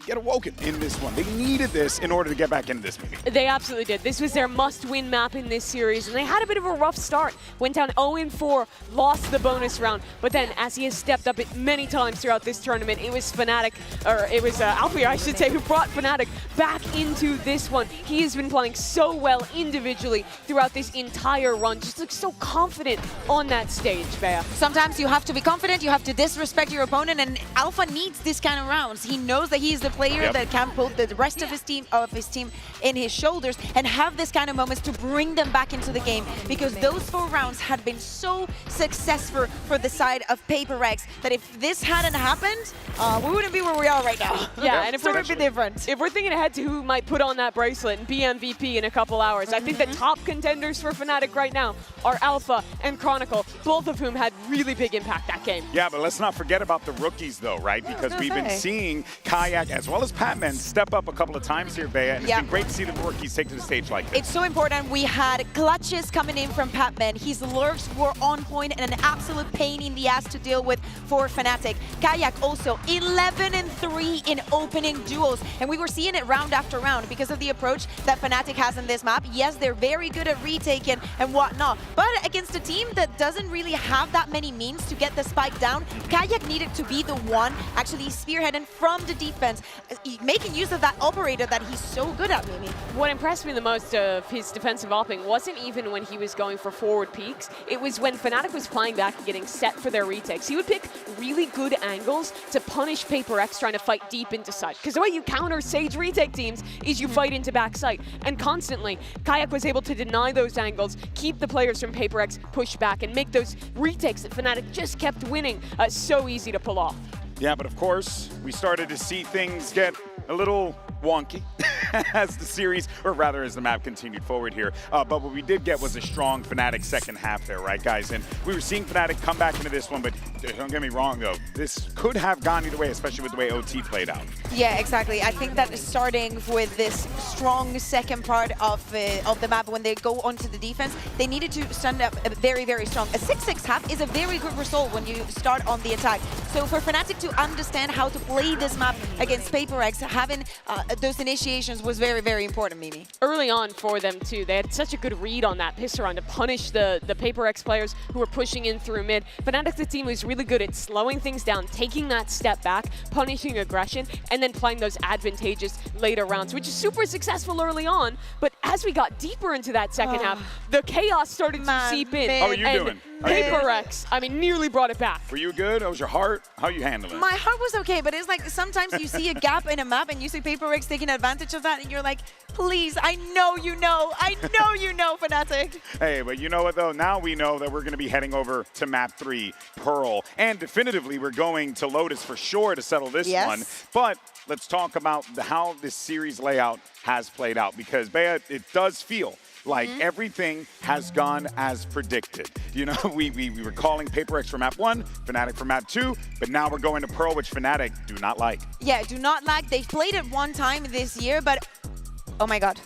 get awoken in this one. They needed this in order to get back into this meeting. They absolutely did. This was their must-win map in this series, and they had a bit of a rough start. Went down 0-4, lost the bonus round, but then as he has stepped up it many times throughout this tournament, it was Fnatic, or it was Alfier, I should say, who brought Fnatic back into this one. He has been playing so well individually throughout this entire run. Just looks so confident on that stage, Bea. Sometimes you have to be confident, you have to disrespect your opponent, and Alpha needs this kind of rounds. He knows that he is the player that can put the rest of his team in his shoulders and have this kind of moments to bring them back into the game, because those 4 rounds had been so successful for the side of PRX that if this hadn't happened, we wouldn't be where we are right now. Yeah, and if it would be different. If we're thinking ahead to who might put on that bracelet and be MVP in a couple hours, I think the top contenders for Fnatic right now are Alpha and Chronicle, both of whom had really big impact that game. Yeah, but let's not forget about the rookies though, right? Because we've been seeing Kayak as well as Patman step up a couple of times here, Bea, and it's been great to see the rookies take to the stage like this. It's so important. We had clutches coming in from Patman. His lurks were on point and an absolute pain in the ass to deal with for Fnatic. Kayak also 11-3 in opening duels, and we were seeing it round after round because of the approach that Fnatic has in this map. Yes, they're very good at retaking and whatnot, but against a team that doesn't really have that many means to get the spike down, Kayak needed to be the one actually spearheading from the defense, making use of that operator that he's so good at, Mimi. What impressed me the most of his defensive opping wasn't even when he was going for forward peaks. It was when Fnatic was flying back and getting set for their retakes. He would pick really good angles to punish PRX trying to fight deep into side. Because the way you counter Sage retake teams is you fight into backside. And constantly, Kayak was able to deny those angles, keep the players from PRX push back, and make those retakes that Fnatic just kept winning so easy to pull off. Yeah, but of course, we started to see things get a little wonky as the series, or rather as the map continued forward here. But what we did get was a strong Fnatic second half there, right, guys? And we were seeing Fnatic come back into this one, but don't get me wrong, though. This could have gone either way, especially with the way OT played out. Yeah, exactly. I think that starting with this strong second part of the map, when they go onto the defense, they needed to stand up very, very strong. A 6-6 half is a very good result when you start on the attack. So for Fnatic to understand how to play this map against PRX, having those initiations was very, very important, Mimi. Early on for them, too, they had such a good read on that piss around to punish the PRX players who were pushing in through mid. Fnatic's the team was really good at slowing things down, taking that step back, punishing aggression, and then playing those advantageous later rounds, which is super successful early on. But as we got deeper into that second half, the chaos started to seep in. How are you doing? PRX, I mean, nearly brought it back. Were you good? How was your heart? How are you handling it? My heart was okay, but it's like sometimes you see a gap in a map and you see PRX taking advantage of that, and you're like, please, I know you know, Fnatic. Hey, but you know what though? Now we know that we're going to be heading over to map 3, Pearl, and definitively we're going to Lotus for sure to settle this one. But let's talk about how this series layout has played out, because Bea, it does feel like everything has gone as predicted. You know, we were calling PRX for map 1, Fnatic for map 2, but now we're going to Pearl, which Fnatic do not like. Yeah, do not like. They've played it one time this year, but oh my god.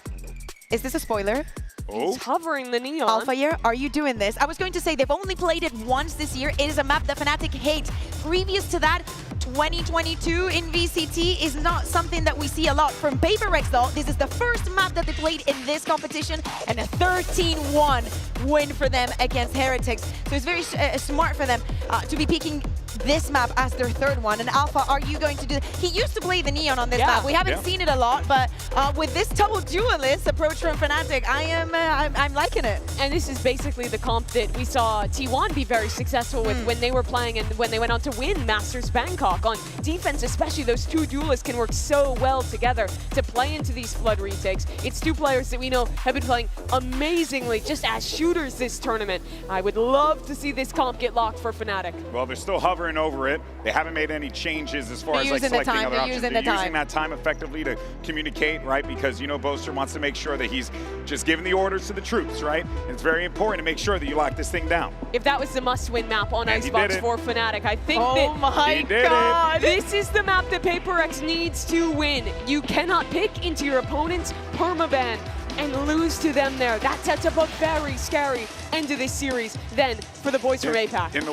Is this a spoiler? He's hovering the neon. Alfier, are you doing this? I was going to say they've only played it once this year. It is a map that Fnatic hates. Previous to that, 2022 in VCT is not something that we see a lot from PRX though. This is the first map that they played in this competition, and a 13-1 win for them against Heretics. So it's very smart for them to be picking this map as their third one. And Alpha, are you going to do? He used to play the neon on this map. We haven't seen it a lot, but with this double duelist approach from Fnatic, I'm liking it. And this is basically the comp that we saw T1 be very successful with when they were playing and when they went on to win Masters Bangkok. On defense, especially, those two duelists can work so well together to play into these Flood retakes. It's two players that we know have been playing amazingly just as shooters this tournament. I would love to see this comp get locked for Fnatic. Well, they're still hovering over it. They haven't made any changes as far as like selecting other options. They're using that time effectively to communicate, right? Because you know Boaster wants to make sure that he's just giving the orders to the troops, right? And it's very important to make sure that you lock this thing down. If that was the must-win map on Icebox for Fnatic, I think my God, this is the map that PRX needs to win. You cannot pick into your opponent's permaban and lose to them there. That sets up a very scary end to this series then for the boys from APAC. In the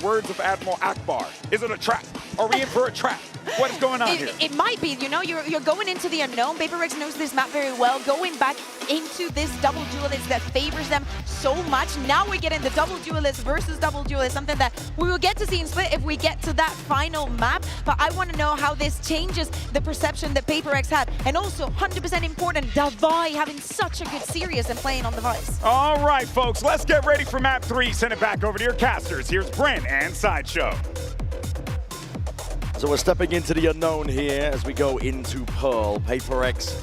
words of Admiral Akbar, is it a trap? Are we in for a trap? What is going on here? It might be, you know, you're going into the unknown. PRX knows this map very well. Going back into this double duelist that favors them so much. Now we get in the double duelist versus double duelist, something that we will get to see in Split if we get to that final map. But I want to know how this changes the perception that PRX had. And also, 100% important, Davai having such a good series and playing on device. All right, folks, let's get ready for map 3. Send it back over to your casters. Here's Brent and Sideshow. So we're stepping into the unknown here as we go into Pearl. PRX,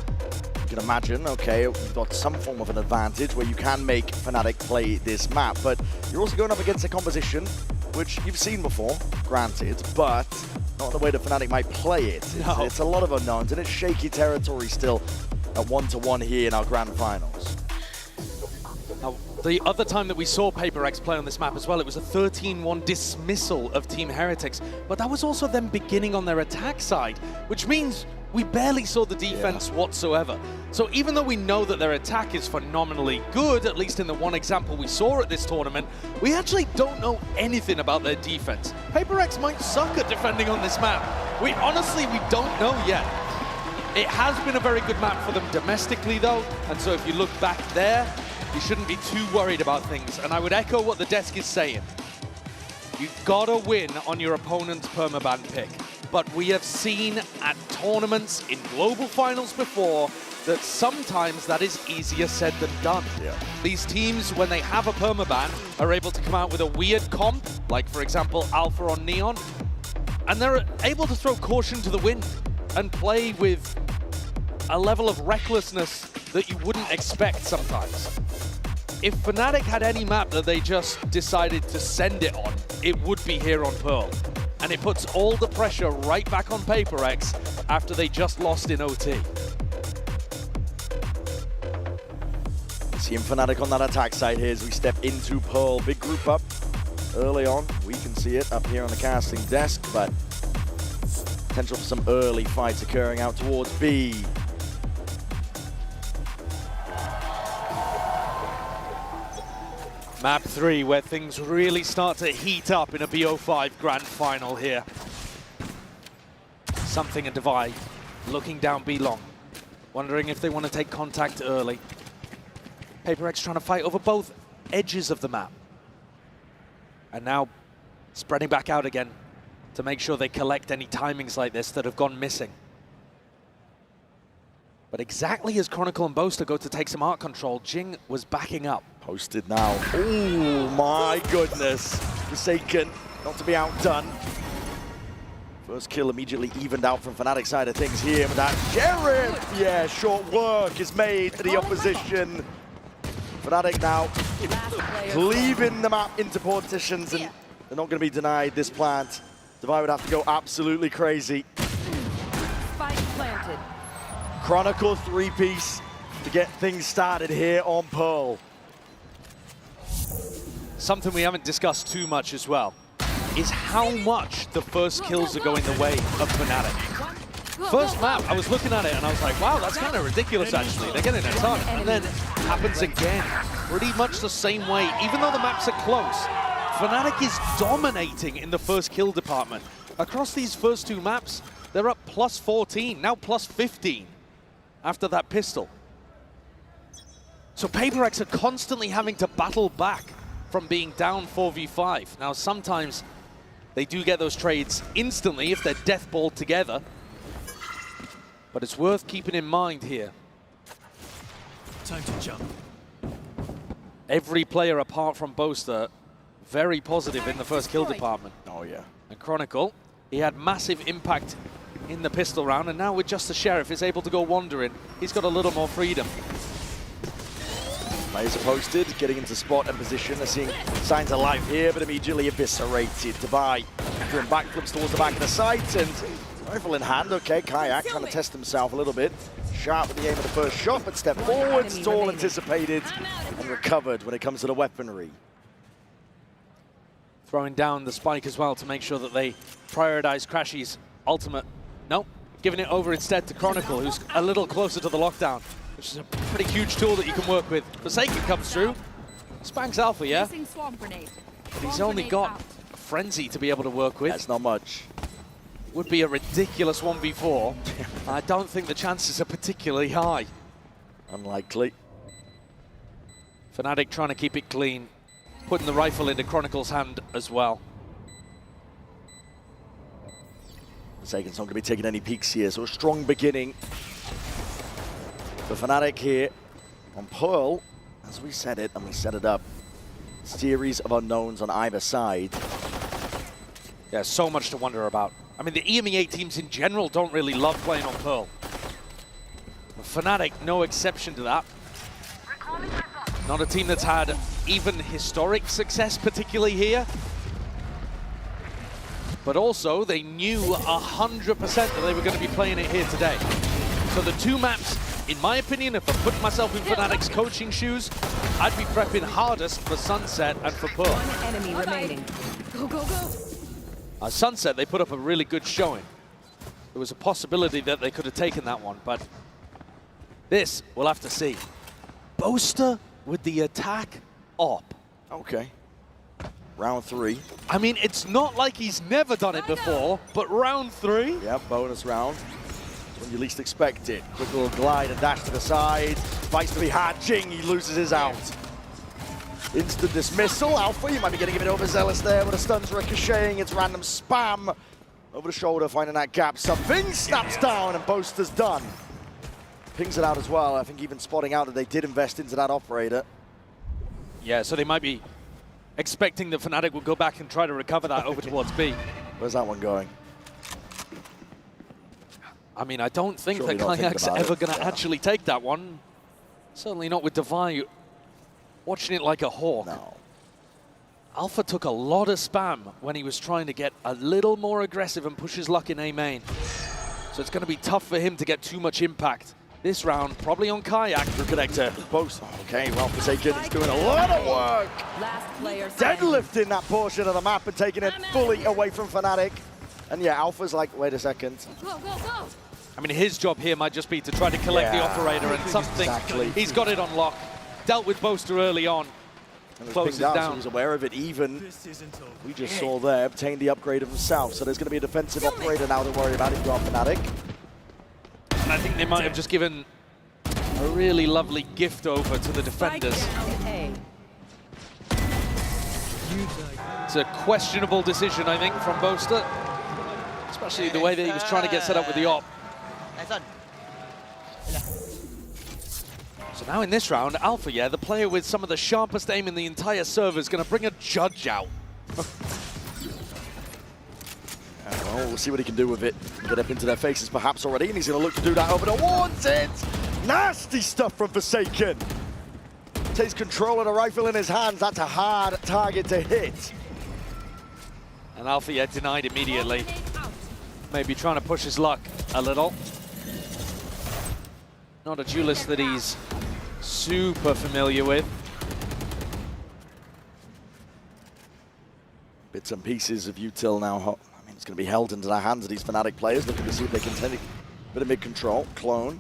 you can imagine, okay, you've got some form of an advantage where you can make Fnatic play this map, but you're also going up against a composition which you've seen before, granted, but not the way that Fnatic might play it. It's a lot of unknowns, and it's shaky territory still at 1-1 here in our grand finals. Now, the other time that we saw PRX play on this map as well, it was a 13-1 dismissal of Team Heretics, but that was also them beginning on their attack side, which means we barely saw the defense whatsoever. So even though we know that their attack is phenomenally good, at least in the one example we saw at this tournament, we actually don't know anything about their defense. PRX might suck at defending on this map. We don't know yet. It has been a very good map for them domestically though, and so if you look back there, you shouldn't be too worried about things. And I would echo what the desk is saying. You've got to win on your opponent's permaban pick. But we have seen at tournaments in global finals before that sometimes that is easier said than done. These teams, when they have a permaban, are able to come out with a weird comp, like for example Alpha on Neon, and they're able to throw caution to the wind and play with a level of recklessness that you wouldn't expect sometimes. If Fnatic had any map that they just decided to send it on, it would be here on Pearl. And it puts all the pressure right back on PRX after they just lost in OT. Seeing Fnatic on that attack side here as we step into Pearl. Big group up early on. We can see it up here on the casting desk, but potential for some early fights occurring out towards B. Map 3, where things really start to heat up in a BO5 grand final here. Something and Divide looking down B long, wondering if they want to take contact early. PRX trying to fight over both edges of the map. And now spreading back out again to make sure they collect any timings like this that have gone missing. But exactly as Chronicle and Boaster go to take some art control, Jing was backing up. Posted now. Oh my goodness. Forsaken, not to be outdone. First kill immediately evened out from Fnatic side of things here. But that Sheriff, yeah, short work is made to the opposition. Fnatic now cleaving the map into partitions, and they're not going to be denied this plant. Divide would have to go absolutely crazy. Spike planted. Chronicle 3-piece to get things started here on Pearl. Something we haven't discussed too much as well is how much the first kills are going the way of Fnatic. First map, I was looking at it and I was like, wow, that's kind of ridiculous actually. They're getting a ton. And then it happens again. Pretty much the same way. Even though the maps are close, Fnatic is dominating in the first kill department. Across these first two maps, they're up plus 14, now plus 15 after that pistol. So PRX are constantly having to battle back from being down 4v5. Now, sometimes they do get those trades instantly if they're deathballed together. But it's worth keeping in mind here. Time to jump. Every player apart from Boaster, very positive in the first kill department. Oh, yeah. And Chronicle, he had massive impact in the pistol round, and now with just the Sheriff is able to go wandering. He's got a little more freedom. Players are posted, getting into spot and position. They're seeing signs of life here, but immediately eviscerated. Dubai doing backflips towards the back of the site, and rifle in hand. Okay, Kayak trying to test himself a little bit. Sharp with the aim of the first shot, but step forwards. It's all anticipated and recovered when it comes to the weaponry. Throwing down the spike as well to make sure that they prioritize Crashy's ultimate. No, giving it over instead to Chronicle, who's a little closer to the lockdown, which is a pretty huge tool that you can work with. Forsaken comes through. Spanks Alpha, yeah? But he's only got Frenzy to be able to work with. That's not much. Would be a ridiculous 1v4. I don't think the chances are particularly high. Unlikely. Fnatic trying to keep it clean. Putting the rifle into Chronicle's hand as well. Forsaken's not going to be taking any peeks here, so a strong beginning for Fnatic here on Pearl. As we said it, and we set it up, series of unknowns on either side. Yeah, so much to wonder about. I mean, the EMEA teams in general don't really love playing on Pearl. But Fnatic, no exception to that. Not a team that's had even historic success, particularly here. But also, they knew 100% that they were going to be playing it here today. So the two maps, in my opinion, if I'm putting myself in Fnatic's coaching shoes, I'd be prepping hardest for Sunset and for Pearl. One enemy remaining. Go, go, go. Sunset, they put up a really good showing. There was a possibility that they could have taken that one, but this, we'll have to see. Boaster with the attack op. Okay. Round 3. I mean, it's not like he's never done it before, but round 3? Yeah, bonus round. When you least expect it. Quick little glide and dash to the side. Fights to be had. Jing, he loses his out. Instant dismissal. Alpha, you might be getting a bit overzealous there, but the stun's ricocheting. It's random spam. Over the shoulder, finding that gap. Something snaps down, and Boaster's done. Pings it out as well. I think even spotting out that they did invest into that operator. Yeah, so they might be expecting that Fnatic will go back and try to recover that over towards B. Where's that one going? I mean, I don't think Surely that not thinking Kayak's about ever it. going to actually take that one. Certainly not with Divine watching it like a hawk. No. Alpha took a lot of spam when he was trying to get a little more aggressive and push his luck in A main. So it's going to be tough for him to get too much impact. This round, probably on Kayak. Through connector. Both. Okay, well, Forsaken is doing a lot of work. Last player Deadlifting that portion of the map and taking it fully away from Fnatic. And yeah, Alpha's like, wait a second. Go, go, go. I mean, his job here might just be to try to collect the operator and something. Exactly. He's got it on lock. Dealt with Boaster early on. Closes down, down. so he's aware of it even. We just saw there, obtained the upgrade of himself. So there's going to be a defensive operator now to worry about if you are Fnatic. And I think they might have just given a really lovely gift over to the defenders. It's a questionable decision, I think, from Boaster. Especially the way that he was trying to get set up with the op. So now in this round, Alpha, yeah, the player with some of the sharpest aim in the entire server, is going to bring a judge out. Well, we'll see what he can do with it. Get up into their faces perhaps already, and he's going to look to do that over towards it. Nasty stuff from Forsaken. Takes control of the rifle in his hands. That's a hard target to hit. And Alpha, yeah, denied immediately. Maybe trying to push his luck a little. Not a duelist that he's super familiar with. Bits and pieces of util now. I mean, it's going to be held into the hands of these Fnatic players, looking to see if they can take a bit of mid-control. Clone.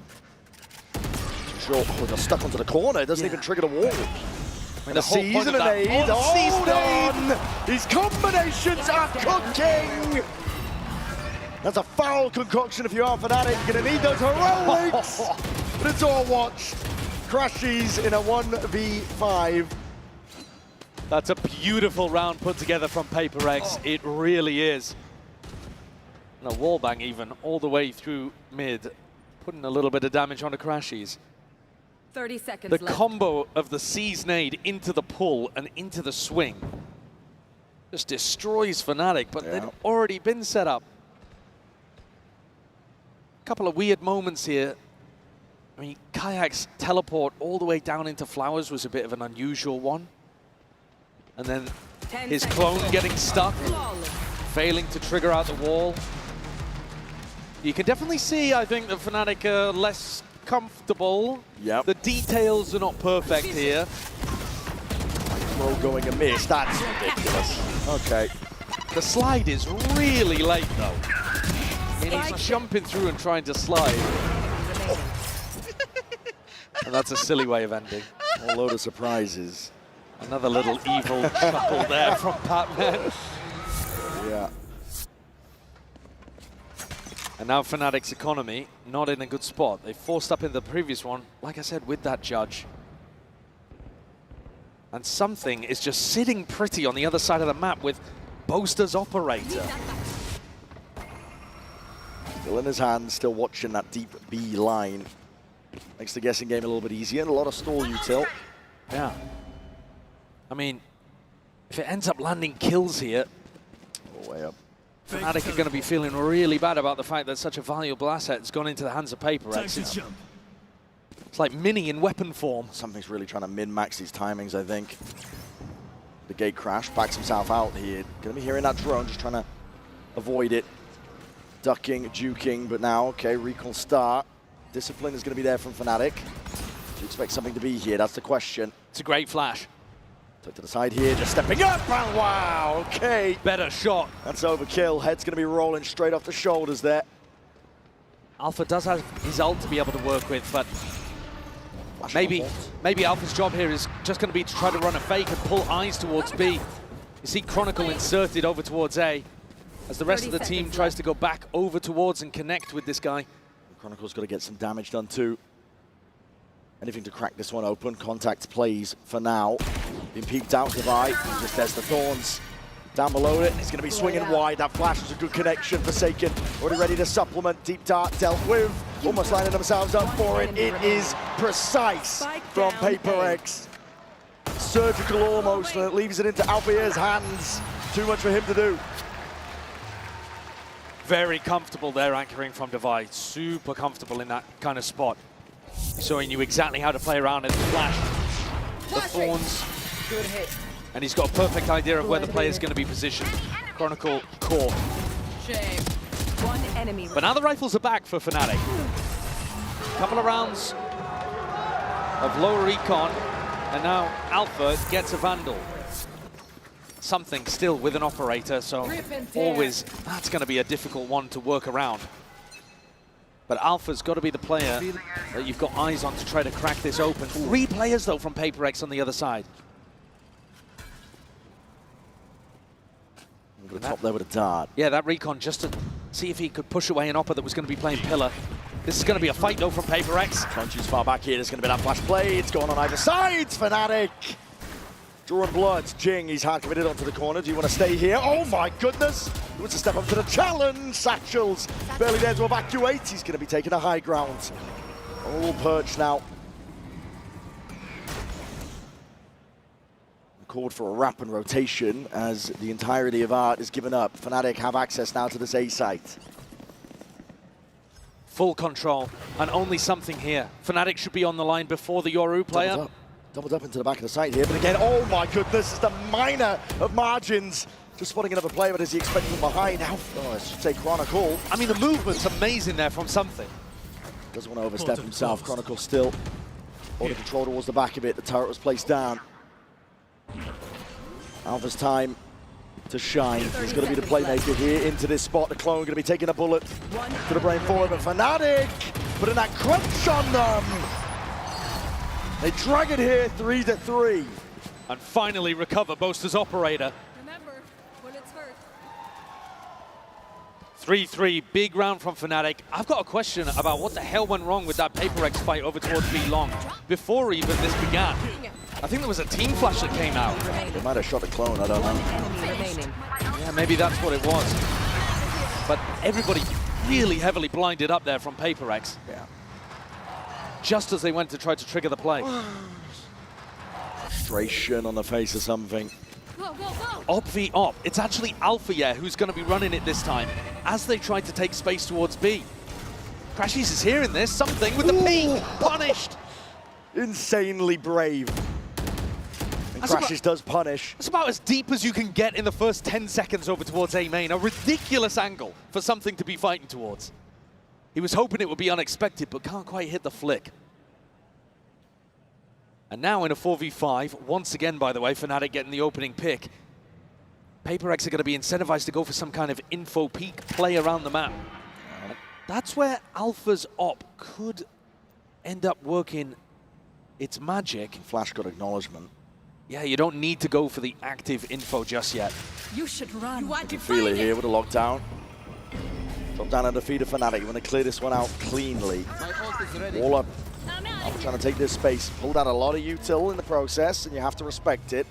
Sure. Oh, they're stuck onto the corner. It doesn't even trigger the wall. And a seize and a nade. Oh, done! These combinations are cooking! That's a foul concoction if you are Fnatic. You're going to need those heroics! But it's all watched. Crashies in a 1v5. That's a beautiful round put together from PRX. It really is. And a wallbang even all the way through mid, putting a little bit of damage onto Crashies. 30 seconds The left. combo of the seize nade into the pull and into the swing just destroys Fnatic, but they'd already been set up. couple of weird moments here. I mean, Kayak's teleport all the way down into Flowers was a bit of an unusual one. And then his clone getting stuck, failing to trigger out the wall. You can definitely see, I think, that Fnatic are less comfortable. Yep. The details are not perfect here. Throw going amiss, that's ridiculous. Okay. The slide is really late, though. I mean, he's jumping through and trying to slide. And that's a silly way of ending. A load of surprises. Another little evil chuckle there from Patman. Yeah. And now Fnatic's economy, not in a good spot. They forced up in the previous one, like I said, with that judge. And something is just sitting pretty on the other side of the map with Boaster's operator. Still in his hand, still watching that deep B line. Makes the guessing game a little bit easier and a lot of stall util. Yeah. I mean, if it ends up landing kills here, all the way up. Fnatic are going to be feeling really bad about the fact that such a valuable asset has gone into the hands of PRX. It's like Mini in weapon form. Something's really trying to min-max these timings, I think. The gate crash, backs himself out here. Gonna be hearing that drone, just trying to avoid it. Ducking, juking, but now, okay, recall start. Discipline is gonna be there from Fnatic. Do you expect something to be here? That's the question. It's a great flash. Took to the side here, just stepping up, and wow, okay. Better shot. That's overkill. Head's gonna be rolling straight off the shoulders there. Alpha does have his ult to be able to work with, but maybe Alpha's job here is just going to be to try to run a fake and pull eyes towards B. You see Chronicle inserted over towards A, as the rest of the team tries to go back over towards and connect with this guy. Chronicle's got to get some damage done too. Anything to crack this one open. Contact plays for now. Been peeked out, Divide. Just there's the Thorns. Down below it, he's going to be swinging wide. That flash was a good connection. Forsaken, already ready to supplement. Deep Dart dealt with. Almost lining themselves up for it. It is precise from PRX. Surgical almost, and it leaves it into Alpha's hands. Too much for him to do. Very comfortable there anchoring from Divide. Super comfortable in that kind of spot. So he knew exactly how to play around it. The flash, the Thorns. Good hit. And he's got a perfect idea of where the player is going to be positioned. Chronicle core. Shame. One enemy. But now the rifles are back for Fnatic. Couple of rounds of low recon, and now Alpha gets a Vandal. Something still with an operator, so always that's going to be a difficult one to work around. But Alpha's got to be the player that you've got eyes on to try to crack this open. 3 players though from PRX on the other side. Over the top there with a dart. Yeah, that recon just to see if he could push away an opper that was going to be playing Pillar. This is going to be a fight though from PRX. Crunchy's far back here. There's going to be that flash play. It's going on either side. Fnatic. Drawing blood. Jing, he's hard committed onto the corner. Do you want to stay here? Oh my goodness. He wants to step up to the challenge. Satchels barely there to evacuate. He's going to be taking a high ground. All perched now. Called for a wrap and rotation as the entirety of Art is given up. Fnatic have access now to this A site. Full control, and only something here. Fnatic should be on the line before the Yoru player. Doubled up into the back of the site here, but again, oh my goodness, it's the minor of margins. Just spotting another player, but is he expecting from behind? How, I should say Chronicle. I mean, the movement's amazing there from something. Doesn't want to overstep himself. Chronicle still holding control towards the back of it. The turret was placed down. Alpha's time to shine. He's going to be the playmaker here into this spot. The clone going to be taking a bullet to the brain forward, but Fnatic putting that crunch on them. They drag it here 3-3. And finally recover Boaster's operator. Remember, when it's hurt. 3-3, big round from Fnatic. I've got a question about what the hell went wrong with that PRX fight over towards B long before even this began. I think there was a team flash that came out. They might have shot a clone, I don't know. Yeah, maybe that's what it was. But everybody really heavily blinded up there from PRX. Yeah. Just as they went to try to trigger the play. Frustration on the face of something. Go, go, go. Op v Op. It's actually Alpha, yeah, who's going to be running it this time as they try to take space towards B. Crashies is hearing this, something with the peek, punished. Insanely brave. And Crashies does punish. It's about as deep as you can get in the first 10 seconds over towards A main. A ridiculous angle for something to be fighting towards. He was hoping it would be unexpected, but can't quite hit the flick. And now in a 4v5, once again, by the way, Fnatic getting the opening pick. PRX are going to be incentivized to go for some kind of info peek play around the map. That's where Alpha's op could end up working its magic. Flash got acknowledgement. Yeah, you don't need to go for the active info just yet. You should run. You can feel it here with a lockdown. Drop down and defeat a Fnatic. You want to clear this one out cleanly. All up. I'm trying to take this space. Pulled out a lot of util in the process, and you have to respect it.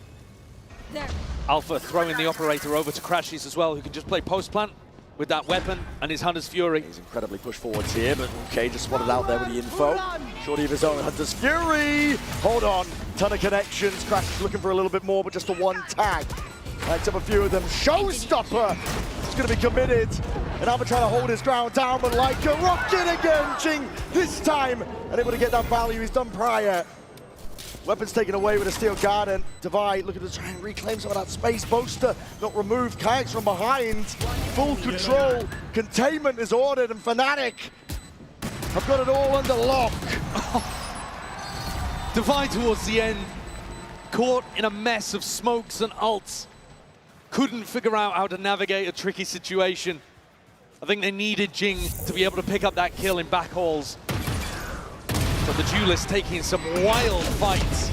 There. Alpha throwing the operator over to Crashies as well, who can just play post plant with that weapon and his Hunter's Fury. He's incredibly pushed forwards here, but okay, just spotted out there with the info. Shorty of his own, Hunter's Fury. Hold on, ton of connections. Crashies looking for a little bit more, but just a one tag. Lights up a few of them. Showstopper. He's going to be committed. And Alpha trying to hold his ground down, but like a rocket again, Jing this time. Unable to get that value he's done prior. Weapons taken away with a Steel Garden. Divide looking to try and reclaim some of that space. Boaster not removed. Kayaks from behind. Full control. Containment is ordered, and Fnatic have got it all under lock. Divide towards the end. Caught in a mess of smokes and ults. Couldn't figure out how to navigate a tricky situation. I think they needed Jing to be able to pick up that kill in back halls. But the duelist taking some wild fights.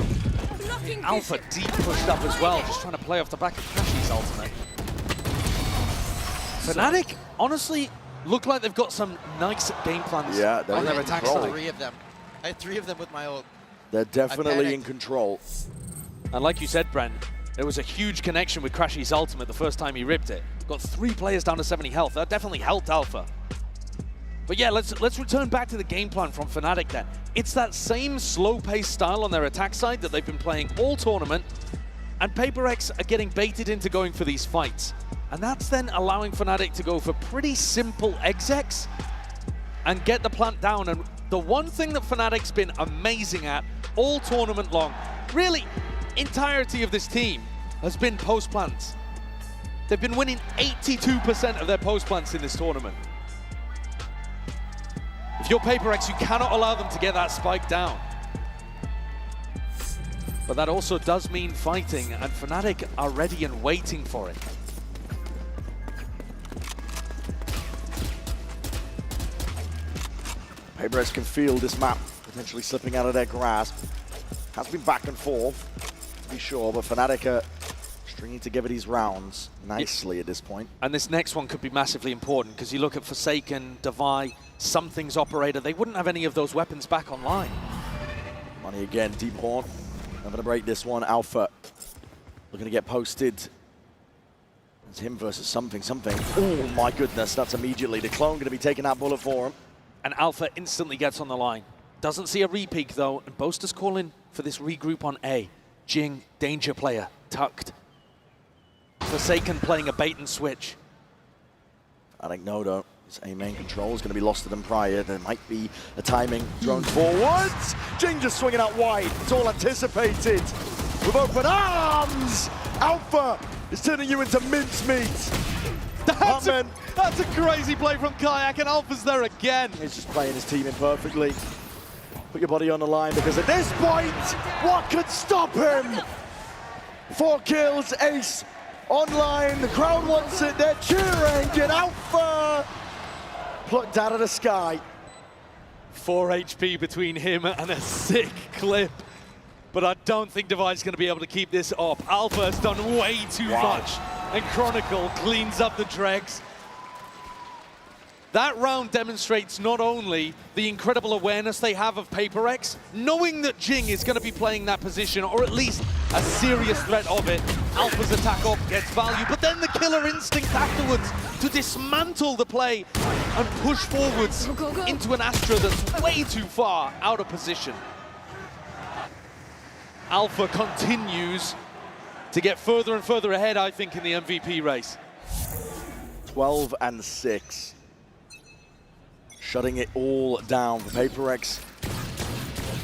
Alpha deep pushed up as well, just trying to play off the back of Crashies' ultimate. Fnatic, honestly, look like they've got some nice game plans on their attack side. Three of them. I had 3 of them with my ult. They're definitely in control. And like you said, Brent, there was a huge connection with Crashies' ultimate the first time he ripped it. Got 3 players down to 70 health. That definitely helped Alpha. But yeah, let's return back to the game plan from Fnatic then. It's that same slow-paced style on their attack side that they've been playing all tournament, and PRX are getting baited into going for these fights. And that's then allowing Fnatic to go for pretty simple execs and get the plant down. And the one thing that Fnatic's been amazing at all tournament long, really entirety of this team, has been post plants. They've been winning 82% of their post plants in this tournament. If you're PRX, you cannot allow them to get that spike down. But that also does mean fighting, and Fnatic are ready and waiting for it. PRX can feel this map potentially slipping out of their grasp. Has been back and forth, to be sure, but Fnatic are stringing together these rounds nicely at this point. And this next one could be massively important, because you look at Forsaken, Devi, Something's Operator, they wouldn't have any of those weapons back online. Money again, Deep Horn. Not going to break this one. Alpha looking to get posted. It's him versus something. Oh my goodness, that's immediately. The clone going to be taking that bullet for him. And Alpha instantly gets on the line. Doesn't see a re-peek though, and Boaster's calling for this regroup on A. Jing, danger player, tucked. Forsaken playing a bait and switch. I think no, though. His A main control is going to be lost to them prior. There might be a timing drone forwards. Jing just swinging out wide. It's all anticipated. With open arms, Alpha is turning you into mincemeat. That's a crazy play from Kayak, and Alpha's there again. He's just playing his team in perfectly. Put your body on the line, because at this point, what could stop him? 4 kills, ace online. The crowd wants it. They're cheering. Get Alpha plucked out of the sky. 4 HP between him and a sick clip. But I don't think Divide's going to be able to keep this up. Alpha has done way too much. And Chronicle cleans up the dregs. That round demonstrates not only the incredible awareness they have of PRX, knowing that Jing is going to be playing that position, or at least a serious threat of it. Alpha's attack up gets value, but then the killer instinct afterwards to dismantle the play and push forwards into an Astra that's way too far out of position. Alpha continues to get further and further ahead, I think, in the MVP race. 12 and 6. shutting it all down for PRX.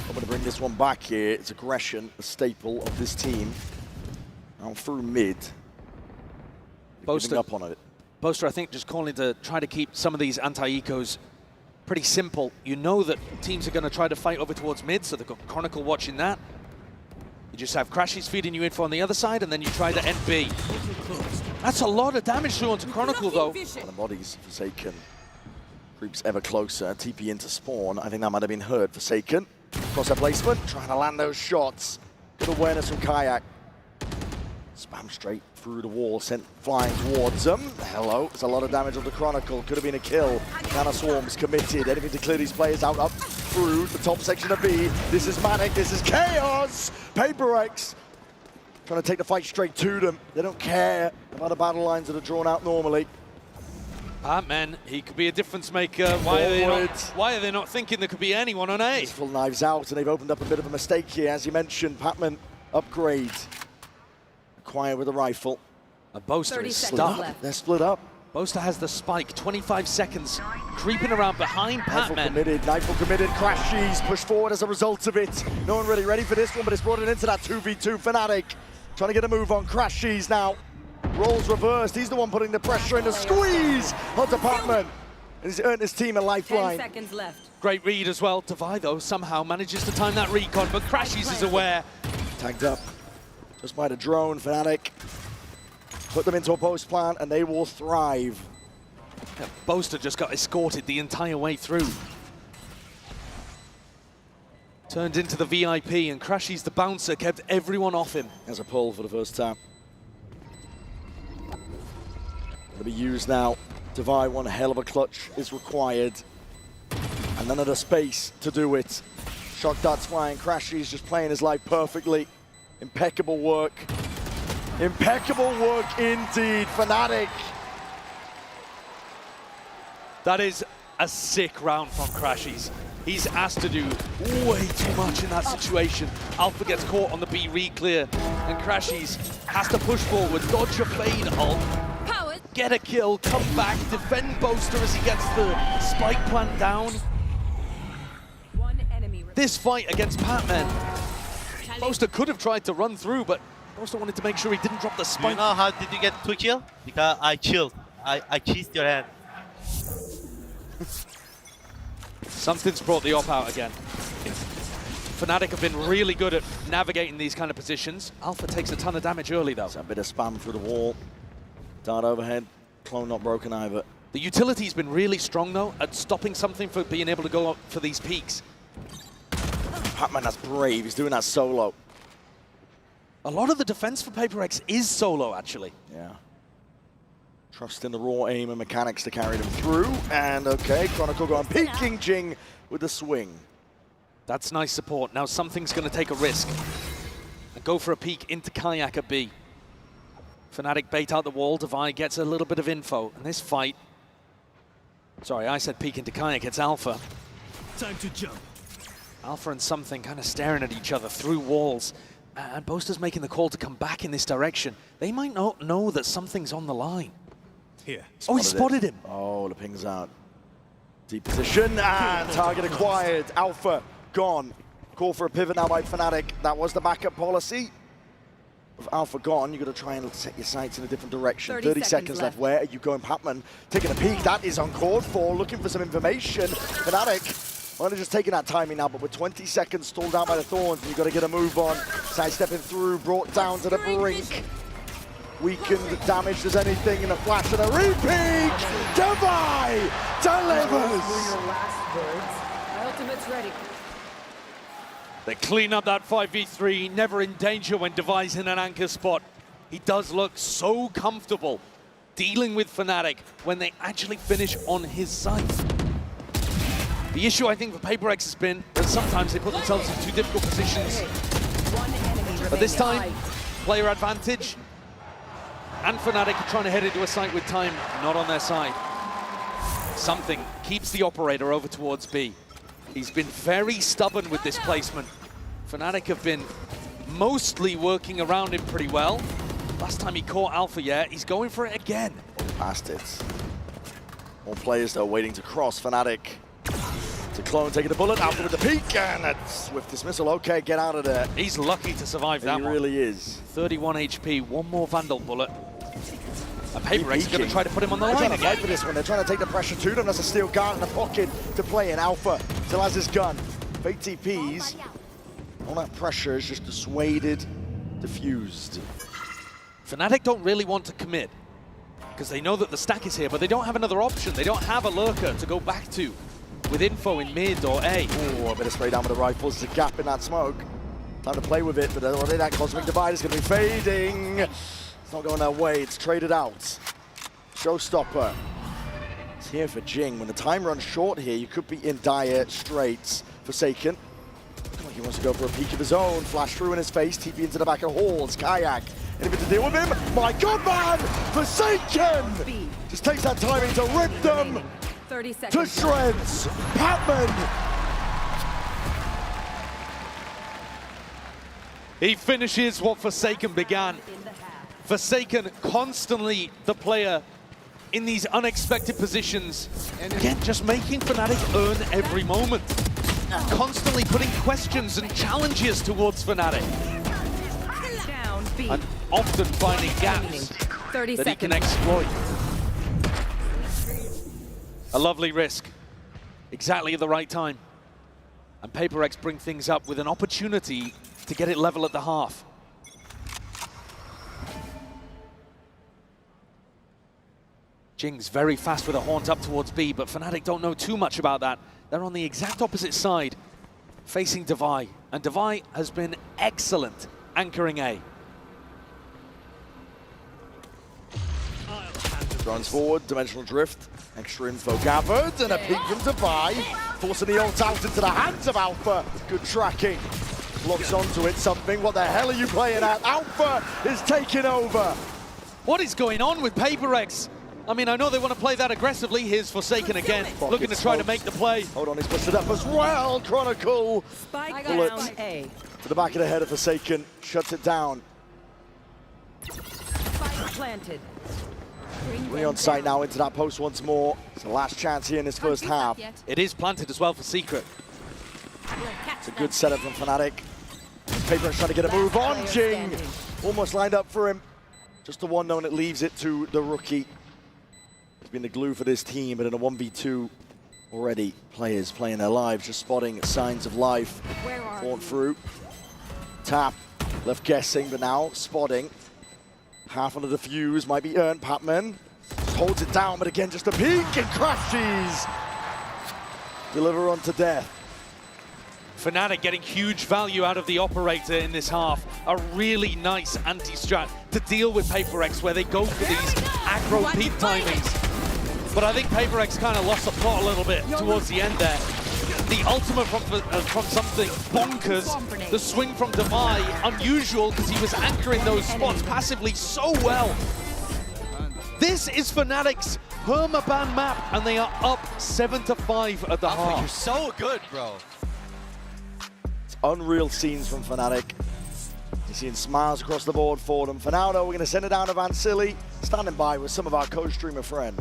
I'm going to bring this one back here. It's aggression, a staple of this team. Now through mid. Giving up on it. Boaster, I think, just calling to try to keep some of these anti-ecos pretty simple. You know that teams are going to try to fight over towards mid, so they've got Chronicle watching that. You just have Crashies feeding you info on the other side, and then you try to end B. That's a lot of damage through onto Chronicle, though. The bodies, Forsaken creeps ever closer. TP into spawn. I think that might have been heard. Forsaken. Crosshair placement, trying to land those shots. Good awareness from Kayak. Spam straight through the wall, sent flying towards them. Hello, it's a lot of damage on the Chronicle. Could have been a kill. Nana Swarm's committed. Anything to clear these players out up through the top section of B. This is Manic, this is Chaos. PRX trying to take the fight straight to them. They don't care about the battle lines that are drawn out normally. Man, he could be a difference maker. Why are they not thinking there could be anyone on A? Full knives out, and they've opened up a bit of a mistake here. As you mentioned, Patman upgrade. Acquire with a rifle. A Boaster is stuck. They're split up. Boaster has the spike, 25 seconds, creeping around behind Patman. Knifeful committed, Crashies push forward as a result of it. No one really ready for this one, but it's brought it into that 2v2. Fnatic trying to get a move on Crashies now. Roles reversed, he's the one putting the pressure in the squeeze onto Patman. And he's earned his team a lifeline. 10 seconds left. Great read as well. Devi, though, somehow manages to time that recon, but Crashies is aware. Tagged up just by the drone. Fnatic put them into a post plan and they will thrive. Yeah, Boaster just got escorted the entire way through. Turned into the VIP, and Crashies, the bouncer, kept everyone off him. There's a pull for the first time. Going to be used now. Devi, one hell of a clutch is required. And none of the space to do it. Shock darts flying. Crashies just playing his life perfectly. Impeccable work. Impeccable work indeed. Fnatic. That is a sick round from Crashies. He's asked to do way too much in that situation. Alpha gets caught on the B re-clear, and Crashies has to push forward, dodge a fade ult, get a kill, come back, defend Boaster as he gets the spike plant down. This fight against Patman, Boaster could have tried to run through, but Boaster wanted to make sure he didn't drop the spike. You know how did you get 2 kills? Because I chilled. I kissed your hand. Something's brought the op out again. Fnatic have been really good at navigating these kind of positions. Alpha takes a ton of damage early, though. It's a bit of spam through the wall. Dart overhead. Clone not broken either. The utility's been really strong, though, at stopping something for being able to go up for these peaks. Patman, that's brave. He's doing that solo. A lot of the defense for PRX is solo, actually. Yeah. Trust in the raw aim and mechanics to carry them through. And okay, Chronicle going peeking Jing with the swing. That's nice support. Now something's going to take a risk and go for a peek into Kayak at B. Fnatic bait out the wall. Devi gets a little bit of info. And this fight... Sorry, I said peek into Kayak. It's Alpha. Time to jump. Alpha and something kind of staring at each other through walls. And Boaster's making the call to come back in this direction. They might not know that something's on the line. Here. Oh, he spotted him. Oh, the ping's out. Deep position and target acquired. Alpha gone. Call for a pivot now by Fnatic. That was the backup policy. With Alpha gone, you've got to try and set your sights in a different direction. 30 seconds left. Where are you going, Patman? Taking a peek. That is uncalled for. Looking for some information. Fnatic only just taking that timing now, but with 20 seconds stalled out by the Thorns, and you've got to get a move on. Sidestepping through, brought down to the brink. Weakened, damaged as anything in a flash and a repeat! Devi delivers! My ultimate's ready. They clean up that 5v3, never in danger when Devi's in an anchor spot. He does look so comfortable dealing with Fnatic when they actually finish on his side. The issue, I think, for PRX has been that sometimes they put themselves in too difficult positions. But this time, player advantage, and Fnatic are trying to head into a site with time not on their side. Something keeps the operator over towards B. He's been very stubborn with this placement. Fnatic have been mostly working around him pretty well. Last time he caught Alpha, yeah, he's going for it again. Past it. More players, though, waiting to cross. Fnatic To Clone taking the bullet, Alpha with the peek, and a swift dismissal. Okay, get out of there. He's lucky to survive that one. He really is. 31 HP, one more Vandal bullet. And PRX is going to try to put him on the line again. They're trying to fight again. for this one. They're trying to take the pressure to them. That's a steel guard in the pocket to play in. Alpha still has his gun. Fake TPs. All that pressure is just dissuaded, diffused. Fnatic don't really want to commit because they know that the stack is here, but they don't have another option. They don't have a lurker to go back to with info in mid or A. Oh, a bit of spray down with the rifles. There's a gap in that smoke. Time to play with it, but already that Cosmic Divide is going to be fading. It's not going their way. It's traded out. Showstopper. It's here for Jing. When the time runs short here, you could be in dire straits. Forsaken. Looks like he wants to go for a peek of his own. Flash through in his face. TP into the back of Halls. Kayak. Anything to deal with him? My God, man! Forsaken! Just takes that timing to rip them 30 seconds. to shreds. Patman! He finishes what Forsaken began. Forsaken constantly the player in these unexpected positions. And again, just making Fnatic earn every moment. Constantly putting questions and challenges towards Fnatic. And often finding gaps that he can exploit. A lovely risk. Exactly at the right time. And PRX bring things up with an opportunity to get it level at the half. Jing's very fast with a haunt up towards B, but Fnatic don't know too much about that. They're on the exact opposite side, facing Devi. And Devi has been excellent anchoring A. Runs forward, dimensional drift, extra info gathered, and a peek from Devi, forcing the ult out into the hands of Alpha. Good tracking. Locks onto it, something. What the hell are you playing at? Alpha is taking over. What is going on with PRX? I mean, I know they want to play that aggressively. Here's Forsaken again, looking to try to make the play. Hold on, he's busted up as well. Chronicle. Spike Bullet down A. to the back of the head of Forsaken. Shuts it down. Spike planted. We're on site now into that post once more. It's the last chance here in this first half. It is planted as well for Secret. It's a good setup from Fnatic. PRX trying to get a move on. Jing almost lined up for him. Just the one known, it leaves it to the rookie. He's been the glue for this team, but in a 1v2 already, players playing their lives, just spotting signs of life. Fought through. Tap, left guessing, but now spotting. Half on the defuse, might be earned. Patman just holds it down, but again, just a peek and crashes. Deliver on to death. Fnatic getting huge value out of the operator in this half. A really nice anti-strat to deal with PRX where they go for these aggro peak timings. But I think PRX kind of lost the plot a little bit towards the end there. The ultimate from something bonkers. The swing from Devi, unusual because he was anchoring those spots passively so well. This is Fnatic's permaban map, and they are up 7-5 at the half. You're so good, bro. Unreal scenes from Fnatic. You're seeing smiles across the board for them. For now, though, we're going to send it down to Vansili, standing by with some of our co-streamer friends.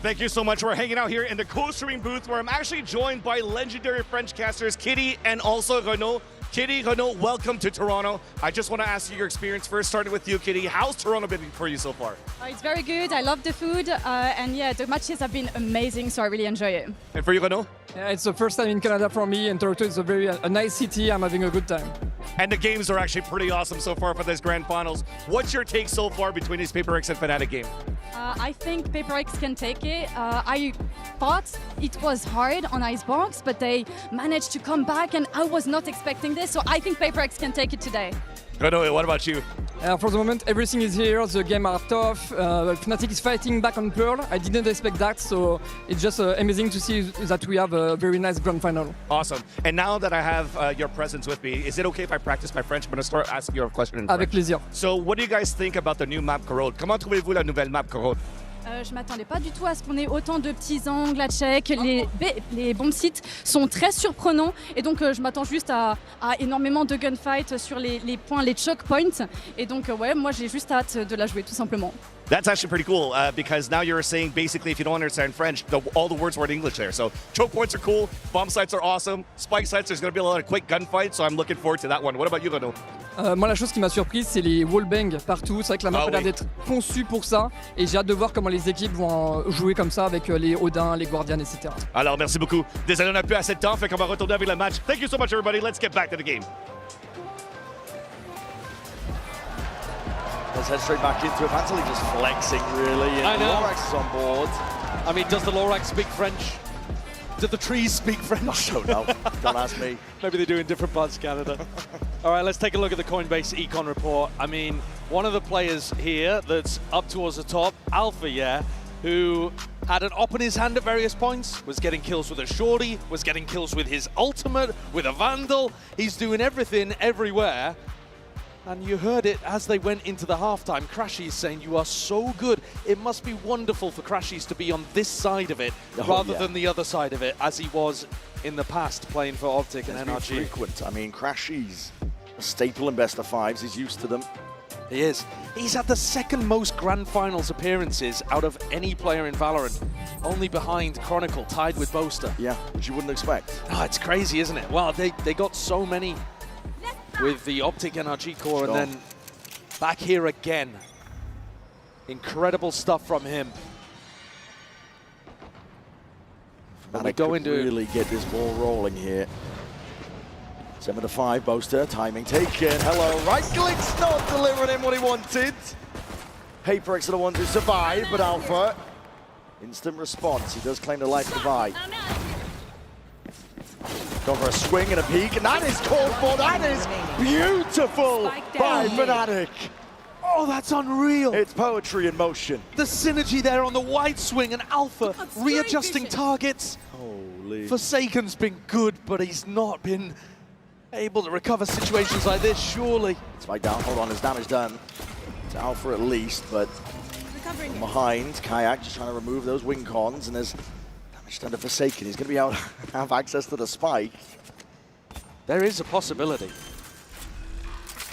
Thank you so much. We're hanging out here in the co-streaming booth where I'm actually joined by legendary French casters Kitty and also Renaud. Kitty, Renaud, welcome to Toronto. I just want to ask you your experience first, starting with you, Kitty. How's Toronto been for you so far? It's very good. I love the food. And yeah, the matches have been amazing, so I really enjoy it. And for you, Renaud? Yeah, it's the first time in Canada for me, and Toronto is a nice city. I'm having a good time. And the games are actually pretty awesome so far for this grand finals. What's your take so far between these PRX and Fnatic game? I think PRX can take it. I thought it was hard on Icebox, but they managed to come back, and I was not expecting this, so I think PRX can take it today. Renaud, what about you? For the moment, everything is here. The game are tough. Fnatic is fighting back on Pearl. I didn't expect that, so it's just amazing to see that we have a very nice grand final. Awesome. And now that I have your presence with me, is it okay if I practice my French? I'm going to start asking you a question in Avec French. plaisir. So what do you guys think about the new map Corrode? Comment trouvez-vous la nouvelle map Corrode? Je m'attendais pas du tout à ce qu'on ait autant de petits angles à check. Les bombes sites sont très surprenants et donc je m'attends juste à énormément de gunfight sur les points, les choke points. Et donc ouais, moi j'ai juste hâte de la jouer tout simplement. That's actually pretty cool because now you're saying basically if you don't understand French, all the words were in English there. So choke points are cool, bomb sites are awesome, spike sites, there's going to be a lot of quick gunfights, so I'm looking forward to that one. What about you, Renaud? Moi, la chose qui m'a surprise, c'est les wallbangs partout. C'est vrai que la map a l'air d'être conçue pour ça. Et j'ai hâte de voir comment les équipes vont jouer comme ça avec les Odin, les Guardians, etc. Alors, merci beaucoup. Désolé, on n'a plus assez de temps, fait qu'on va retourner avec le match. Thank you so much, everybody. Let's get back to the game. Let's head straight back into it. Vantalie just flexing, really. And I know. Lorax is on board. I mean, does the Lorax speak French? Do the trees speak French? I don't know. Don't ask me. Maybe they do in different parts of Canada. All right, let's take a look at the Coinbase Econ report. I mean, one of the players here that's up towards the top, Alpha, who had an op in his hand at various points, was getting kills with a shorty, was getting kills with his ultimate, with a Vandal. He's doing everything everywhere. And you heard it as they went into the halftime. Crashies saying, you are so good. It must be wonderful for Crashies to be on this side of it rather than the other side of it, as he was in the past playing for Optic and NRG. Frequent. I mean, Crashies, a staple in best of fives. He's used to them. He is. He's had the second most Grand Finals appearances out of any player in Valorant, only behind Chronicle, tied with Boaster. Yeah, which you wouldn't expect. Oh, it's crazy, isn't it? Well, they got so many with the Optic NRG core, and then back here again. Incredible stuff from him. And they go into really get this ball rolling here. 7-5, Boaster, timing taken. Hello, right click's not delivering him what he wanted. PRX are the ones who survive, but Alpha, instant response. He does claim the life divide. Gone for a swing and a peek, and that is called for. That is beautiful by Fnatic. Oh, that's unreal. It's poetry in motion. The synergy there on the wide swing, and Alpha readjusting targets. Holy. Forsaken's been good, but he's not been able to recover situations like this, surely. Spike down, hold on, his damage done. To Alpha at least, but from behind, Kayak just trying to remove those wing cons, and there's damage done to Forsaken. He's going to be able to have access to the spike. There is a possibility.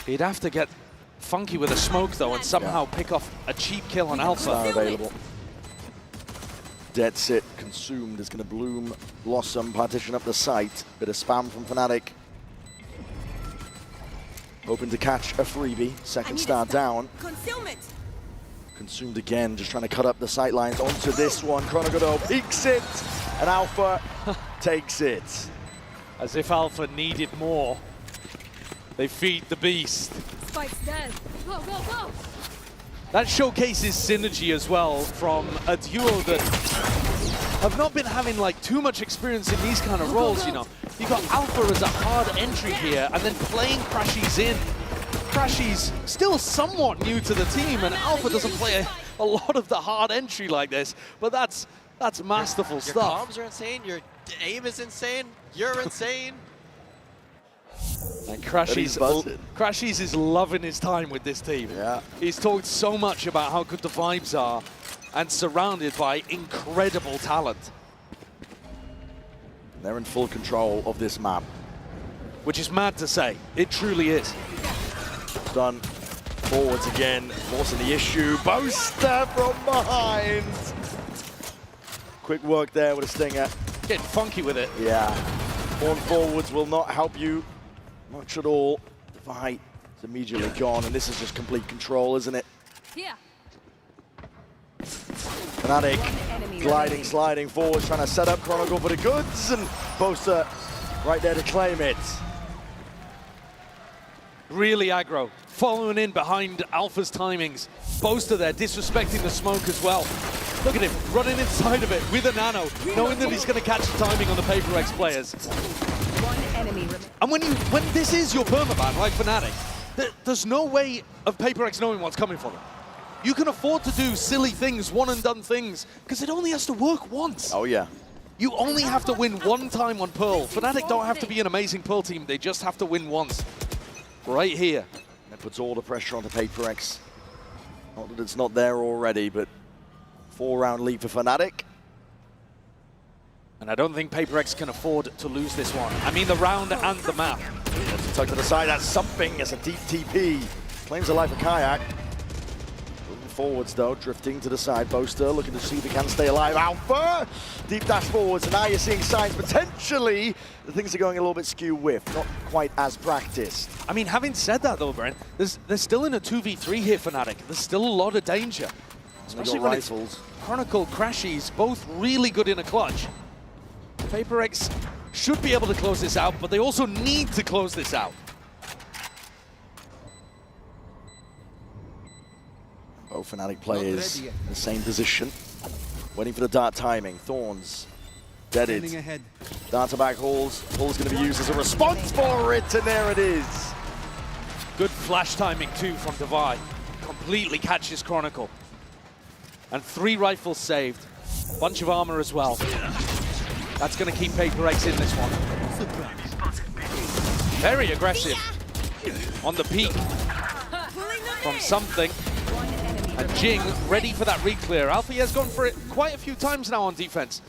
He'd have to get funky with a smoke, though, and somehow pick off a cheap kill on Alpha. Available. Dead Sit consumed is going to bloom, blossom, partition up the site. Bit of spam from Fnatic. Hoping to catch a freebie. Second star down. Consumed again, just trying to cut up the sight lines onto this one. Chronogodo peeks it, and Alpha takes it. As if Alpha needed more. They feed the beast. Spike's dead. Go, go, go! That showcases synergy as well from a duo that have not been having like too much experience in these kind of roles, you know. You've got Alpha as a hard entry here, and then playing Crashies in. Crashies still somewhat new to the team, and Alpha doesn't play a lot of the hard entry like this, but that's masterful stuff. Your comms are insane, your aim is insane, you're insane. And Crashies is loving his time with this team. Yeah. He's talked so much about how good the vibes are, and surrounded by incredible talent. They're in full control of this map. Which is mad to say. It truly is. Done. Forwards again, forcing the issue. Boaster from behind. Quick work there with a stinger. Getting funky with it. Yeah. Horn forwards will not help you much at all. The fight is immediately gone, and this is just complete control, isn't it? Here. Fnatic gliding, sliding forwards, trying to set up Chronicle for the goods, and Boaster right there to claim it. Really aggro, following in behind Alpha's timings. Boaster there, disrespecting the smoke as well. Look at him, running inside of it with a nano, knowing that he's going to catch the timing on the PRX players. And when this is your permaban, like Fnatic, there's no way of PRX knowing what's coming for them. You can afford to do silly things, one-and-done things, because it only has to work once. Oh, yeah. You only have to win one time on Pearl. Fnatic don't have to be an amazing Pearl team, they just have to win once. Right here. That puts all the pressure onto PRX. Not that it's not there already, but 4-round lead for Fnatic. And I don't think PRX can afford to lose this one. I mean the round and the map. Tuck to the side, that's something as a deep TP. Claims the life of Kayak. Moving forwards though, drifting to the side. Boaster looking to see if he can stay alive. Alpha! Deep dash forwards, and now you're seeing signs potentially that things are going a little bit skew with, not quite as practiced. I mean, having said that though, Brent, they're still in a 2v3 here, Fnatic. There's still a lot of danger. Especially when it's Chronicle, Crashies, both really good in a clutch. PRX should be able to close this out, but they also need to close this out. Both Fnatic players in the same position, waiting for the dart timing. Thorns, deaded. Dart to back Halls. Halls going to be used as a response for it, and there it is. Good flash timing too from Divide. Completely catches Chronicle. And 3 rifles saved. Bunch of armor as well. That's going to keep PRX in this one. Very aggressive on the peak from something. And Jing ready for that reclear. Alpha has gone for it quite a few times now on defense.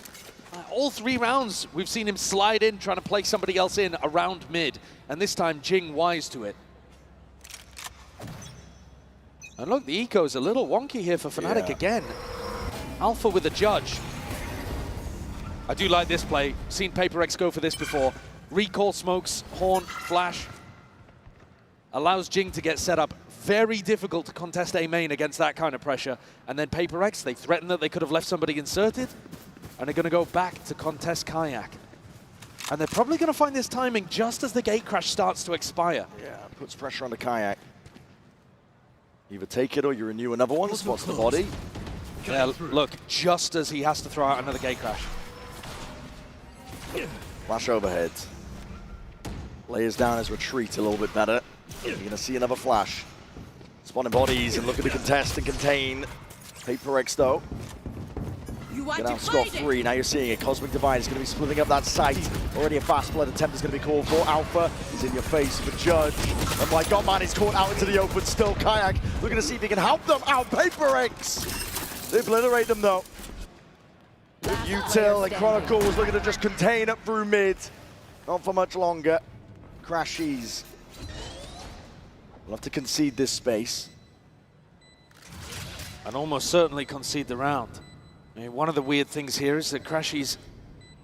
All 3 rounds we've seen him slide in, trying to play somebody else in around mid. And this time Jing wise to it. And look, the eco's a little wonky here for Fnatic again. Alpha with a judge. I do like this play. Seen PRX go for this before. Recall smokes, horn, flash. Allows Jing to get set up. Very difficult to contest A main against that kind of pressure. And then PRX, they threaten that they could have left somebody inserted. And they're going to go back to contest Kayak. And they're probably going to find this timing just as the gate crash starts to expire. Yeah, puts pressure on the Kayak. Either take it or you renew another one. Spots the body. Yeah, look, just as he has to throw out another gate crash. Flash overhead. Layers down his retreat a little bit better. You're going to see another flash. Spawning bodies and looking to contest and contain. PRX though. Get out scot-free. Now you're seeing it. Cosmic Divide is going to be splitting up that site. Already a fast blood attempt is going to be called for. Alpha is in your face for Judge. Oh my god, man, he's caught out into the open still. Kayak looking to see if he can help them out. PRX! They obliterate them though. Util and Chronicles looking to just contain up through mid. Not for much longer. Crashies. We'll have to concede this space. And almost certainly concede the round. I mean, one of the weird things here is that Crashies,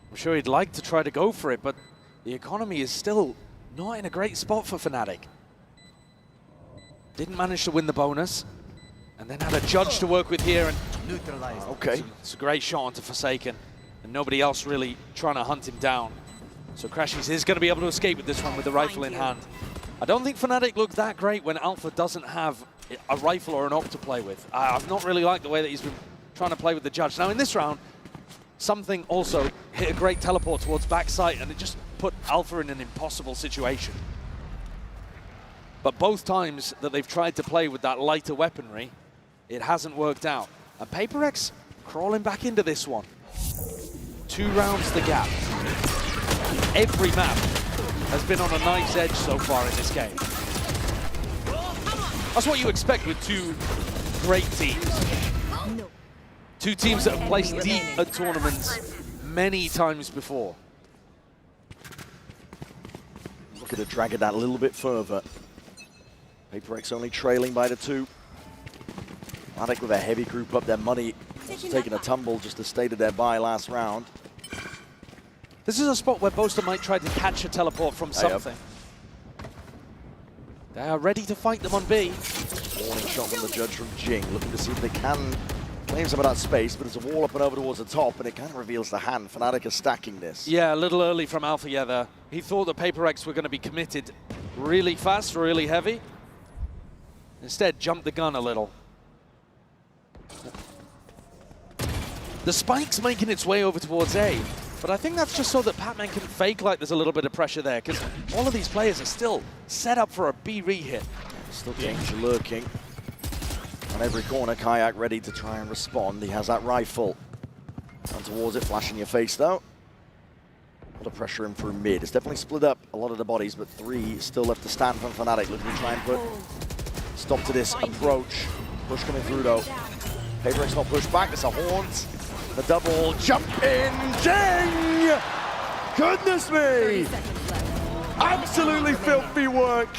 I'm sure he'd like to try to go for it, but the economy is still not in a great spot for Fnatic. Didn't manage to win the bonus, and then had a judge to work with here, and neutralized. Okay. It's a great shot onto Forsaken, and nobody else really trying to hunt him down. So Crashies is going to be able to escape with this one with the rifle in hand. I don't think Fnatic looked that great when Alpha doesn't have a rifle or an op to play with. I've not really liked the way that he's been trying to play with the judge. Now in this round, something also hit a great teleport towards backside, and it just put Alpha in an impossible situation. But both times that they've tried to play with that lighter weaponry, it hasn't worked out. And PRX crawling back into this one. 2 rounds the gap. Every map has been on a knife's edge so far in this game. That's what you expect with 2 great teams. 2 teams that have placed deep at tournaments many times before. Looking to drag it out a little bit further. PRX only trailing by the 2. Fnatic with a heavy group up, their money taking a tumble just as stated there by last round. This is a spot where Boaster might try to catch a teleport from something. They are ready to fight them on B. Warning shot from the judge from Jing, looking to see if they can claim some of that space, but it's a wall up and over towards the top, and it kind of reveals the hand. Fnatic are stacking this. Yeah, a little early from Alpha, yeah, there. He thought that PRX were going to be committed really fast, really heavy. Instead, jumped the gun a little. The spike's making its way over towards A, but I think that's just so that Patman can fake like there's a little bit of pressure there, because all of these players are still set up for a B re-hit. Still danger lurking. On every corner, Kayak ready to try and respond. He has that rifle. Down towards it, flash in your face though. A lot of pressure in through mid. It's definitely split up a lot of the bodies, but 3 still left to stand from Fnatic, looking to try and put stop to this approach. Push coming through though. PRX not pushed back, it's a haunt. The double jump in, Jing! Goodness me! Absolutely filthy work.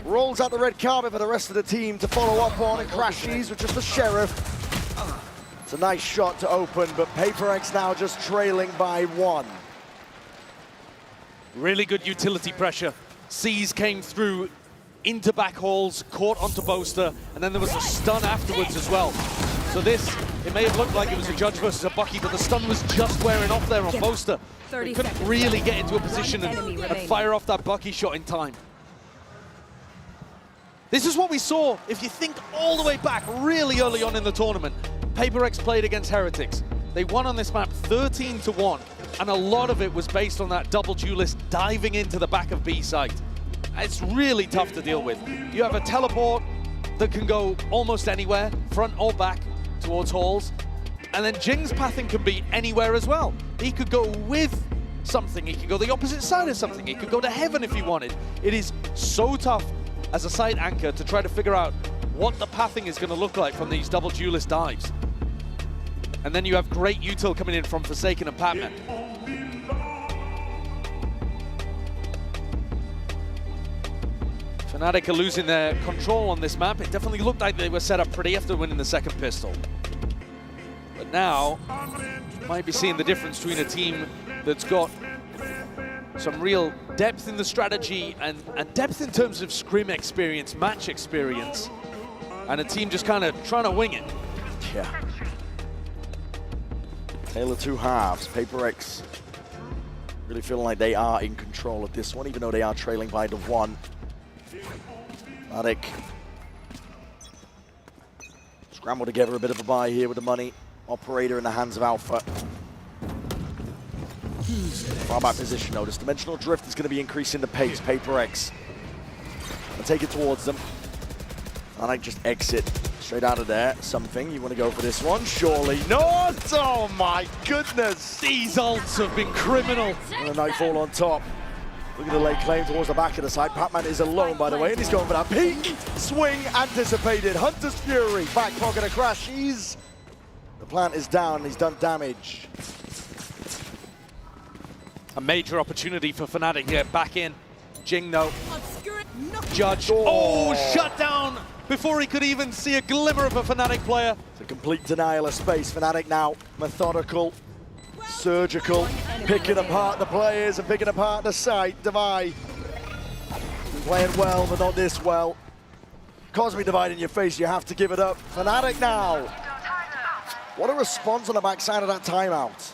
Rolls out the red carpet for the rest of the team to follow up on, and crashes with just the Sheriff. It's a nice shot to open, but PRX now just trailing by 1. Really good utility pressure. C's came through into back halls, caught onto Boaster, and then there was a stun afterwards as well. So this, it may have looked like it was a Judge versus a Bucky, but the stun was just wearing off there on Boaster. They couldn't really get into a position and fire off that Bucky shot in time. This is what we saw, if you think all the way back really early on in the tournament. PRX played against Heretics. They won on this map 13-1, and a lot of it was based on that double duelist diving into the back of B site. It's really tough to deal with. You have a teleport that can go almost anywhere, front or back, towards halls. And then Jing's pathing can be anywhere as well. He could go with something, he could go the opposite side of something, he could go to heaven if he wanted. It is so tough as a side anchor to try to figure out what the pathing is going to look like from these double duelist dives. And then you have great util coming in from Forsaken and Patman. Fnatic are losing their control on this map. It definitely looked like they were set up pretty after winning the second pistol. But now, might be seeing the difference between a team that's got some real depth in the strategy and depth in terms of scrim experience, match experience, and a team just kind of trying to wing it. Yeah. Tale of two halves. PRX really feeling like they are in control of this one, even though they are trailing by the 1. Fnatic scramble together a bit of a buy here with the money. Operator in the hands of Alpha. Far back position though. This dimensional drift is going to be increasing the pace. PRX will take it towards them. Fnatic just exit straight out of there. Something. You want to go for this one? Surely not! Oh my goodness! These ults have been criminal. And a Nightfall on top. Looking to lay claim towards the back of the side. Patman is alone, by the way, and he's going for that peak swing anticipated. Hunter's Fury, back pocket of crash. The plant is down, he's done damage. A major opportunity for Fnatic to get back in. Jing though. Judge. Oh, shut down before he could even see a glimmer of a Fnatic player. It's a complete denial of space. Fnatic now methodical, surgical, picking apart the players and picking apart the site. Divide. Been playing well, but not this well. Cosmic Divide in your face, you have to give it up. Fnatic now. What a response on the backside of that timeout.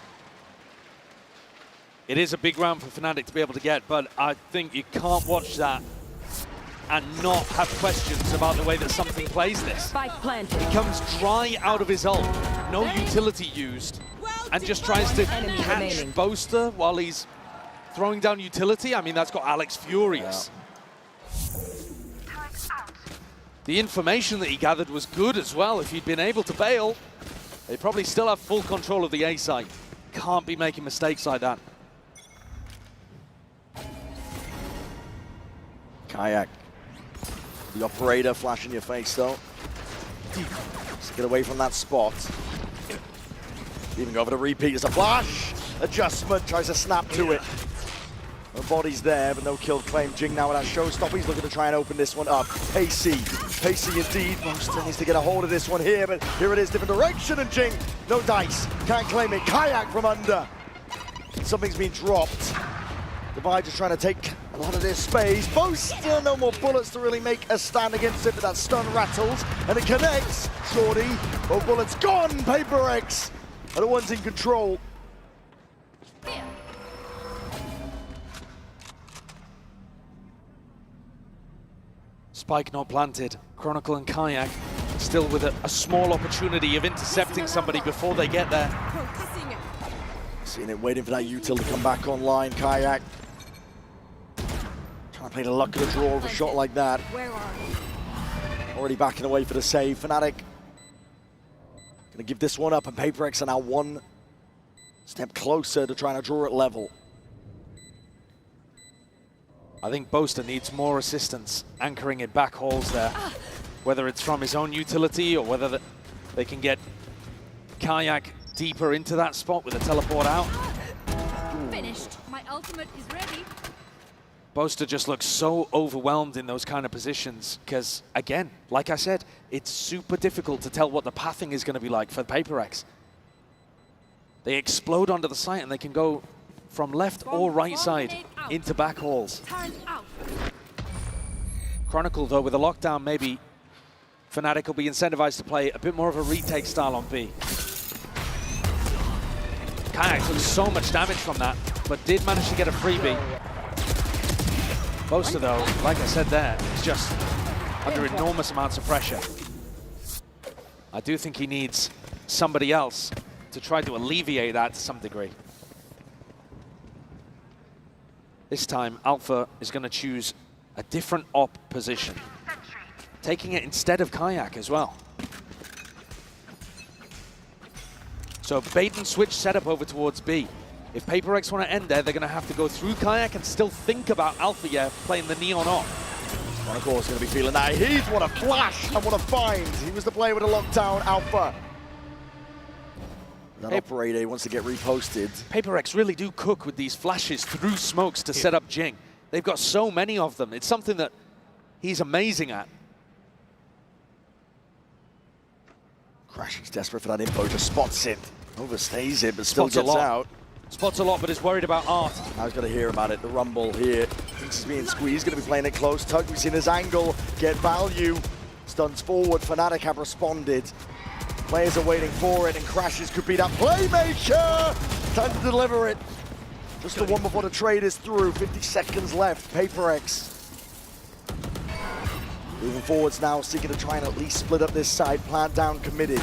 It is a big round for Fnatic to be able to get, but I think you can't watch that and not have questions about the way that something plays this. He comes dry out of his ult, no utility used, and just tries to catch Boaster while he's throwing down utility. I mean, that's got Alex furious. Yeah. The information that he gathered was good as well. If he'd been able to bail, they probably still have full control of the A site. Can't be making mistakes like that. Kayak. The operator flash in your face though. Just get away from that spot. Even go over the repeat as a flash. Adjustment, tries to snap to it. No bodies there, but no kill claim. Jing now with that showstopper. He's looking to try and open this one up. Pacey. Pacey indeed. Boaster needs to get a hold of this one here, but here it is, different direction, and Jing, no dice. Can't claim it. Kayak from under. Something's been dropped. Divide just trying to take a lot of this space. Boaster, no more bullets to really make a stand against it, but that stun rattles, and it connects. Shorty, both bullets gone. PRX are the ones in control. Spike not planted. Chronicle and Kayak still with a small opportunity of intercepting somebody before they get there. Seeing it, waiting for that util to come back online. Kayak trying to play the luck of the draw of a shot like that. Already backing away for the save. Fnatic gonna give this one up, and PRX are now one step closer to trying to draw it level. I think Boaster needs more assistance anchoring in back halls there, whether it's from his own utility or whether They can get Kayak deeper into that spot with a teleport out. Finished. My ultimate is ready. Boaster just looks so overwhelmed in those kind of positions because, again, like I said, it's super difficult to tell what the pathing is going to be like for PRX. They explode onto the site and they can go from left or right side into back halls. Chronicle, though, with a lockdown, maybe Fnatic will be incentivized to play a bit more of a retake style on B. Kayak took so much damage from that, but did manage to get a freebie. Boaster, though, like I said there, is just under enormous amounts of pressure. I do think he needs somebody else to try to alleviate that to some degree. This time, Alpha is going to choose a different op position, taking it instead of Kayak as well. So bait and switch setup over towards B. If PRX want to end there, they're going to have to go through Kayak and still think about Alpha playing the Neon off. Of course, going to be feeling that heat. What a flash and what a find. He was the player with a lockdown, Alpha. That operator wants to get reposted. PRX really do cook with these flashes through smokes to set up Jing. They've got so many of them. It's something that he's amazing at. Crash, he's desperate for that info, just spots it. Overstays it, but still gets out. Spots a lot, but is worried about Art. Now he's got to hear about it. The rumble here. Thinks he's being squeezed, going to be playing it close. Tug, we've seen his angle, get value. Stuns forward, Fnatic have responded. Players are waiting for it, and Crashes could be that playmaker! Time to deliver it. Just the one before the trade is through. 50 seconds left. PRX moving forwards now, seeking to try and at least split up this side. Plant down, committed.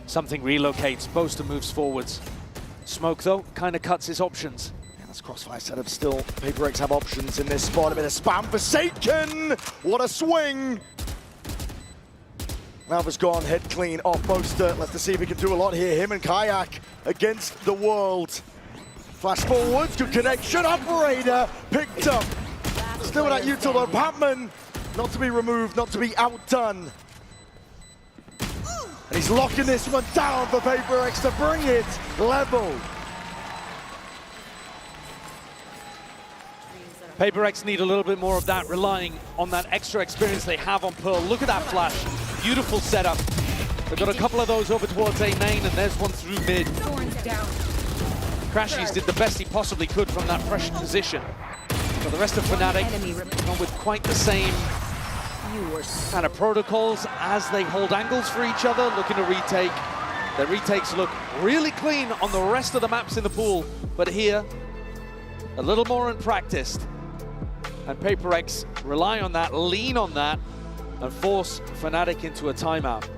Something relocates. Boaster moves forwards. Smoke, though, kind of cuts his options. Yeah, that's crossfire setup still. PRX have options in this spot. A bit of spam for Forsaken! What a swing! Alpha's gone, head clean off Boaster. Let's see if he can do a lot here. Him and Kayak against the world. Flash forwards, good connection. Operator picked up. Still with that util though. Patman, not to be removed, not to be outdone. And he's locking this one down for PRX to bring it level. PRX need a little bit more of that, relying on that extra experience they have on Pearl. Look at that flash. Beautiful setup. They've got a couple of those over towards A main, and there's one through mid. Crashies did the best he possibly could from that pressure position. But the rest of Fnatic gone with quite the same kind of protocols as they hold angles for each other, looking to retake. Their retakes look really clean on the rest of the maps in the pool, but here, a little more unpracticed. And PRX rely on that, lean on that, and force Fnatic into a timeout.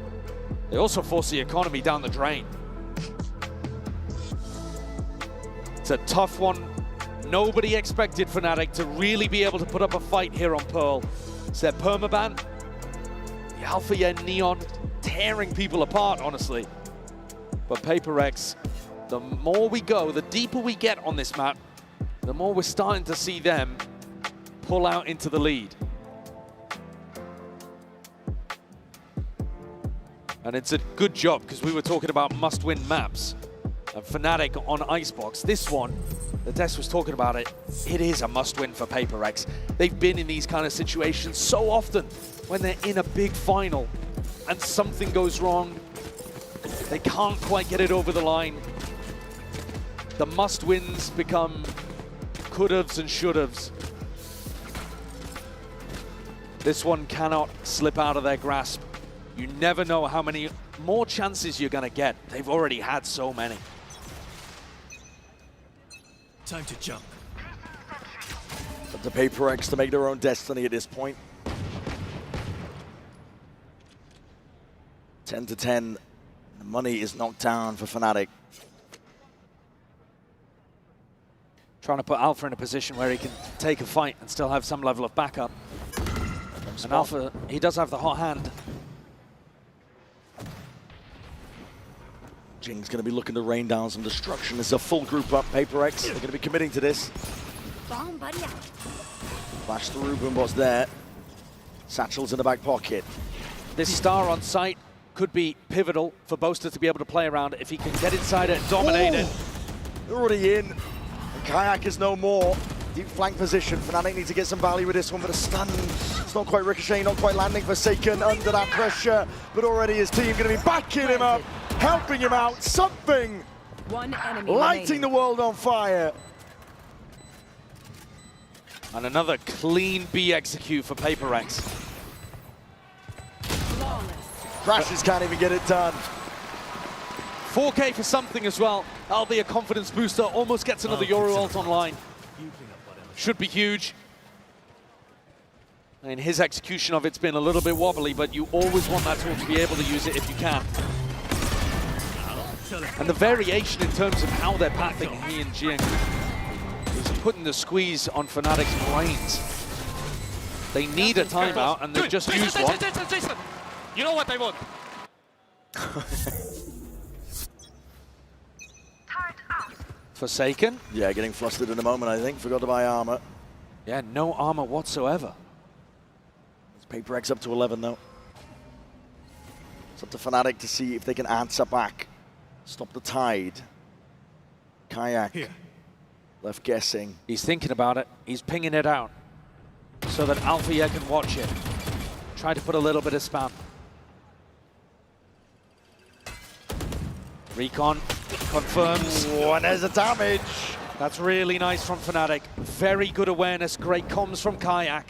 They also force the economy down the drain. It's a tough one. Nobody expected Fnatic to really be able to put up a fight here on Pearl. It's their permaban. The Alpha Neon tearing people apart, honestly. But PRX, the more we go, the deeper we get on this map, the more we're starting to see them pull out into the lead. And it's a good job, because we were talking about must-win maps. And Fnatic on Icebox, this one, the Des was talking about it, it is a must-win for PRX. They've been in these kind of situations so often when they're in a big final and something goes wrong. They can't quite get it over the line. The must-wins become could-haves and should-haves. This one cannot slip out of their grasp. You never know how many more chances you're going to get. They've already had so many. Time to jump. Up to PRX to make their own destiny at this point. 10-10. The money is knocked down for Fnatic. Trying to put Alpha in a position where he can take a fight and still have some level of backup. And Alpha, he does have the hot hand. Jing's going to be looking to rain down some destruction. This is a full group up. PRX, they're going to be committing to this. Flash through, Boombot's there. Satchel's in the back pocket. This star on site could be pivotal for Boaster to be able to play around if he can get inside it and dominate it. They're already in. And Kayak is no more. Deep flank position. Fnatic need to get some value with this one, but a stun. It's not quite ricocheting, not quite landing. Forsaken under that pressure, but already his team going to be backing him up, helping him out. Something One enemy lighting the world on fire. And another clean B execute for PRX. Crashes can't even get it done. 4K for something as well. That'll be a confidence booster. Almost gets another Yoru ult online. Should be huge. And his execution of it's been a little bit wobbly, but you always want that tool to be able to use it if you can. And the variation in terms of how they're pathing he and Jing is putting the squeeze on Fnatic's brains. They need a timeout, and they've just used one. You know what I want? Forsaken. Yeah, getting flustered in a moment, I think. Forgot to buy armor. Yeah, no armor whatsoever. It's PRX up to 11, though. It's up to Fnatic to see if they can answer back. Stop the tide. Kayak. Here. Left guessing. He's thinking about it. He's pinging it out so that Althea can watch it. Try to put a little bit of spam. Recon confirms. Oh, and there's a damage. That's really nice from Fnatic. Very good awareness, great comms from Kayak.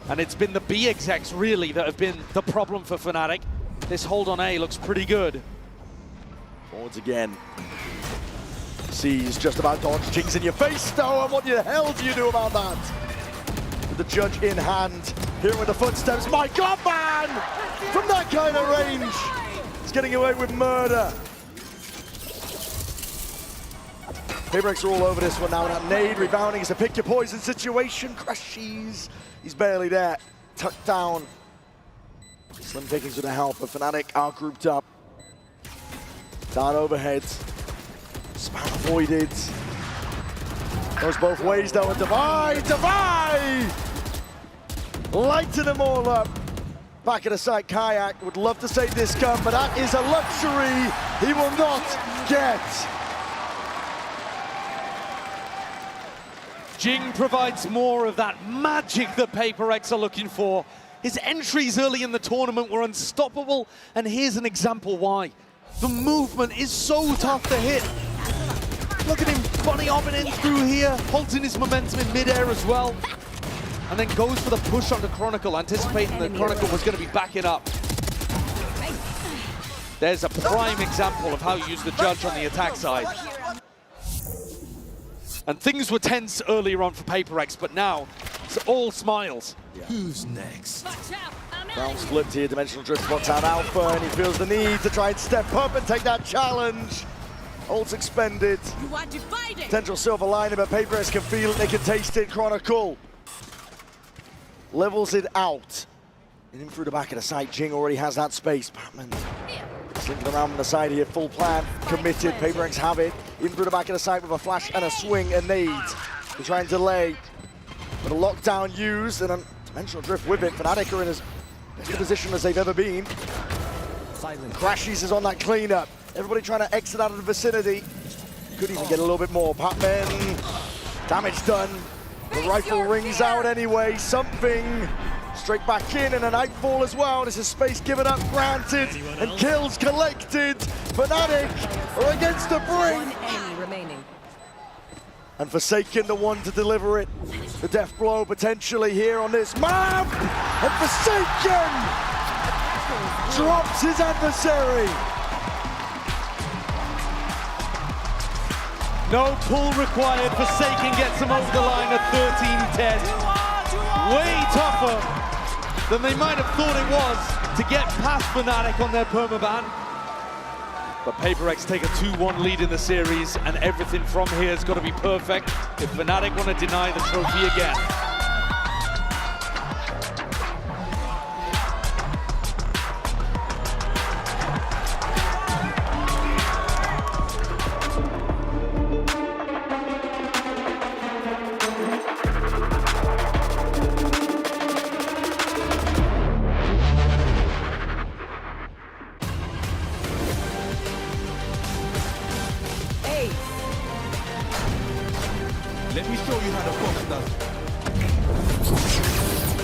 And it's been the B execs really that have been the problem for Fnatic. This hold on A looks pretty good. Forwards again. Sees just about dodge. Jing's in your face though, and what the hell do you do about that? With the judge in hand, here with the footsteps. My God, man! From that kind of range, he's getting away with murder. PRX are all over this one now. That nade rebounding. It's a pick your poison situation. Crashes. He's barely there. Tucked down. Slim pickings with the help, but Fnatic are grouped up. Down overhead. Spam avoided. Goes both ways though. And Divide! Lighting them all up. Back at the site, Kayak would love to save this gun, but that is a luxury he will not get. Jing provides more of that magic that PRX are looking for. His entries early in the tournament were unstoppable, and here's an example why. The movement is so tough to hit. Look at him bunny hopping in through here, halting his momentum in midair as well. And then goes for the push onto Chronicle, anticipating that Chronicle was going to be backing up. There's a prime example of how you use the judge on the attack side. And things were tense earlier on for PRX, but now it's all smiles. Yeah. Who's next? Brown's flipped here, Dimensional Drift spots out Alpha, and he feels the need to try and step up and take that challenge. Ult's expended. Potential silver lining, but PRX can feel it, they can taste it. Chronicle levels it out. And in through the back of the site, Jing already has that space. Batman slinking around on the side here, full plan, committed. PRX have it. In through the back of the site with a flash and a swing, and nade. They try and delay. But a lockdown used, and a Dimensional Drift with it. Fnatic are in as best a position as they've ever been. Crashes is on that cleanup. Everybody trying to exit out of the vicinity. Could even get a little bit more. Patman, damage done. The rifle rings out anyway. Something straight back in, and a nightfall as well. This is space given up, granted, and kills collected. Fnatic are against the brink. And Forsaken the one to deliver it. The death blow potentially here on this map. And Forsaken drops his adversary. No pull required. Forsaken gets them over the line at 13-10. Way tougher than they might have thought it was to get past Fnatic on their permaban. But PRX take a 2-1 lead in the series, and everything from here has got to be perfect if Fnatic want to deny the trophy again.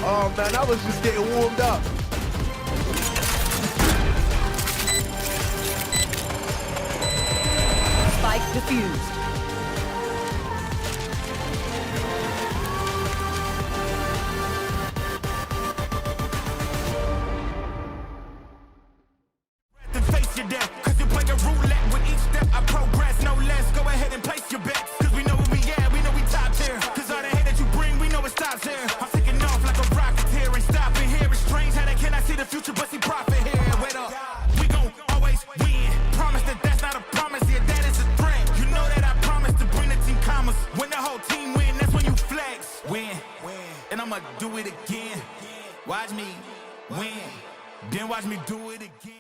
Oh man, I was just getting warmed up. Spike defused. Then face your death, cause you play a roulette with each step I progress, no less. Go ahead and place your bets, cause we know where we at, we know we top tier. Cause all the hate that you bring, we know it stops here. I'm taking off like a rocket here and stopping here. It's strange how they cannot see the future, but see profit here. Wait up, we gon' always win. Promise that that's not a promise, yeah, that is a threat. You know that I promise to bring the team commas. When the whole team win, that's when you flex. Win, and I'ma do it again. Watch me win, then watch me do it again.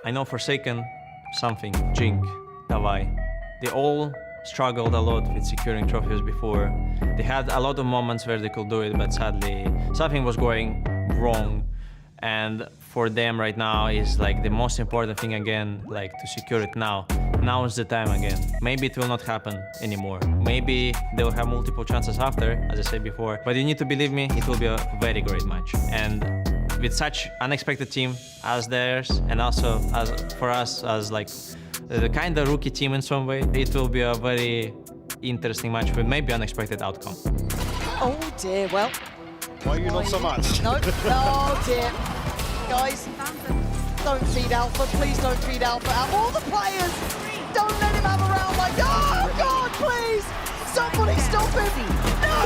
I know Forsaken, something, Jink, Davai. They all struggled a lot with securing trophies before. They had a lot of moments where they could do it, but sadly something was going wrong. And for them right now is like the most important thing again, like to secure it now. Now is the time again. Maybe it will not happen anymore. Maybe they will have multiple chances after, as I said before. But you need to believe me, it will be a very great match. And with such unexpected team as theirs, and also as for us as like the kind of rookie team in some way, it will be a very interesting match with maybe unexpected outcome. Oh dear, well. Why are you not so much? No, oh dear. Guys, don't feed Alpha, please don't feed Alpha. Out of all the players, don't let him have a round like, oh God, please! Somebody stop him! No!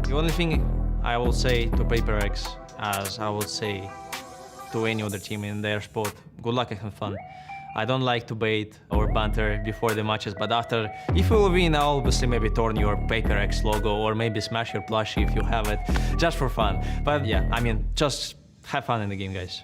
The only thing I will say to PRX, as I would say to any other team in their spot, good luck and have fun. I don't like to bait or banter before the matches, but after, if we will win, I'll obviously maybe turn your PRX logo or maybe smash your plushie if you have it, just for fun. But yeah, I mean, just have fun in the game, guys.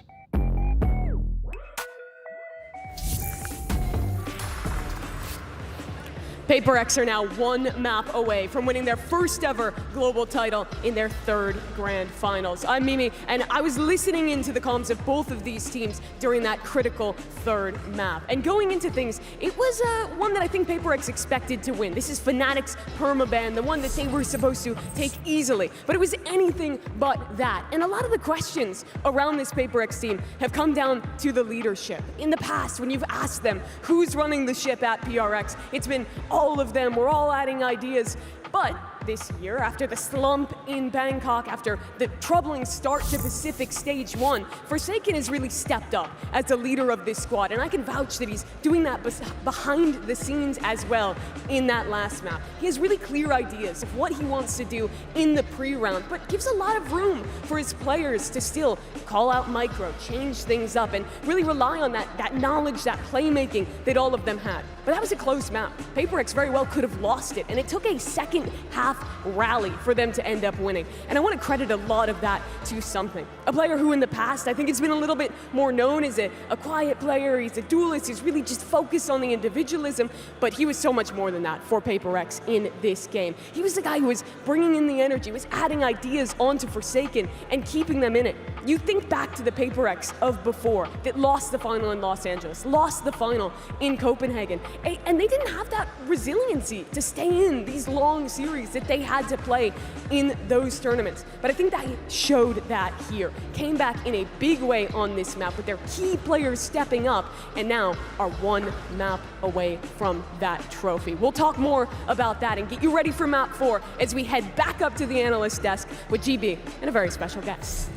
PRX are now one map away from winning their first ever global title in their third grand finals. I'm Mimi, and I was listening into the comms of both of these teams during that critical third map. And going into things, it was one that I think PRX expected to win. This is Fnatic's permaban, the one that they were supposed to take easily. But it was anything but that. And a lot of the questions around this PRX team have come down to the leadership. In the past, when you've asked them who's running the ship at PRX, it's been all of them. We're all adding ideas. But this year, after the slump in Bangkok, after the troubling start to Pacific Stage 1, Forsaken has really stepped up as the leader of this squad, and I can vouch that he's doing that behind the scenes as well in that last map. He has really clear ideas of what he wants to do in the pre-round, but gives a lot of room for his players to still call out micro, change things up, and really rely on that knowledge, that playmaking that all of them had. But that was a close map. PRX very well could have lost it, and it took a second half rally for them to end up winning. And I want to credit a lot of that to something. A player who in the past, I think it's been a little bit more known as a quiet player, he's a duelist, he's really just focused on the individualism, but he was so much more than that for PRX in this game. He was the guy who was bringing in the energy, was adding ideas onto Forsaken and keeping them in it. You think back to the PRX of before that lost the final in Los Angeles, lost the final in Copenhagen, and they didn't have that resiliency to stay in these long series that they had to play in those tournaments. But I think that showed that here. Came back in a big way on this map with their key players stepping up and now are one map away from that trophy. We'll talk more about that and get you ready for map 4 as we head back up to the analyst desk with GB and a very special guest.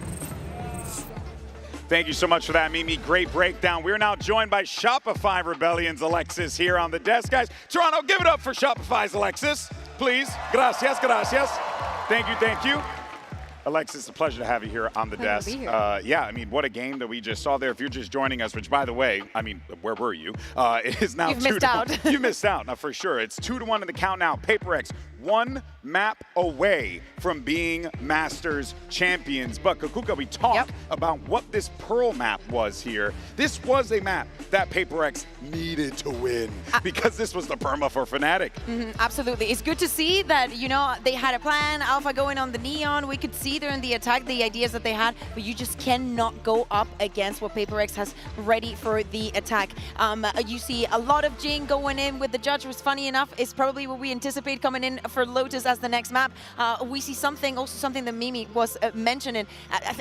Thank you so much for that, Mimi. Great breakdown. We're now joined by Shopify Rebellion's Alexis here on the desk. Guys, Toronto, give it up for Shopify's Alexis, please. Gracias, gracias. Thank you, thank you. Alexis, it's a pleasure to have you here on the desk. Yeah, I mean, what a game that we just saw there. If you're just joining us, which, by the way, I mean, where were you? It is now 2-1. You've missed out. You missed out, now for sure. It's 2-1 in the count now. PRX, one map away from being Masters champions. But Kukuka, we talked about what this Pearl map was here. This was a map that PRX needed to win because this was the perma for Fnatic. Absolutely. It's good to see that, you know, they had a plan, Alpha going on the Neon. We could see there in the attack the ideas that they had, but you just cannot go up against what PRX has ready for the attack. You see a lot of Jing going in with the Judge, was funny enough, is probably what we anticipate coming in for Lotus as the next map. We see something that Mimi was mentioning,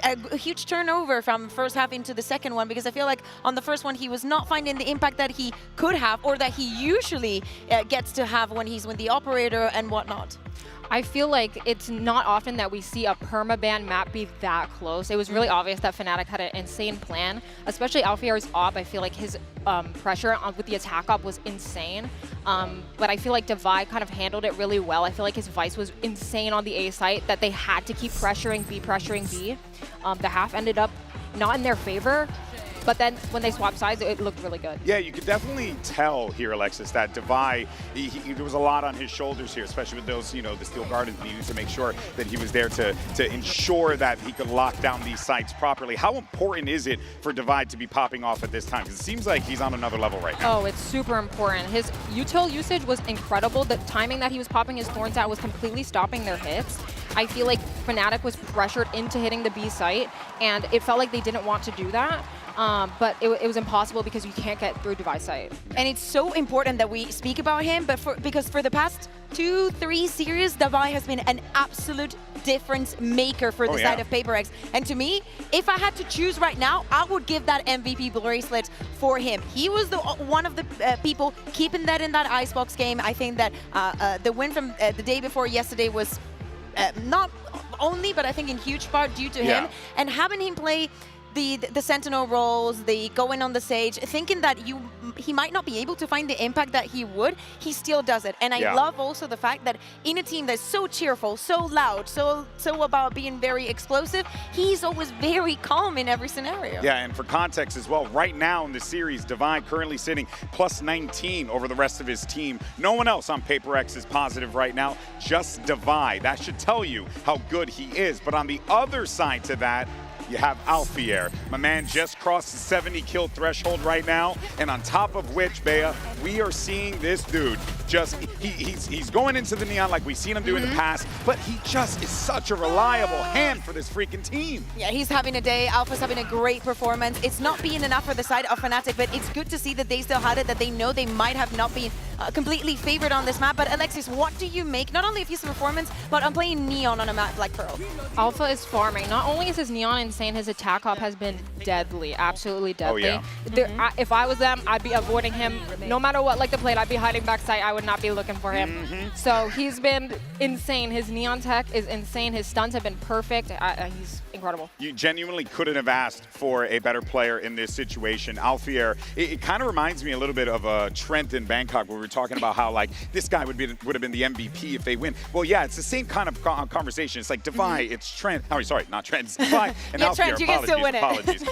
a huge turnover from first half into the second one, because I feel like on the first one he was not finding the impact that he could have or that he usually gets to have when he's with the operator and whatnot. I feel like it's not often that we see a permaban map be that close. It was really obvious that Fnatic had an insane plan, especially Alfier's op. I feel like his pressure with the attack op was insane. But I feel like Divide kind of handled it really well. I feel like his Vice was insane on the A site, that they had to keep pressuring B. The half ended up not in their favor, But then when they swapped sides, it looked really good. Yeah, you could definitely tell here, Alexis, that Devi, there was a lot on his shoulders here, especially with those, you know, the Steel Gardens needing to make sure that he was there to ensure that he could lock down these sites properly. How important is it for Devi to be popping off at this time? Because it seems like he's on another level right now. Oh, it's super important. His util usage was incredible. The timing that he was popping his thorns out was completely stopping their hits. I feel like Fnatic was pressured into hitting the B site, and it felt like they didn't want to do that. But it was impossible because you can't get through Devi's site. And it's so important that we speak about him, but because for the past 2-3 series, Devi has been an absolute difference maker for the side of PRX. And to me, if I had to choose right now, I would give that MVP bracelet for him. He was one of the people keeping that in that Icebox game. I think that the win from the day before yesterday was not only, but I think in huge part due to him. And having him play the Sentinel roles, the going on the Sage, thinking that he might not be able to find the impact that he would, he still does it. And I love also the fact that in a team that's so cheerful, so loud, so about being very explosive, he's always very calm in every scenario. Yeah, and for context as well, right now in the series, Devi currently sitting plus 19 over the rest of his team. No one else on PRX is positive right now, just Devi. That should tell you how good he is. But on the other side to that, you have Alfier. My man just crossed the 70 kill threshold right now, and on top of which, Bea, we are seeing this dude just, he's going into the Neon like we've seen him do in the past, but he just is such a reliable hand for this freaking team. Yeah, he's having a day. Alpha's having a great performance. It's not being enough for the side of Fnatic, but it's good to see that they still had it, that they know they might have not been completely favored on this map. But Alexis, what do you make, not only of his performance, but on playing Neon on a map like Pearl? Alpha is farming. Not only is his Neon insane, his attack op has been deadly, absolutely deadly. Oh, yeah. If I was them, I'd be avoiding him. No matter what, like the plate, I'd be hiding backside. I would not be looking for him. So he's been insane. His Neon tech is insane. His stunts have been perfect. He's incredible. You genuinely couldn't have asked for a better player in this situation. Alfier, it kind of reminds me a little bit of Trent in Bangkok, where we were talking about how like this guy would have been the MVP if they win. Well, yeah, it's the same kind of conversation. It's like Devi, it's Trent. Oh, sorry, not Trent. It's Devi and yeah, Alfier. Trent, you can still win it. Apologies.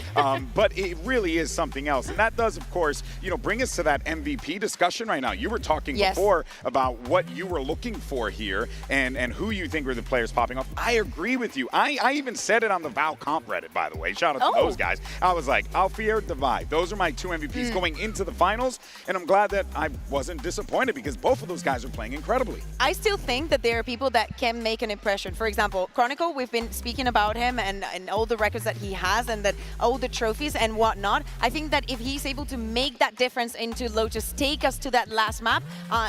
But it really is something else, and that does, of course, you know, bring us to that MVP discussion right now. You were talking before about what you were looking for here and who you think were the players popping off. I agree with you. I even said it on the Val Comp Reddit, by the way. Shout out to those guys. I was like, Alfier, Devi. Those are my two MVPs going into the finals, and I'm glad that I wasn't disappointed because both of those guys are playing incredibly. I still think that there are people that can make an impression. For example, Chronicle, we've been speaking about him and all the records that he has and that all the trophies and whatnot. I think that if he's able to make that difference into Lotus, take us to that last map,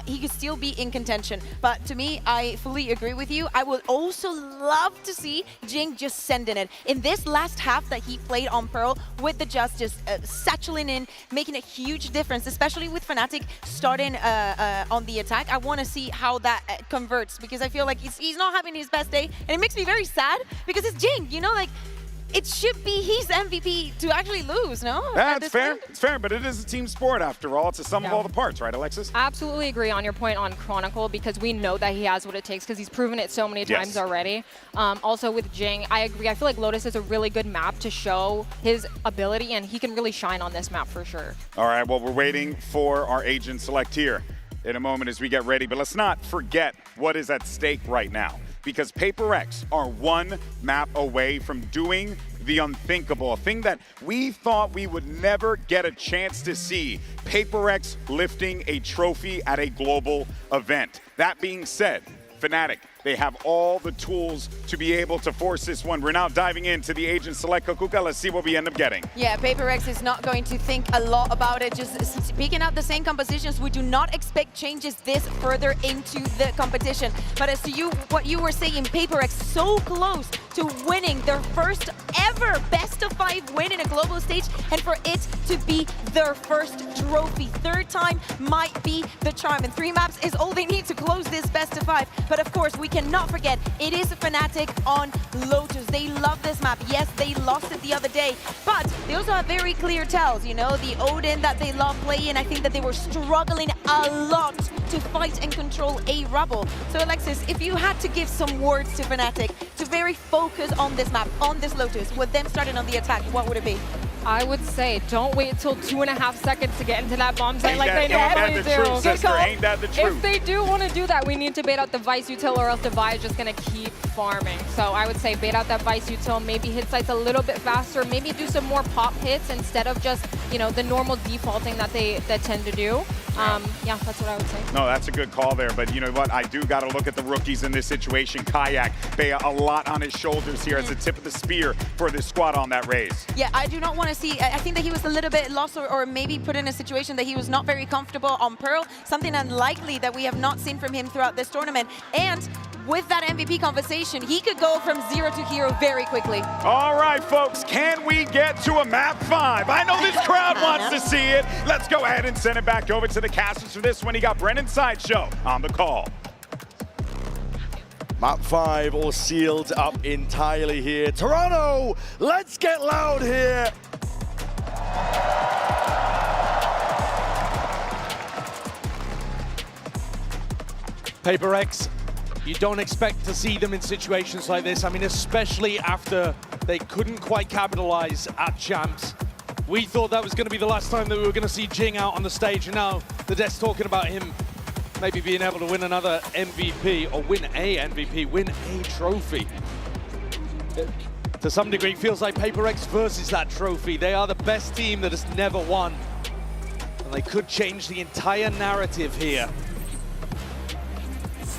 he could still be in contention. But to me, I fully agree with you. I would also love to see Jing just sending it. In this last half that he played on Pearl with the just satchling in, making a huge difference, especially with Fnatic starting on the attack. I want to see how that converts because I feel like he's not having his best day, and it makes me very sad because it's Jing, you know, like it should be his MVP to actually lose, no? Yeah, it's fair. It's fair, but it is a team sport after all. It's a sum of all the parts, right, Alexis? Absolutely agree on your point on Chronicle because we know that he has what it takes because he's proven it so many times already. Also with Jing, I agree. I feel like Lotus is a really good map to show his ability, and he can really shine on this map for sure. All right, well, we're waiting for our agent select here in a moment as we get ready, but let's not forget what is at stake right now, because PRX are one map away from doing the unthinkable, a thing that we thought we would never get a chance to see, PRX lifting a trophy at a global event. That being said, Fnatic, they have all the tools to be able to force this one. We're now diving into the agent select. Kukuka, let's see what we end up getting. Yeah, PRX is not going to think a lot about it. Just picking out the same compositions. We do not expect changes this further into the competition. But as to what you were saying, PRX so close to winning their first ever best-of-5 win in a global stage, and for it to be their first trophy. Third time might be the charm, and 3 maps is all they need to close this best-of-5. But of course, we cannot forget, it is Fnatic on Lotus. They love this map. Yes, they lost it the other day, but they also have very clear tells, you know, the Odin that they love playing. I think that they were struggling a lot to fight and control a Rubble. So Alexis, if you had to give some words to Fnatic to very focus on this map, on this Lotus, with them starting on the attack, what would it be? I would say don't wait till 2.5 seconds to get into that bomb site like they Ain't normally that the truth, do. sister? Ain't that the truth? If they do want to do that, we need to bait out the Vice Util or else the Vi is just going to keep farming. So I would say bait out that Vice Util, maybe hit sites a little bit faster, maybe do some more pop hits instead of just, you know, the normal defaulting that they tend to do. Yeah, that's what I would say. No, that's a good call there, but you know what? I do got to look at the rookies in this situation. Kayak, Bea, a lot on his shoulders here as the tip of the spear for this squad on that raise. Yeah, I do not want to see, I think that he was a little bit lost or maybe put in a situation that he was not very comfortable on Pearl, something unlikely that we have not seen from him throughout this tournament. And with that MVP conversation, he could go from 0 to hero very quickly. All right, folks, can we get to a map 5? I know this crowd wants to see it. Let's go ahead and send it back over to the casters for this one. He got Brennan Sideshow on the call. Map 5 all sealed up entirely here. Toronto, let's get loud here. PRX, you don't expect to see them in situations like this. I mean, especially after they couldn't quite capitalize at Champs. We thought that was going to be the last time that we were going to see Jing out on the stage, and now the dev's talking about him maybe being able to win another MVP, or win a MVP, win a trophy. To some degree, it feels like PRX versus that trophy. They are the best team that has never won, and they could change the entire narrative here.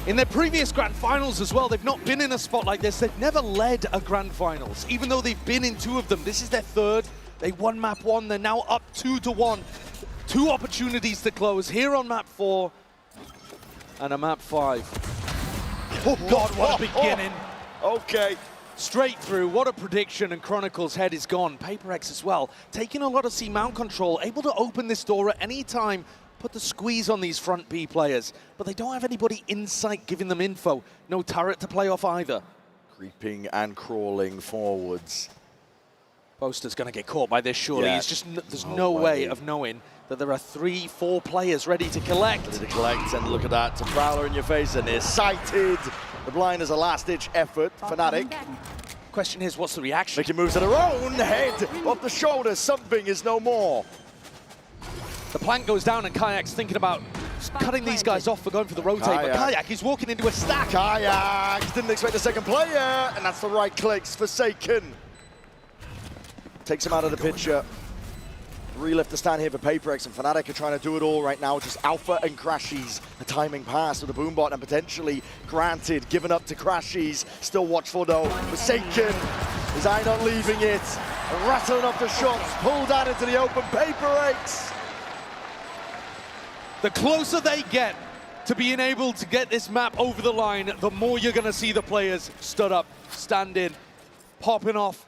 In their previous Grand Finals as well, they've not been in a spot like this. They've never led a Grand Finals, even though they've been in 2 of them. This is their 3rd. They won map 1. They're now up 2-1. 2 opportunities to close here on map 4 and a map 5. Oh God, what a beginning. Okay. Straight through, what a prediction, and Chronicle's head is gone. PRX as well, taking a lot of C-mount control, able to open this door at any time, put the squeeze on these front B players, but they don't have anybody in sight giving them info. No turret to play off either. Creeping and crawling forwards. Poster's going to get caught by this, surely. Yeah. It's just there's no way of knowing that there are 3-4 players ready to collect. Ready to collect, and look at that, to Prowler in your face, and they're sighted. The blind is a last-ditch effort. Fnatic. Question is, what's the reaction? Making moves of their own, head off the shoulder, something is no more. The plank goes down, and Kayak's thinking about cutting these guys off for going for the rotate, but Kayak is walking into a stack. Kayak didn't expect a second player, and that's the right clicks. Forsaken takes him out of the picture. 3 left to stand here for PRX, and Fnatic are trying to do it all right now. Just Alpha and Crashies. A timing pass with the Boombot, and potentially granted, given up to Crashies. Still watchful though. Forsaken, his eye not leaving it. Rattling off the shots, pulled out into the open. PRX. The closer they get to being able to get this map over the line, the more you're going to see the players stood up, stand in, popping off.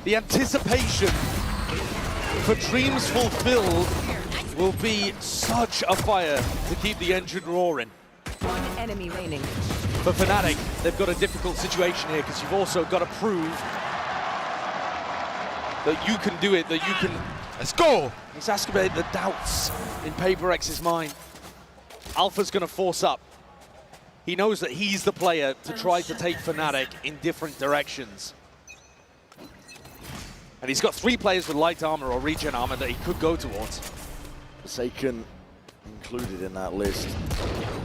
The anticipation for dreams fulfilled will be such a fire to keep the engine roaring. One enemy remaining. For Fnatic, they've got a difficult situation here because you've also got to prove that you can do it, that you can... Let's go! Exacerbate the doubts in PRX's mind. Alpha's going to force up. He knows that he's the player to try to take Fnatic in different directions. And he's got 3 players with light armor or regen armor that he could go towards. Forsaken included in that list.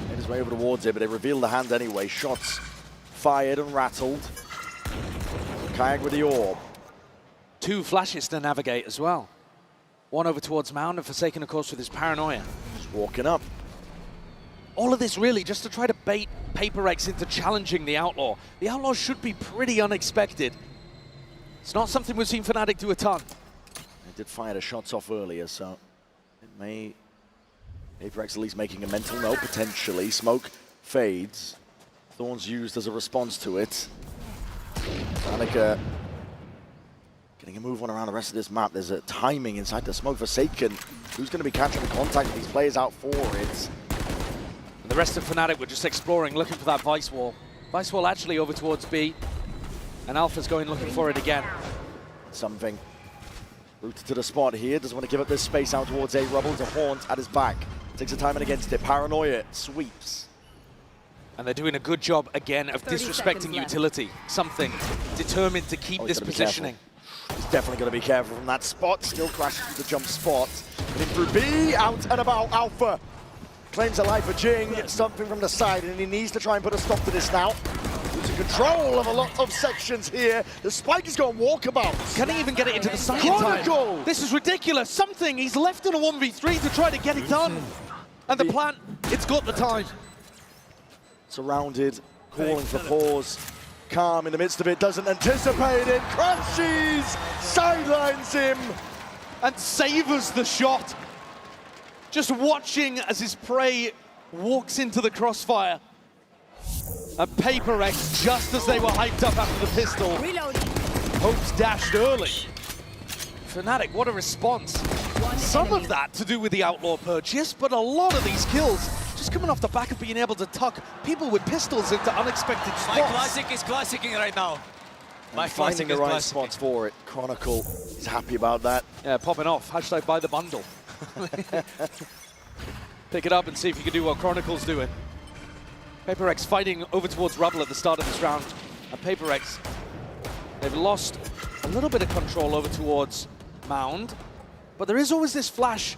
Made his way over towards it, but they revealed the hand anyway. Shots fired and rattled. Kayak with the orb. 2 flashes to navigate as well. 1 over towards Mound, and Forsaken, of course, with his paranoia. Just walking up. All of this really just to try to bait PRX into challenging the Outlaw. The Outlaw should be pretty unexpected. It's not something we've seen Fnatic do a ton. They did fire the shots off earlier, so it may... PRX at least making a mental note, potentially. Smoke fades. Thorns used as a response to it. Fnatic getting a move on around the rest of this map. There's a timing inside the smoke. Forsaken, who's going to be catching the contact with these players out for it. And the rest of Fnatic were just exploring, looking for that Vice Wall. Vice Wall actually over towards B. And Alpha's going looking for it again. Something. Rooted to the spot here. Doesn't want to give up this space out towards A. Rubble to Haunt at his back. Takes the timing against it. Paranoia sweeps. And they're doing a good job again of disrespecting utility. Something determined to keep this positioning. He's definitely going to be careful from that spot. Still crashes through the jump spot. But in through B, out and about. Alpha claims a life for Jing. Something from the side, and he needs to try and put a stop to this now. Losing control of a lot of sections here. The spike is going walkabout. Can he even get it into the side Chronicle! time? This is ridiculous. Something, he's left in a 1v3 to try to get it done. And the plant, it's got the time. Surrounded, calling for pause. Calm in the midst of it, doesn't anticipate it. Crashes, sidelines him. And savors the shot. Just watching as his prey walks into the crossfire. And PRX, just as they were hyped up after the pistol, hopes dashed early. Fnatic, what a response. Some of that to do with the Outlaw purchase, but a lot of these kills just coming off the back of being able to tuck people with pistols into unexpected spots. My classic is classicing right now. My finding the right spots for it. Chronicle is happy about that. Yeah, popping off. Hashtag buy the bundle. Pick it up and see if you can do what Chronicle's doing. PRX fighting over towards Rubble at the start of this round. And PRX, they've lost a little bit of control over towards Mound. But there is always this flash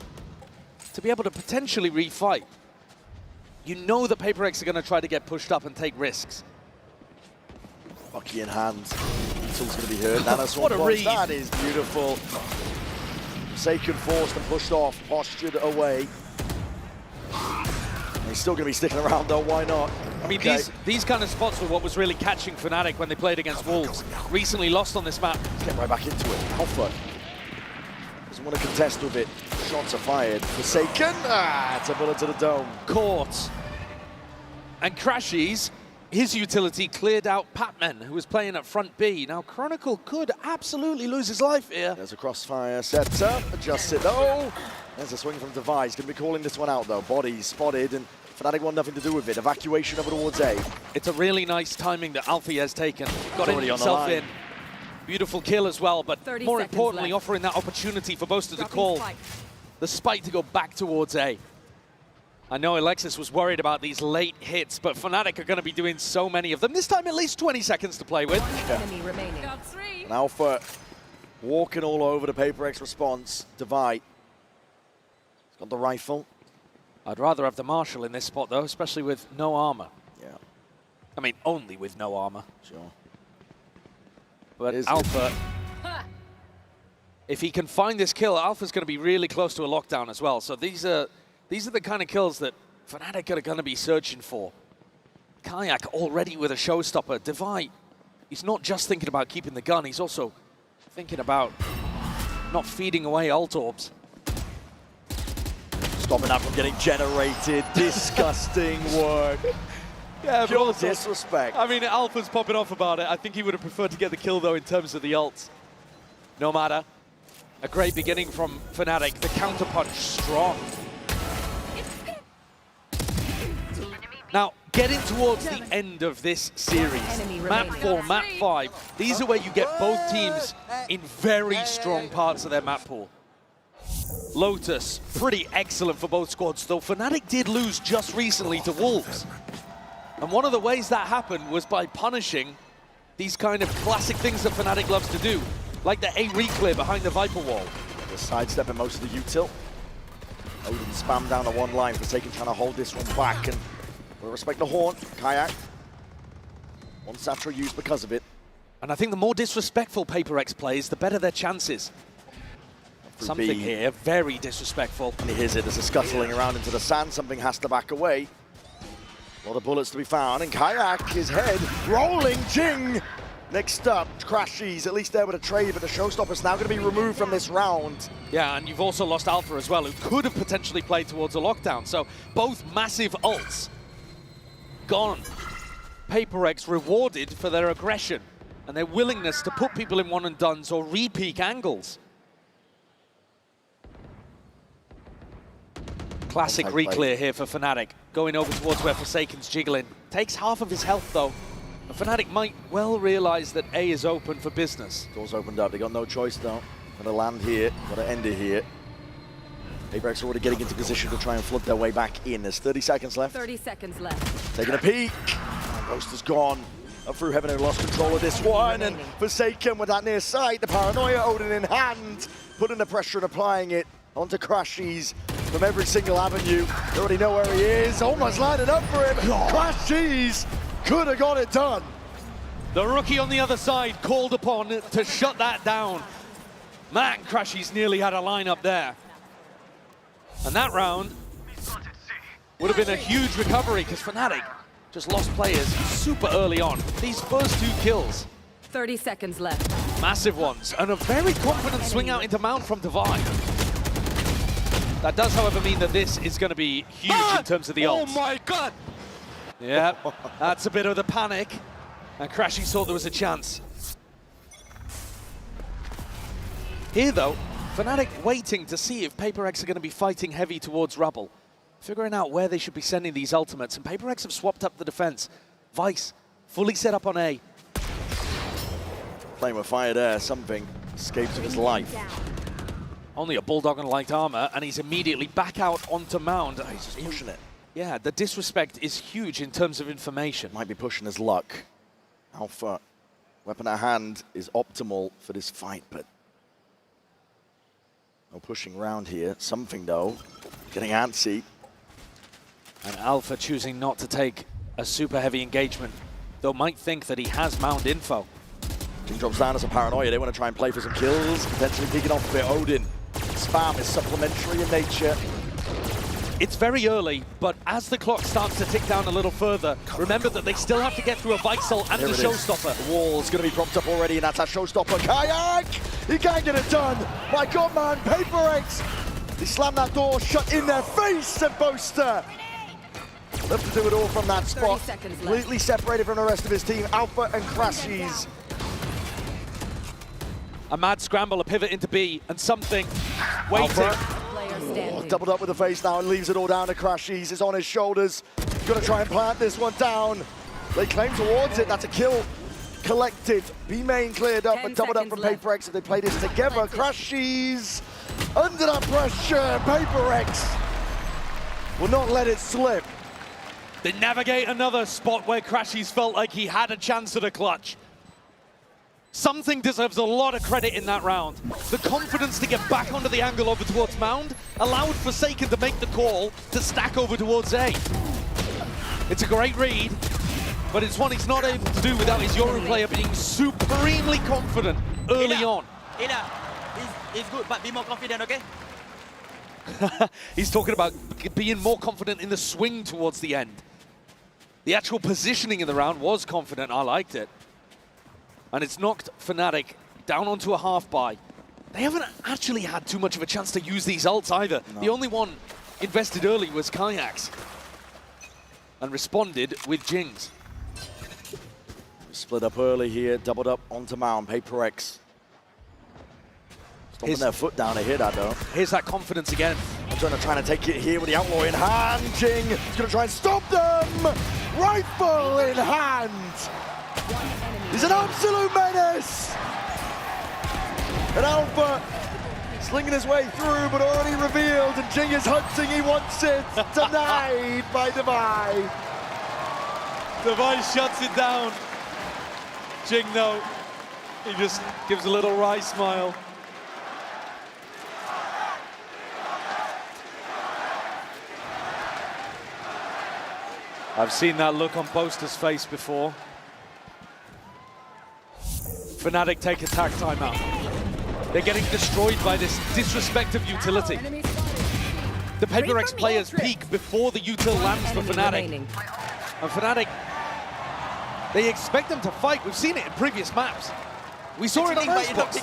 to be able to potentially refight. You know that PRX are going to try to get pushed up and take risks. Bucky in hand. Until's going to be heard. Nanos What a read. That is beautiful. Forsaken forced and pushed off. Postured away. He's still going to be sticking around though. Why not? I mean, these kind of spots were what was really catching Fnatic when they played against Wolves. Recently lost on this map. Get right back into it. Alpha doesn't want to contest with it. Shots are fired. Forsaken. It's a bullet to the dome. Caught. And Crashies, his utility cleared out Patman, who was playing at front B. Now, Chronicle could absolutely lose his life here. There's a crossfire set up. Adjusts it though. There's a swing from Device. Going to be calling this one out though. Body spotted, and Fnatic want nothing to do with it. Evacuation over towards A. It's a really nice timing that Alfie has taken. Got already on the himself line. in. Beautiful kill as well, but more importantly, offering that opportunity for Boaster to call the spike to go back towards A. I know Alexis was worried about these late hits, but Fnatic are going to be doing so many of them. This time at least 20 seconds to play with. Enemy remaining. And Alpha walking all over the PRX response. Divide. He's got the rifle. I'd rather have the Marshal in this spot though, especially with no armor. Yeah. I mean, only with no armor. Sure. But Alpha, if he can find this kill, Alpha's going to be really close to a lockdown as well. So these are the kind of kills that Fnatic are going to be searching for. Kayak already with a showstopper. Divide, he's not just thinking about keeping the gun, he's also thinking about not feeding away ult orbs. Stopping that from getting generated. Disgusting work. Yeah, Pure also, disrespect. I mean, Alpha's popping off about it. I think he would have preferred to get the kill, though, in terms of the ults. No matter. A great beginning from Fnatic. The counterpunch strong. Now, getting towards the end of this series, map 4, map 5, these are where you get both teams in very strong parts of their map pool. Lotus, pretty excellent for both squads, though Fnatic did lose just recently to Wolves. And one of the ways that happened was by punishing these kind of classic things that Fnatic loves to do, like the A reclear behind the Viper wall. They're sidestepping most of the util. Odin spam down the one line. Forsaken trying to hold this one back, and we'll respect the horn. Kayak. One satchel used because of it. And I think the more disrespectful PRX plays, the better their chances. Something here, very disrespectful. And he hears it. There's a scuttling around into the sand. Something has to back away. A lot of bullets to be found, and Kayak, his head rolling. Jing next up. Crashies, at least there with a trade, but the showstopper's now going to be removed from this round. Yeah, and you've also lost Alpha as well, who could have potentially played towards a lockdown. So both massive ults gone. PRX rewarded for their aggression and their willingness to put people in one and dones or re-peak angles. Classic reclear here for Fnatic, going over towards where Forsaken's jiggling. Takes half of his health though. And Fnatic might well realize that A is open for business. Doors opened up, they got no choice though. Gotta land here, gotta end it here. PRX already getting into position to try and flood their way back in. There's 30 seconds left. 30 seconds left. Taking a peek. Ghost is gone. Up through Heaven, who lost control of this one, and Forsaken with that near sight, the paranoia, Odin in hand, putting the pressure and applying it onto Crashies from every single avenue. You already know where he is, almost lined it up for him. Crashies could have got it done. The rookie on the other side called upon to shut that down. Man, Crashies nearly had a lineup there. And that round would have been a huge recovery because Fnatic just lost players super early on. These first 2 kills. 30 seconds left. Massive ones, and a very confident swing out into Mount from Divide. That does, however, mean that this is going to be huge in terms of the ults. Oh my god! Yeah, that's a bit of the panic. And Crashy thought there was a chance. Here, though, Fnatic waiting to see if PRX are going to be fighting heavy towards Rubble. Figuring out where they should be sending these ultimates, and PRX have swapped up the defense. Vice, fully set up on A. Playing with fire there, something escapes of his life. Only a Bulldog on light armor, and he's immediately back out onto Mound. He's just pushing it. Yeah, the disrespect is huge in terms of information. Might be pushing his luck. Alpha, weapon at hand, is optimal for this fight, but no pushing around here. Something, though, getting antsy. And Alpha choosing not to take a super heavy engagement, though might think that he has Mound info. Jing drops down as a paranoia. They want to try and play for some kills, potentially picking off a bit. Odin. Spam is supplementary in nature. It's very early, but as the clock starts to tick down a little further, remember that they still have to get through a Vixel and the Showstopper. The wall's going to be propped up already, and that's our Showstopper. Kayak! He can't get it done. My God, man, PRX. They slam that door shut in their face, said Boaster. Love to do it all from that spot. Completely separated from the rest of his team. Alpha and Crashies. A mad scramble, a pivot into B, and something waiting. Oh, doubled up with the face now and leaves it all down to Crashies. It's on his shoulders. He's going to try and plant this one down. They claim towards it. That's a kill collected. B main cleared up, but doubled up from PRX if they play this together. Crashies under that pressure. PRX will not let it slip. They navigate another spot where Crashies felt like he had a chance at a clutch. Something deserves a lot of credit in that round. The confidence to get back onto the angle over towards Mound allowed Forsaken to make the call to stack over towards A. It's a great read, but it's one he's not able to do without his Yoru player being supremely confident early on. It's good, but be more confident, okay? He's talking about being more confident in the swing towards the end. The actual positioning in the round was confident. I liked it. And it's knocked Fnatic down onto a half buy. They haven't actually had too much of a chance to use these ults either. No. The only one invested early was Kayaks. And responded with Jings. Split up early here, doubled up onto Mound, PRX. Stomping their foot down to hit that though. Here's that confidence again. Trying to take it here with the Outlaw in hand. Jing is going to try and stop them. Rifle in hand. He's an absolute menace. And Alpha slinging his way through, but already revealed. And Jing is hunting. He wants it. Denied by Divide. Divide shuts it down. Jing, though, he just gives a little wry smile. I've seen that look on Boaster's face before. Fnatic take attack timeout. They're getting destroyed by this disrespect of utility. The PRX players peak before the util lands for Fnatic. And Fnatic, they expect them to fight. We've seen it in previous maps. We saw it on first box.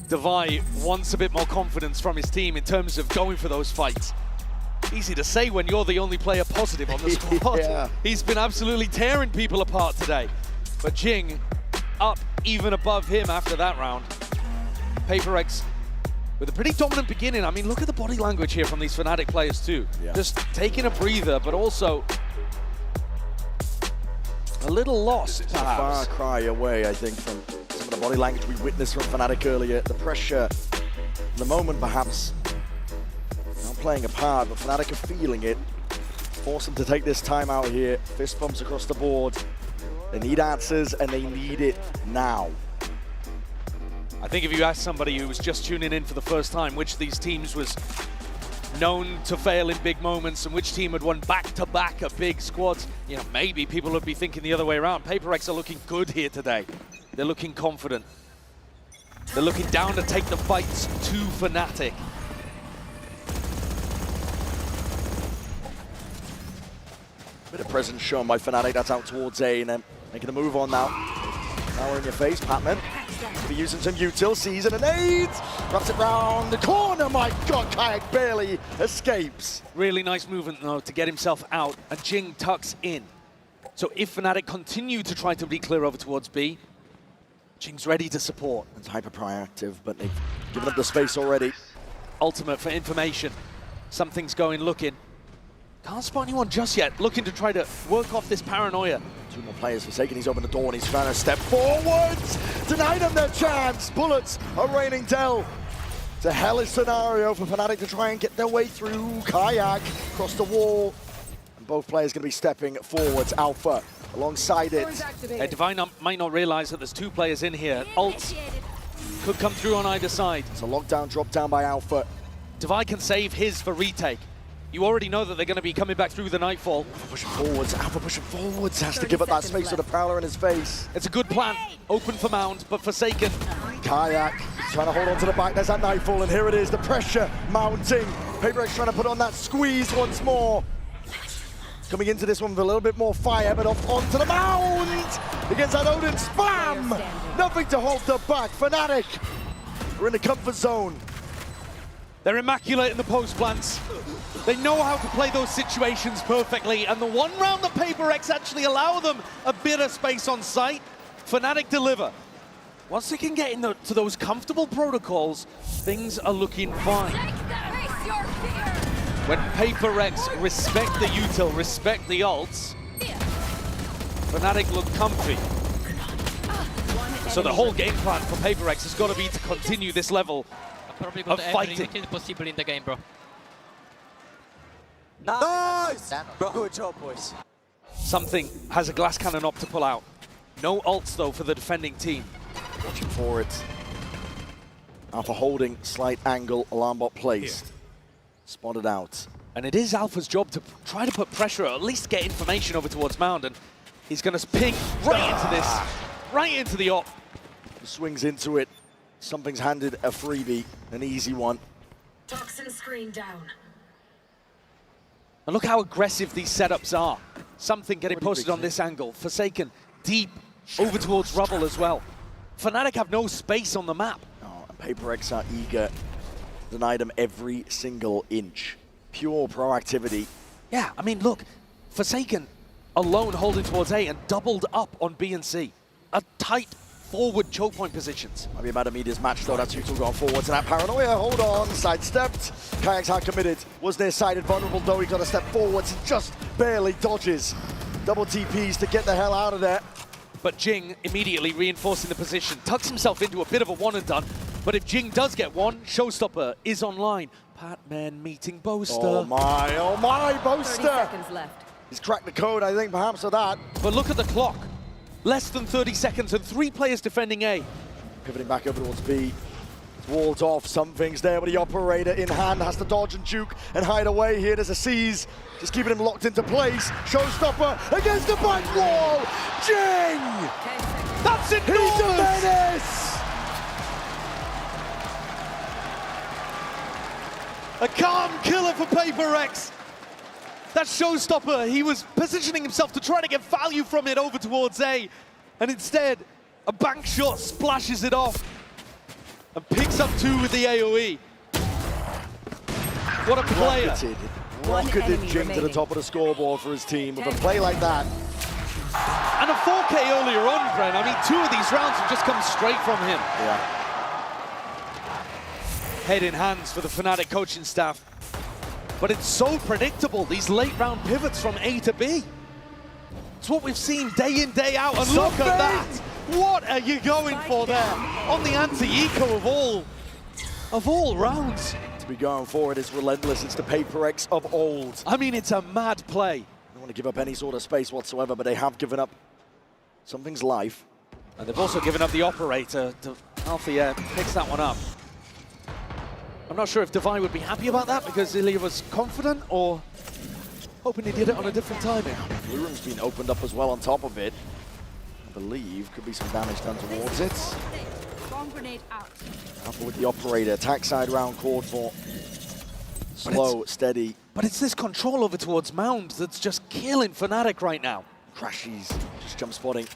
Divide wants a bit more confidence from his team in terms of going for those fights. Easy to say when you're the only player positive on the squad. Yeah. He's been absolutely tearing people apart today. But Jing up even above him after that round. PRX with a pretty dominant beginning. I mean, look at the body language here from these Fnatic players too. Yeah. Just taking a breather, but also a little lost, It's a far cry away, I think, from some of the body language we witnessed from Fnatic earlier. The pressure, the moment perhaps, not playing a part, but Fnatic are feeling it. Force them to take this time out here. Fist bumps across the board. They need answers, and they need it now. I think if you ask somebody who was just tuning in for the first time which of these teams was known to fail in big moments and which team had won back-to-back at big squads, you know, maybe people would be thinking the other way around. PRX are looking good here today. They're looking confident. They're looking down to take the fights to Fnatic. Bit of presence shown by Fnatic. That's out towards A, and then making a move on now. Now we're in your face, Patman. Be using some util, sees it, and nades. Wraps it round the corner. My God, Kayak barely escapes. Really nice movement, though, to get himself out, and Jing tucks in. So if Fnatic continue to try to be clear over towards B, Jing's ready to support. It's hyper proactive, but they've given up the space already. Ultimate for information. Something's going looking. Can't spot anyone just yet. Looking to try to work off this paranoia. Two more players forsaken. He's opened the door and he's trying to step forwards. Denied them their chance. Bullets are raining down. It's a hellish scenario for Fnatic to try and get their way through. Kayak across the wall. And both players going to be stepping forwards. Alpha alongside it. Divine might not realize that there's two players in here. Ults could come through on either side. It's a lockdown drop down by Alpha. Divine can save his for retake. You already know that they're going to be coming back through the Nightfall. Pushing forwards, Alpha pushing forwards. Has to give up that space with a Prowler in his face. It's a good plan. Open for Mound, but Forsaken. Kayak trying to hold on to the back. There's that Nightfall, and here it is. The pressure mounting. PRX trying to put on that squeeze once more. Coming into this one with a little bit more fire, but off onto the Mound. Against that Odin spam. Nothing to hold them back. Fnatic, we're in the comfort zone. They're immaculate in the post plants. They know how to play those situations perfectly, and the one round the PRX actually allow them a bit of space on site. Fnatic deliver. Once they can get into those comfortable protocols, things are looking fine. When PRX respect the util, respect the ults, Fnatic look comfy. So the whole game plan for PRX has got to be to continue this level of fighting. Possible in the game, bro. Nice! Good job, boys. Something has a glass cannon up to pull out. No ults, though, for the defending team. Watching for it. Alpha holding, slight angle, alarm bot placed. Spotted out. And it is Alpha's job to try to put pressure, or at least get information over towards Mound, and he's going to ping right into this, right into the op. Swings into it. Something's handed a freebie, an easy one. Toxin screen down. And look how aggressive these setups are. Something getting posted on this angle. Forsaken deep over towards Rubble as well. Fnatic have no space on the map. Oh, and PRX are eager. Denied them every single inch. Pure proactivity. Yeah, I mean, look, Forsaken alone holding towards A and doubled up on B and C. A tight forward choke point positions. Might be about Amedia's match though. That's Util going forwards, and that paranoia, hold on, sidestepped. Kayak's hard committed, was near-sided, vulnerable though. He got to step forwards and just barely dodges. Double TPs to get the hell out of there. But Jing immediately reinforcing the position, tucks himself into a bit of a one and done. But if Jing does get one, Showstopper is online. Patman meeting Boaster. Oh my, Boaster! 30 seconds left. He's cracked the code, I think, perhaps, of that. But look at the clock. Less than 30 seconds and 3 players defending A. Pivoting back over towards B. Walled off, something's there, but the operator in hand has to dodge and juke and hide away here. There's a seize, just keeping him locked into place. Showstopper against the back wall. Jing! That's enormous! He's a menace! A calm killer for PRX. That's Showstopper. He was positioning himself to try to get value from it over towards A. And instead, a bank shot splashes it off and picks up 2 with the AoE. What a player. Rocketed Jing to the top of the scoreboard for his team with a play like that. And a 4K earlier on, Bren. I mean, 2 of these rounds have just come straight from him. Yeah. Head in hands for the Fnatic coaching staff. But it's so predictable, these late round pivots from A to B. It's what we've seen day in, day out, and look at that! What are you going for there? On the anti-eco of all rounds. to be going for it. It's relentless. It's the PRX of old. I mean, it's a mad play. They don't want to give up any sort of space whatsoever, but they have given up something's life. And they've also given up the operator. Alfie picks that one up. I'm not sure if Devi would be happy about that because Ilya was confident or hoping he did it on a different timing. Blue room's been opened up as well on top of it. I believe could be some damage done towards it. Bomb grenade out. Alpha with the operator. Attack side round called for. Slow, steady. But it's this control over towards Mound that's just killing Fnatic right now. Crashies just jump spotting.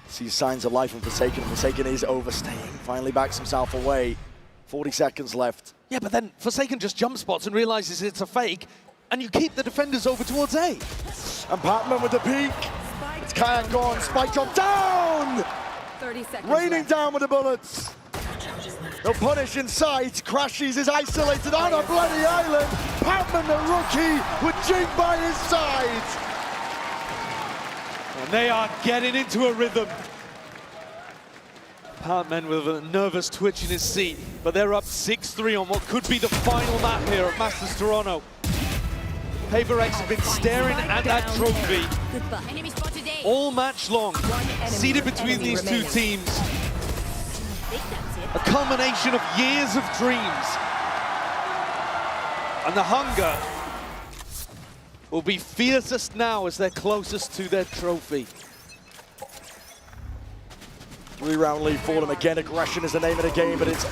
Sees signs of life from Forsaken, and Forsaken is overstaying. Finally backs himself away. 40 seconds left. Yeah, but then Forsaken just jump spots and realizes it's a fake, and you keep the defenders over towards A. And Patman with the peek. It's Kayak gone. Spike drop down! 30 seconds Raining left. down with the bullets. No punish in sight. Crashies is isolated on a bloody island. Patman, the rookie, with Jing by his side. And they are getting into a rhythm. Patman with a nervous twitch in his seat, but they're up 6-3 on what could be the final map here at Masters Toronto. PRX have been staring at that trophy all match long, seated between these two teams. A culmination of years of dreams. And the hunger will be fiercest now as they're closest to their trophy. 3-round lead for them again. Aggression is the name of the game, but it's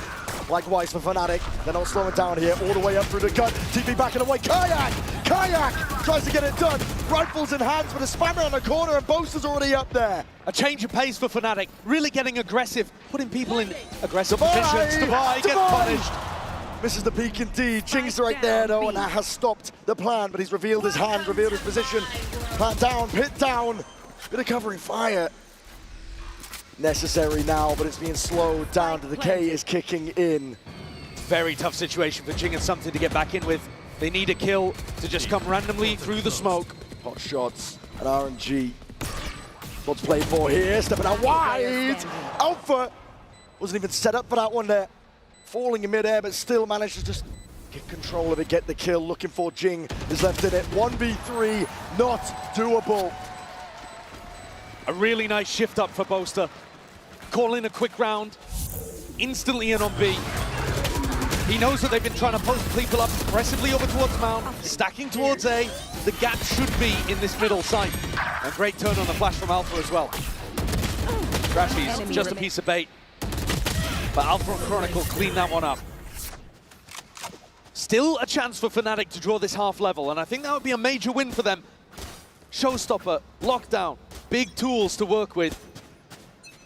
likewise for Fnatic. They're not slowing down here, all the way up through the gun. TP backing away. Kayak tries to get it done. Rifles in hands with a spammer on the corner, and Boaster's already up there. A change of pace for Fnatic, really getting aggressive, putting people in aggressive positions. Devi gets punished. Misses the peak indeed. Jing's right there though, and that has stopped the plan, but he's revealed his hand, revealed his position. Plant down, pit down. Bit of covering fire. Necessary now, but it's being slowed down. The decay is kicking in. Very tough situation for Jing and something to get back in with. They need a kill to just come randomly through the smoke. Hot shots and RNG. What's played for here? Stepping out wide. Alpha wasn't even set up for that one there. Falling in midair, but still managed to just get control of it, get the kill. Looking for Jing is left in it. 1v3, not doable. A really nice shift up for Boaster. Call in a quick round, instantly in on B. He knows that they've been trying to post people up aggressively over towards Mount, stacking towards A. The gap should be in this middle site. A great turn on the flash from Alpha as well. Crashies, just a piece of bait. But Alpha and Chronicle clean that one up. Still a chance for Fnatic to draw this half level, and I think that would be a major win for them. Showstopper, lockdown, big tools to work with.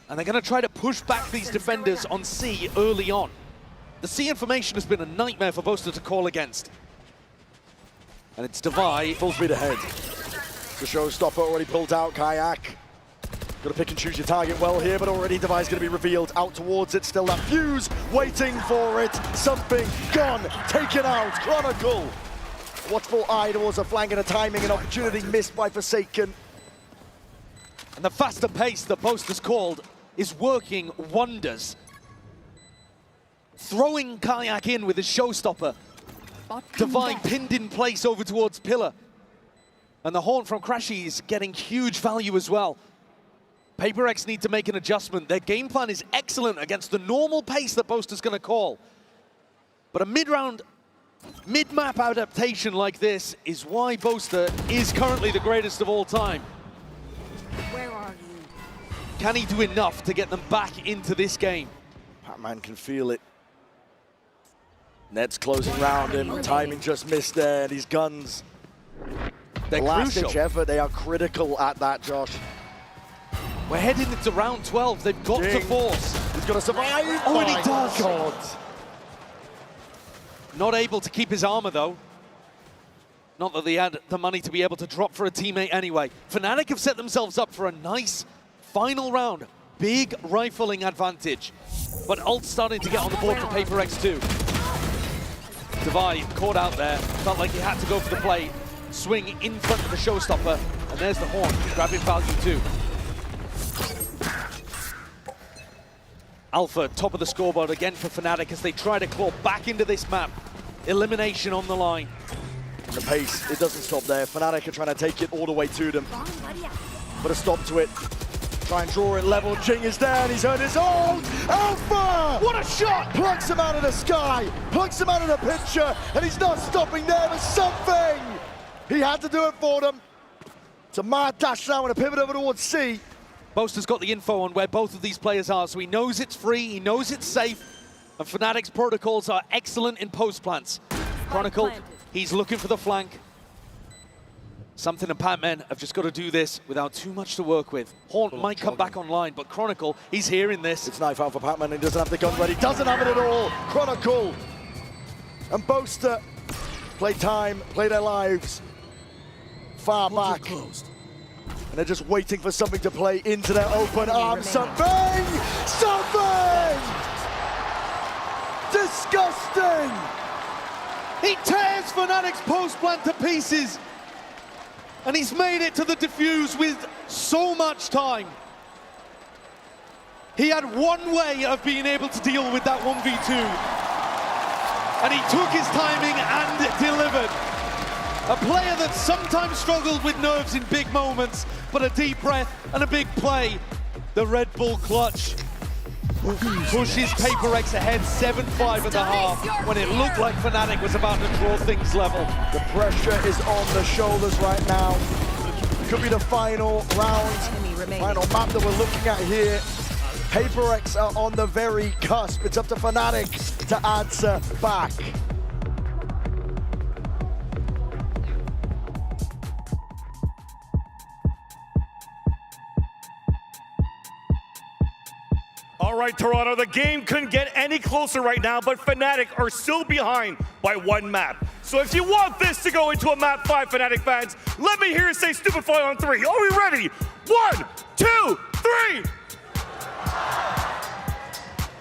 And they're going to try to push back these defenders on C early on. The C information has been a nightmare for Boaster to call against. And it's Devi. Full speed ahead. The Showstopper already pulled out. Kayak. Got to pick and choose your target well here, but already Devi's going to be revealed. Out towards it. Still that fuse. Waiting for it. Something gone. Taken out. Chronicle. Watchful eye towards a flank and a timing. An opportunity missed by Forsaken. And the faster pace that Boaster's called is working wonders. Throwing Kayak in with his Showstopper. Devi pinned in place over towards Pillar. And the Horn from Crashy is getting huge value as well. PRX need to make an adjustment. Their game plan is excellent against the normal pace that Boaster's going to call. But a mid-round, mid-map adaptation like this is why Boaster is currently the greatest of all time. Where are you? Can he do enough to get them back into this game? Patman can feel it. Net's closing round him. Timing just missed there. These guns, they're last-ditch crucial. effort. They are critical at that, Josh. We're heading into round 12. They've got to force. He's going to survive. Oh, and he does. God. Not able to keep his armor, though. Not that they had the money to be able to drop for a teammate anyway. Fnatic have set themselves up for a nice final round. Big rifling advantage. But ult's starting to get on the board for PRX too. Devi caught out there. Felt like he had to go for the play. Swing in front of the Showstopper. And there's the Horn, grabbing value too. Alpha, top of the scoreboard again for Fnatic as they try to claw back into this map. Elimination on the line. The pace, it doesn't stop there. Fnatic are trying to take it all the way to them. Put a stop to it. Try and draw it level. Jing is down. He's earned his own. Alpha! What a shot! Plucks him out of the sky. Plucks him out of the picture. And he's not stopping there with something. He had to do it for them. It's a mad dash now and a pivot over towards C. Boaster's got the info on where both of these players are, so he knows it's free, he knows it's safe, and Fnatic's protocols are excellent in post plants. Chronicle, he's looking for the flank. Something and Pac-Man have just got to do this without too much to work with. Haunt might come back online, but Chronicle, he's hearing this. It's knife out for Pac-Man, he doesn't have the gun ready, doesn't have it at all. Chronicle and Boaster play time, play their lives far back. And they're just waiting for something to play into their open arms. Something! Something! Disgusting! He tears Fnatic's post plant to pieces. And he's made it to the defuse with so much time. He had one way of being able to deal with that 1v2. And he took his timing and delivered. A player that sometimes struggled with nerves in big moments, but a deep breath and a big play. The Red Bull clutch pushes PRX ahead 7-5 at the half when it looked like Fnatic was about to draw things level. The pressure is on the shoulders right now. Could be the final round, final map that we're looking at here. PRX are on the very cusp. It's up to Fnatic to answer back. All right, Toronto, the game couldn't get any closer right now, but Fnatic are still behind by one map. So if you want this to go into a map 5, Fnatic fans, let me hear you say Stupefy on 3. Are we ready? 1, 2, 3!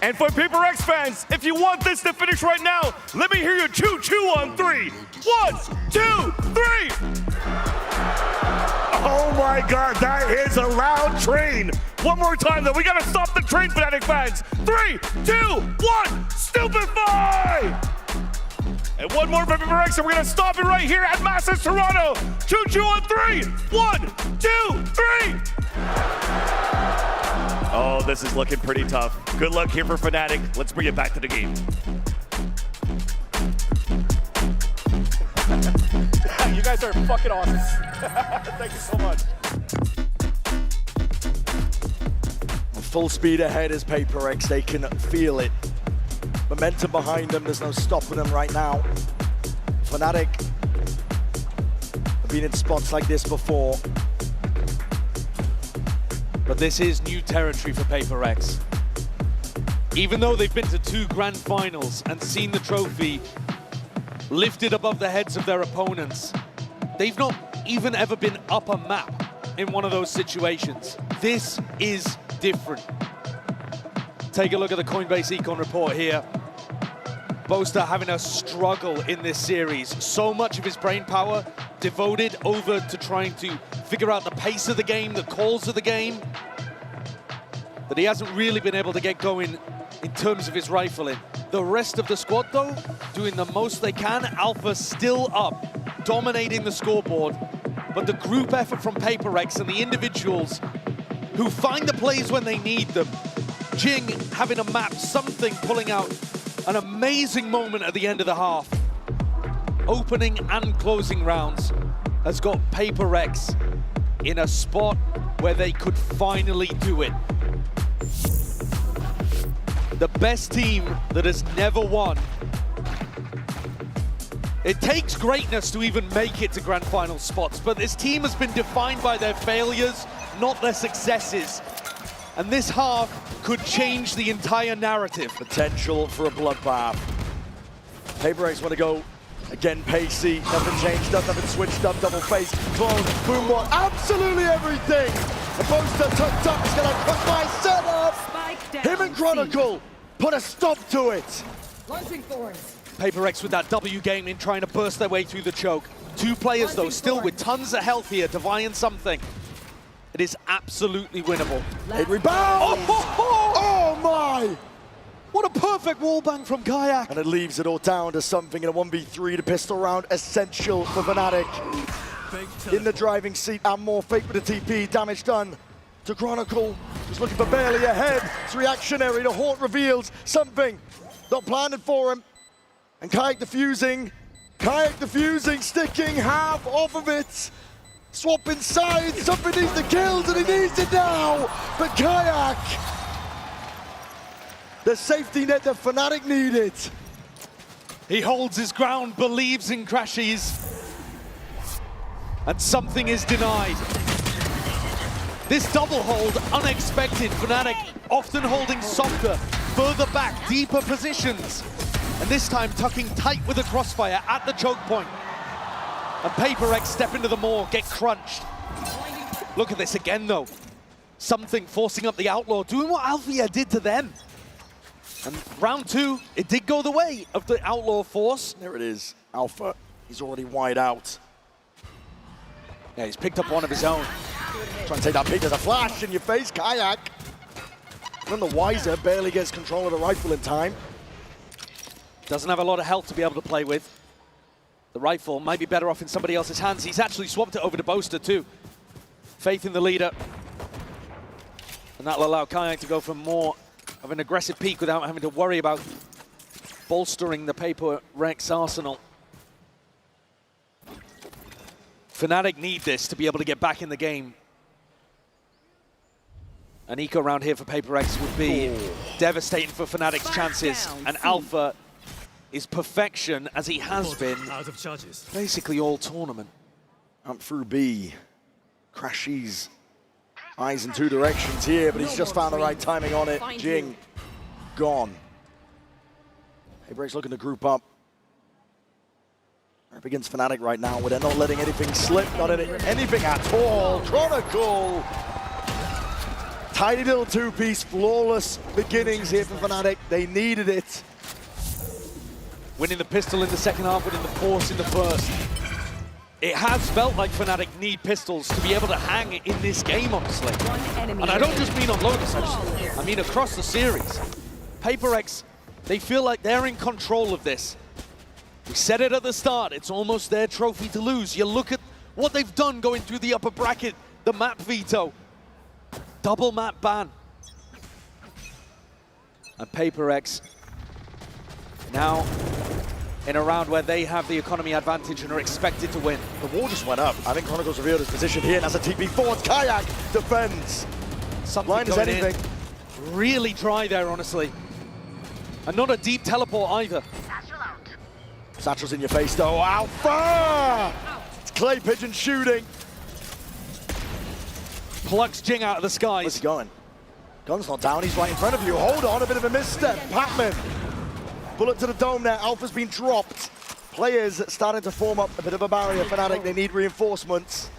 And for PRX fans, if you want this to finish right now, let me hear you choo-choo on 3. 1, 2, 3! Oh my God, that is a loud train. One more time though, we gotta stop the train, Fnatic fans. 3, 2, 1, Stupefy! And one more for PRX, and we're gonna stop it right here at Masters Toronto. Choo-choo on 3, 1, 2, 3! Oh, this is looking pretty tough. Good luck here for Fnatic. Let's bring it back to the game. You guys are fucking awesome. Thank you so much. Full speed ahead is PRX. They can feel it. Momentum behind them. There's no stopping them right now. Fnatic have been in spots like this before. But this is new territory for PRX. Even though they've been to 2 grand finals and seen the trophy lifted above the heads of their opponents, they've not even ever been up a map in one of those situations. This is different. Take a look at the Coinbase Econ report here. Boaster having a struggle in this series. So much of his brain power devoted over to trying to figure out the pace of the game, the calls of the game, that he hasn't really been able to get going in terms of his rifling. The rest of the squad, though, doing the most they can. Alpha still up, dominating the scoreboard. But the group effort from PRX and the individuals who find the plays when they need them. Jing having a map, something pulling out an amazing moment at the end of the half. Opening and closing rounds has got PRX in a spot where they could finally do it. The best team that has never won. It takes greatness to even make it to grand final spots, but this team has been defined by their failures, not their successes. And this half could change the entire narrative. Potential for a bloodbath. PRX want to go again pacey, nothing changed up, nothing switched up, double face, clone, boom one, absolutely everything! And Boaster tucked up, he's gonna cook my setup! Him and Chronicle put a stop to it! Launching thorns. PRX with that W game in trying to burst their way through the choke. 2 players though, still with tons of health here, Divine and something. It is absolutely winnable. It rebounds! Oh my! What a perfect wallbang from Kayak. And it leaves it all down to something in a 1v3. The pistol round essential for Fnatic. In the driving seat and more. Fake with the TP. Damage done to Chronicle. He's looking for barely ahead. It's reactionary. The Haunt reveals something not planted for him. And Kayak defusing. Kayak defusing, sticking half off of it. Swapping sides. Something needs the kills and he needs it now. But Kayak, the safety net that Fnatic needed. He holds his ground, believes in Crashies, and something is denied. This double hold, unexpected. Fnatic often holding softer, further back, deeper positions. And this time tucking tight with a crossfire at the choke point. And PRX step into the maw, get crunched. Look at this again though. Something forcing up the Outlaw, doing what Althea did to them. And round 2, it did go the way of the Outlaw force. There it is, Alpha. He's already wide out. Yeah, he's picked up one of his own. Trying to take that peek, there's a flash in your face, Kayak. None the wiser, barely gets control of the rifle in time. Doesn't have a lot of health to be able to play with. The rifle might be better off in somebody else's hands. He's actually swapped it over to Boaster too. Faith in the leader. And that'll allow Kayak to go for more of an aggressive peak without having to worry about bolstering the PRX arsenal. Fnatic need this to be able to get back in the game. An eco round here for PRX would be devastating for Fnatic's chances. And Alpha is perfection, as he has been out of charges. Basically all tournament. Up through B. Crashies. Eyes in 2 directions here, but he's just found the right timing on it. Jing, gone. PRX looking to group up. Up against Fnatic right now, where they're not letting anything slip, not anything at all. Chronicle. Tidy little 2-piece, flawless beginnings here for Fnatic. They needed it. Winning the pistol in the second half, winning the force in the first. It has felt like Fnatic need pistols to be able to hang in this game, honestly. And I don't just mean on Lotus, I mean across the series. PRX, they feel like they're in control of this. We said it at the start, it's almost their trophy to lose. You look at what they've done going through the upper bracket, the map veto, double map ban. And PRX now in a round where they have the economy advantage and are expected to win. The wall just went up. I think Chronicle's revealed his position here, and as a TP forward, Kayak defends. Blind as anything. Really dry there, honestly. And not a deep teleport either. Satchel's in your face though. Alpha! It's Clay Pigeon shooting. Plucks Jing out of the skies. Where's he going? Gun's not down, he's right in front of you. Hold on, a bit of a misstep. Pacman. Bullet to the dome there, Alpha's been dropped. Players starting to form up a bit of a barrier. Fnatic, they need reinforcements.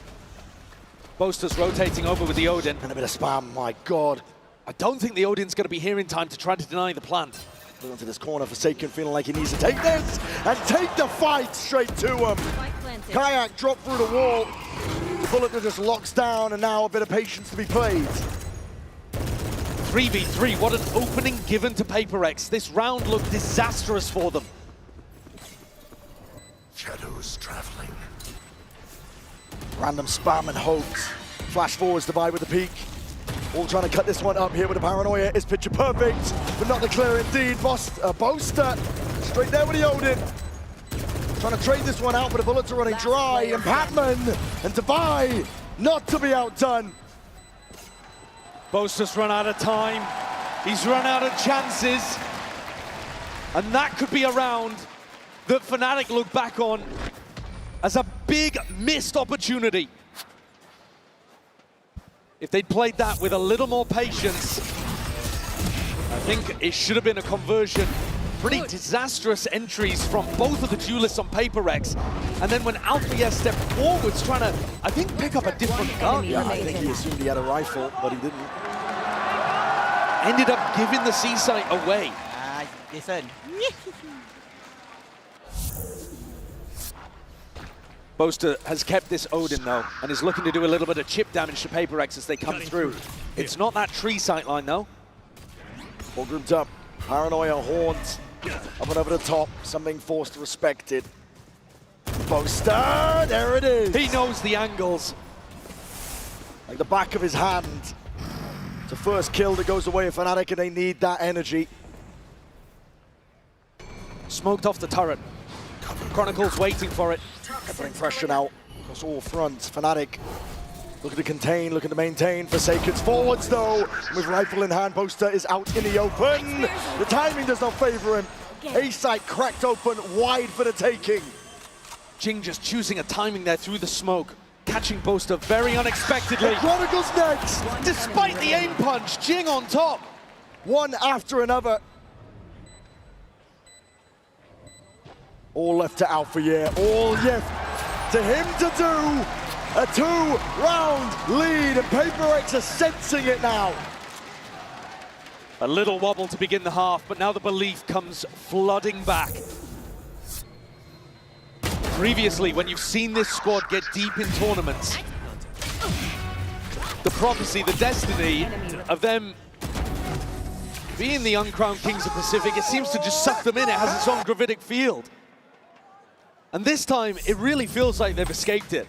Boaster's rotating over with the Odin. And a bit of spam, my God. I don't think the Odin's going to be here in time to try to deny the plant. Going to this corner, Forsaken feeling like he needs to take this and take the fight straight to him. Kayak dropped through the wall. The bullet that just locks down, and now a bit of patience to be played. 3v3, what an opening given to PRX. This round looked disastrous for them. Shadows traveling. Random spam and hoax. Flash forwards to buy with the peak. All trying to cut this one up here with the paranoia. Is picture perfect, but not the clear indeed. Boaster straight there with the Odin. Trying to trade this one out, but the bullets are running dry. And Pacman and Dubai not to be outdone. Boaster's run out of time. He's run out of chances. And that could be a round that Fnatic look back on as a big missed opportunity. If they'd played that with a little more patience, I think it should have been a conversion. Pretty disastrous entries from both of the duelists on PRX. And then when Althea stepped forwards, trying to, I think, pick up a different gun. Yeah, I think he assumed he had a rifle, but he didn't. Ended up giving the C-site away. Listen. Boaster has kept this Odin though, and is looking to do a little bit of chip damage to PRX as they come through. It's not that tree sightline though. All grouped up. Paranoia, Horns, up and over the top. Something forced to respect it. Boaster, there it is. He knows the angles. Like the back of his hand. It's a first kill that goes away for Fnatic, and they need that energy. Smoked off the turret. Chronicles waiting for it. They're putting pressure now across all fronts. Fnatic looking to contain, looking to maintain. Forsaken's forwards though. With rifle in hand, Boaster is out in the open. The timing does not favor him. A site cracked open, wide for the taking. Jing just choosing a timing there through the smoke. Catching Boaster very unexpectedly. Chronicles next. Despite the aim punch, Jing on top. One after another. All left to Alpha, yeah. All left to him to do. A 2-round lead, and PRX are sensing it now. A little wobble to begin the half, but now the belief comes flooding back. Previously, when you've seen this squad get deep in tournaments, the prophecy, the destiny of them being the uncrowned kings of Pacific, it seems to just suck them in. It has its own gravitic field. And this time, it really feels like they've escaped it.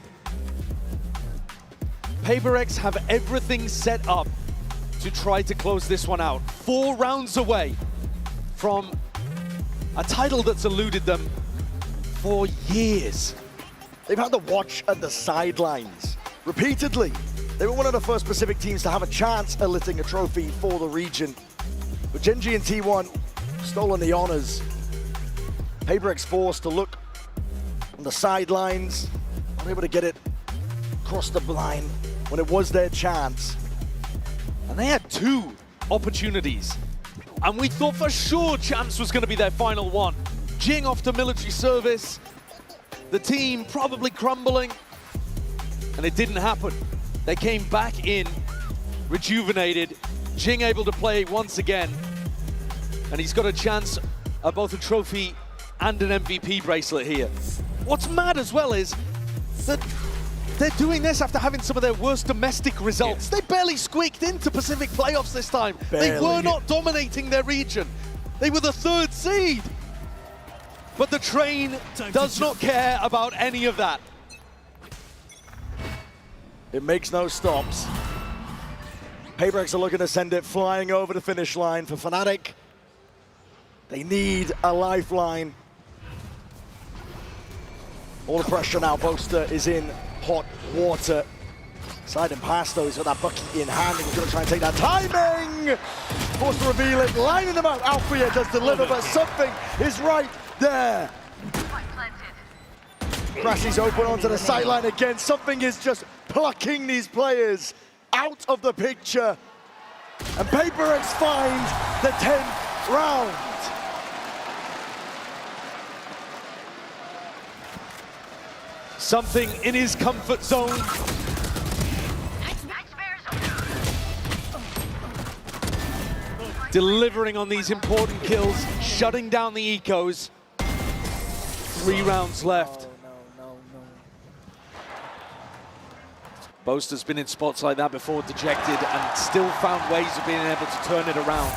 PRX have everything set up to try to close this one out. 4 rounds away from a title that's eluded them for years. They've had to watch at the sidelines repeatedly. They were one of the first Pacific teams to have a chance at lifting a trophy for the region. But Gen G and T1 stolen the honors. PRX forced to look on the sidelines, unable to get it across the line when it was their chance. And they had 2 opportunities. And we thought for sure Champs was going to be their final one. Jing off to military service, the team probably crumbling, and it didn't happen. They came back in, rejuvenated, Jing able to play once again, and he's got a chance at both a trophy and an MVP bracelet here. What's mad as well is that they're doing this after having some of their worst domestic results. They barely squeaked into Pacific playoffs this time. Barely. They were not dominating their region. They were the 3rd seed. But the train does not care about any of that. It makes no stops. PRX are looking to send it flying over the finish line for Fnatic. They need a lifeline. All the pressure now. Boaster is in hot water. Sliding past though, he's got that bucket in hand and he's going to try and take that timing. Forced to reveal it, lining them out. Alfia does deliver, but something is right there. Crashy's open onto the sideline again. Something is just plucking these players out of the picture. And PRX find the 10th round. Something in his comfort zone. Delivering on these important kills, shutting down the ecos. 3 rounds left. Boaster's been in spots like that before, dejected, and still found ways of being able to turn it around.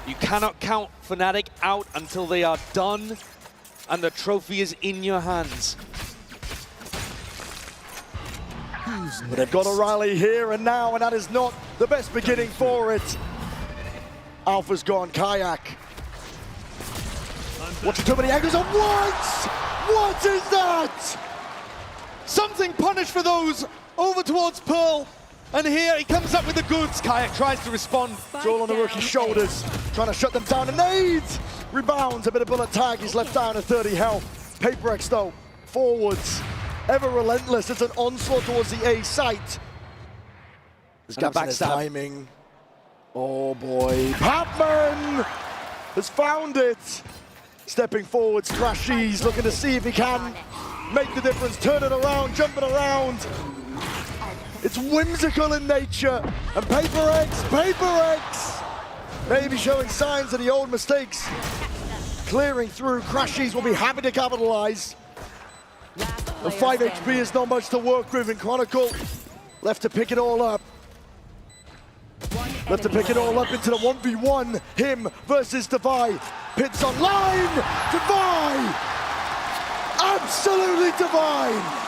You cannot count Fnatic out until they are done and the trophy is in your hands. But they've got a rally here and now, and that is not the best beginning for it. Alpha's gone, Kayak. Watching too many angles at once! What is that? Something punished for those over towards Pearl. And here he comes up with the goods. Kayak tries to respond. It's all on the rookie's shoulders, trying to shut them down. And nades! Rebounds, a bit of bullet tag. He's left down at 30 health. PRX though, forwards. Ever relentless. It's an onslaught towards the A site. There's gaps in his timing. Oh boy. Papman has found it. Stepping forwards, Crashies looking to see if he can make the difference, turn it around, jumping around. It's whimsical in nature. And PRX, maybe showing signs of the old mistakes. Clearing through, Crashies will be happy to capitalize. The 5 HP is not much to work with, and Chronicle left to pick it all up. Left to pick it all up into the 1v1. Him versus Divide. Pits online. Divide! Absolutely Divide!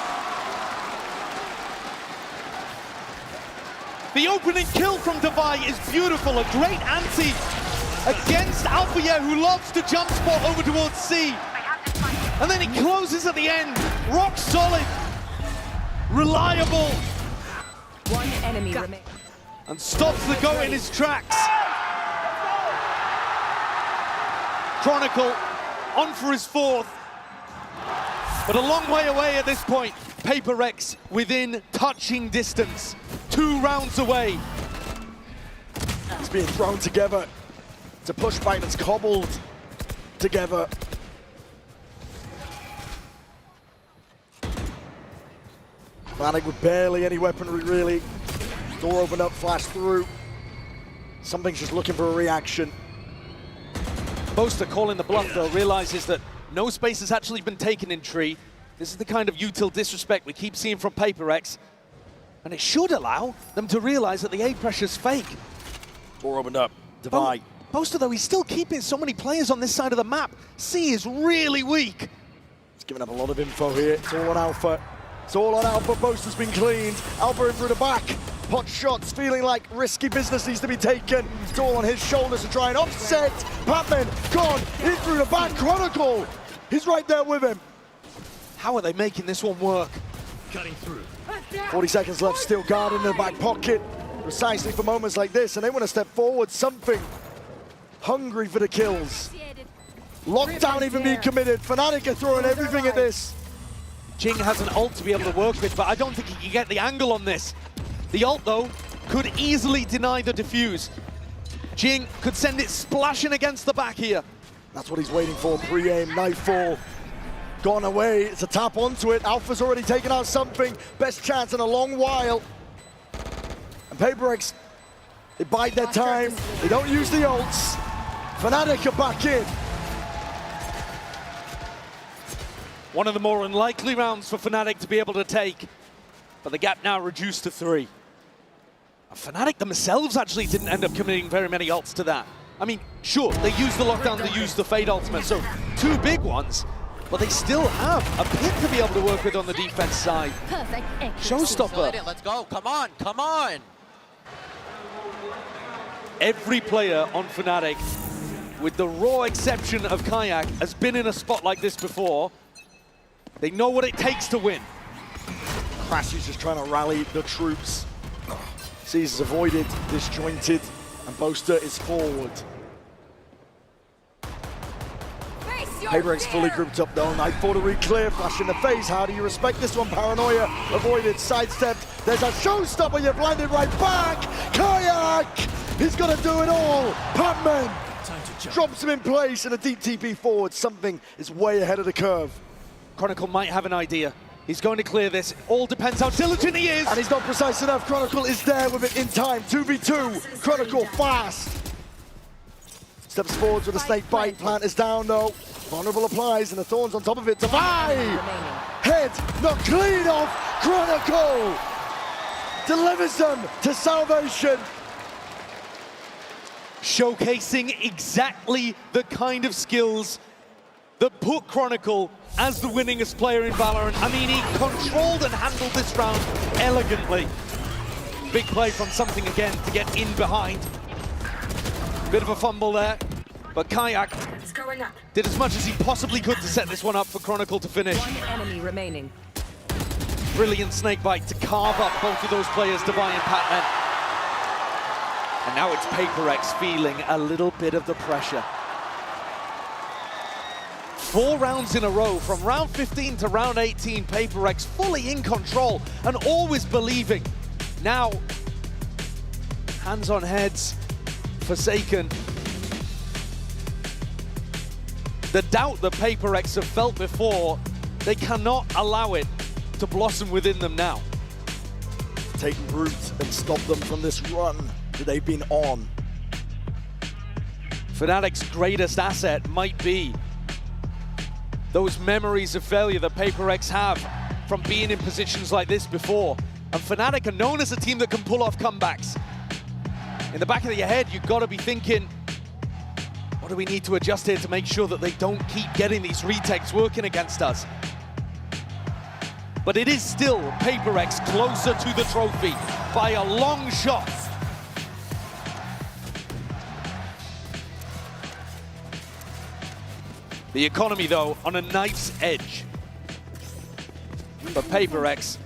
The opening kill from Divide is beautiful. A great anti against Alpha, who loves to jump spot over towards C. And then he closes at the end. Rock solid. Reliable. One enemy remains. And stops the goat in his tracks. Chronicle on for his fourth. But a long way away at this point. PRX within touching distance. 2 rounds away. It's being thrown together. It's a pushback that's cobbled together. Fnatic with barely any weaponry, really. Door opened up, flash through. Something's just looking for a reaction. Boaster calling the bluff, though, realizes that no space has actually been taken in Tree. This is the kind of util disrespect we keep seeing from PRX. And it should allow them to realize that the A pressure's fake. Door opened up, Divide. Boaster, though, he's still keeping so many players on this side of the map. C is really weak. He's giving up a lot of info here. It's all on Alpha. It's all on Alpha. Boaster's been cleaned. Alpha in through the back. Pot shots, feeling like risky business needs to be taken. It's all on his shoulders to try and offset. Batman gone in through the back. Chronicle, he's right there with him. How are they making this one work? Cutting through. 40 seconds left, still guarded in the back pocket. Precisely for moments like this, and they want to step forward, something. Hungry for the kills. Lockdown even being committed. Fnatic are throwing everything at this. Jing has an ult to be able to work with, but I don't think he can get the angle on this. The ult, though, could easily deny the defuse. Jing could send it splashing against the back here. That's what he's waiting for, pre-aim, nightfall. Gone away, it's a tap onto it. Alpha's already taken out something. Best chance in a long while. And PRX, they bide their time. They don't use the ults. Fnatic are back in. One of the more unlikely rounds for Fnatic to be able to take. But the gap now reduced to 3. And Fnatic themselves actually didn't end up committing very many ults to that. I mean, sure, they used the lockdown, they used the Fade ultimate, so 2 big ones. But they still have a pit to be able to work with on the defense side. Perfect. Showstopper. Let's go. Come on. Come on. Every player on Fnatic, with the raw exception of Kayak, has been in a spot like this before. They know what it takes to win. Crash is just trying to rally the troops. Caesar's avoided, disjointed, and Boaster is forward. PRX fully grouped up though. Nightfall to re-clear, flash in the face. How do you respect this one? Paranoia avoided, sidestepped. There's a showstopper, you're blinded right back. Kayak, he's gonna do it all. Patman drops him in place and a deep TP forward. Something is way ahead of the curve. Chronicle might have an idea. He's going to clear this. All depends how diligent he is. And he's not precise enough. Chronicle is there with it in time. 2v2. Chronicle fast. Steps forwards with a snake bite. Plant is down though. Vulnerable applies and the thorns on top of it. Divide! Head not clean off. Chronicle delivers them to salvation. Showcasing exactly the kind of skills that put Chronicle as the winningest player in Valorant. I mean, he controlled and handled this round elegantly. Big play from Something again to get in behind. Bit of a fumble there, but Kayak did as much as he possibly could to set this one up for Chronicle to finish. One enemy remaining. Brilliant snakebite to carve up both of those players, Divine and Patman. And now it's PRX feeling a little bit of the pressure. 4 rounds in a row, from round 15 to round 18, PRX fully in control and always believing. Now, hands on heads, Forsaken. The doubt that PRX have felt before, they cannot allow it to blossom within them now. Take root and stop them from this run that they've been on. Fnatic's greatest asset might be those memories of failure that PRX have from being in positions like this before. And Fnatic are known as a team that can pull off comebacks. In the back of your head, you've got to be thinking, what do we need to adjust here to make sure that they don't keep getting these retakes working against us? But it is still PRX closer to the trophy by a long shot. The economy, though, on a knife's edge. But PRX,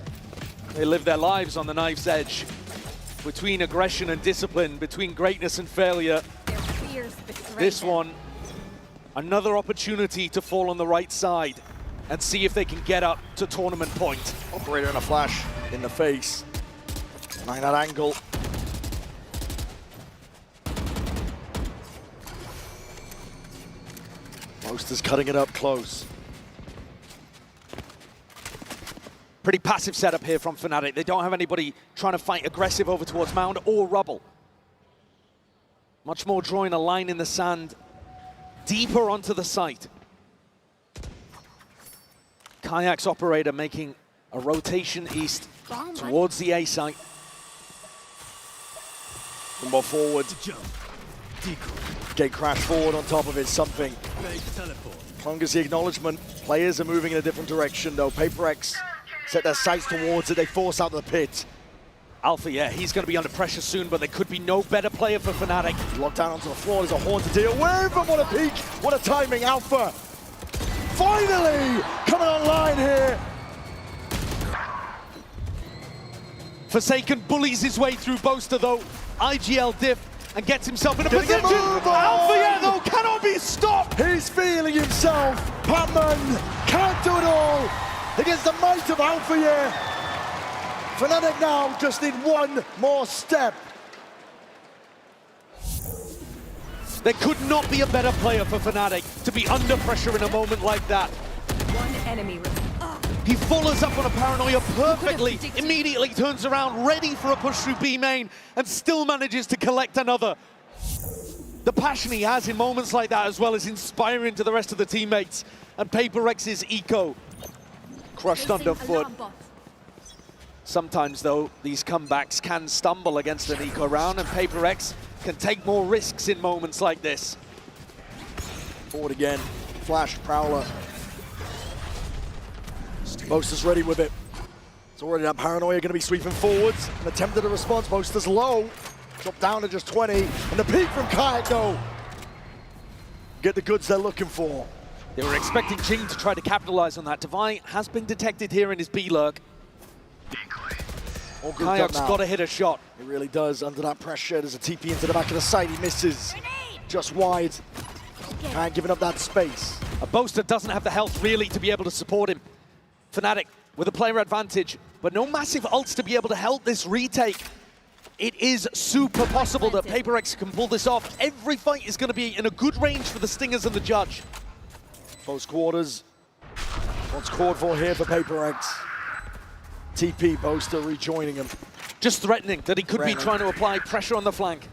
they live their lives on the knife's edge. Between aggression and discipline, between greatness and failure. This one, another opportunity to fall on the right side and see if they can get up to tournament point. Operator and a flash in the face. Nine at angle. Boaster's cutting it up close. Pretty passive setup here from Fnatic. They don't have anybody trying to fight aggressive over towards Mound or Rubble. Much more drawing a line in the sand, deeper onto the site. Kayak's operator making a rotation east towards the A site. One more forward. Gate crash forward on top of it, something. Long as the acknowledgement, players are moving in a different direction though. PRX set their sights towards it, they force out the pit. Alpha, yeah, he's going to be under pressure soon, but there could be no better player for Fnatic. Locked down onto the floor, there's a horn to deal with, and what a peak, what a timing, Alpha. Finally coming online here. Forsaken bullies his way through Boaster though. IGL diff and gets himself in a position. Alpha, yeah, though, cannot be stopped. He's feeling himself. Patman can't do it all against the might of Alpha, yeah. Fnatic now just need one more step. There could not be a better player for Fnatic to be under pressure in a moment like that. One enemy. He follows up on a paranoia perfectly, immediately turns around, ready for a push through B main, and still manages to collect another. The passion he has in moments like that as well is inspiring to the rest of the teammates. And PRX's eco crushed underfoot. Sometimes, though, these comebacks can stumble against an eco round, and PRX can take more risks in moments like this. Forward again, flash, Prowler. Boaster's ready with it. It's already that paranoia going to be sweeping forwards. An attempt at a response, Boaster's low. Dropped down to just 20, and the peak from Kayak, though. Get the goods they're looking for. They were expecting Jing to try to capitalize on that. Divine has been detected here in his B-lurk. Kayak's got to hit a shot. He really does, under that pressure. There's a TP into the back of the site, he misses. Just wide. Kayak giving up that space. A Boaster doesn't have the health really to be able to support him. Fnatic with a player advantage, but no massive ults to be able to help this retake. It is super possible that PRX can pull this off. Every fight is going to be in a good range for the Stingers and the Judge. Close quarters. What's called for here for PRX? TP, Boaster rejoining him. Just threatening that he could be trying to apply pressure on the flank.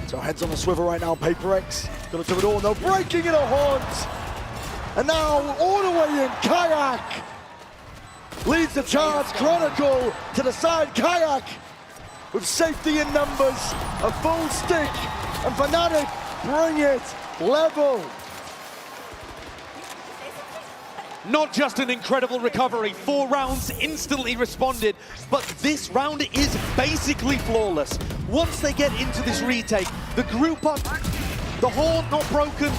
So heads on the swivel right now, PRX. Gonna do it all, no breaking in a haunt. And now all the way in, Kayak leads the charge. Chronicle to the side, Kayak with safety in numbers, a full stick, and Fnatic bring it level. Not just an incredible recovery, 4 rounds instantly responded, but this round is basically flawless. Once they get into this retake, the group up, the horn not broken,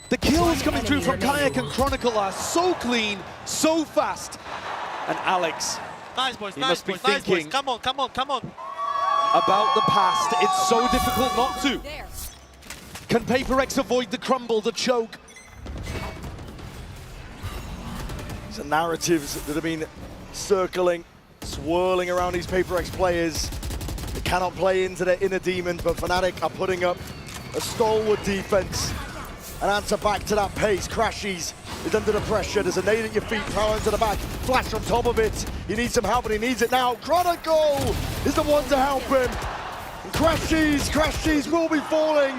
the kills coming through from Kayak and Chronicle are so clean, so fast. And Alex, nice boys, he nice must be boys, nice thinking boys. Come on, come on, come on. About the past. It's so difficult not to. Can PRX avoid the crumble, the choke? These are narratives that have been circling, swirling around these PRX players. They cannot play into their inner demons, but Fnatic are putting up a stalwart defense. An answer back to that pace. Crashies is under the pressure. There's a nade at your feet, power into the back. Flash on top of it. He needs some help, and he needs it now. Chronicle is the one to help him. And Crashies will be falling,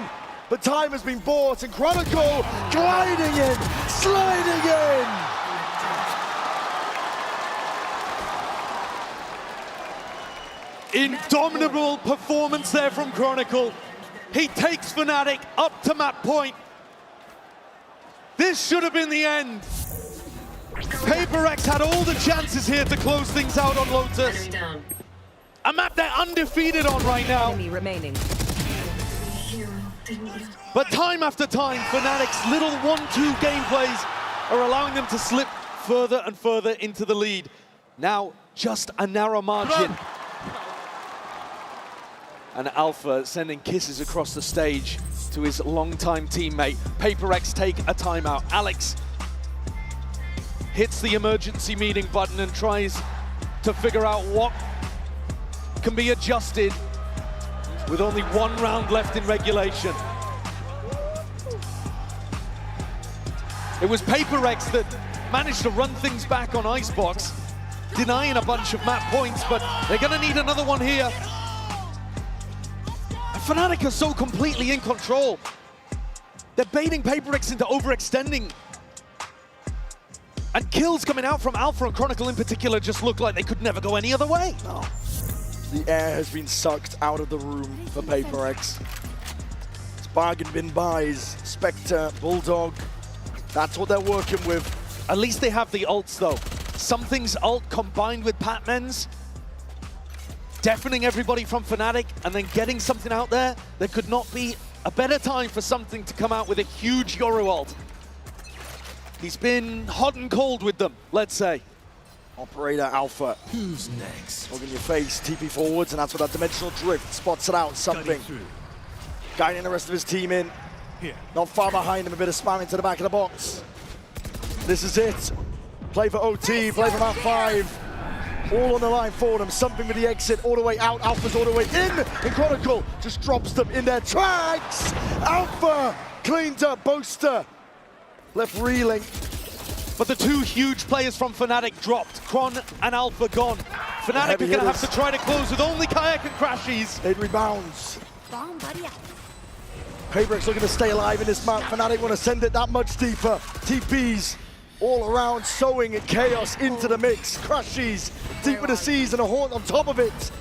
but time has been bought, and Chronicle gliding in, sliding in. Indomitable performance there from Chronicle. He takes Fnatic up to map point. This should have been the end. PRX had all the chances here to close things out on Lotus. A map they're undefeated on right now. Remaining. But time after time, Fnatic's little 1-2 gameplays are allowing them to slip further and further into the lead. Now, just a narrow margin. And Alpha sending kisses across the stage to his longtime teammate. PRX take a timeout. Alex hits the emergency meeting button and tries to figure out what can be adjusted with only 1 round left in regulation. It was PRX that managed to run things back on Icebox, denying a bunch of map points, but they're gonna need another one here. Fnatic are so completely in control. They're baiting PRX into overextending. And kills coming out from Alpha and Chronicle in particular just look like they could never go any other way. No. The air has been sucked out of the room for PRX. It's bargain bin buys, Spectre, Bulldog. That's what they're working with. At least they have the ults though. Something's ult combined with Patman's, deafening everybody from Fnatic and then getting something out there. There could not be a better time for something to come out with a huge Yoru ult. He's been hot and cold with them, let's say. Operator Alpha. Who's next? Look in your face, TP forwards, and that's what that dimensional drift spots it out, something. Guiding the rest of his team in. Here. Not far behind him, a bit of spamming to the back of the box. This is it. Play for OT, play for map 5. All on the line for them, something with the exit, all the way out, Alpha's all the way in, and Chronicle just drops them in their tracks! Alpha cleaned up, Boaster left reeling. But the 2 huge players from Fnatic dropped, Chron and Alpha gone. Fnatic are gonna have to try to close with only Kayak and Crashies. It rebounds. PRX looking to stay alive in this map. Fnatic want to send it that much deeper. TPs all around, sowing chaos into the mix. Crashies deep with the seas and a Haunt on top of it.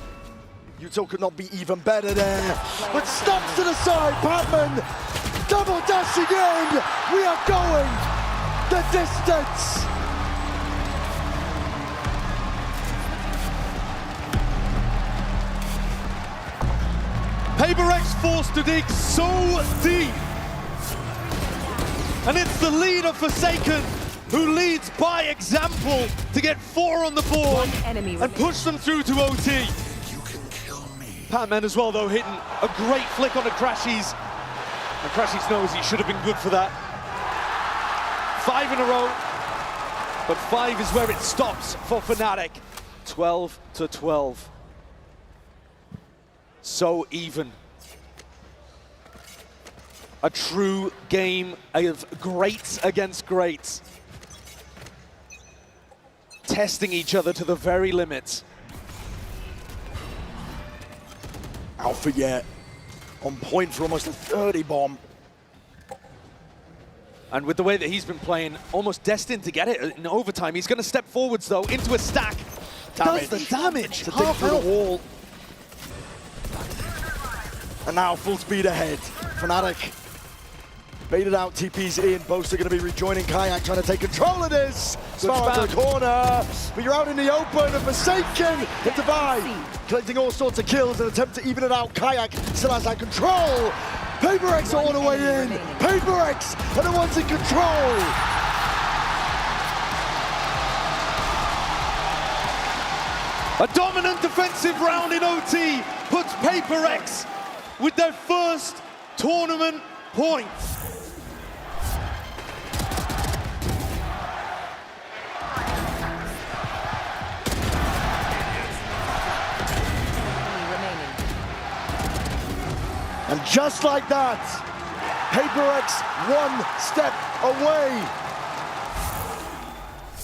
Yuto could not be even better there. But snaps to the side, Patman double dashing in. We are going the distance. PRX forced to dig so deep. And it's the leader Forsaken who leads by example to get 4 on the board and push them through to OT. Patman as well though, hitting a great flick on the Crashies. And Crashies knows he should have been good for that. 5 in a row, but 5 is where it stops for Fnatic. 12-12. So even. A true game of greats against greats. Testing each other to the very limits. Alpha yet on point for almost a 30 bomb. And with the way that he's been playing, almost destined to get it in overtime. He's going to step forwards though, into a stack. Damage. Does the damage. To dig through the wall. And now full speed ahead. Fnatic baited out, TP's in. Boaster going to be rejoining Kayak, trying to take control of this. Smart to the corner, but you're out in the open, and Forsaken hit the buy. Collecting all sorts of kills, an attempt to even it out. Kayak still has that control. PRX all the way in. PRX are the ones in control. A dominant defensive round in OT puts PRX with their first tournament points. And just like that, PRX 1 step away.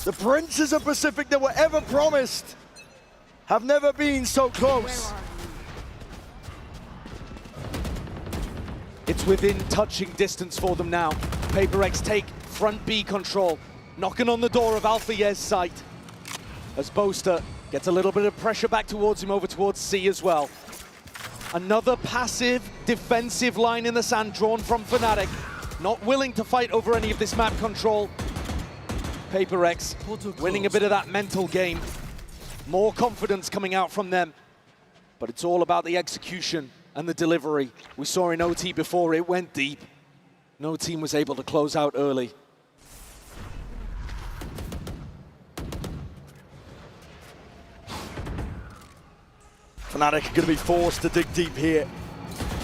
The Princes of Pacific that were ever promised have never been so close. It's within touching distance for them now. PRX take front B control, knocking on the door of Alpha Yez's site as Boaster Gets a little bit of pressure back towards him, over towards C as well. Another passive defensive line in the sand drawn from Fnatic. Not willing to fight over any of this map control. PRX winning a bit of that mental game. More confidence coming out from them. But it's all about the execution and the delivery. We saw in OT before, it went deep. No team was able to close out early. Fnatic are going to be forced to dig deep here.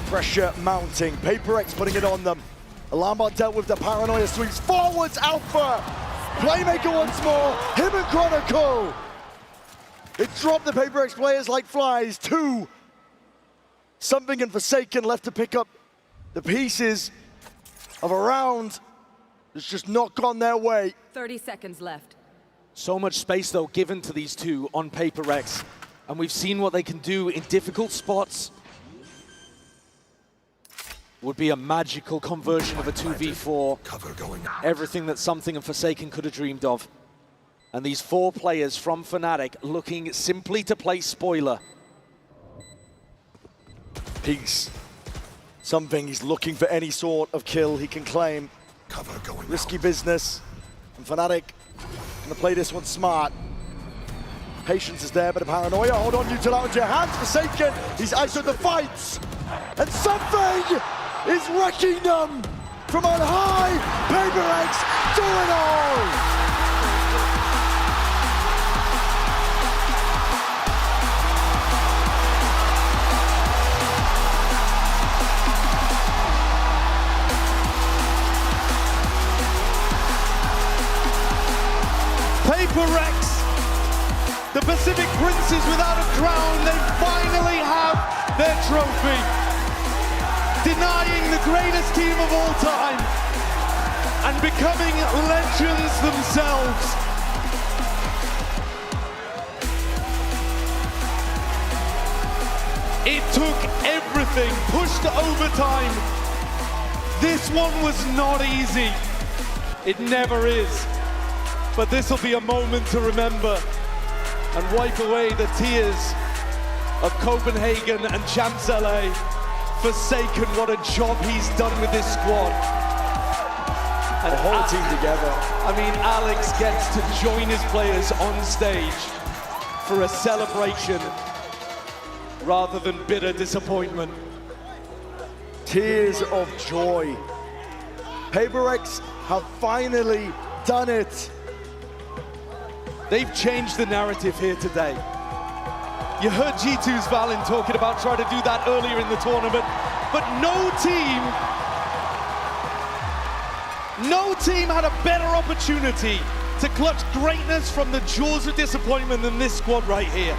Pressure mounting. PRX putting it on them. Alarmbot dealt with the paranoia sweeps. Forwards, Alpha! Playmaker once more. Him and Chronicle. They dropped the PRX players like flies. 2. Something and Forsaken left to pick up the pieces of a round that's just not gone their way. 30 seconds left. So much space, though, given to these two on PRX. And we've seen what they can do in difficult spots. Would be a magical conversion of a 2v4. Everything that Something and Forsaken could have dreamed of. And these 4 players from Fnatic looking simply to play spoiler. Peace. Something, he's looking for any sort of kill he can claim. Risky business. And Fnatic gonna play this one smart. Patience is there, but a paranoia. Hold on, you till out into your hands. Forsaken, he's ISO'd the fights. And Something is wrecking them from on high. PRX do it all. PRX, the Pacific Princes without a crown, they finally have their trophy. Denying the greatest team of all time and becoming legends themselves. It took everything, pushed to overtime. This one was not easy. It never is. But this will be a moment to remember and wipe away the tears of Copenhagen and Champs LA. Forsaken, what a job he's done with this squad. And the whole team together. I mean, Alex gets to join his players on stage for a celebration rather than bitter disappointment. Tears of joy. PRX have finally done it. They've changed the narrative here today. You heard G2's Valen talking about trying to do that earlier in the tournament, but no team had a better opportunity to clutch greatness from the jaws of disappointment than this squad right here.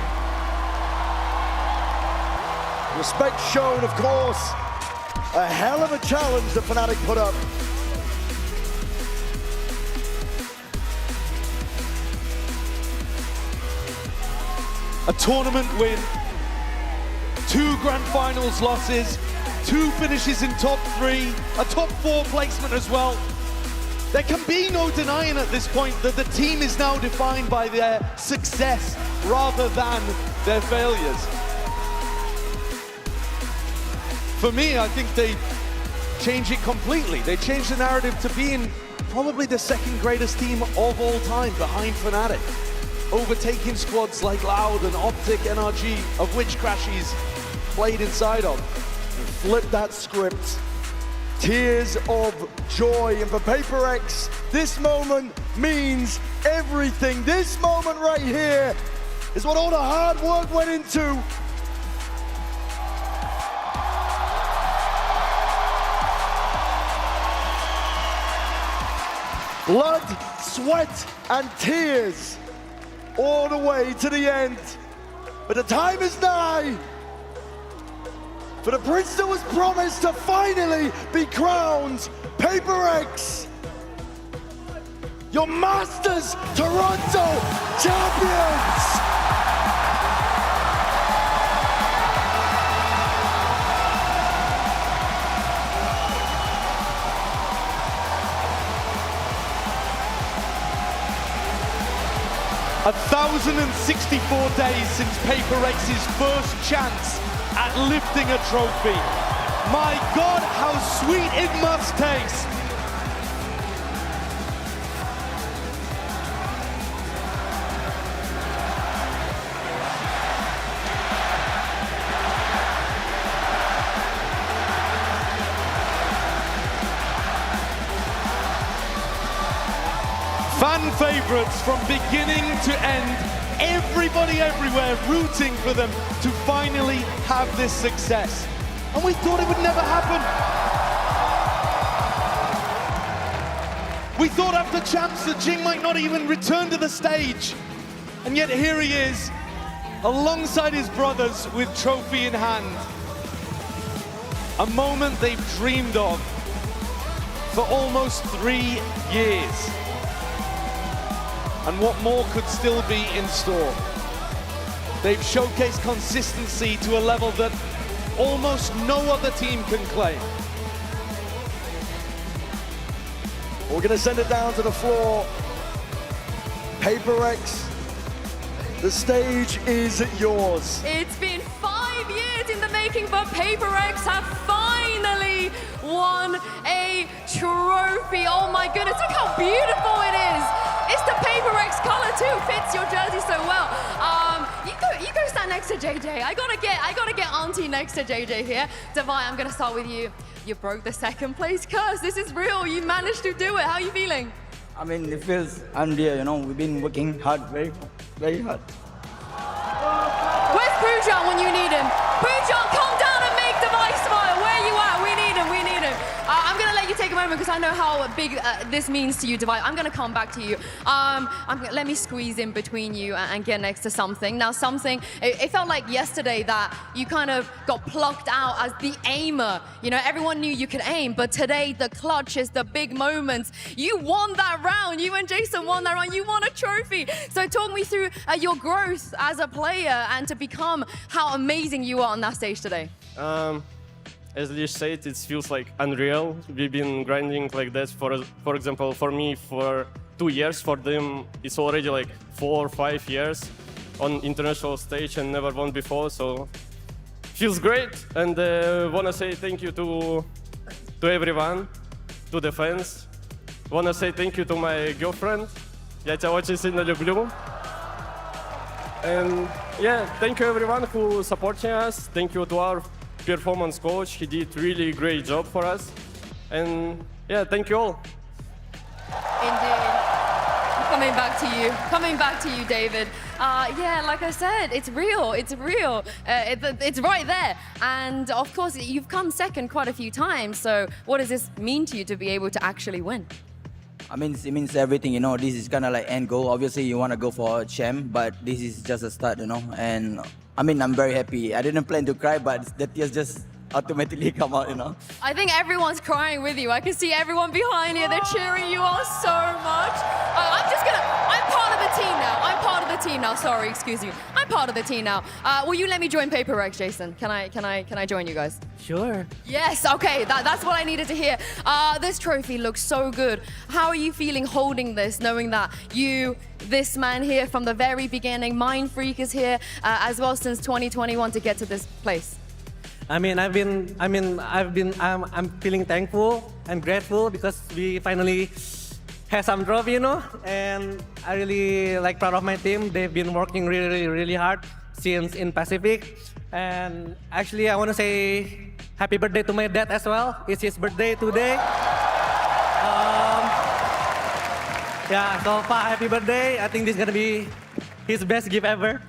Respect shown, of course. A hell of a challenge that Fnatic put up. A tournament win, 2 Grand Finals losses, 2 finishes in top 3, a top 4 placement as well. There can be no denying at this point that the team is now defined by their success rather than their failures. For me, I think they change it completely. They change the narrative to being probably the 2nd greatest team of all time behind Fnatic. Overtaking squads like Loud and Optic, NRG, of which Crashy's played inside of. And flip that script. Tears of joy. And for PRX, this moment means everything. This moment right here is what all the hard work went into. Blood, sweat, and tears. All the way to the end. But the time is nigh for the prince that was promised to finally be crowned. PRX, your Masters Toronto champions! 1,064 days since PRX's first chance at lifting a trophy. My God, how sweet it must taste. Fan favorites from beginning to end, everybody everywhere rooting for them to finally have this success. And we thought it would never happen. We thought after champs that Jing might not even return to the stage. And yet here he is, alongside his brothers with trophy in hand. A moment they've dreamed of for almost 3 years. And what more could still be in store? They've showcased consistency to a level that almost no other team can claim. We're going to send it down to the floor. PRX, the stage is yours. It's been 5 years in the making, but PRX have finally won a trophy. Oh my goodness, look how beautiful it is. It's the PRX color too, fits your jersey so well. You go stand next to JJ. I gotta get Auntie next to JJ here. Davai, I'm gonna start with you. You broke the second place curse. This is real. You managed to do it. How are you feeling? I mean, it feels unreal, you know. We've been working hard, very hard. Where's Pujan when you need him? Pujan, come down and make Davai smile. Where you at? We need him, we need him. I'm gonna let you take a moment because I know how big this means to you, Davai. I'm gonna come back to you. Let me squeeze in between you and get next to something. Now something, it felt like yesterday that you kind of got plucked out as the aimer. You know, everyone knew you could aim, but today the clutches, the big moments, you won that round. You and Jason won that round. You won a trophy. So talk me through your growth as a player and to become how amazing you are on that stage today. As Lish said, it feels like unreal. We've been grinding like that for example, for me for 2 years. For them, it's already like 4 or 5 years on international stage and never won before. So feels great. And wanna say thank you to everyone, to the fans. Wanna say thank you to my girlfriend. Я тебя очень сильно люблю. And yeah, thank you everyone who supporting us. Thank you to our performance coach. He did really great job for us. And yeah, thank you all. Indeed. Coming back to you, David. Yeah, like I said, it's real, it's real. It's right there. And of course, you've come second quite a few times. So what does this mean to you to be able to actually win? I mean, it means everything, you know. This is kind of like end goal. Obviously, you want to go for a champ, but this is just a start, you know. And I mean, I'm very happy. I didn't plan to cry, but the tears just automatically come out, you know. I think everyone's crying with you. I can see everyone behind you. They're cheering you on so much. I'm part of the team now. I'm part of the team now. Sorry, excuse me. I'm part of the team now. Will you let me join PRX, Jason? Can I join you guys? Sure. Yes, okay, that's what I needed to hear. This trophy looks so good. How are you feeling holding this, knowing that this man here from the very beginning, Mind Freak is here as well since 2021 to get to this place? I'm feeling thankful and grateful because we finally had some trophy, you know, and I really proud of my team. They've been working really hard since in Pacific. And actually, I want to say happy birthday to my dad as well. It's his birthday today. Yeah, so Pa, happy birthday. I think this is gonna be his best gift ever.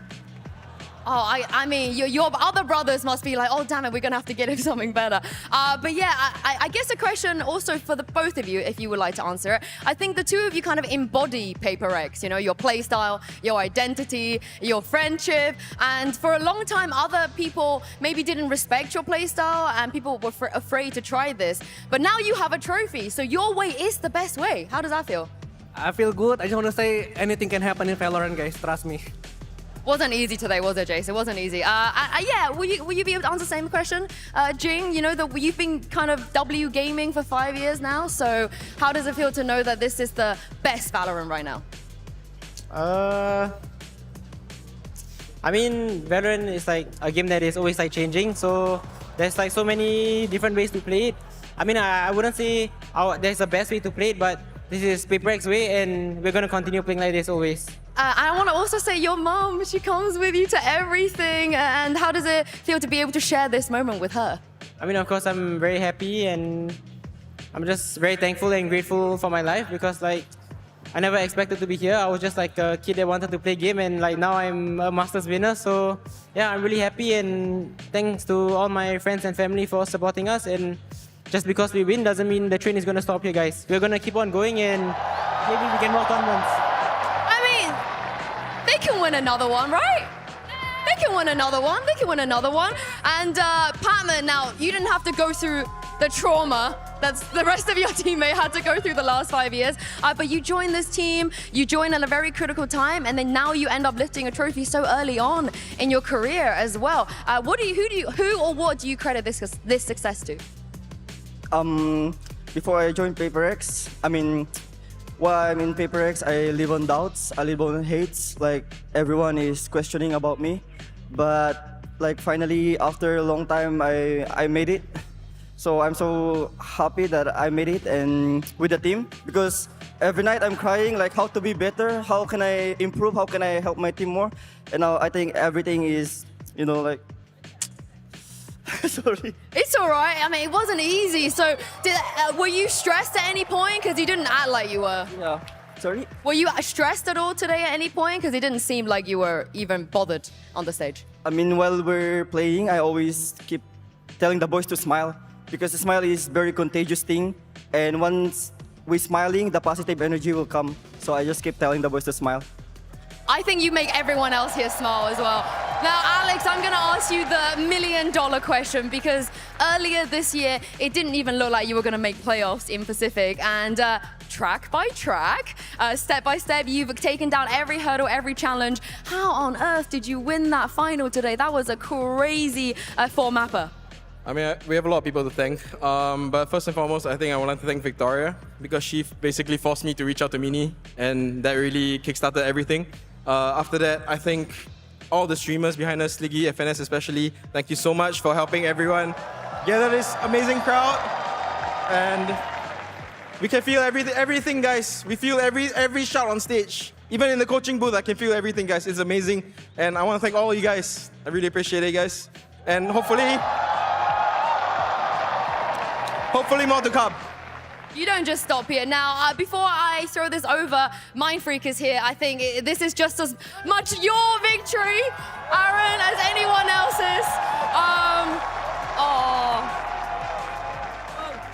Oh, I mean, your other brothers must be like, oh, damn it, we're going to have to get him something better. But yeah, I guess a question also for the both of you, if you would like to answer it. I think the two of you kind of embody PRX, you know, your play style, your identity, your friendship. And for a long time, other people maybe didn't respect your play style and people were afraid to try this. But now you have a trophy, so your way is the best way. How does that feel? I feel good. I just want to say anything can happen in Valorant, guys. Trust me. Wasn't easy today, was it, Jason? It wasn't easy. Yeah, will you be able to answer the same question? Jing, you know that you've been kind of W gaming for 5 years now, so how does it feel to know that this is the best Valorant right now? I mean, Valorant is like a game that is always like changing, so there's like so many different ways to play it. I mean, I wouldn't say there's a best way to play it, but this is PRX way, and we're gonna continue playing like this always. I want to also say your mom, she comes with you to everything, and how does it feel to be able to share this moment with her? I mean, of course, I'm very happy, and I'm just very thankful and grateful for my life, because like, I never expected to be here. I was just like a kid that wanted to play game, and like now I'm a Masters winner. So yeah, I'm really happy, and thanks to all my friends and family for supporting us. And just because we win doesn't mean the train is gonna stop here, guys. We're gonna keep on going, and maybe we can more tournaments. I mean, they can win another one, right? They can win another one. They can win another one. And Patman, now you didn't have to go through the trauma that the rest of your teammate had to go through the last 5 years. But you joined this team, you joined at a very critical time, and then now you end up lifting a trophy so early on in your career as well. Who or what do you credit this success to? Before I joined PRX, I mean, while I'm in PRX, I live on doubts, I live on hates. Like, everyone is questioning about me. But like, finally, after a long time, I made it. So I'm so happy that I made it and with the team, because every night I'm crying like how to be better, how can I improve, how can I help my team more. And now I think everything is, you know, like, sorry. It's all right. I mean, it wasn't easy. So were you stressed at any point? Because you didn't act like you were. Yeah. Sorry? Were you stressed at all today at any point? Because it didn't seem like you were even bothered on the stage. I mean, while we're playing, I always keep telling the boys to smile, because the smile is very contagious thing. And once we're smiling, the positive energy will come. So I just keep telling the boys to smile. I think you make everyone else here smile as well. Now, Alex, I'm going to ask you the $1 million question, because earlier this year, it didn't even look like you were going to make playoffs in Pacific. And track by track, step by step, you've taken down every hurdle, every challenge. How on earth did you win that final today? That was a crazy four-mapper. I mean, we have a lot of people to thank, but first and foremost, I think I would like to thank Victoria, because she basically forced me to reach out to Mini, and that really kickstarted everything. After that, I think all the streamers behind us, Sliggy, FNS especially, thank you so much for helping everyone gather this amazing crowd. And we can feel everything, guys. We feel every shot on stage. Even in the coaching booth, I can feel everything, guys. It's amazing. And I want to thank all of you guys. I really appreciate it, guys. And hopefully more to come. You don't just stop here. Now, before I throw this over, Mindfreak is here. I think this is just as much your victory, Aaron, as anyone else's.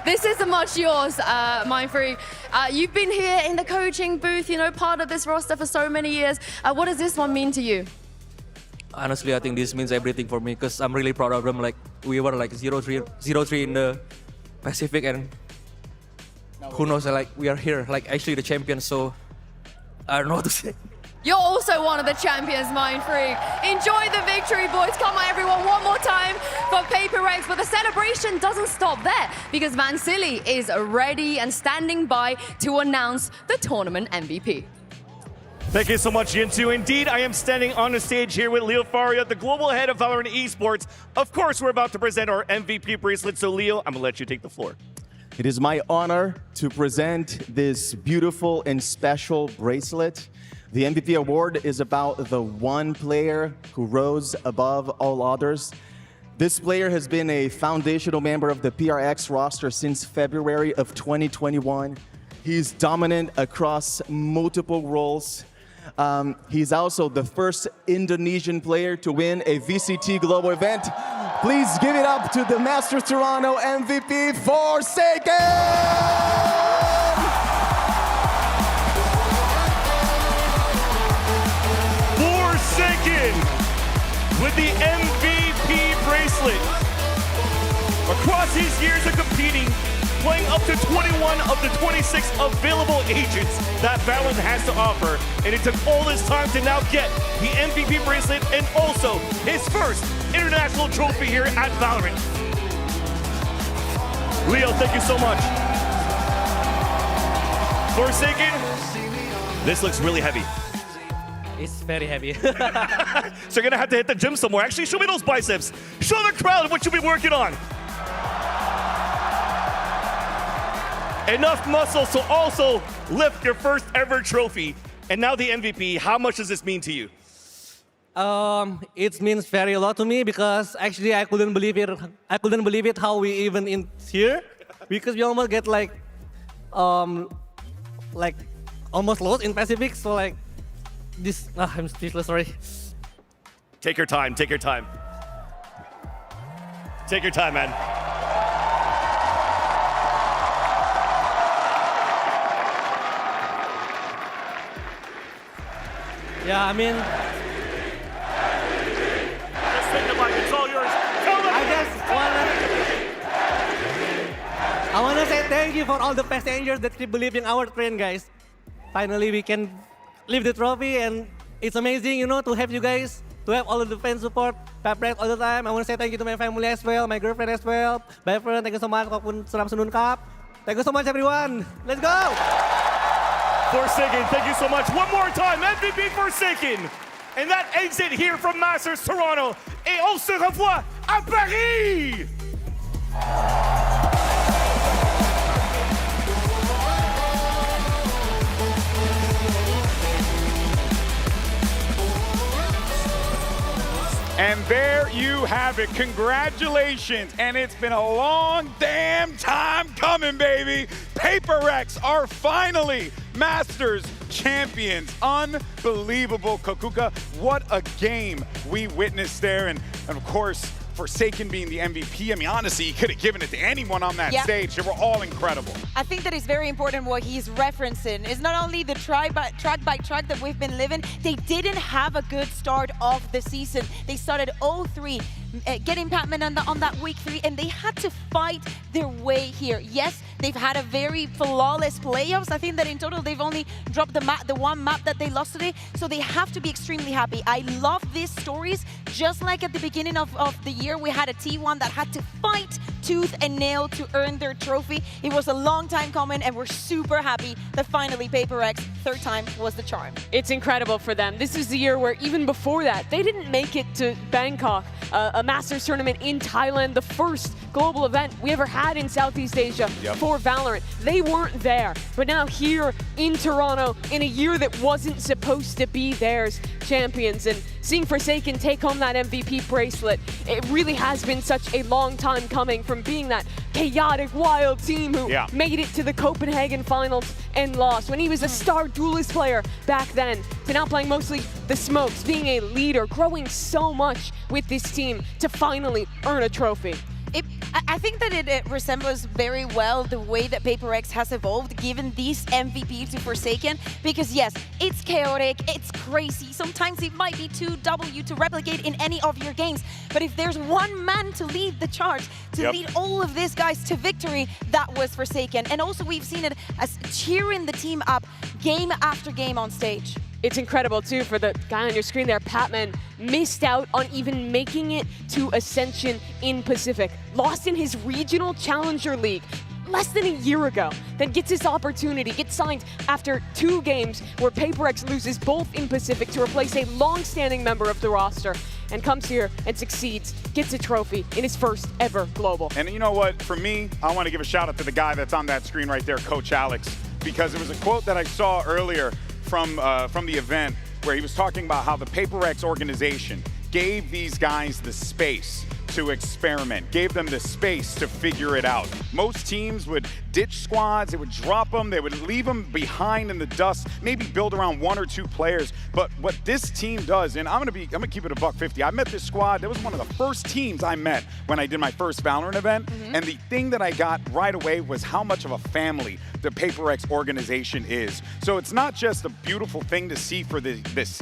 This is as much yours, Mindfreak. You've been here in the coaching booth, you know, part of this roster for so many years. What does this one mean to you? Honestly, I think this means everything for me, because I'm really proud of them. Like, we were like 0-3 in the Pacific, and who knows, like, we are here, like, actually the champions, so I don't know what to say. You're also one of the champions, Mindfreak. Enjoy the victory, boys. Come on, everyone, one more time for PRX. But the celebration doesn't stop there, because Vansili is ready and standing by to announce the tournament MVP. Thank you so much, Jinsu. Indeed, I am standing on the stage here with Leo Faria, the global head of Valorant Esports. Of course, we're about to present our MVP bracelet. So, Leo, I'm going to let you take the floor. It is my honor to present this beautiful and special bracelet. The MVP award is about the one player who rose above all others. This player has been a foundational member of the PRX roster since February of 2021. He's dominant across multiple roles. He's also the first Indonesian player to win a VCT global event. Please give it up to the Masters Toronto MVP, Forsaken! Forsaken with the MVP bracelet. Across his years of competing, playing up to 21 of the 26 available agents that Valorant has to offer. And it took all this time to now get the MVP bracelet and also his first international trophy here at Valorant. Leo, thank you so much. Forsaken, this looks really heavy. It's very heavy. So you're gonna have to hit the gym some more. Actually, show me those biceps. Show the crowd what you've been working on. Enough muscle to also lift your first ever trophy. And now the MVP, how much does this mean to you? It means very a lot to me because actually I couldn't believe it. I couldn't believe it how we even in here because we almost get like almost lost in Pacific. So like this, I'm speechless. Sorry. Take your time. Take your time. Take your time, man. Yeah, I mean. Just take the mic. It's all yours. Tell them. I wanna say thank you for all the passengers that keep believing our train, guys. Finally, we can lift the trophy, and it's amazing, you know, to have you guys, to have all of the fans support PRX all the time. I want to say thank you to my family as well, my girlfriend as well. Bye friend, thank you so much. Walaupun Senun Cup. Thank you so much, everyone. Let's go. Forsaken, thank you so much. One more time, MVP Forsaken. And that exit here from Masters Toronto. Et on se revoit à Paris. And there you have it. Congratulations. And it's been a long damn time coming, baby. PRX are finally Masters champions. Unbelievable, Kokuka. What a game we witnessed there. And of course, Forsaken being the MVP. I mean, honestly, he could have given it to anyone on that stage. They were all incredible. I think that is very important what he's referencing. It's not only the track by track that we've been living, they didn't have a good start of the season. They started 0-3, getting Pac-Man on that week 3, and they had to fight their way here. Yes, they've had a very flawless playoffs. I think that in total, they've only dropped the one map that they lost today, so they have to be extremely happy. I love these stories. Just like at the beginning of the year, we had a T1 that had to fight tooth and nail to earn their trophy. It was a long time coming, and we're super happy that finally PRX, third time was the charm. It's incredible for them. This is the year where even before that, they didn't make it to Bangkok, a Masters tournament in Thailand, the first global event we ever had in Southeast Asia for Valorant. They weren't there, but now here in Toronto, in a year that wasn't supposed to be theirs, champions, and seeing Forsaken take home that MVP bracelet, it really has been such a long time coming from being that chaotic, wild team who made it to the Copenhagen finals and lost when he was a star duelist player back then, to now playing mostly the smokes, being a leader, growing so much with this team to finally earn a trophy. I think that it resembles very well the way that PRX has evolved, given this MVP to Forsaken, because yes, it's chaotic, it's crazy, sometimes it might be too W to replicate in any of your games, but if there's one man to lead the charge, to lead all of these guys to victory, that was Forsaken. And also we've seen it as cheering the team up game after game on stage. It's incredible too for the guy on your screen there, Pac-Man, missed out on even making it to Ascension in Pacific. Lost in his regional challenger league less than a year ago. Then gets his opportunity, gets signed after 2 games where PRX loses both in Pacific to replace a long-standing member of the roster, and comes here and succeeds, gets a trophy in his first ever global. And you know what, for me, I want to give a shout out to the guy that's on that screen right there, Coach Alex, because there was a quote that I saw earlier from the event where he was talking about how the PRX organization gave these guys the space to experiment, gave them the space to figure it out. Most teams would ditch squads, they would drop them, they would leave them behind in the dust, maybe build around 1 or 2 players. But what this team does, and I'm gonna keep it a $150. I met this squad, that was one of the first teams I met when I did my first Valorant event. And the thing that I got right away was how much of a family the PRX organization is. So it's not just a beautiful thing to see for these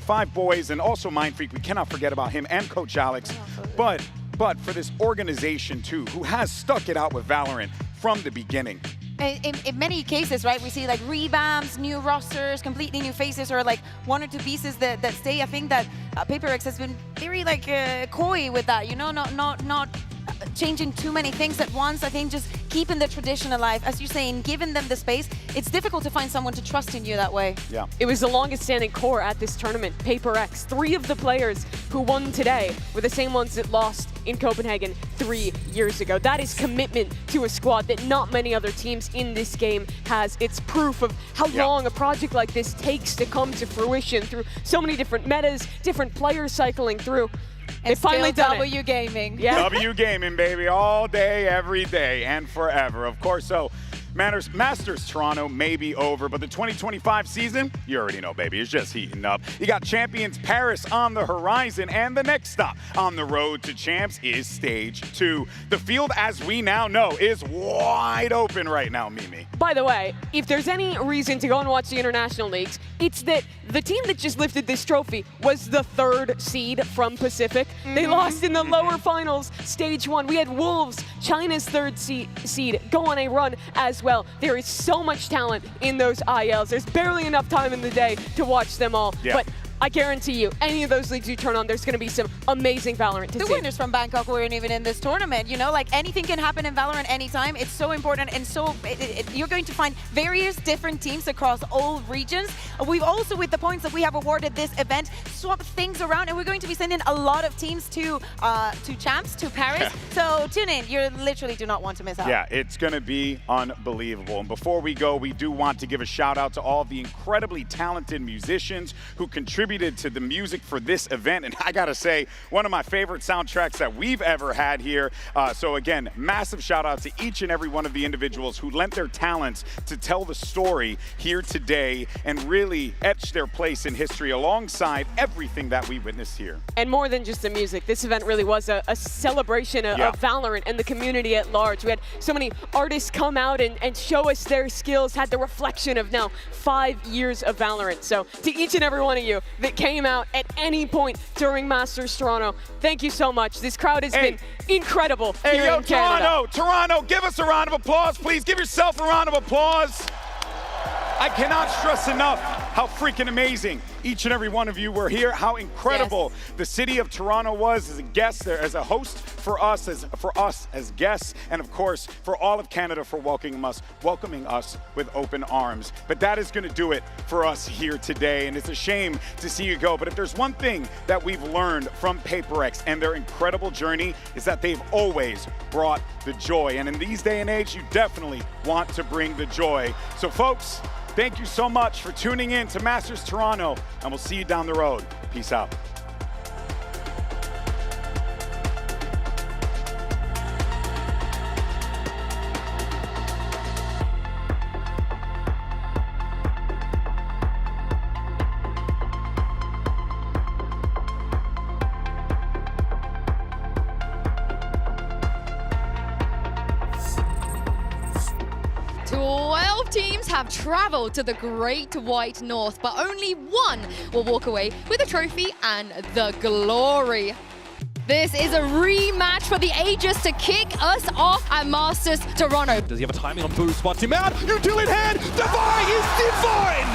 5 boys, and also Mindfreak, we cannot forget about him, and Coach Alex, but for this organization too, who has stuck it out with Valorant from the beginning. In many cases, right, we see like revamps, new rosters, completely new faces, or like 1 or 2 pieces that stay. I think that PRX has been very like coy with that, you know, not changing too many things at once. I think just keeping the tradition alive. As you're saying, giving them the space, it's difficult to find someone to trust in you that way. Yeah. It was the longest standing core at this tournament, PRX. 3 of the players who won today were the same ones that lost in Copenhagen 3 years ago. That is commitment to a squad that not many other teams in this game has. It's proof of how long a project like this takes to come to fruition through so many different metas, different players cycling through. They finally done it. W Gaming. Yeah. W Gaming, baby, all day, every day, and forever. Of course, so Masters Toronto may be over, but the 2025 season, you already know, baby, it's just heating up. You got Champions Paris on the horizon, and the next stop on the road to champs is Stage 2. The field, as we now know, is wide open right now, Mimi. By the way, if there's any reason to go and watch the international leagues, it's that the team that just lifted this trophy was the 3rd seed from Pacific. They lost in the lower finals, Stage 1. We had Wolves, China's 3rd seed, go on a run as well. There is so much talent in those ILs. There's barely enough time in the day to watch them all. Yeah. But I guarantee you, any of those leagues you turn on, there's going to be some amazing Valorant to see. The winners from Bangkok weren't even in this tournament, you know, like anything can happen in Valorant anytime. It's so important, and so you're going to find various different teams across all regions. We've also, with the points that we have awarded this event, swapped things around, and we're going to be sending a lot of teams to champs, to Paris. So tune in. You literally do not want to miss out. Yeah, it's going to be unbelievable. And before we go, we do want to give a shout out to all of the incredibly talented musicians who contributed to the music for this event. And I gotta say, one of my favorite soundtracks that we've ever had here. So again, massive shout out to each and every one of the individuals who lent their talents to tell the story here today and really etch their place in history alongside everything that we witnessed here. And more than just the music, this event really was a celebration of Valorant and the community at large. We had so many artists come out and show us their skills, had the reflection of now 5 years of Valorant. So to each and every one of you that came out at any point during Masters Toronto, thank you so much. This crowd has been incredible here in Canada. Toronto, give us a round of applause, please. Give yourself a round of applause. I cannot stress enough how freaking amazing each and every one of you were here, how incredible the city of Toronto was as a guest there, as a host for us as guests, and of course for all of Canada for welcoming us with open arms. But that is going to do it for us here today, and it's a shame to see you go. But if there's one thing that we've learned from PRX and their incredible journey, is that they've always brought the joy. And in these day and age, you definitely want to bring the joy. So folks, thank you so much for tuning in to Masters Toronto, and we'll see you down the road. Peace out. Teams have traveled to the Great White North, but only one will walk away with a trophy and the glory. This is a rematch for the ages to kick us off at Masters Toronto. Does he have a timing on boost? Spots him out. Util in hand. Divine is divine.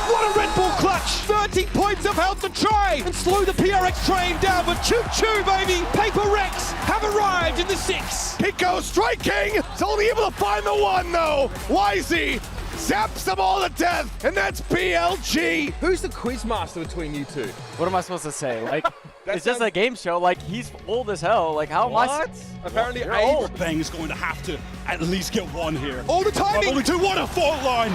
What a Red Bull clutch. 30 points of health to try and slow the PRX train down. But choo-choo, baby. PRX have arrived in the 6. Pico striking. He's only able to find the 1, though. YZ zaps them all to death, and that's PLG. Who's the quiz master between you two? What am I supposed to say? Like, it's just a game show. Like, he's old as hell. Like, how am I? Apparently, Bang is going to have to at least get 1 here. All the timing. Only 2. What a fault line.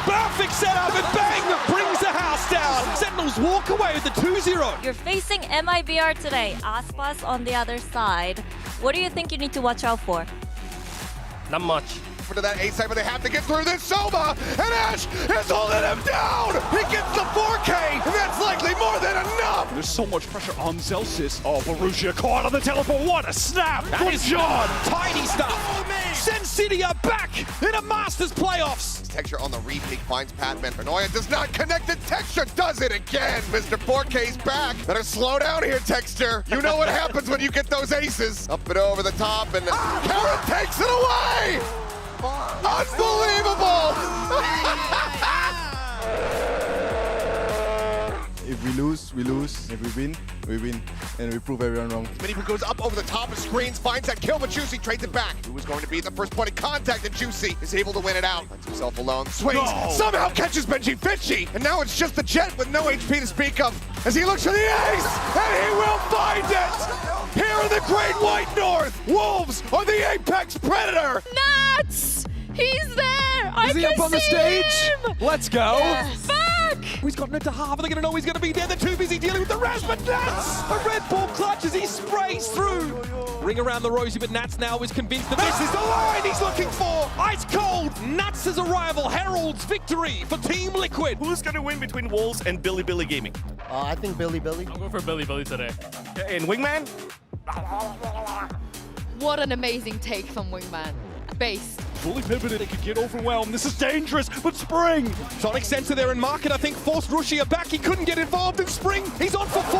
Perfect setup, and Bang brings the house down. Sentinels walk away with the 2-0. You're facing MIBR today. Aspas on the other side. What do you think you need to watch out for? Not much. To that A side, but they have to get through this. Soma and Ash is holding him down. He gets the 4K, and that's likely more than enough. There's so much pressure on Celsius. Oh, Borussia caught on the teleport. What a snap That is John. Tiny stuff. Send City are back in a Masters playoffs. Texture on the repeat finds Padman. Paranoia does not connect. The Texture does it again. Mr. 4K's back. Better slow down here, Texture. You know what happens when you get those aces. Up and over the top, and Karen takes it away. Unbelievable! It really lose, we lose. If we win, we win. And we prove everyone wrong. Minifu goes up over the top of screens, finds that kill, but Juicy trades it back. Who was going to be the first point of contact, and Juicy is able to win it out. Finds himself alone, swings, somehow catches Benji Fishy, and now it's just the Jet with no HP to speak of as he looks for the ace, and he will find it! Here in the Great White North, Wolves are the apex predator! Nats! He's there! Is he up on the stage? Let's go! Yes. Back! He's gotten into half. Are they going to know he's going to be there? They're too busy dealing with the rest, but Nats! A Red Bull clutch as he sprays through. Ring around the rosy, but Nats now is convinced that this is the line he's looking for. Ice cold. Nats' arrival heralds victory for Team Liquid. Who's going to win between Wolves and Billy Billy Gaming? I think Billy. I'll go for Billy today. And Wingman? What an amazing take from Wingman. Base. Fully pivoted, it could get overwhelmed. This is dangerous, but Spring! Sonic Sensor there in market, I think forced Rushia back. He couldn't get involved in Spring. He's on for 4.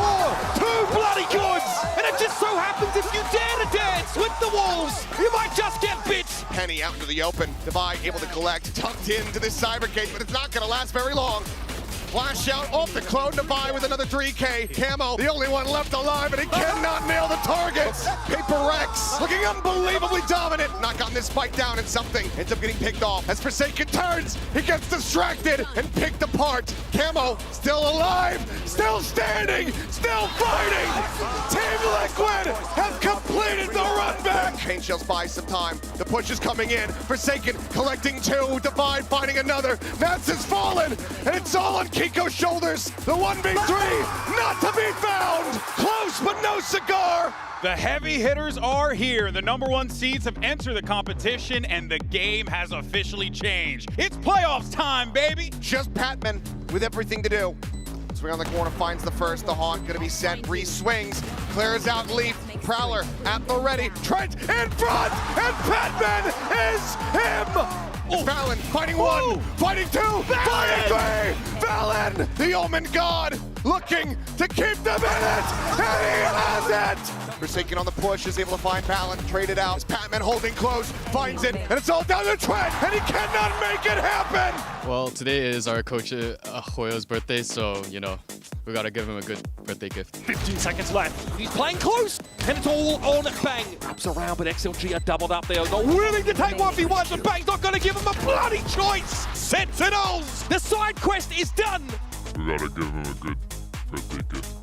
2 bloody goods! And it just so happens if you dare to dance with the Wolves, you might just get bit. Penny out into the open, Divide able to collect, tucked into this cyber cage, but it's not going to last very long. Flash out off the clone, Divide with another 3K. Camo, the only one left alive, and he cannot nail the targets. PRX looking unbelievably dominant. Not gotten this fight down, and something ends up getting picked off. As Forsaken turns, he gets distracted and picked apart. Camo still alive, still standing, still fighting. Team Liquid have completed the run back. Pain Shells buys some time. The push is coming in. Forsaken collecting 2, Divide finding another. Nats has fallen, and it's all on Kiko's shoulders. The 1v3 not to be found. Close but no cigar. The heavy hitters are here. The #1 seeds have entered the competition, and the game has officially changed. It's playoffs time, baby. Just Patman with everything to do. Swing on the corner, finds the first. The Haunt gonna be set. Re-swings, clears out Leaf. Prowler at the ready. Trent in front, and Patman is him. It's Valen fighting 1, fighting 2, fighting 3. Valen, the Omen God, looking to keep them in it, and he has it. Forsaken on the push, is able to find Valen, trade it out. It's Patman holding close, finds it, and it's all down to Trent, and he cannot make it happen. Well, today is our coach Hoyo's birthday, so, you know, we gotta give him a good birthday gift. 15 seconds left. He's playing close, and it's all on Bang. Wraps around, but XLG are doubled up. They are not willing to take 1v1s, and Bang's not gonna give him a bloody choice. Sentinels, the side quest is done. We gotta give him a good birthday gift.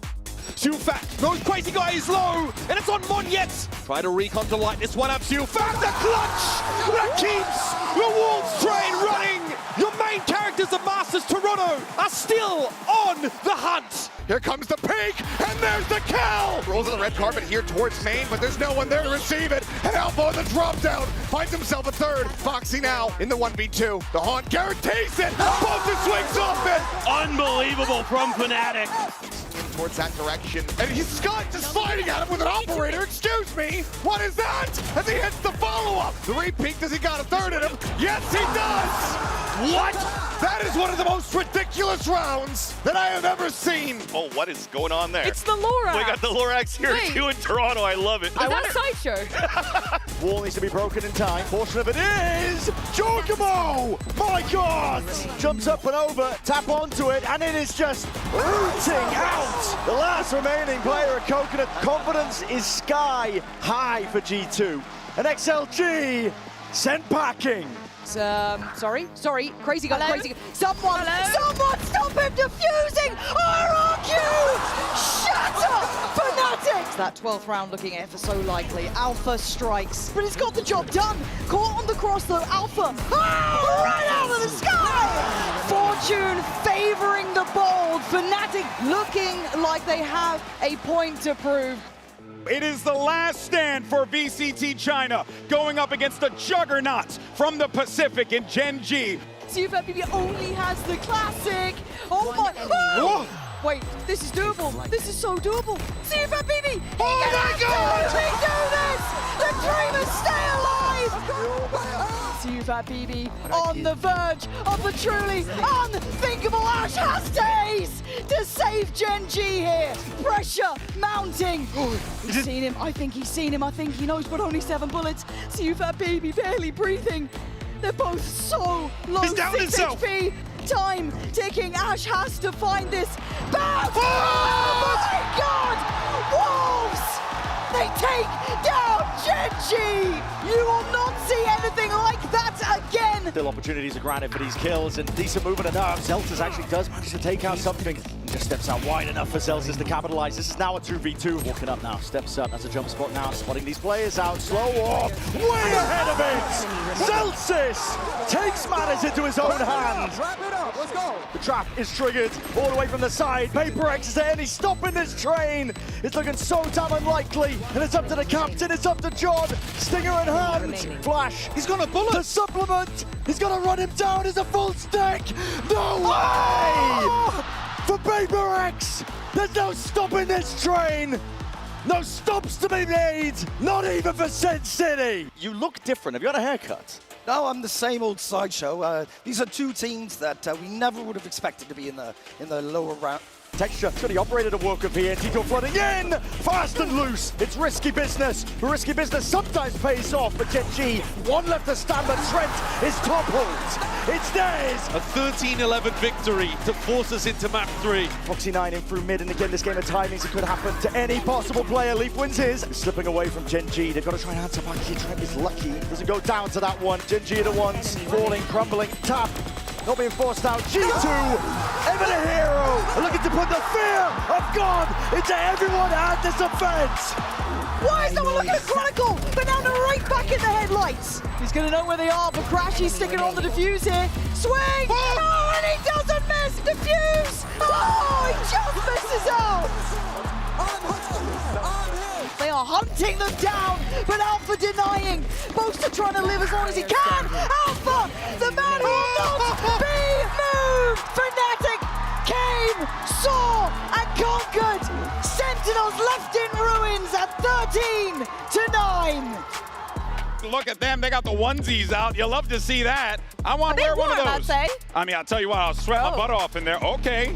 Siufat, those crazy guy is low, and it's on Monyet. Try to recon to light this one up. Siufat, the clutch that keeps the Wolves train running. Your main characters of Masters Toronto are still on the hunt. Here comes the peak, and there's the kill! Rolls on the red carpet here towards main, but there's no one there to receive it. And Alpha on the drop down, finds himself a 3rd. Foxy now in the 1v2. The Haunt guarantees it, both the swings off it. Unbelievable from Fnatic. Towards that direction, and he's Scott just fighting at him with an operator. Excuse me, what is that? As he hits the follow-up. The repeat, does he got a 3rd in him? Yes, he does! What? That is one of the most ridiculous rounds that I have ever seen. Oh, what is going on there? It's the Lorax. We got the Lorax here Wait. too in Toronto. I love it. Is that Sideshow? Wall needs to be broken in time. Portion of it is Giacomo! My God! Jumps up and over, tap onto it, and it is just rooting out. The last remaining player at Coconut. Confidence is sky high for G2. And XLG sent packing. Sorry, crazy guy, Hello? crazy guy. Someone stop him defusing RRQ! Shut up, Fanatics! That 12th round looking ever so likely. Alpha strikes, but it's got the job done. Caught on the cross though, Alpha, right out of the sky! Fortune favoring the bold. Fnatic looking like they have a point to prove. It is the last stand for VCT China, going up against the juggernauts from the Pacific in Gen G. Siufat BB only has the classic. Oh my! Oh! Wait, this is doable. This is so doable. Siufat BB! Oh my God! We do this! The dreamers stay alive! Siufat BB on the verge of the truly unthinkable Ash has days to save Gen G here. Pressure mounting. He's seen him. I think he's seen him. I think he knows, but only 7 bullets. Siufat BB barely breathing. They're both so low. He's down 6 himself. HP. Time ticking. Ash has to find this. Back! Oh my God! Wolves! They take down Genji! You will not see anything like that again! Still opportunities are granted for these kills and decent movement of nerve. Zeltas actually does manage to take out something. Just steps out wide enough for Zeltas to capitalize. This is now a 2v2. Walking up now, steps up as a jump spot now, spotting these players out. Slow walk, way ahead of it! Zeltas takes matters into his own hands. Wrap it up, let's go. The trap is triggered all the way from the side. PRX is there, any stop in this train? It's looking so damn unlikely. And it's up to the captain, it's up to John. Stinger in hand. Flash, he's got a bullet. The supplement, he's gonna run him down as a full stack. No way! For PRX, there's no stopping this train. No stops to be made, not even for Sin City. You look different. Have you had a haircut? No, I'm the same old sideshow. These are two teams that we never would have expected to be in the lower round. Texture, it's got the operator to work up here. Tito flooding in, fast and loose. It's risky business. Risky business sometimes pays off, but Genji, one left to stand, but Trent is toppled. It's theirs. A 13-11 victory to force us into map 3. Foxy9 in through mid, and again, this game of timings, it could happen to any possible player. Leaf wins his, slipping away from Genji. They've got to try and answer back here. Trent is lucky. Doesn't go down to that one. Genji are the ones falling, crumbling, tap. Not being forced out. G2, ever the hero, looking to put the fear of God into everyone at this event. Why is no one looking at Chronicle? Banana right back in the headlights. He's going to know where they are, but Crashy's sticking on the defuse here. Swing! Oh, and he doesn't miss! Defuse! Oh, he just misses out! They are hunting them down, but Alpha denying. Boaster trying to live as long as he can. Alpha, the man who will not be moved. Fnatic came, saw, and conquered. Sentinels left in ruins at 13-9. Look at them, they got the onesies out. You love to see that. I want to wear one of those. I'd say. I mean, I'll tell you what, I'll sweat my butt off in there. Okay.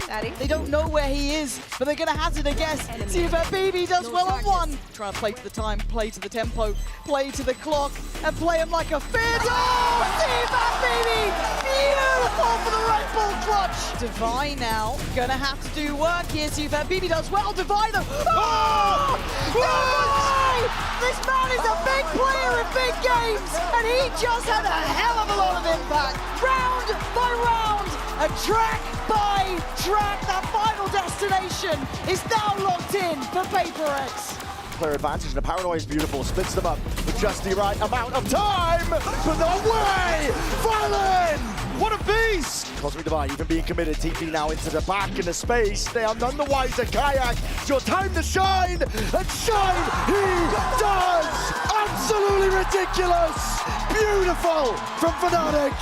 Daddy. They don't know where he is, but they're going to hazard a guess. See if that BB does well on one. Try and play to the time, play to the tempo, play to the clock, and play him like a fiddle. Oh, see that BB! Beautiful for the right ball clutch. Divine now, going to have to do work here. See if that BB does well. Divine though. Oh! No way! This man is a big player in big games, and he just had a hell of a lot of impact. Round by round, a track by track, that final destination is now locked in for PRX. Clear advantage, and the paranoia is beautiful. Splits them up with just the right amount of time. But no way! Violin! What a beast! Cosmic Divide even being committed. TP now into the back in the space. They are none the wiser. Kayak, it's your time to shine, and shine he does! Absolutely ridiculous! Beautiful from Fnatic,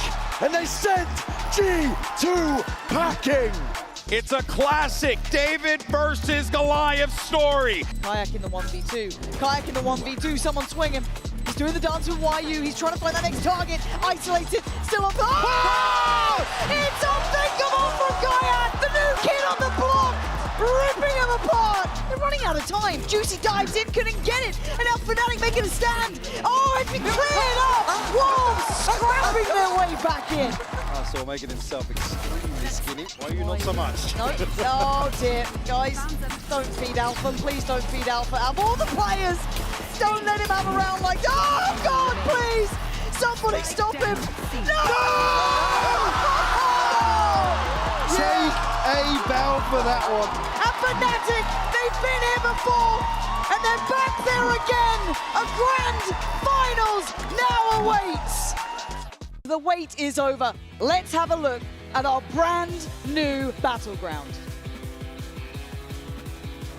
and they sent G2 packing. It's a classic David versus Goliath story. Kayak in the 1v2. Kayak in the 1v2. Someone swing him. He's doing the dance with YU. He's trying to find that next target. Isolated. Still on. Oh! It's unthinkable from Kayak. The new kid on the block. Ripping him apart. They're running out of time. Juicy dives in. Couldn't get it. And now Fnatic making a stand. Oh, it's been cleared up. Wolves scrapping their way back in. So making himself extremely skinny. Why are you not so much? No. Oh dear, guys, don't feed Alpha. Please don't feed Alpha. Of all the players, don't let him have a round like. Oh God, please! Somebody stop him! No! Take a bow for that one. And Fnatic, they've been here before, and they're back there again. A grand finals now awaits. The wait is over. Let's have a look at our brand new battleground.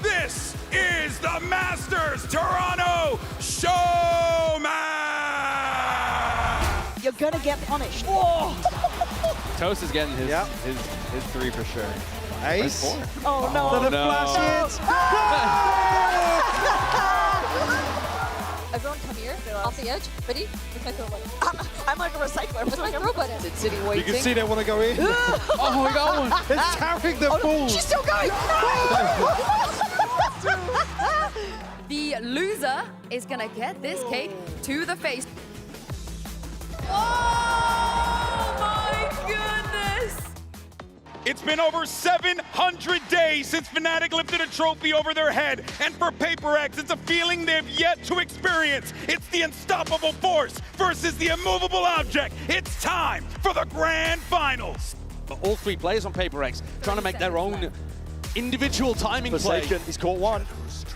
This is the Masters Toronto Showmatch! You're gonna get punished. Oh! Toast is getting his three for sure. Ace. Oh no! The flash hits. Everyone come here, off the edge. Ready? With my throw button. I'm like a recycler. With my throw button. City waiting. You can see they want to go in. Oh, we got one. It's carrying the ball. She's still going. The loser is gonna get this cake to the face. Oh my goodness! It's been over 700 days since Fnatic lifted a trophy over their head, and for PRX, it's a feeling they've yet to experience. It's the unstoppable force versus the immovable object. It's time for the grand finals. All three players on PRX trying to make their own individual timing play. Forsaken, he's caught one.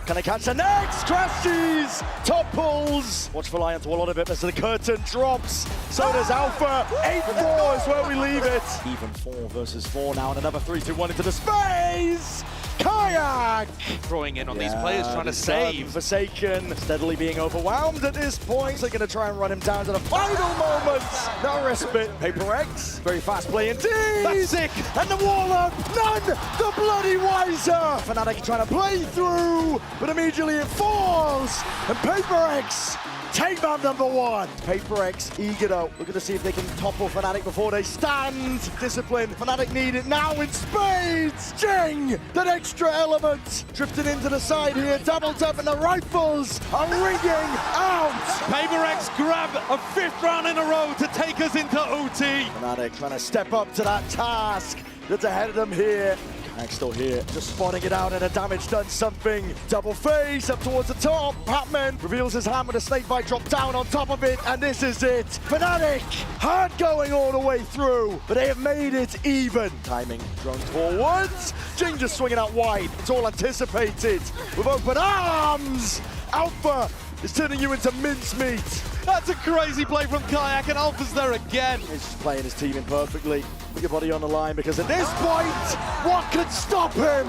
Can they catch the next? Crashes! Top pulls! Watch for Lion to a lot of it as the curtain drops. So does Alpha. 8-4 is where we leave it. Even 4 versus 4 now, and another 3-2-1 into the space! Kayak! Throwing in on these players, trying to save. Forsaken, steadily being overwhelmed at this point. They're going to try and run him down to the final moments. No respite. PRX, very fast play indeed. That's sick. And the wall up, none the bloody wiser. Fnatic trying to play through, but immediately it falls. And PRX take man number 1. PRX eager though, looking to see if they can topple Fnatic before they stand. Discipline, Fnatic need it now in spades. Jing, that extra element. Drifting into the side here, double tap, and the rifles are ringing out. PRX grab a 5th round in a row to take us into OT. Fnatic trying to step up to that task that's ahead of them here. Kayak still here, just spotting it out, and the damage done something. Double face up towards the top. Patman reveals his hand with a snake bite drop down on top of it, and this is it. Fnatic hard going all the way through, but they have made it even. Timing thrown forwards. Jing just swinging out wide. It's all anticipated with open arms. Alpha is turning you into mincemeat. That's a crazy play from Kayak, and Alpha's there again. He's just playing his team in perfectly. Put your body on the line, because at this point, what could stop him?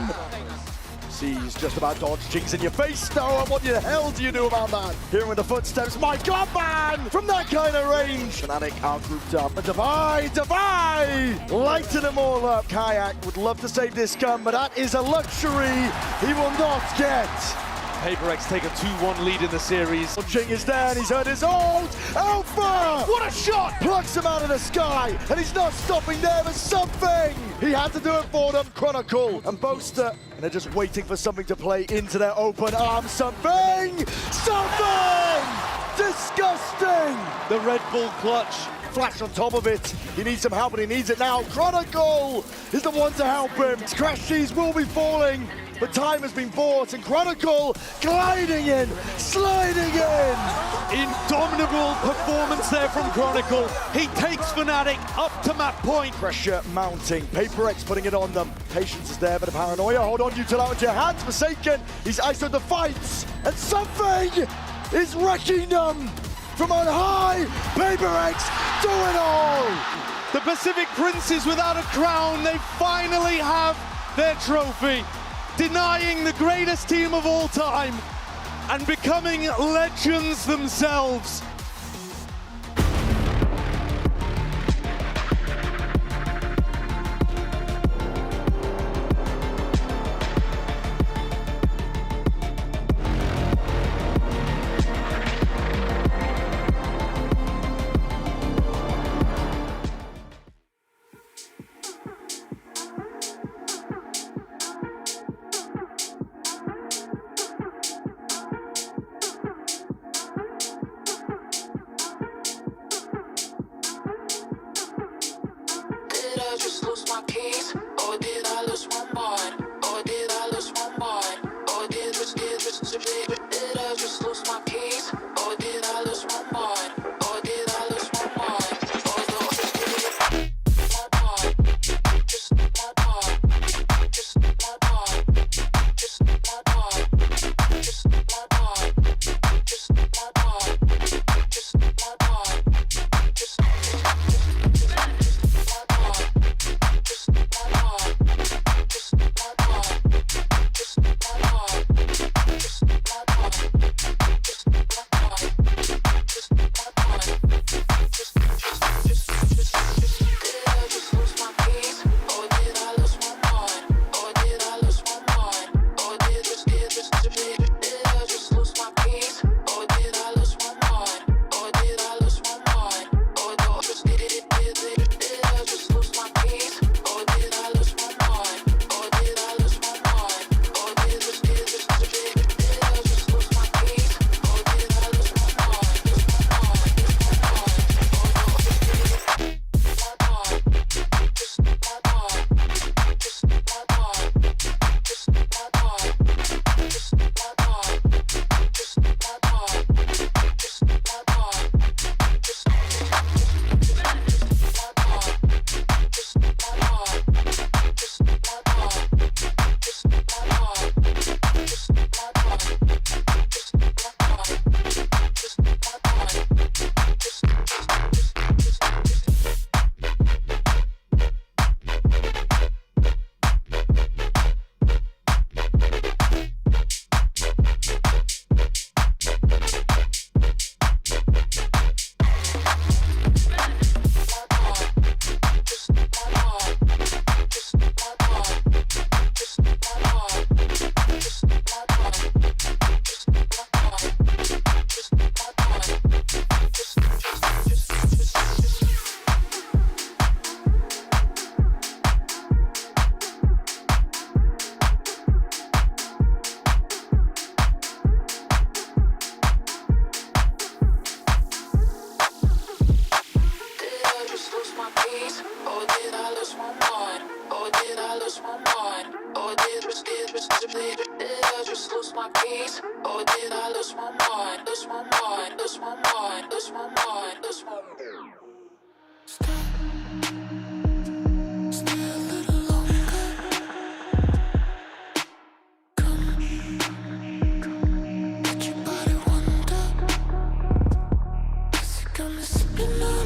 He's just about dodge. Jing's in your face, though, and what the hell do you do about that? Hearing the footsteps, my God, man! From that kind of range. Fnatic are grouped up, and Divide! Lighting them all up. Kayak would love to save this gun, but that is a luxury he will not get. PRX take a 2-1 lead in the series. Jing is there, and he's heard his ult. Alpha! What a shot! Plucks him out of the sky, and he's not stopping there for something. He had to do it for them. Chronicle and Boaster, and they're just waiting for something to play into their open arms. Something! Disgusting! The Red Bull clutch. Flash on top of it. He needs some help, and he needs it now. Chronicle is the one to help him. Crash Cheese will be falling, but time has been bought, and Chronicle gliding in, sliding in. Indomitable performance there from Chronicle. He takes Fnatic up to map point. Pressure mounting. PRX putting it on them. Patience is there, but a paranoia. Hold on, you till out with your hands. Forsaken. He's iced on the fights, and something is wrecking them. From on high, PRX do it all! The Pacific Princes without a crown, they finally have their trophy, denying the greatest team of all time and becoming legends themselves. did I lose my mind? Oh, did I lose my mind? Oh, did I just lose my peace? Oh, did I lose my mind? Lose my mind, lose my mind, lose my mind, lose my mind. Stay a little longer. Let your body wander. 'Cause you got me sipping on